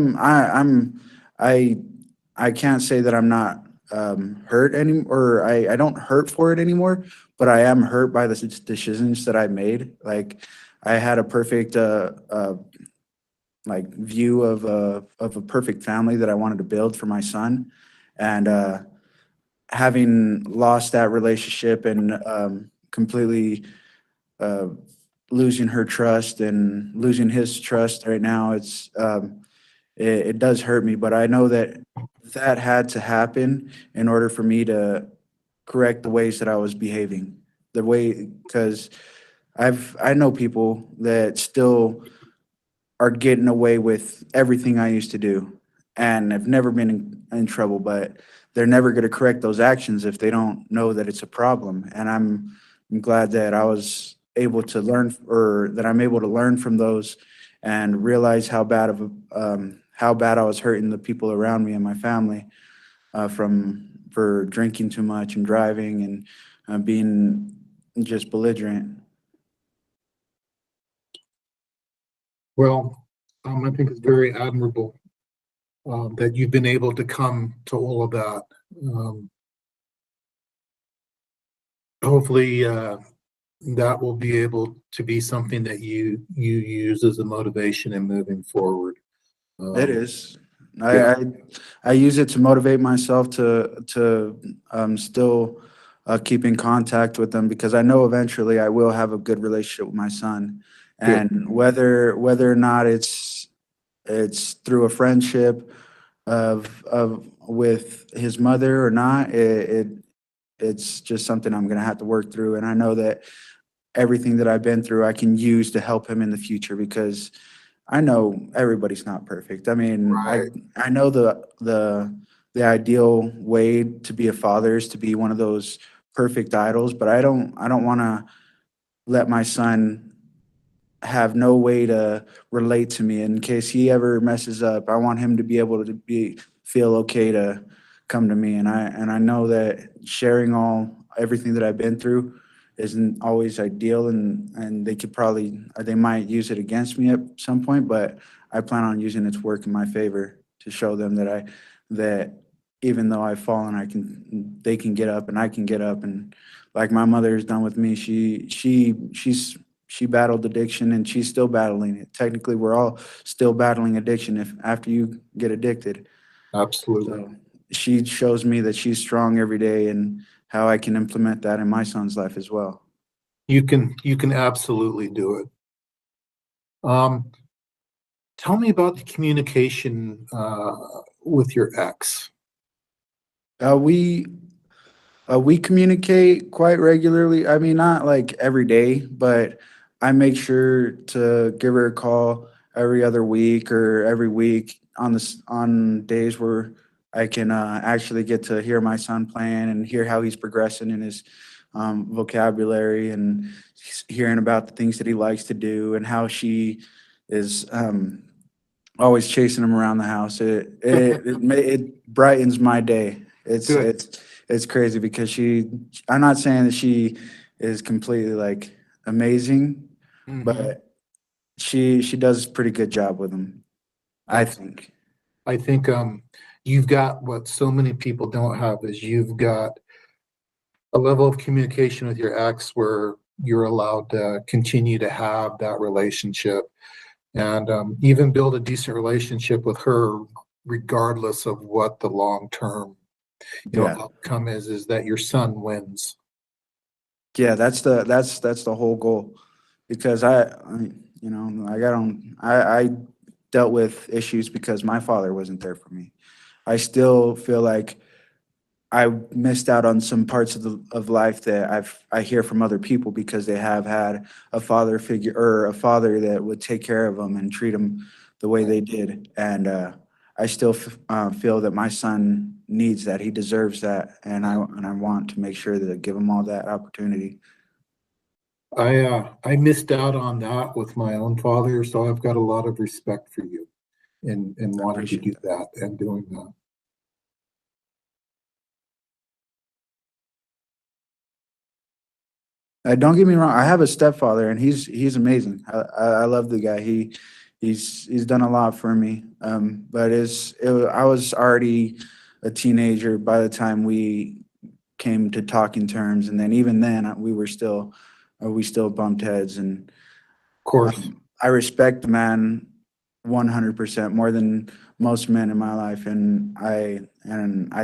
can't say that I'm not hurt anymore, or I don't hurt for it anymore, but I am hurt by the decisions that I made. Like, I had a perfect like view of a perfect family that I wanted to build for my son, and having lost that relationship and completely losing her trust and losing his trust right now, it does hurt me. But I know that had to happen in order for me to correct the ways that I was behaving. Because I know people that still are getting away with everything I used to do, and have never been in trouble, but they're never going to correct those actions if they don't know that it's a problem. And I'm glad that I was able to learn, or that I'm able to learn from those and realize how bad I was hurting the people around me and my family, for drinking too much and driving and being just belligerent. Well, I think it's very admirable that you've been able to come to all of that. Hopefully, that will be able to be something that you use as a motivation in moving forward. It is. Yeah. I use it to motivate myself to still keep in contact with them, because I know eventually I will have a good relationship with my son, and whether or not it's through a friendship with his mother or not, it's just something I'm gonna have to work through. And I know that everything that I've been through, I can use to help him in the future, because I know everybody's not perfect. I mean, Right. I know the ideal way to be a father is to be one of those perfect idols, but I don't want to let my son have no way to relate to me in case he ever messes up. I want him to be able to feel okay to come to me, and I know that sharing everything that I've been through isn't always ideal, and they might use it against me at some point, but I plan on using it to work in my favor, to show them that even though I've fallen, they can get up, and I can get up. And like my mother has done with me, she battled addiction, and she's still battling it. Technically, we're all still battling addiction after you get addicted. Absolutely. So she shows me that she's strong every day, and how I can implement that in my son's life as well. You can absolutely do it. Tell me about the communication with your ex. We communicate quite regularly. I mean, not like every day, but I make sure to give her a call every other week or every week, on days where I can actually get to hear my son playing and hear how he's progressing in his vocabulary, and hearing about the things that he likes to do and how she is always chasing him around the house. It brightens my day. It's crazy because I'm not saying that she is completely like amazing, but she does a pretty good job with him, I think. I think you've got what so many people don't have is you've got a level of communication with your ex where you're allowed to continue to have that relationship and even build a decent relationship with her regardless of what the long-term outcome is that your son wins. Yeah, that's the whole goal, because I dealt with issues because my father wasn't there for me. I still feel like I missed out on some parts of life that I hear from other people because they have had a father figure or a father that would take care of them and treat them the way they did. And I still feel that my son needs that. He deserves that, and I want to make sure that I give him all that opportunity. I missed out on that with my own father, so I've got a lot of respect for you in wanting to do that and doing that. Don't get me wrong. I have a stepfather, and he's amazing. I love the guy. He's done a lot for me. But I was already a teenager by the time we came to talking terms, and then even then we still bumped heads. And of course, I respect the man 100% more than most men in my life, and I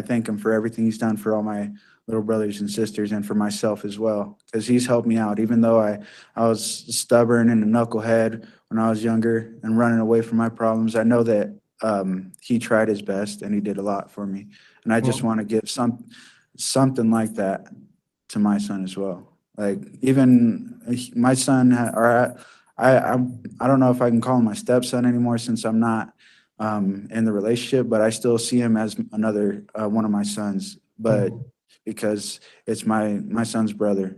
thank him for everything he's done for all my little brothers and sisters and for myself as well, because he's helped me out. Even though I was stubborn and a knucklehead when I was younger and running away from my problems, I know that he tried his best and he did a lot for me. And I just want to give something like that to my son as well. Like, even my son, I don't know if I can call him my stepson anymore since I'm not in the relationship, but I still see him as another one of my sons. But because it's my son's brother,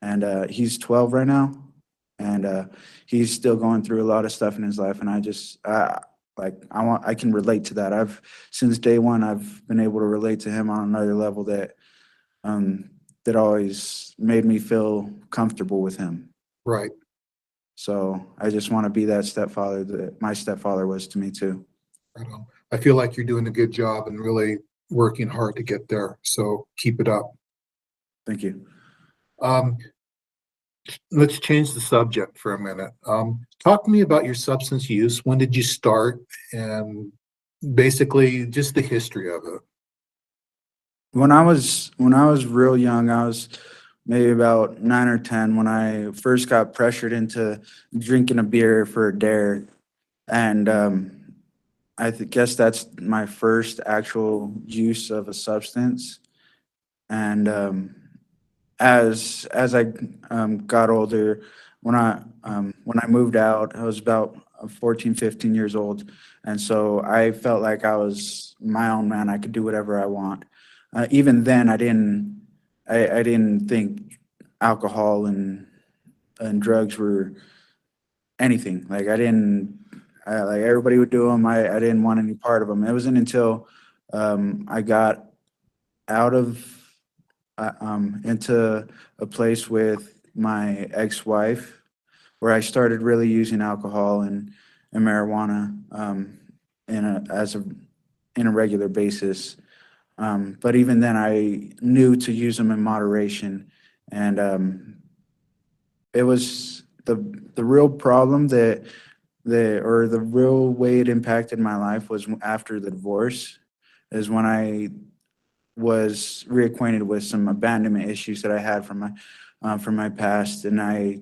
and he's 12 right now, and he's still going through a lot of stuff in his life, and I can relate to that. Since day one I've been able to relate to him on another level that always made me feel comfortable with him. Right. So I just want to be that stepfather that my stepfather was to me too. Right on. I feel like you're doing a good job and really working hard to get there. So keep it up. Thank you. Let's change the subject for a minute. Talk to me about your substance use. When did you start? And basically just the history of it. When I was real young, I was maybe about 9 or 10 when I first got pressured into drinking a beer for a dare. And I guess that's my first actual use of a substance. And as I got older, when I moved out, I was about 14, 15 years old. And so I felt like I was my own man. I could do whatever I want. Even then, I didn't think alcohol and drugs were anything. Like, like everybody would do them. I didn't want any part of them. It wasn't until I got out of into a place with my ex-wife where I started really using alcohol and marijuana in a regular basis. But even then, I knew to use them in moderation, and it was the real problem or the real way it impacted my life was after the divorce, is when I was reacquainted with some abandonment issues that I had from my past, and I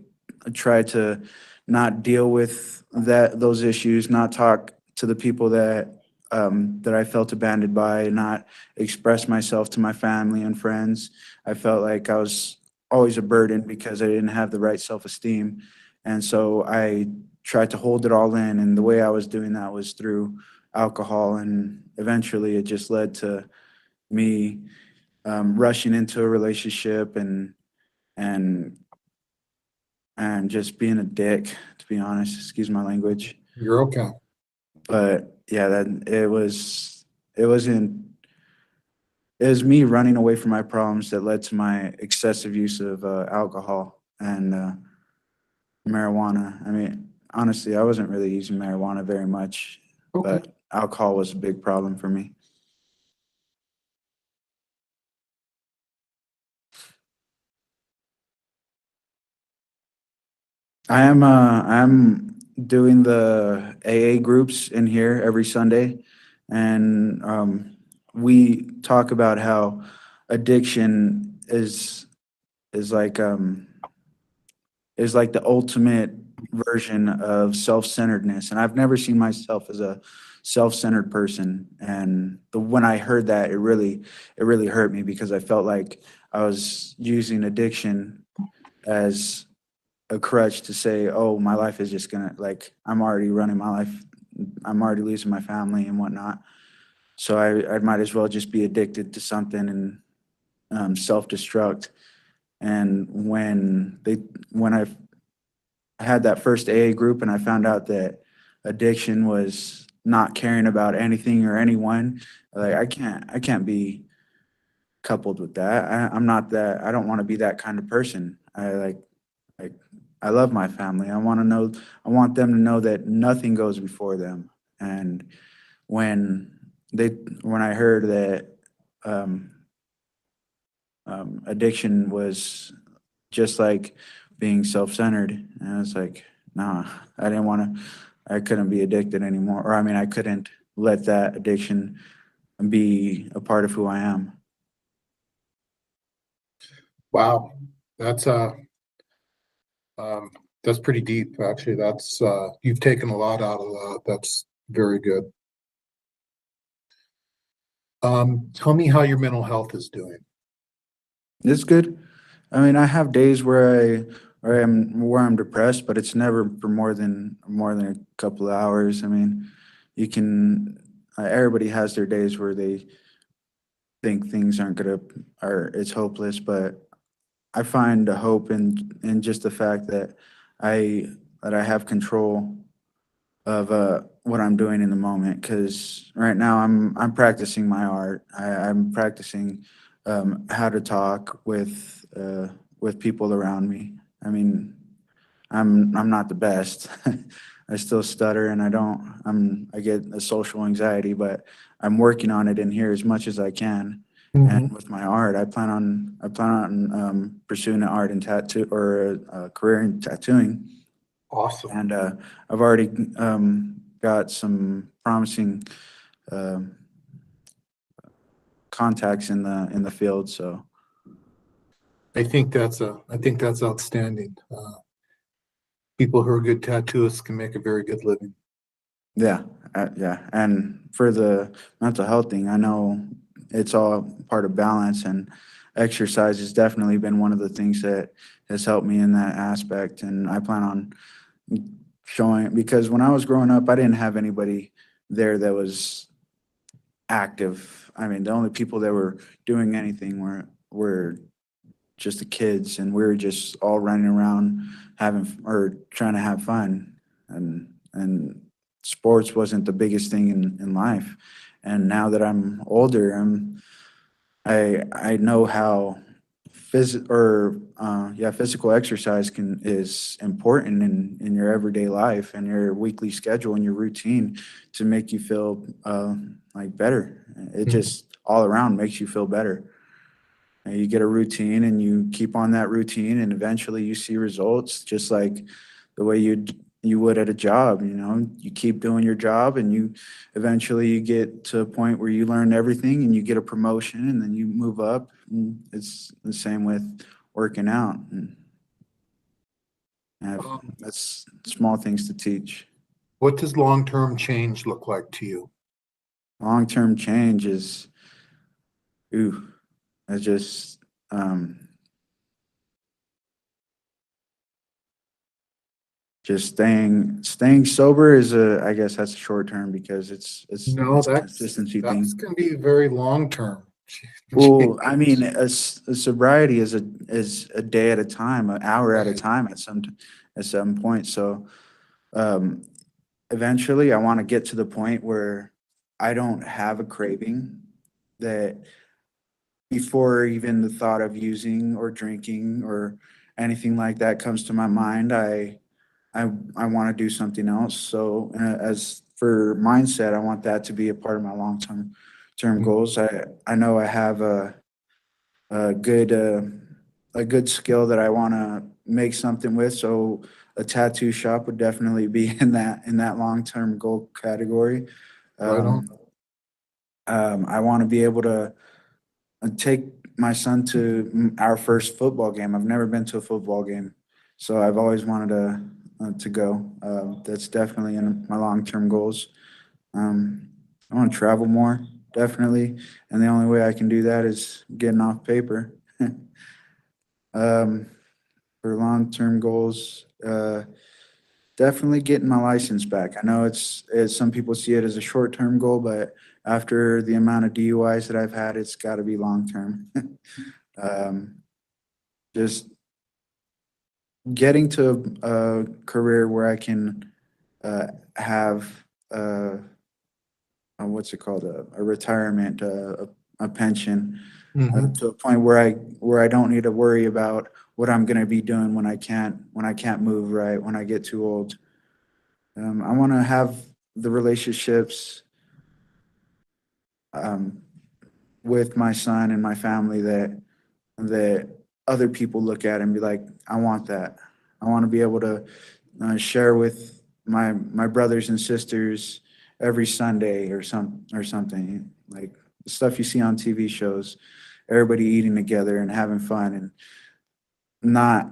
tried to not deal with those issues, not talk to the people that I felt abandoned by, not express myself to my family and friends. I felt like I was always a burden because I didn't have the right self-esteem. And so I tried to hold it all in. And the way I was doing that was through alcohol, and eventually it just led to me rushing into a relationship and and just being a dick, to be honest. Excuse my language. You're okay. But yeah, that it was me running away from my problems that led to my excessive use of alcohol and marijuana. I mean, honestly, I wasn't really using marijuana very much, but alcohol was a big problem for me. I'm doing the AA groups in here every Sunday, and we talk about how addiction is like the ultimate version of self-centeredness, and I've never seen myself as a self-centered person. And when I heard that, it really hurt me, because I felt like I was using addiction as a crutch to say, oh, my life is just gonna, like, I'm already running my life, I'm already losing my family and whatnot. So I might as well just be addicted to something and self-destruct. And when I had that first AA group and I found out that addiction was not caring about anything or anyone, like, I can't be coupled with that. I'm not that. I don't want to be that kind of person. I love my family. I want them to know that nothing goes before them. And when I heard that addiction was just like being self-centered, and I was like, nah, I couldn't be addicted anymore. Or I mean, I couldn't let that addiction be a part of who I am. Wow. That's pretty deep, actually. That's you've taken a lot out of that. That's very good. Tell me how your mental health is doing. It's good. I mean, I have days where I'm depressed, but it's never for more than a couple of hours. I mean, everybody has their days where they think things or it's hopeless, but I find a hope in just the fact that I have control of what I'm doing in the moment. Because right now I'm practicing my art. I'm practicing how to talk with people around me. I mean, I'm not the best. I still stutter, and I get a social anxiety, but I'm working on it in here as much as I can. And with my art, I plan on pursuing an art and tattoo, or a career in tattooing. Awesome. And I've already got some promising contacts in the field. So I think that's outstanding. People who are good tattooists can make a very good living. yeah, yeah. And for the mental health thing, I know it's all part of balance, and exercise has definitely been one of the things that has helped me in that aspect. And I plan on showing, because when I was growing up, I didn't have anybody there that was active. I mean, the only people that were doing anything were just the kids, and we were just all running around trying to have fun. And sports wasn't the biggest thing in life. And now that I'm older, I know how physical exercise is important in your everyday life and your weekly schedule and your routine to make you feel like better. It just all around makes you feel better. And you get a routine and you keep on that routine, and eventually you see results, just like the way you would at a job. You keep doing your job, and you eventually get to a point where you learn everything and you get a promotion, and then you move up. And it's the same with working out. And that's small things to teach. What does long-term change look like to you? Long-term change is, it's just, just staying sober is I guess that's short term because it's No, it's a consistency thing. that's gonna be very long term. Well, I mean, a sobriety is a day at a time, an hour at a Right. time at some point. So, eventually I want to get to the point where I don't have a craving that before even the thought of using or drinking or anything like that comes to my mind, I want to do something else. So, as for mindset, I want that to be a part of my term goals. I know I have a good skill that I want to make something with. So a tattoo shop would definitely be in that long-term goal category. Right on. I want to be able to take my son to our first football game. I've never been to a football game, so I've always wanted to go. That's definitely in my long-term goals. I want to travel more, definitely, and the only way I can do that is getting off paper. For long-term goals, definitely getting my license back. I know it's some people see it as a short-term goal, but after the amount of DUIs that I've had, it's got to be long-term. Just getting to a career where I can have what's it called, a retirement, a pension, to a point where I don't need to worry about what I'm going to be doing when I can't move right, when I get too old. I want to have the relationships with my son and my family that other people look at and be like, I want that. I want to be able to share with my brothers and sisters every Sunday or something, like the stuff you see on TV shows, everybody eating together and having fun and not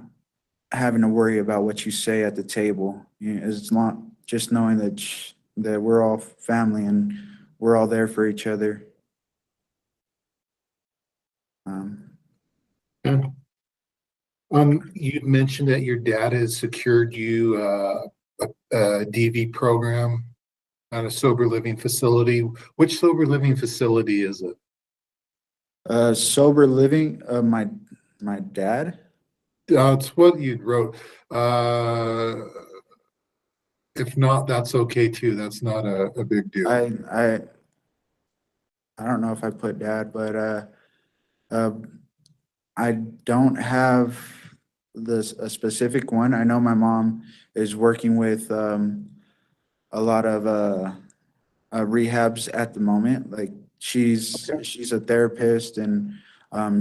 having to worry about what you say at the table. You know, it's not just knowing that we're all family and we're all there for each other. You mentioned that your dad has secured you a DV program at a sober living facility. Which sober living facility is it? Sober living, my dad. It's what you wrote. If not, that's okay too. That's not a big deal. I don't know if I put dad, but I don't have a specific one. I know my mom is working with a lot of rehabs at the moment. Like she's a therapist and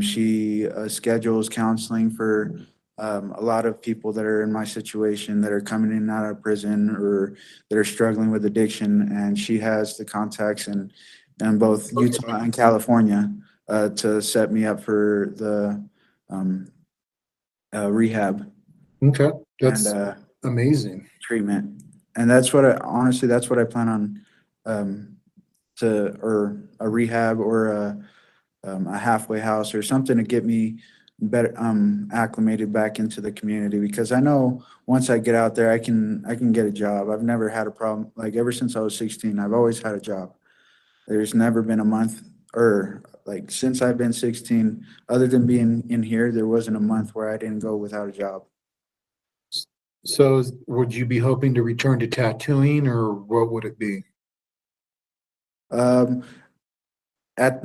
she schedules counseling for a lot of people that are in my situation that are coming in and out of prison or that are struggling with addiction. And she has the contacts in both Utah and California to set me up for the rehab. Okay, that's and amazing. treatment. And that's what honestly, that's what I plan on or a rehab or a halfway house or something to get me better acclimated back into the community, because I know once I get out there I can get a job. I've never had a problem. Like ever since I was 16, I've always had a job. There's never been a month, or like since I've been 16, other than being in here, there wasn't a month where I didn't go without a job. So would you be hoping to return to tattooing, or what would it be? At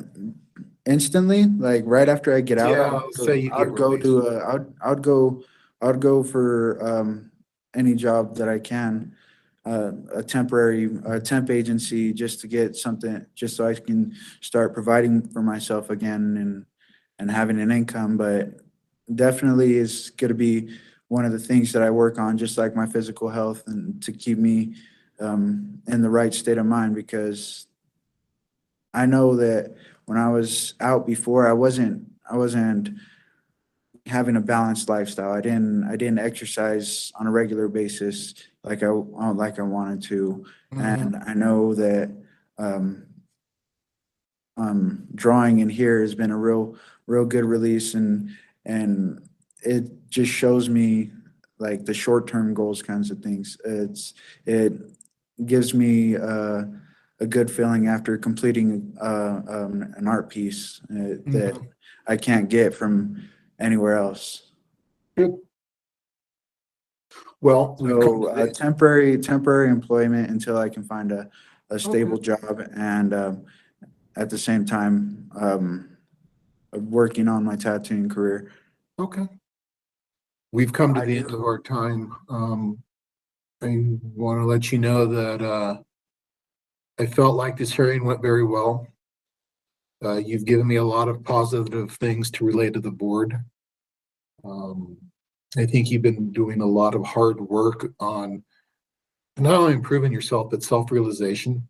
instantly, like right after I get out, Yeah, say you get I'd go for any job that I can, a temp agency, just to get something, just so I can start providing for myself again and having an income. But definitely is going to be one of the things that I work on, just like my physical health, and to keep me in the right state of mind, because I know that when I was out before, I wasn't having a balanced lifestyle. I didn't exercise on a regular basis like I wanted to. And I know that drawing in here has been a real good release, and it just shows me like the short-term goals kinds of things. It gives me a good feeling after completing an art piece that I can't get from anywhere else. Good. Well, we've come So to the- temporary employment until I can find a stable job, and at the same time working on my tattooing career. Okay. We've come to the end of our time. I want to let you know that I felt like this hearing went very well. You've given me a lot of positive things to relate to the board. I think you've been doing a lot of hard work on not only improving yourself, but self-realization.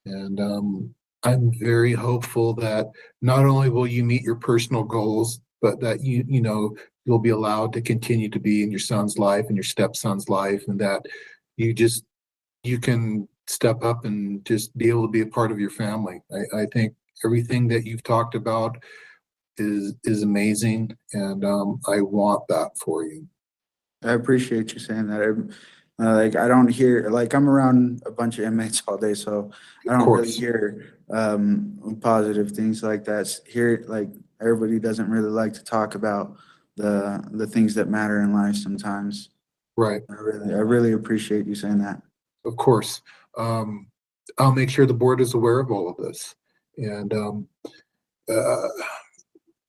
And I'm very hopeful that not only will you meet your personal goals, but that you know, you'll be allowed to continue to be in your son's life and your stepson's life, and that you can step up and just be able to be a part of your family. I think everything that you've talked about is amazing, and I want that for you. I appreciate you saying that. Like I don't hear, like I'm around a bunch of inmates all day, so I don't really hear positive things like that. Here, like everybody doesn't really like to talk about the things that matter in life sometimes. Right. I really appreciate you saying that. Of course. I'll make sure the board is aware of all of this. And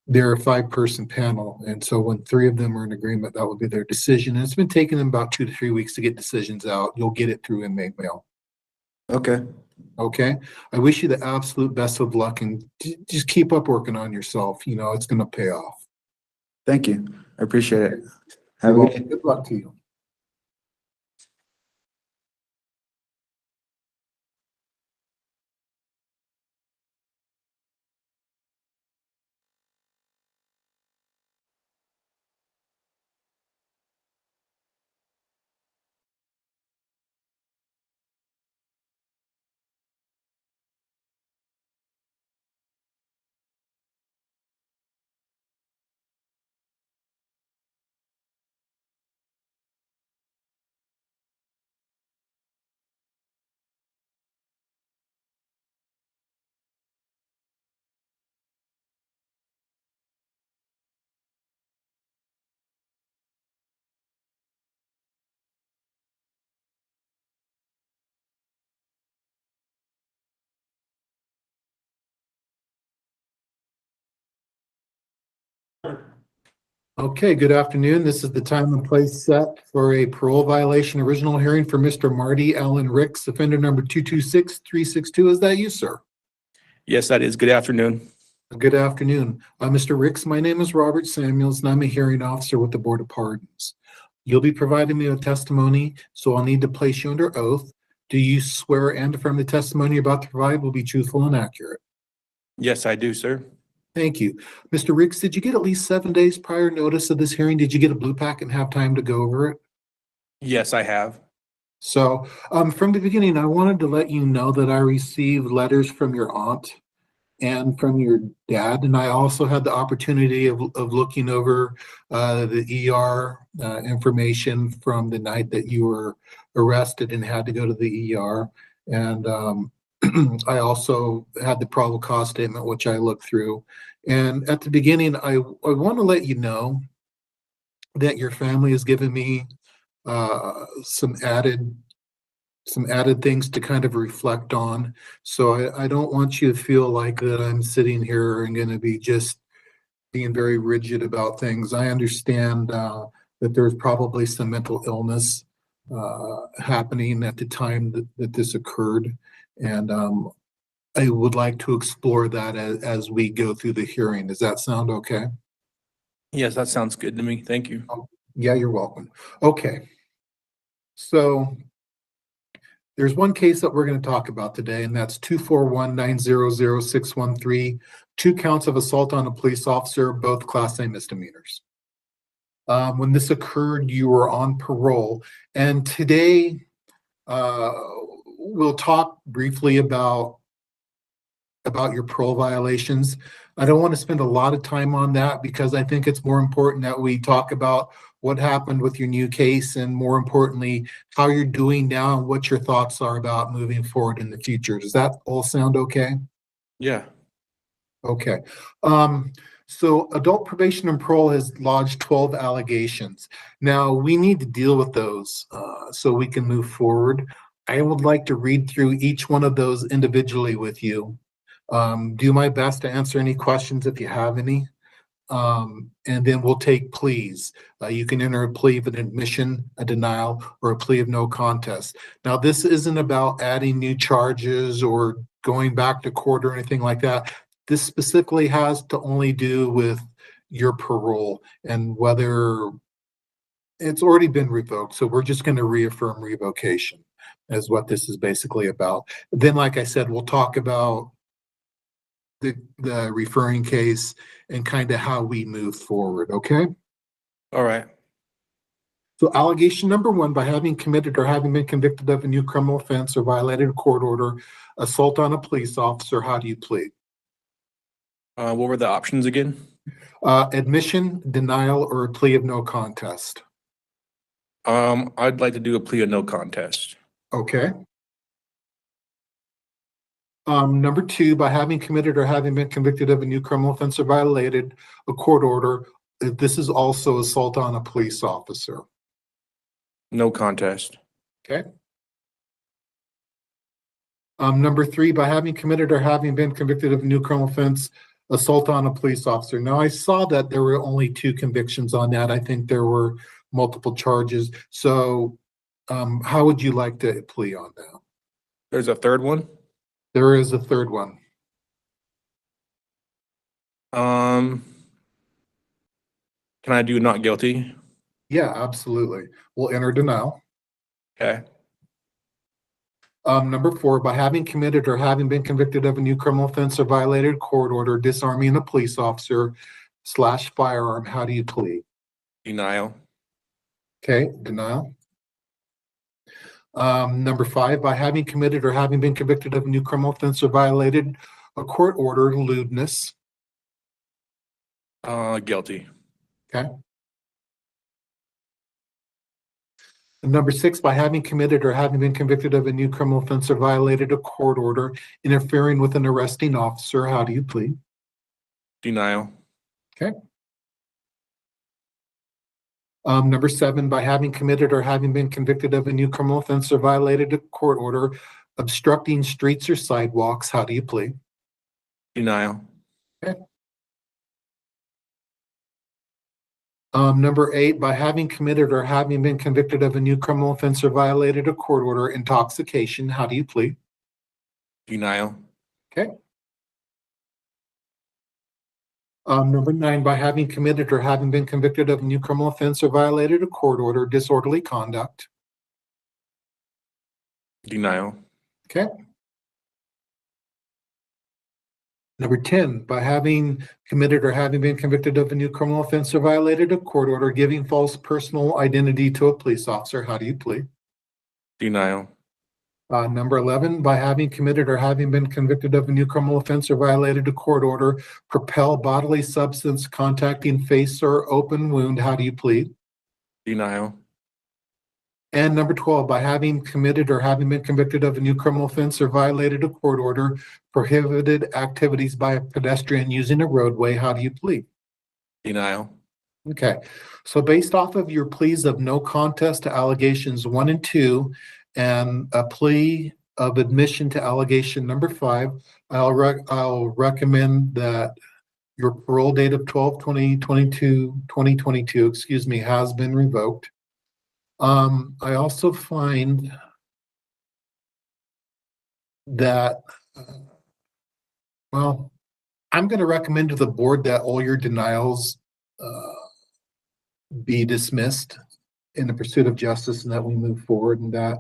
they're a 5-person panel, and so when 3 of them are in agreement, that will be their decision. And it's been taking them about 2 to 3 weeks to get decisions out. You'll get it through inmate mail. Okay. Okay. I wish you the absolute best of luck, and just keep up working on yourself. You know, it's going to pay off. Thank you. I appreciate it. Have a Good luck to you. Okay, good afternoon. This is the time and place set for a parole violation original hearing for Mr. Marty Allen Ricks, offender number 226362. Is that you, sir? Yes, that is. Good afternoon. Good afternoon. Mr. Ricks, my name is Robert Samuels, and I'm a hearing officer with the Board of Pardons. You'll be providing me with testimony, so I'll need to place you under oath. Do you swear and affirm the testimony you're about to provide will be truthful and accurate? Yes, I do, sir. Thank you. Mr. Ricks, did you get at least 7 days prior notice of this hearing? Did you get a blue packet and have time to go over it? Yes, I have. So from the beginning, I wanted to let you know that I received letters from your aunt and from your dad, and I also had the opportunity of looking over the ER information from the night that you were arrested and had to go to the ER. And I also had the probable cause statement, which I looked through. And at the beginning, I want to let you know that your family has given me some added things to kind of reflect on. So I don't want you to feel like that I'm sitting here and going to be just being very rigid about things. I understand that there's probably some mental illness happening at the time that this occurred. And I would like to explore that as we go through the hearing. Does that sound okay? Yes, that sounds good to me. Thank you. Yeah, you're welcome. Okay. So there's one case that we're going to talk about today, and that's 241-900-613, 2 counts of assault on a police officer, both Class A misdemeanors. When this occurred, you were on parole, and today we'll talk briefly about your parole violations. I don't want to spend a lot of time on that because I think it's more important that we talk about what happened with your new case, and more importantly, how you're doing now and what your thoughts are about moving forward in the future. Does that all sound okay? Yeah. Okay. So adult probation and parole has lodged 12 allegations. Now we need to deal with those so we can move forward. I would like to read through each one of those individually with you. Do my best to answer any questions if you have any. And then we'll take pleas. You can enter a plea of an admission, a denial, or a plea of no contest. Now, this isn't about adding new charges or going back to court or anything like that. This specifically has to only do with your parole and whether it's already been revoked. So we're just going to reaffirm revocation is what this is basically about. Then, like I said, we'll talk about the referring case and kind of how we move forward, okay? All right. So allegation number 1, by having committed or having been convicted of a new criminal offense or violated a court order, assault on a police officer, how do you plead? What were the options again? Admission, denial, or a plea of no contest. I'd like to do a plea of no contest. Okay. Number 2, by having committed or having been convicted of a new criminal offense or violated a court order, this is also assault on a police officer. No contest. Okay. Number 3, by having committed or having been convicted of a new criminal offense, assault on a police officer. Now, I saw that there were only 2 convictions on that. I think there were multiple charges. So how would you like to plea on that? There's a third one? There is a third one. Can I do not guilty? Yeah, absolutely. We'll enter denial. Okay. Number 4, by having committed or having been convicted of a new criminal offense or violated court order, disarming a police officer / firearm, how do you plead? Denial. Okay, denial. Number 5, by having committed or having been convicted of a new criminal offense or violated a court order, lewdness. Guilty. Okay. And number 6, by having committed or having been convicted of a new criminal offense or violated a court order, interfering with an arresting officer, how do you plead? Denial. Okay. Number 7, by having committed or having been convicted of a new criminal offense or violated a court order, obstructing streets or sidewalks, how do you plead? Denial. Okay. Number 8, by having committed or having been convicted of a new criminal offense or violated a court order, intoxication, how do you plead? Denial. Okay. Number 9, by having committed or having been convicted of a new criminal offense or violated a court order, disorderly conduct. Denial. Okay. Number 10, by having committed or having been convicted of a new criminal offense or violated a court order, giving false personal identity to a police officer, how do you plead? Denial. Number 11, by having committed or having been convicted of a new criminal offense or violated a court order, propel bodily substance contacting face or open wound, how do you plead? Denial. And number 12, by having committed or having been convicted of a new criminal offense or violated a court order, prohibited activities by a pedestrian using a roadway, how do you plead? Denial. Okay, so based off of your pleas of no contest to allegations 1 and 2, and a plea of admission to allegation number 5, I'll recommend that your parole date of 12/20/2022, excuse me, has been revoked. I also find that, well, I'm going to recommend to the board that all your denials be dismissed in the pursuit of justice and that we move forward and that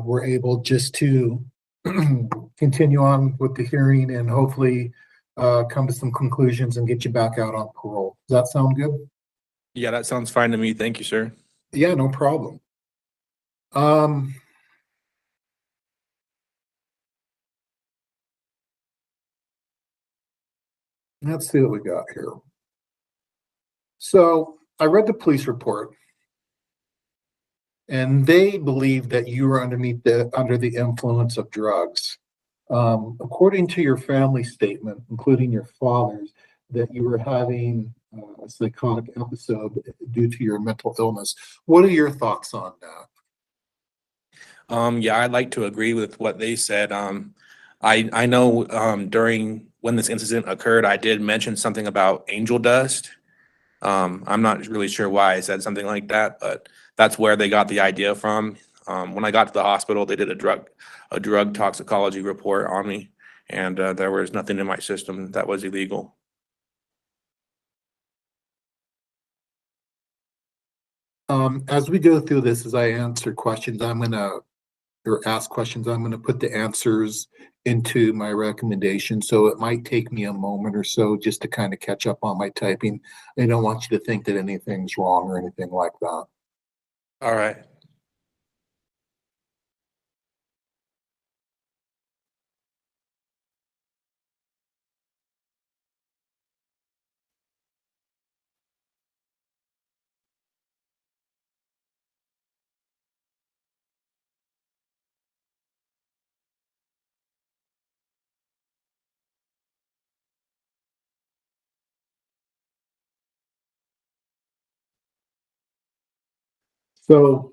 we're able just to continue on with the hearing and hopefully come to some conclusions and get you back out on parole. Does that sound good? Yeah, that sounds fine to me. Thank you, sir. Yeah, no problem. Let's see what we got here. So I read the police report, and they believe that you were under the influence of drugs. According to your family statement, including your father's, that you were having a psychotic episode due to your mental illness. What are your thoughts on that? Yeah, I'd like to agree with what they said. I know during when this incident occurred, I did mention something about angel dust. I'm not really sure why I said something like that, but that's where they got the idea from. When I got to the hospital, they did a drug toxicology report on me, and there was nothing in my system that was illegal. As we go through this, as I answer questions, or ask questions, I'm gonna put the answers into my recommendation. So it might take me a moment or so just to kind of catch up on my typing. I don't want you to think that anything's wrong or anything like that. All right. So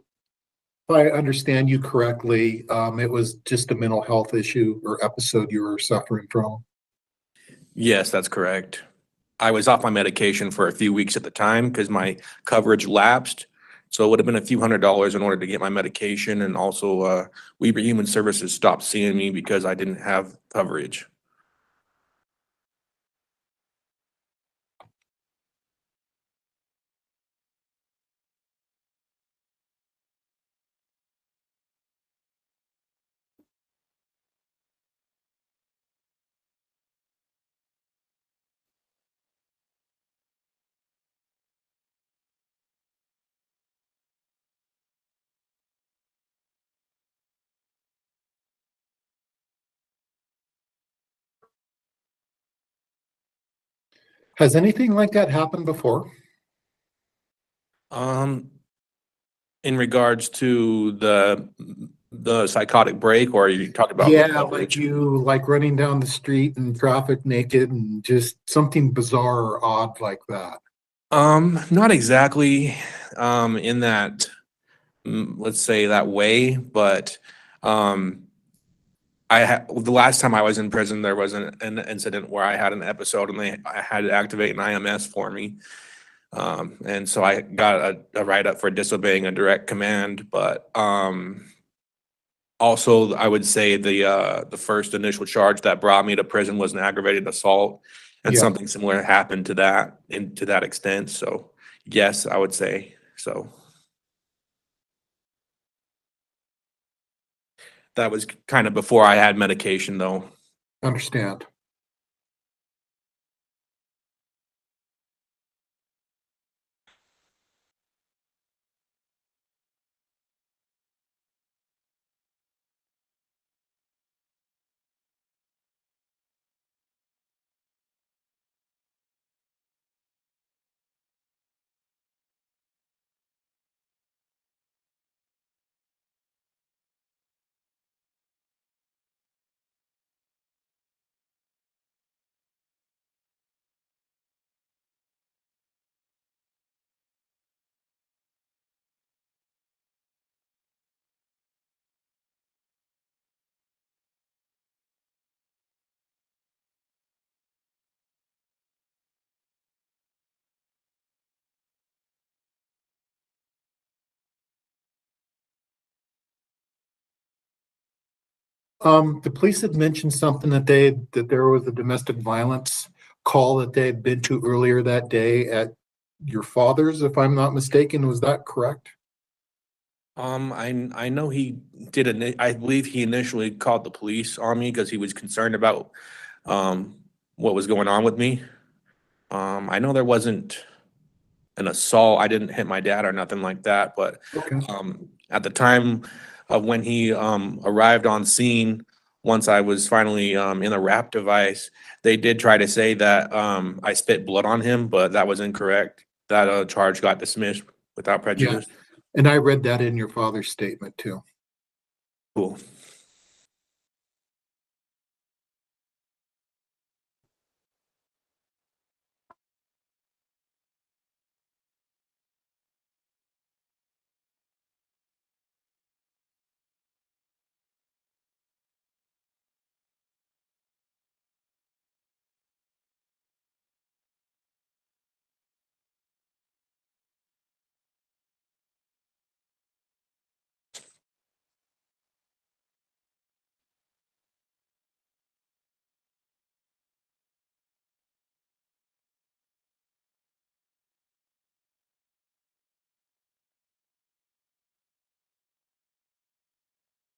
if I understand you correctly, it was just a mental health issue or episode you were suffering from? Yes, that's correct. I was off my medication for a few weeks at the time because my coverage lapsed. So it would have been a few $100s in order to get my medication. And also, Weber Human Services stopped seeing me because I didn't have coverage. Has anything like that happened before? In regards to the psychotic break, or are you talking about? Yeah, like running down the street in traffic naked and just something bizarre or odd like that. Not exactly in that, let's say that way, but the last time I was in prison, there was an incident where I had an episode and I had to activate an IMS for me. And so I got a write-up for disobeying a direct command, but also I would say the first initial charge that brought me to prison was an aggravated assault, and Yeah. something similar happened to that, and to that extent. So yes, I would say so. That was kind of before I had medication, though. Understand. The police had mentioned something that there was a domestic violence call that they had been to earlier that day at your father's, if I'm not mistaken. Was that correct? I know he did. I believe he initially called the police on me because he was concerned about what was going on with me. I know there wasn't an assault. I didn't hit my dad or nothing like that, but Okay. at the time of when he arrived on scene, once I was finally in a wrap device, they did try to say that I spit blood on him, but that was incorrect. that charge got dismissed without prejudice. And I read that in your father's statement too. Cool.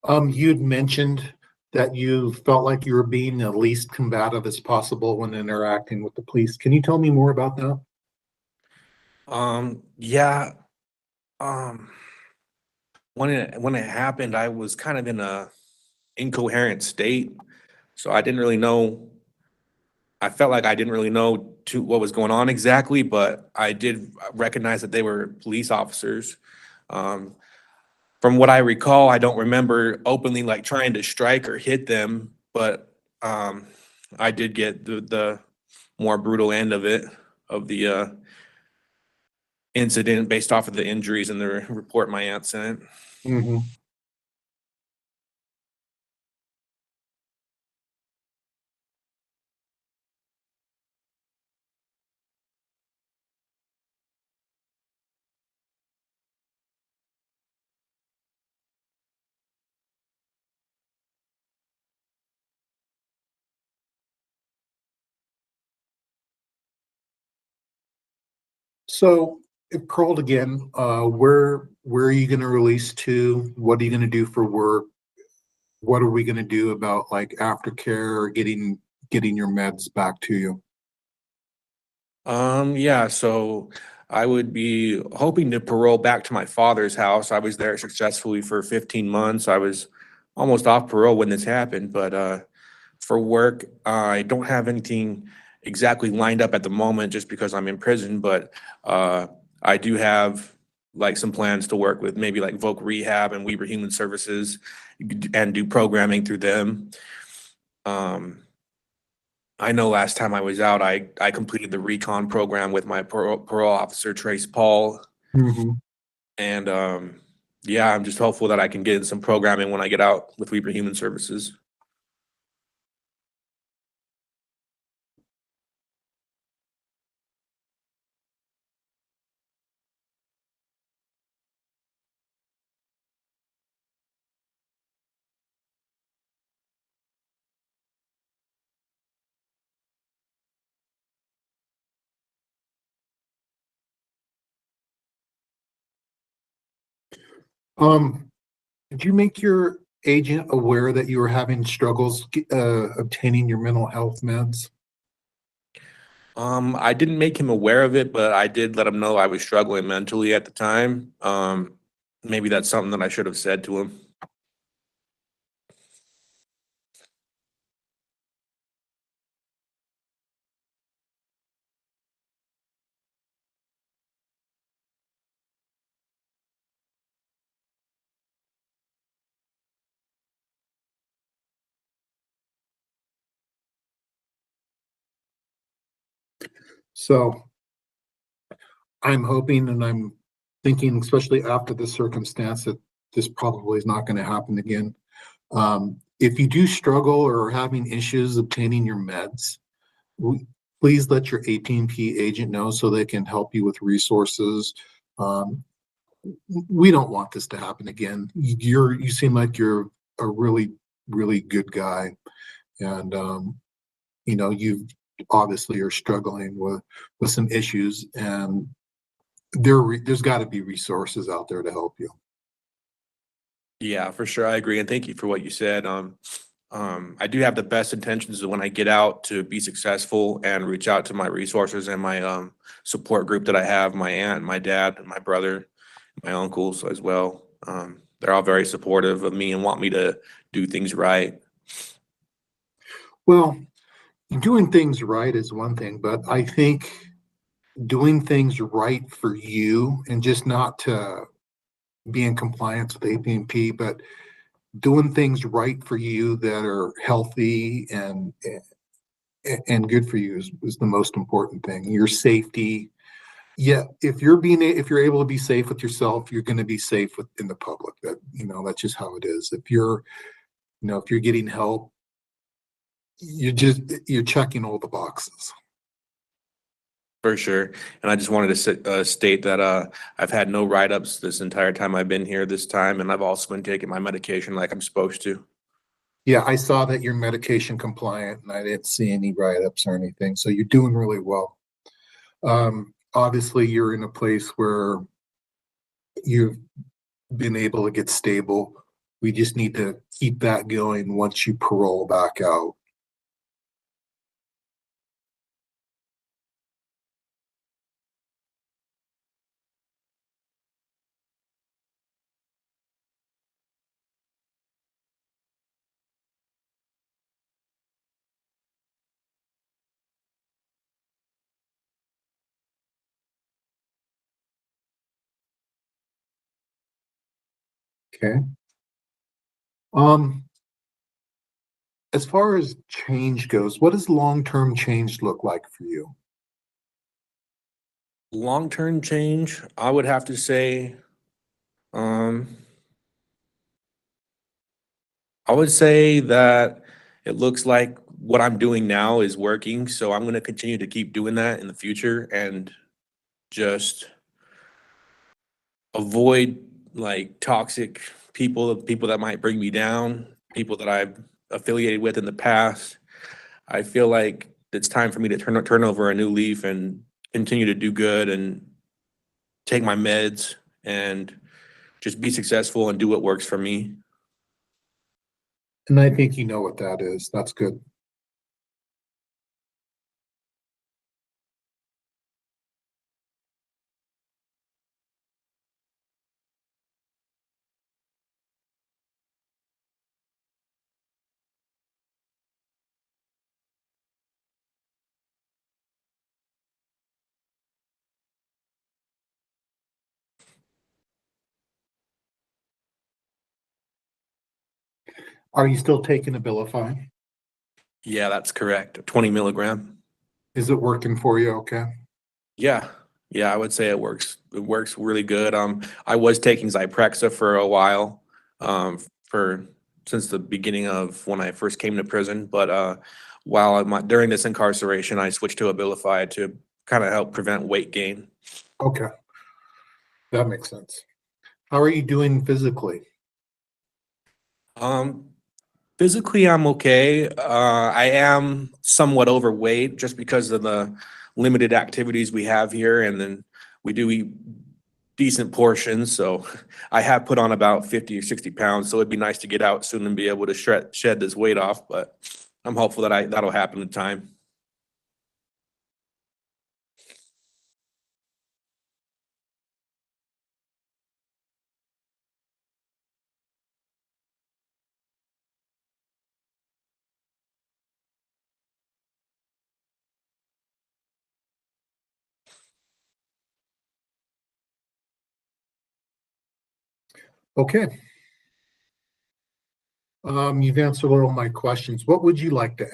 You'd mentioned that you felt like you were being the least combative as possible when interacting with the police. Can you tell me more about that? Yeah. When it happened, I was kind of in a incoherent state, so I didn't really know. I felt like I didn't really know what was going on exactly, but I did recognize that they were police officers. From what I recall, I don't remember openly like trying to strike or hit them, but I did get the more brutal end of it, of the incident based off of the injuries in the report my aunt sent. Mm-hmm. So, if curled again, where are you going to release to? What are you going to do for work? What are we going to do about like aftercare or getting your meds back to you? Yeah, so I would be hoping to parole back to my father's house. I was there successfully for 15 months. I was almost off parole when this happened, but for work, I don't have anything exactly lined up at the moment just because I'm in prison, but I do have like some plans to work with maybe like Voc Rehab and Weber Human Services and do programming through them. I know last time I was out, I completed the recon program with my parole officer, Trace Paul. Mm-hmm. And yeah, I'm just hopeful that I can get in some programming when I get out with Weber Human Services. Did you make your agent aware that you were having struggles obtaining your mental health meds? I didn't make him aware of it, but I did let him know I was struggling mentally at the time. Maybe that's something that I should have said to him. So I'm hoping and I'm thinking, especially after this circumstance, that this probably is not going to happen again. If you do struggle or are having issues obtaining your meds, please let your AT&T agent know so they can help you with resources. We don't want this to happen again. You seem like you're a really, really good guy. And, you know, you obviously are struggling with some issues, and there's got to be resources out there to help you. Yeah, for sure. I agree. And thank you for what you said. I do have the best intentions when I get out to be successful and reach out to my resources and my support group that I have, my aunt, my dad, my brother, my uncles as well. They're all very supportive of me and want me to do things right. Well, doing things right is one thing, but I think doing things right for you and just not to be in compliance with AP&P, but doing things right for you that are healthy and good for you is the most important thing. Your safety. Yeah, if you're able to be safe with yourself, you're going to be safe in the public. That's just how it is. If you're getting help, you're checking all the boxes. For sure. And I just wanted to state that I've had no write-ups this entire time I've been here this time, and I've also been taking my medication like I'm supposed to. Yeah, I saw that you're medication compliant, and I didn't see any write-ups or anything. So you're doing really well. Obviously, you're in a place where you've been able to get stable. We just need to keep that going once you parole back out. Okay. As far as change goes, what does long-term change look like for you? Long-term change, I would have to say, I would say that it looks like what I'm doing now is working, so I'm going to continue to keep doing that in the future and just avoid like toxic people that might bring me down, people that I've affiliated with in the past. I feel like it's time for me to turn over a new leaf and continue to do good and take my meds and just be successful and do what works for me. And I think you know what that is. That's good. Are you still taking Abilify? Yeah, that's correct. 20 milligram. Is it working for you okay? Yeah. Yeah, I would say it works. It works really good. I was taking Zyprexa for a while, since the beginning of when I first came to prison. But during this incarceration, I switched to Abilify to kind of help prevent weight gain. Okay. That makes sense. How are you doing physically? Physically, I'm okay. I am somewhat overweight just because of the limited activities we have here, and then we do eat decent portions. So I have put on about 50 or 60 pounds. So it'd be nice to get out soon and be able to shed this weight off. But I'm hopeful that that'll happen in time. Okay. You've answered all my questions. What would you like to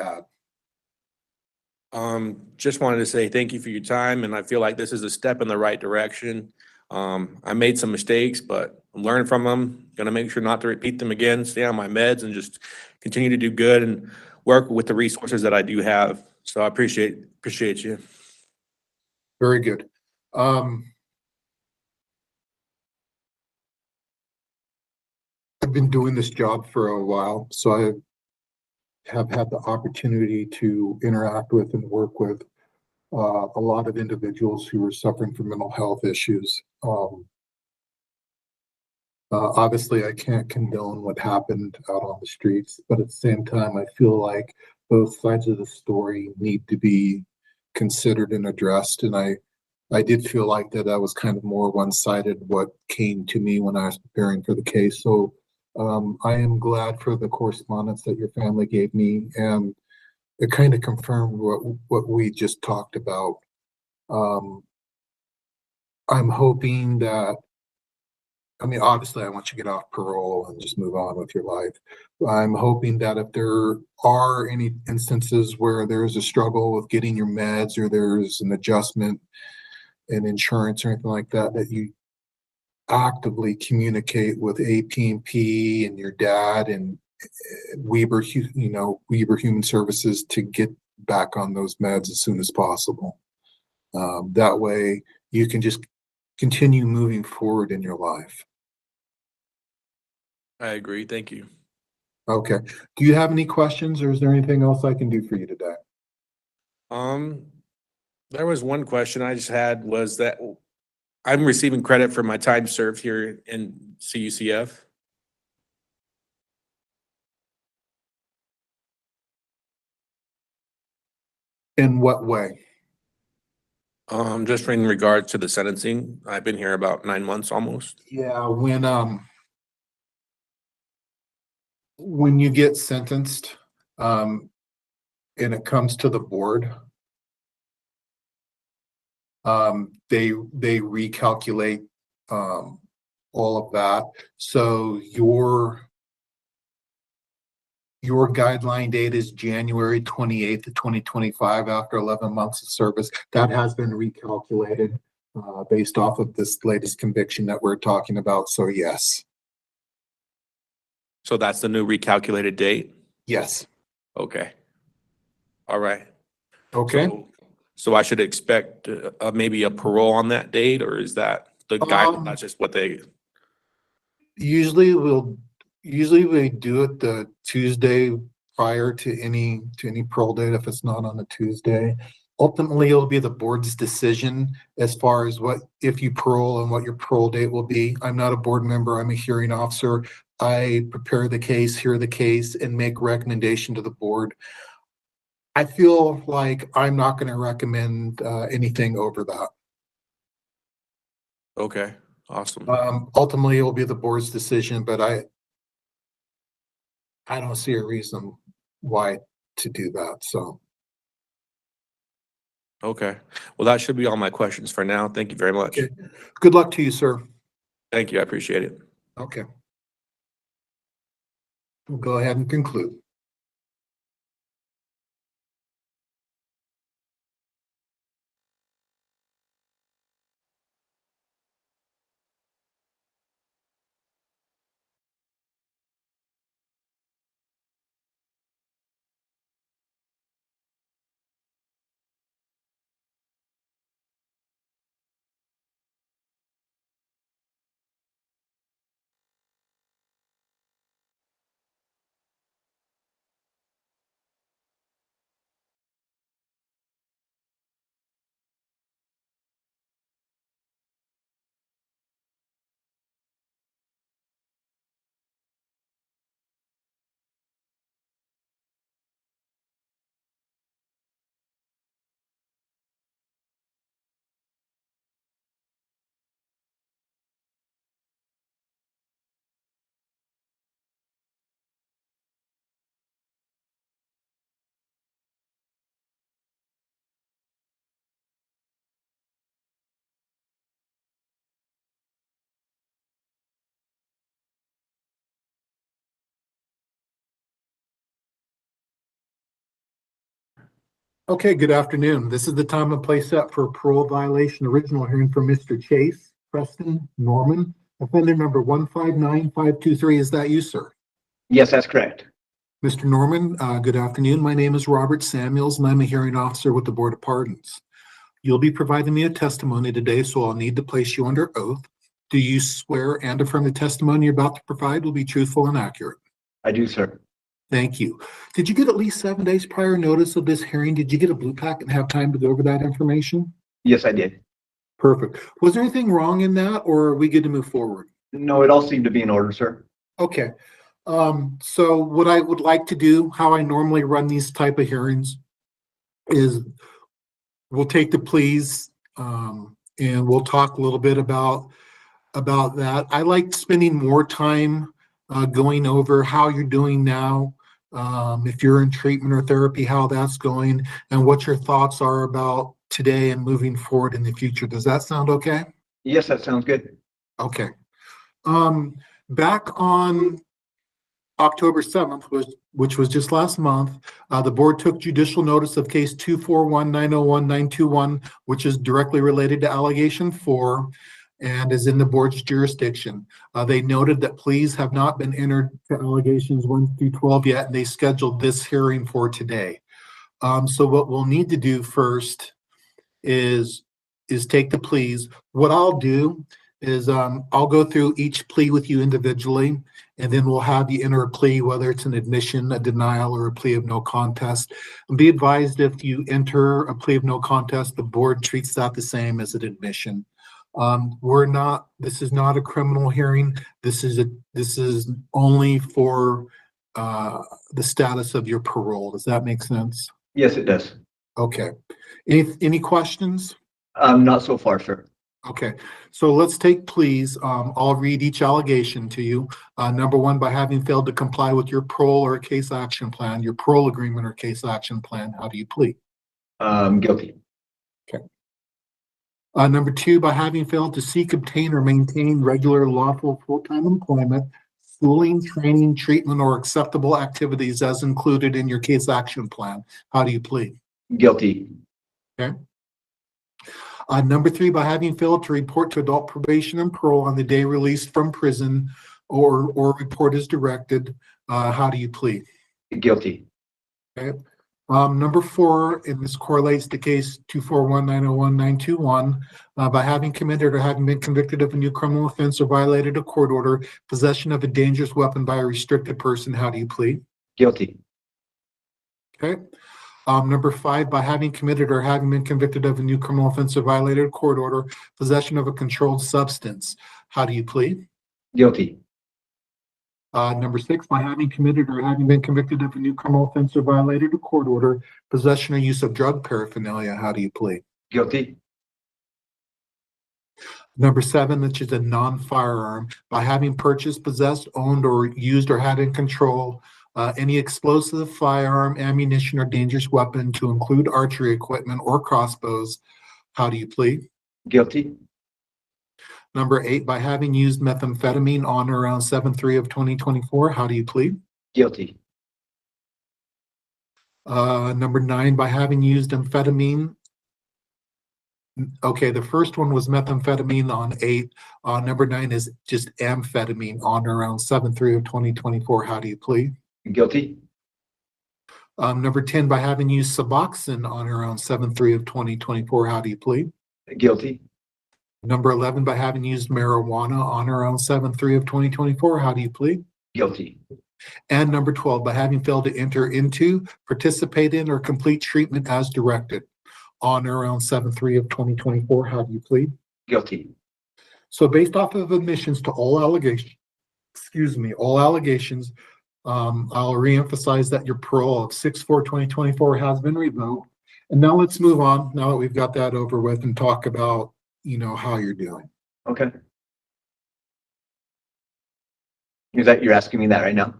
add? Just wanted to say thank you for your time, and I feel like this is a step in the right direction. I made some mistakes, but I'm learning from them. Gonna make sure not to repeat them again, stay on my meds, and just continue to do good and work with the resources that I do have. So I appreciate you. Very good. I've been doing this job for a while, so I have had the opportunity to interact with and work with a lot of individuals who are suffering from mental health issues. Obviously, I can't condone what happened out on the streets, but at the same time, I feel like both sides of the story need to be considered and addressed. And I did feel like that was kind of more one-sided what came to me when I was preparing for the case. So I am glad for the correspondence that your family gave me, and it kind of confirmed what we just talked about. I'm hoping that, I mean, obviously I want you to get off parole and just move on with your life. I'm hoping that if there are any instances where there's a struggle with getting your meds or there's an adjustment in insurance or anything like that, that you actively communicate with AP&P and your dad and Weber Human Services to get back on those meds as soon as possible. That way you can just continue moving forward in your life. I agree. Thank you. Okay. Do you have any questions or is there anything else I can do for you today? There was one question I just had was that I'm receiving credit for my time served here in CUCF. In what way? Just in regard to the sentencing, I've been here about 9 months almost. Yeah, when you get sentenced, and it comes to the board, they recalculate all of that. So your guideline date is January 28th of 2025 after 11 months of service. That has been recalculated based off of this latest conviction that we're talking about. So yes. So that's the new recalculated date? Yes. Okay. All right. Okay. So I should expect maybe a parole on that date, or is that the guide, not just what they? Usually we do it the Tuesday prior to any parole date if it's not on a Tuesday. Ultimately, it'll be the board's decision as far as if you parole and what your parole date will be. I'm not a board member, I'm a hearing officer. I prepare the case, hear the case, and make recommendation to the board. I feel like I'm not going to recommend anything over that. Okay, awesome. Ultimately, it will be the board's decision, but I don't see a reason why to do that. So. Okay. Well, that should be all my questions for now. Thank you very much. Okay. Good luck to you, sir. Thank you. I appreciate it. Okay. We'll go ahead and conclude. Okay, good afternoon. This is the time and place set for a parole violation original hearing from Mr. Chase Preston Norman, offender number 159523. Is that you, sir? Yes, that's correct. Mr. Norman, good afternoon. My name is Robert Samuels, and I'm a hearing officer with the Board of Pardons. You'll be providing me a testimony today, so I'll need to place you under oath. Do you swear and affirm the testimony you're about to provide will be truthful and accurate? I do, sir. Thank you. Did you get at least 7 days prior notice of this hearing? Did you get a blue pack and have time to go over that information? Yes, I did. Perfect. Was there anything wrong in that, or are we good to move forward? No, it all seemed to be in order, sir. Okay. So what I would like to do, how I normally run these type of hearings, is we'll take the pleas and we'll talk a little bit about that. I like spending more time going over how you're doing now, if you're in treatment or therapy, how that's going, and what your thoughts are about today and moving forward in the future. Does that sound okay? Yes, that sounds good. Okay. Back on October 7th, which was just last month, the board took judicial notice of case 241-901-921, which is directly related to allegation 4 and is in the board's jurisdiction. They noted that pleas have not been entered to allegations 1 through 12 yet, and they scheduled this hearing for today. So what we'll need to do first is take the pleas. What I'll do is I'll go through each plea with you individually, and then we'll have you enter a plea, whether it's an admission, a denial, or a plea of no contest. And be advised, if you enter a plea of no contest, the board treats that the same as an admission. This is not a criminal hearing. This is only for the status of your parole. Does that make sense? Yes, it does. Okay. Any questions? Not so far, sir. Okay, so let's take pleas. I'll read each allegation to you. Number 1, by having failed to comply with your parole or case action plan, your parole agreement or case action plan, how do you plead? Guilty. Okay. Number 2, by having failed to seek, obtain, or maintain regular, lawful, full-time employment, schooling, training, treatment, or acceptable activities as included in your case action plan, how do you plead? Guilty. Okay. Number 3, by having failed to report to adult probation and parole on the day released from prison or report as directed, how do you plead? Guilty. Okay. Number 4, and this correlates to case 241-901-921, by having committed or having been convicted of a new criminal offense or violated a court order, possession of a dangerous weapon by a restricted person, how do you plead? Guilty. Okay. Number 5, by having committed or having been convicted of a new criminal offense or violated a court order, possession of a controlled substance, how do you plead? Guilty. Number 6, by having committed or having been convicted of a new criminal offense or violated a court order, possession or use of drug paraphernalia, how do you plead? Guilty. Number 7, which is a non-firearm, by having purchased, possessed, owned, or used or had in control any explosive, firearm, ammunition, or dangerous weapon to include archery equipment or crossbows, how do you plead? Guilty. Number 8, by having used methamphetamine on or around 7/3 of 2024, how do you plead? Guilty. Number 9, by having used amphetamine. Okay, the first one was methamphetamine on 8. Number 9 is just amphetamine on or around 7/3 of 2024, how do you plead? Guilty. Number 10, by having used Suboxone on or around 7/3 of 2024, how do you plead? Guilty. Number 11, by having used marijuana on or around 7/3 of 2024, how do you plead? Guilty. And number 12, by having failed to enter into, participate in, or complete treatment as directed on or around 7/3 of 2024, how do you plead? Guilty. So based off of admissions to all allegations, I'll reemphasize that your parole of 6/4/2024 has been revoked. And now let's move on, now that we've got that over with, and talk about, how you're doing. Okay. Is that, you're asking me that right now?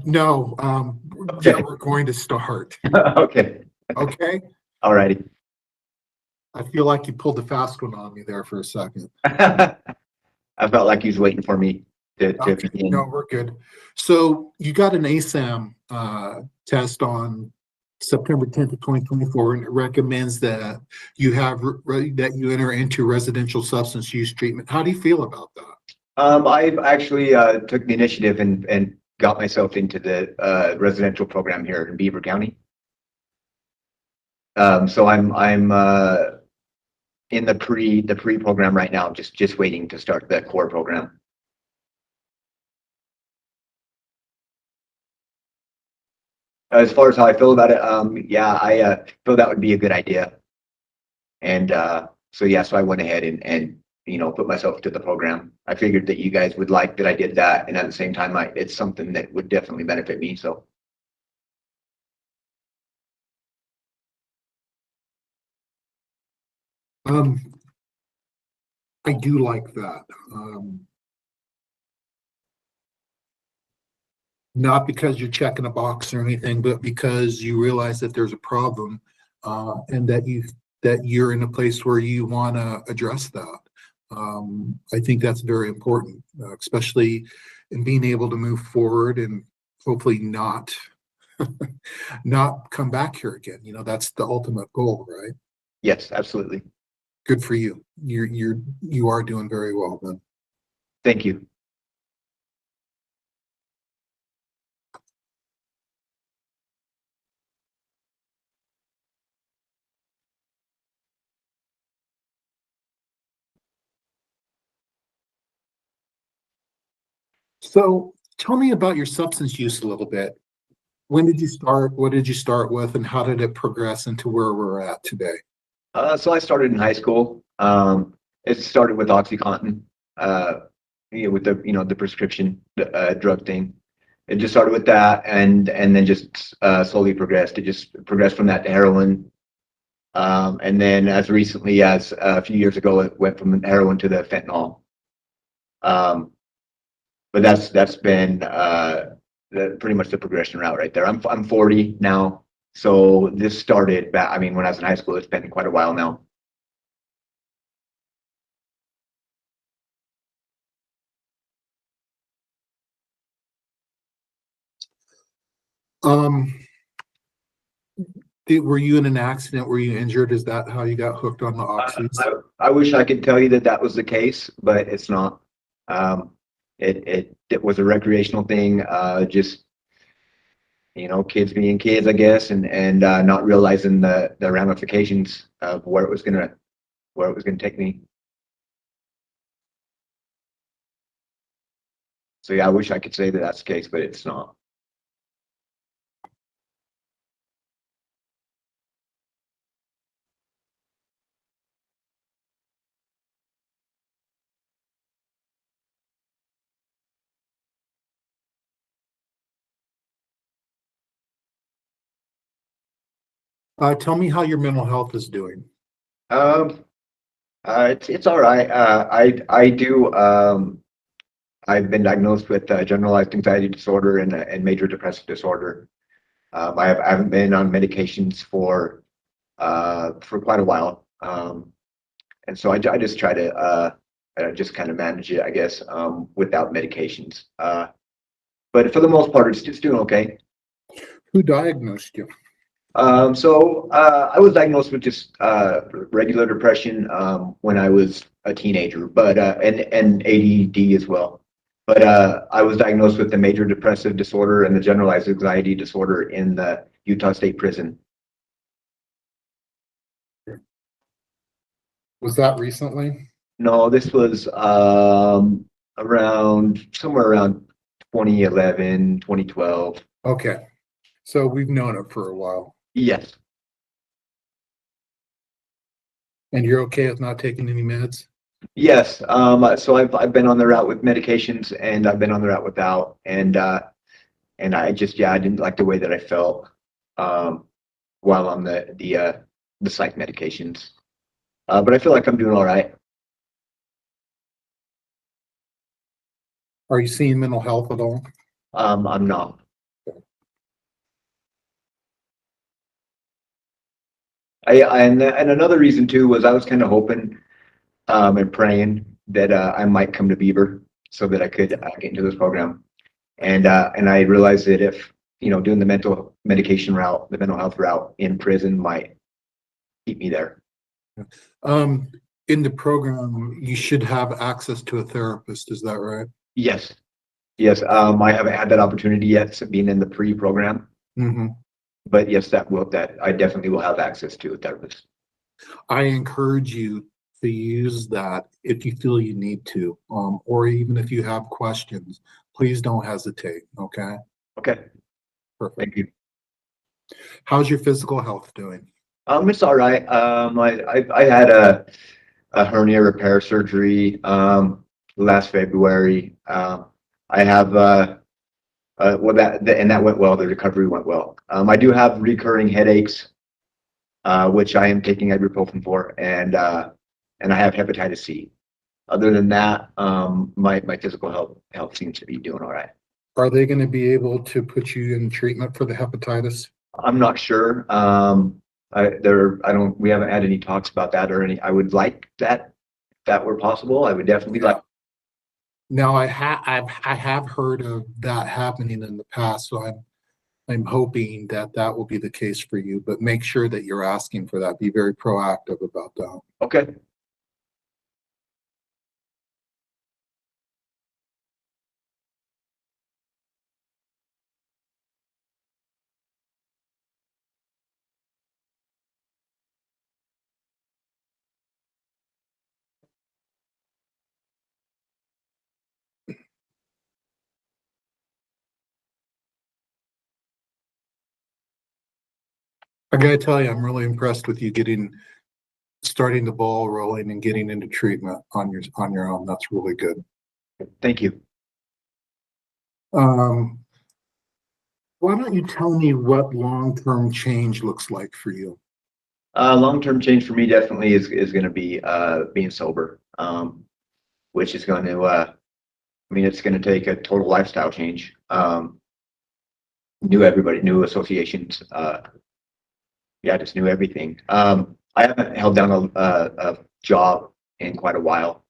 No, Okay. yeah, we're going to start. Okay. Okay? Alrighty. I feel like you pulled a fast one on me there for a second. I felt like he was waiting for me to Okay, begin. no, we're good. So you got an ASAM test on September 10th of 2024, and it recommends that you enter into residential substance use treatment. How do you feel about that? I've actually took the initiative and got myself into the residential program here in Beaver County. So I'm in the pre program right now, just waiting to start the core program. As far as how I feel about it, yeah, I feel that would be a good idea. And so yeah, so I went ahead and put myself to the program. I figured that you guys would like that I did that, and at the same time, it's something that would definitely benefit me. So. I do like that. Not because you're checking a box or anything, but because you realize that there's a problem, and that that you're in a place where you want to address that. I think that's very important, especially in being able to move forward and hopefully not not come back here again. You know, that's the ultimate goal, right? Yes, absolutely. Good for you. You are doing very well then. Thank you. So tell me about your substance use a little bit. When did you start? What did you start with, and how did it progress into where we're at today? So I started in high school. It started with OxyContin, with the prescription drug thing. It just started with that, and then just slowly progressed. It just progressed from that to heroin, and then as recently as a few years ago, it went from heroin to the fentanyl. But that's been pretty much the progression route right there. I'm 40 now, so this started back. I mean, when I was in high school, it's been quite a while now. Were you in an accident? Were you injured? Is that how you got hooked on the oxys? I wish I could tell you that that was the case, but it's not. It was a recreational thing. Just kids being kids, I guess, and not realizing the ramifications of where it was gonna take me. So yeah, I wish I could say that that's the case, but it's not. Tell me how your mental health is doing. It's all right. I've been diagnosed with generalized anxiety disorder and major depressive disorder. I haven't been on medications for quite a while, and so I just try to just kind of manage it, I guess, without medications. But for the most part, it's just doing okay. Who diagnosed you? So I was diagnosed with just regular depression when I was a teenager, but and ADD as well. But I was diagnosed with the major depressive disorder and the generalized anxiety disorder in the Utah State Prison. Was that recently? No, this was somewhere around 2011, 2012. Okay, so we've known it for a while. Yes. And you're okay with not taking any meds? Yes. So I've been on the route with medications, and I've been on the route without, and I just I didn't like the way that I felt while on the psych medications. But I feel like I'm doing all right. Are you seeing mental health at all? I'm not. And another reason too was I was kind of hoping and praying that I might come to Beaver so that I could get into this program, and I realized that if doing the mental medication route, the mental health route in prison might keep me there. In the program, you should have access to a therapist. Is that right? Yes. Yes. I haven't had that opportunity yet, so being in the pre-program. Mm-hmm. But yes, that I definitely will have access to a therapist. I encourage you to use that if you feel you need to, or even if you have questions, please don't hesitate. Okay. Okay. Perfect. Thank you. How's your physical health doing? It's all right. I had a hernia repair surgery last February. I have well, that went well. The recovery went well. I do have recurring headaches, which I am taking ibuprofen for, and I have hepatitis C. Other than that, my physical health seems to be doing all right. Are they going to be able to put you in treatment for the hepatitis? I'm not sure. we haven't had any talks about that or any, I would like that, if that were possible. I would definitely like. Now, I have heard of that happening in the past, so I'm hoping that that will be the case for you, but make sure that you're asking for that. Be very proactive about that. Okay. I gotta tell you, I'm really impressed with you starting the ball rolling and getting into treatment on your own. That's really good. Thank you. Why don't you tell me what long-term change looks like for you? Long-term change for me definitely is going to be being sober, which is going to, I mean, it's going to take a total lifestyle change. New associations, yeah, just knew everything. I haven't held down a job in quite a while.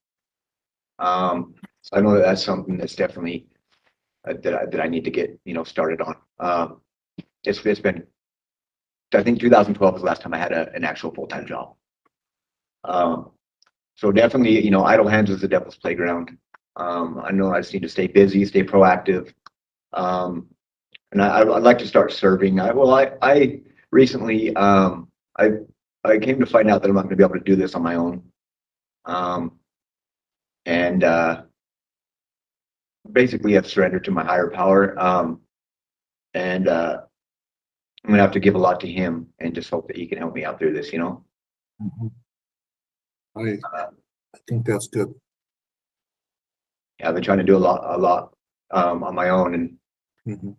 So I know that that's something that's definitely that I need to get, started on. It's been, I think 2012 was the last time I had an actual full-time job. So definitely, idle hands is the devil's playground. I know I just need to stay busy, stay proactive. And I'd like to start serving. I recently, I came to find out that I'm not going to be able to do this on my own. Basically I've surrendered to my higher power. I'm going to have to give a lot to him and just hope that he can help me out through this, Mm-hmm. I think that's good. Yeah, I've been trying to do a lot on my own, and Mm-hmm.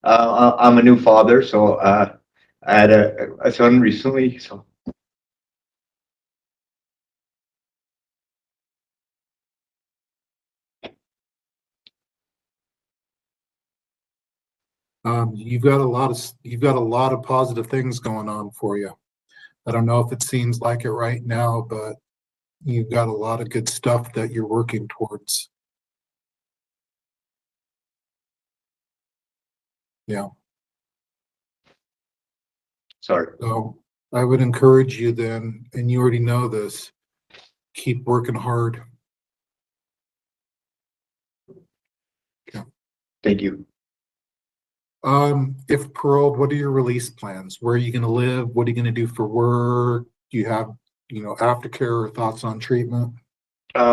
I'm a new father, so I had a son recently, so. You've got a lot of positive things going on for you. I don't know if it seems like it right now, but you've got a lot of good stuff that you're working towards. Yeah. Sorry. So I would encourage you then, and you already know this, keep working hard. Yeah. Thank you. If paroled, what are your release plans? Where are you going to live? What are you going to do for work? Do you have, aftercare or thoughts on treatment?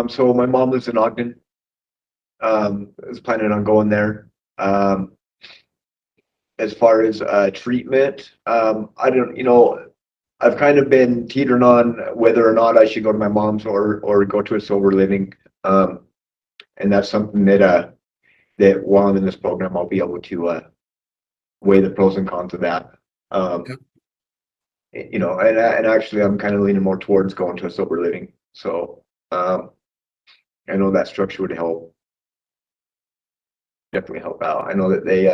So my mom lives in Ogden. I was planning on going there. As far as treatment, I don't, I've kind of been teetering on whether or not I should go to my mom's or go to a sober living. And that's something that while I'm in this program, I'll be able to weigh the pros and cons of that. And actually I'm kind of leaning more towards going to a sober living. So I know that structure would definitely help out. I know that they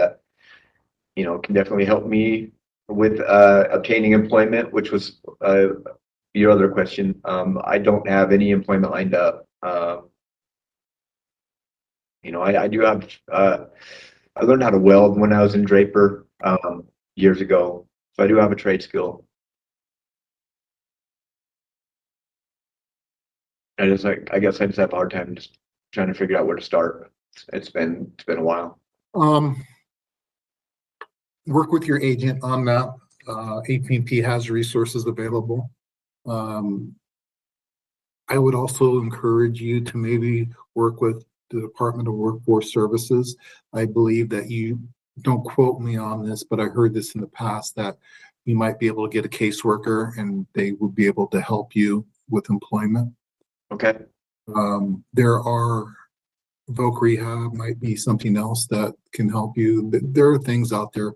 can definitely help me with obtaining employment, which was your other question. I don't have any employment lined up. I do have I learned how to weld when I was in Draper years ago, so I do have a trade skill. I guess I just have a hard time just trying to figure out where to start. It's been a while. Work with your agent on that. APP has resources available. I would also encourage you to maybe work with the Department of Workforce Services. I believe that don't quote me on this, but I heard this in the past, that you might be able to get a caseworker and they would be able to help you with employment. Okay. There are Voc Rehab might be something else that can help you. There are things out there.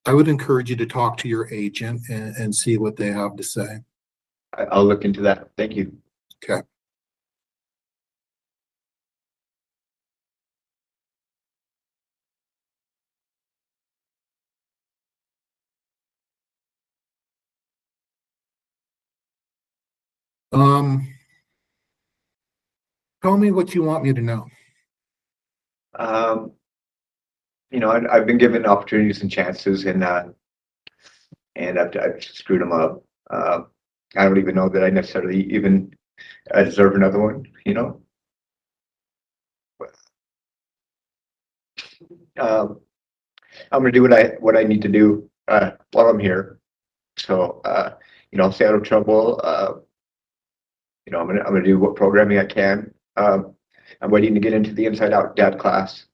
I would encourage you to talk to your agent and see what they have to say. I'll look into that. Thank you. Okay. Tell me what you want me to know. You know, I've been given opportunities and chances, and I've screwed them up. I don't even know that I necessarily even deserve another one, you know. I'm gonna do what I need to do while I'm here. So you know, I'll stay out of trouble. You know, I'm gonna do what programming I can. I'm waiting to get into the Inside Out Dad class,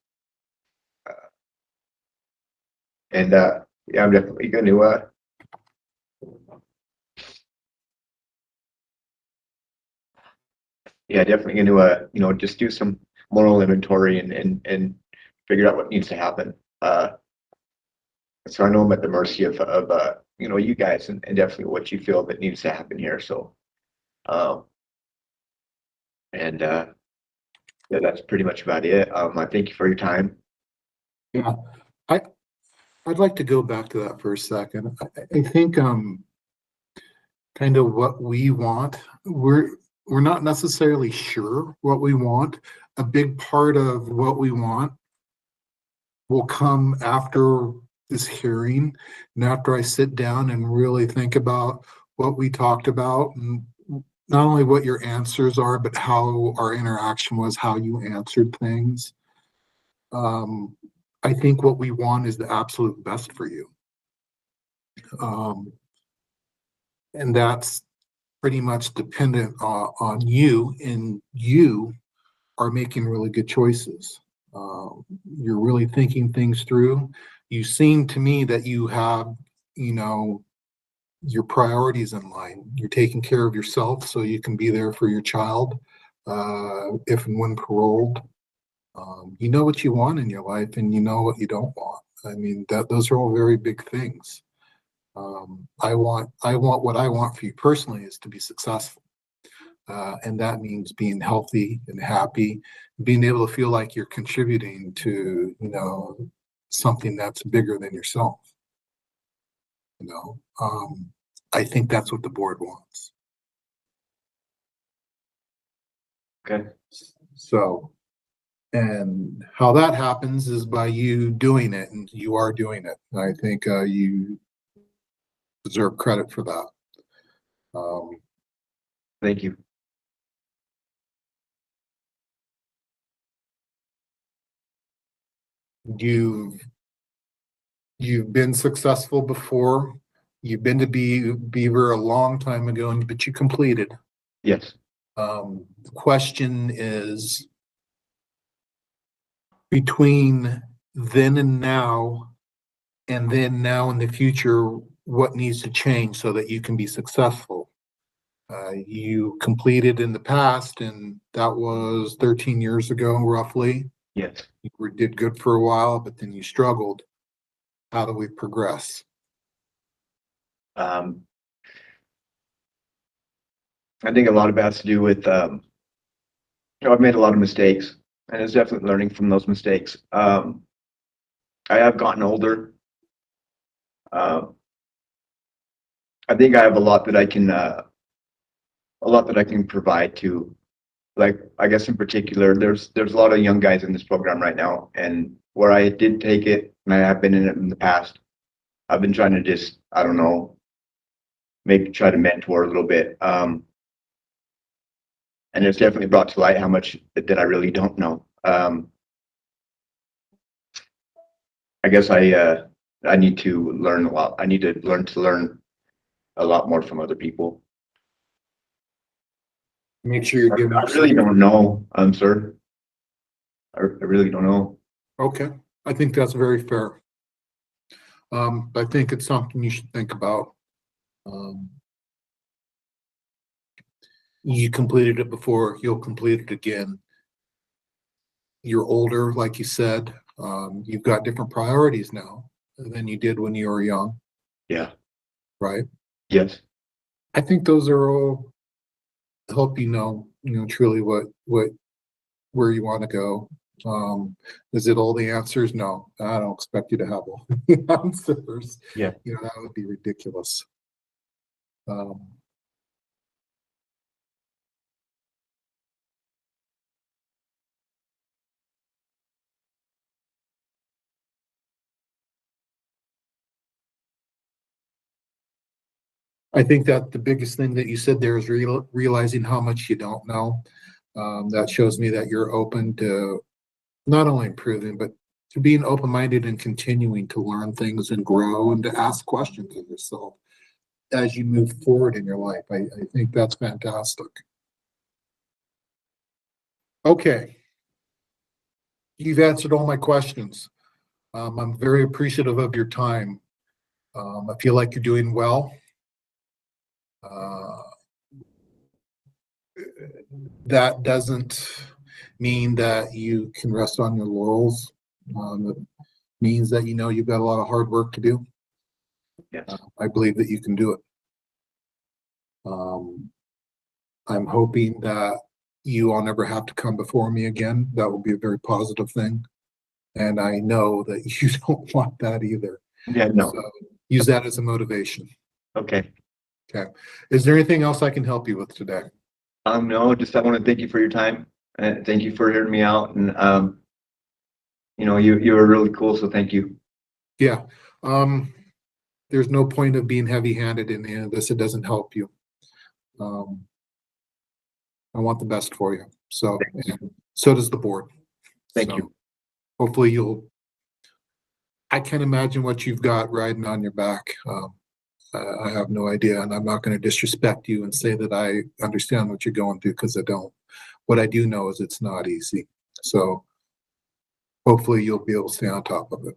and yeah, I'm definitely going to. Yeah, definitely going to you know, just do some moral inventory and figure out what needs to happen. So I know I'm at the mercy of you know, you guys, and definitely what you feel that needs to happen here. So and yeah, that's pretty much about it. I thank you for your time. Yeah, I'd like to go back to that for a second. I think kind of what we want, we're not necessarily sure what we want. A big part of what we want will come after this hearing, and after I sit down and really think about what we talked about, and not only what your answers are, but how our interaction was, how you answered things. I think what we want is the absolute best for you. And that's pretty much dependent on you, and you are making really good choices. You're really thinking things through. You seem to me that you have, you know, your priorities in line. You're taking care of yourself so you can be there for your child if and when paroled. You know what you want in your life, and you know what you don't want. I mean, those are all very big things. I want what I want for you personally is to be successful. And that means being healthy and happy, being able to feel like you're contributing to, you know, something that's bigger than yourself. You know, I think that's what the board wants. Okay. So, and how that happens is by you doing it, and you are doing it. And I think you deserve credit for that. Thank you. You've been successful before. You've been to Beaver a long time ago, but you completed. Yes. The question is, between then and then now in the future, what needs to change so that you can be successful? You completed in the past, and that was 13 years ago, roughly. Yes. You did good for a while, but then you struggled. How do we progress? I think a lot of it has to do with, you know, I've made a lot of mistakes, and it's definitely learning from those mistakes. I have gotten older. I think I have a lot that I can provide to, like, I guess in particular, there's a lot of young guys in this program right now, and where I did take it, and I have been in it in the past, I've been trying to just, I don't know, maybe try to mentor a little bit. And it's definitely brought to light how much that I really don't know. I guess I need to learn a lot. I need to learn a lot more from other people. Make sure you're giving. I really don't know, sir. I really don't know. Okay, I think that's very fair. I think it's something you should think about. You completed it before, you'll complete it again. You're older, like you said. You've got different priorities now than you did when you were young. Yeah. Right? Yes. I think those are all help you know truly where you want to go. Is it all the answers? No, I don't expect you to have all the answers. Yeah. You know, that would be ridiculous. I think that the biggest thing that you said there is realizing how much you don't know. That shows me that you're open to not only improving, but to being open-minded and continuing to learn things and grow and to ask questions of yourself as you move forward in your life. I think that's fantastic. Okay. You've answered all my questions. I'm very appreciative of your time. I feel like you're doing well. That doesn't mean that you can rest on your laurels. It means that you know you've got a lot of hard work to do. Yes. I believe that you can do it. I'm hoping that you all never have to come before me again. That will be a very positive thing. And I know that you don't want that either. Yeah, no. So use that as a motivation. Okay. Okay. Is there anything else I can help you with today? No, just I want to thank you for your time and thank you for hearing me out. And you know, you were really cool, so thank you. Yeah. There's no point of being heavy-handed in the end of this. It doesn't help you. I want the best for you. So, so does the board. Thank you. Hopefully I can't imagine what you've got riding on your back. I have no idea, and I'm not going to disrespect you and say that I understand what you're going through, because I don't. What I do know is it's not easy. So hopefully you'll be able to stay on top of it.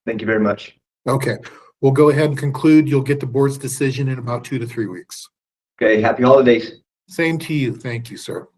Thank you very much. Okay, we'll go ahead and conclude. You'll get the board's decision in about 2 to 3 weeks. Okay, happy holidays. Same to you. Thank you, sir.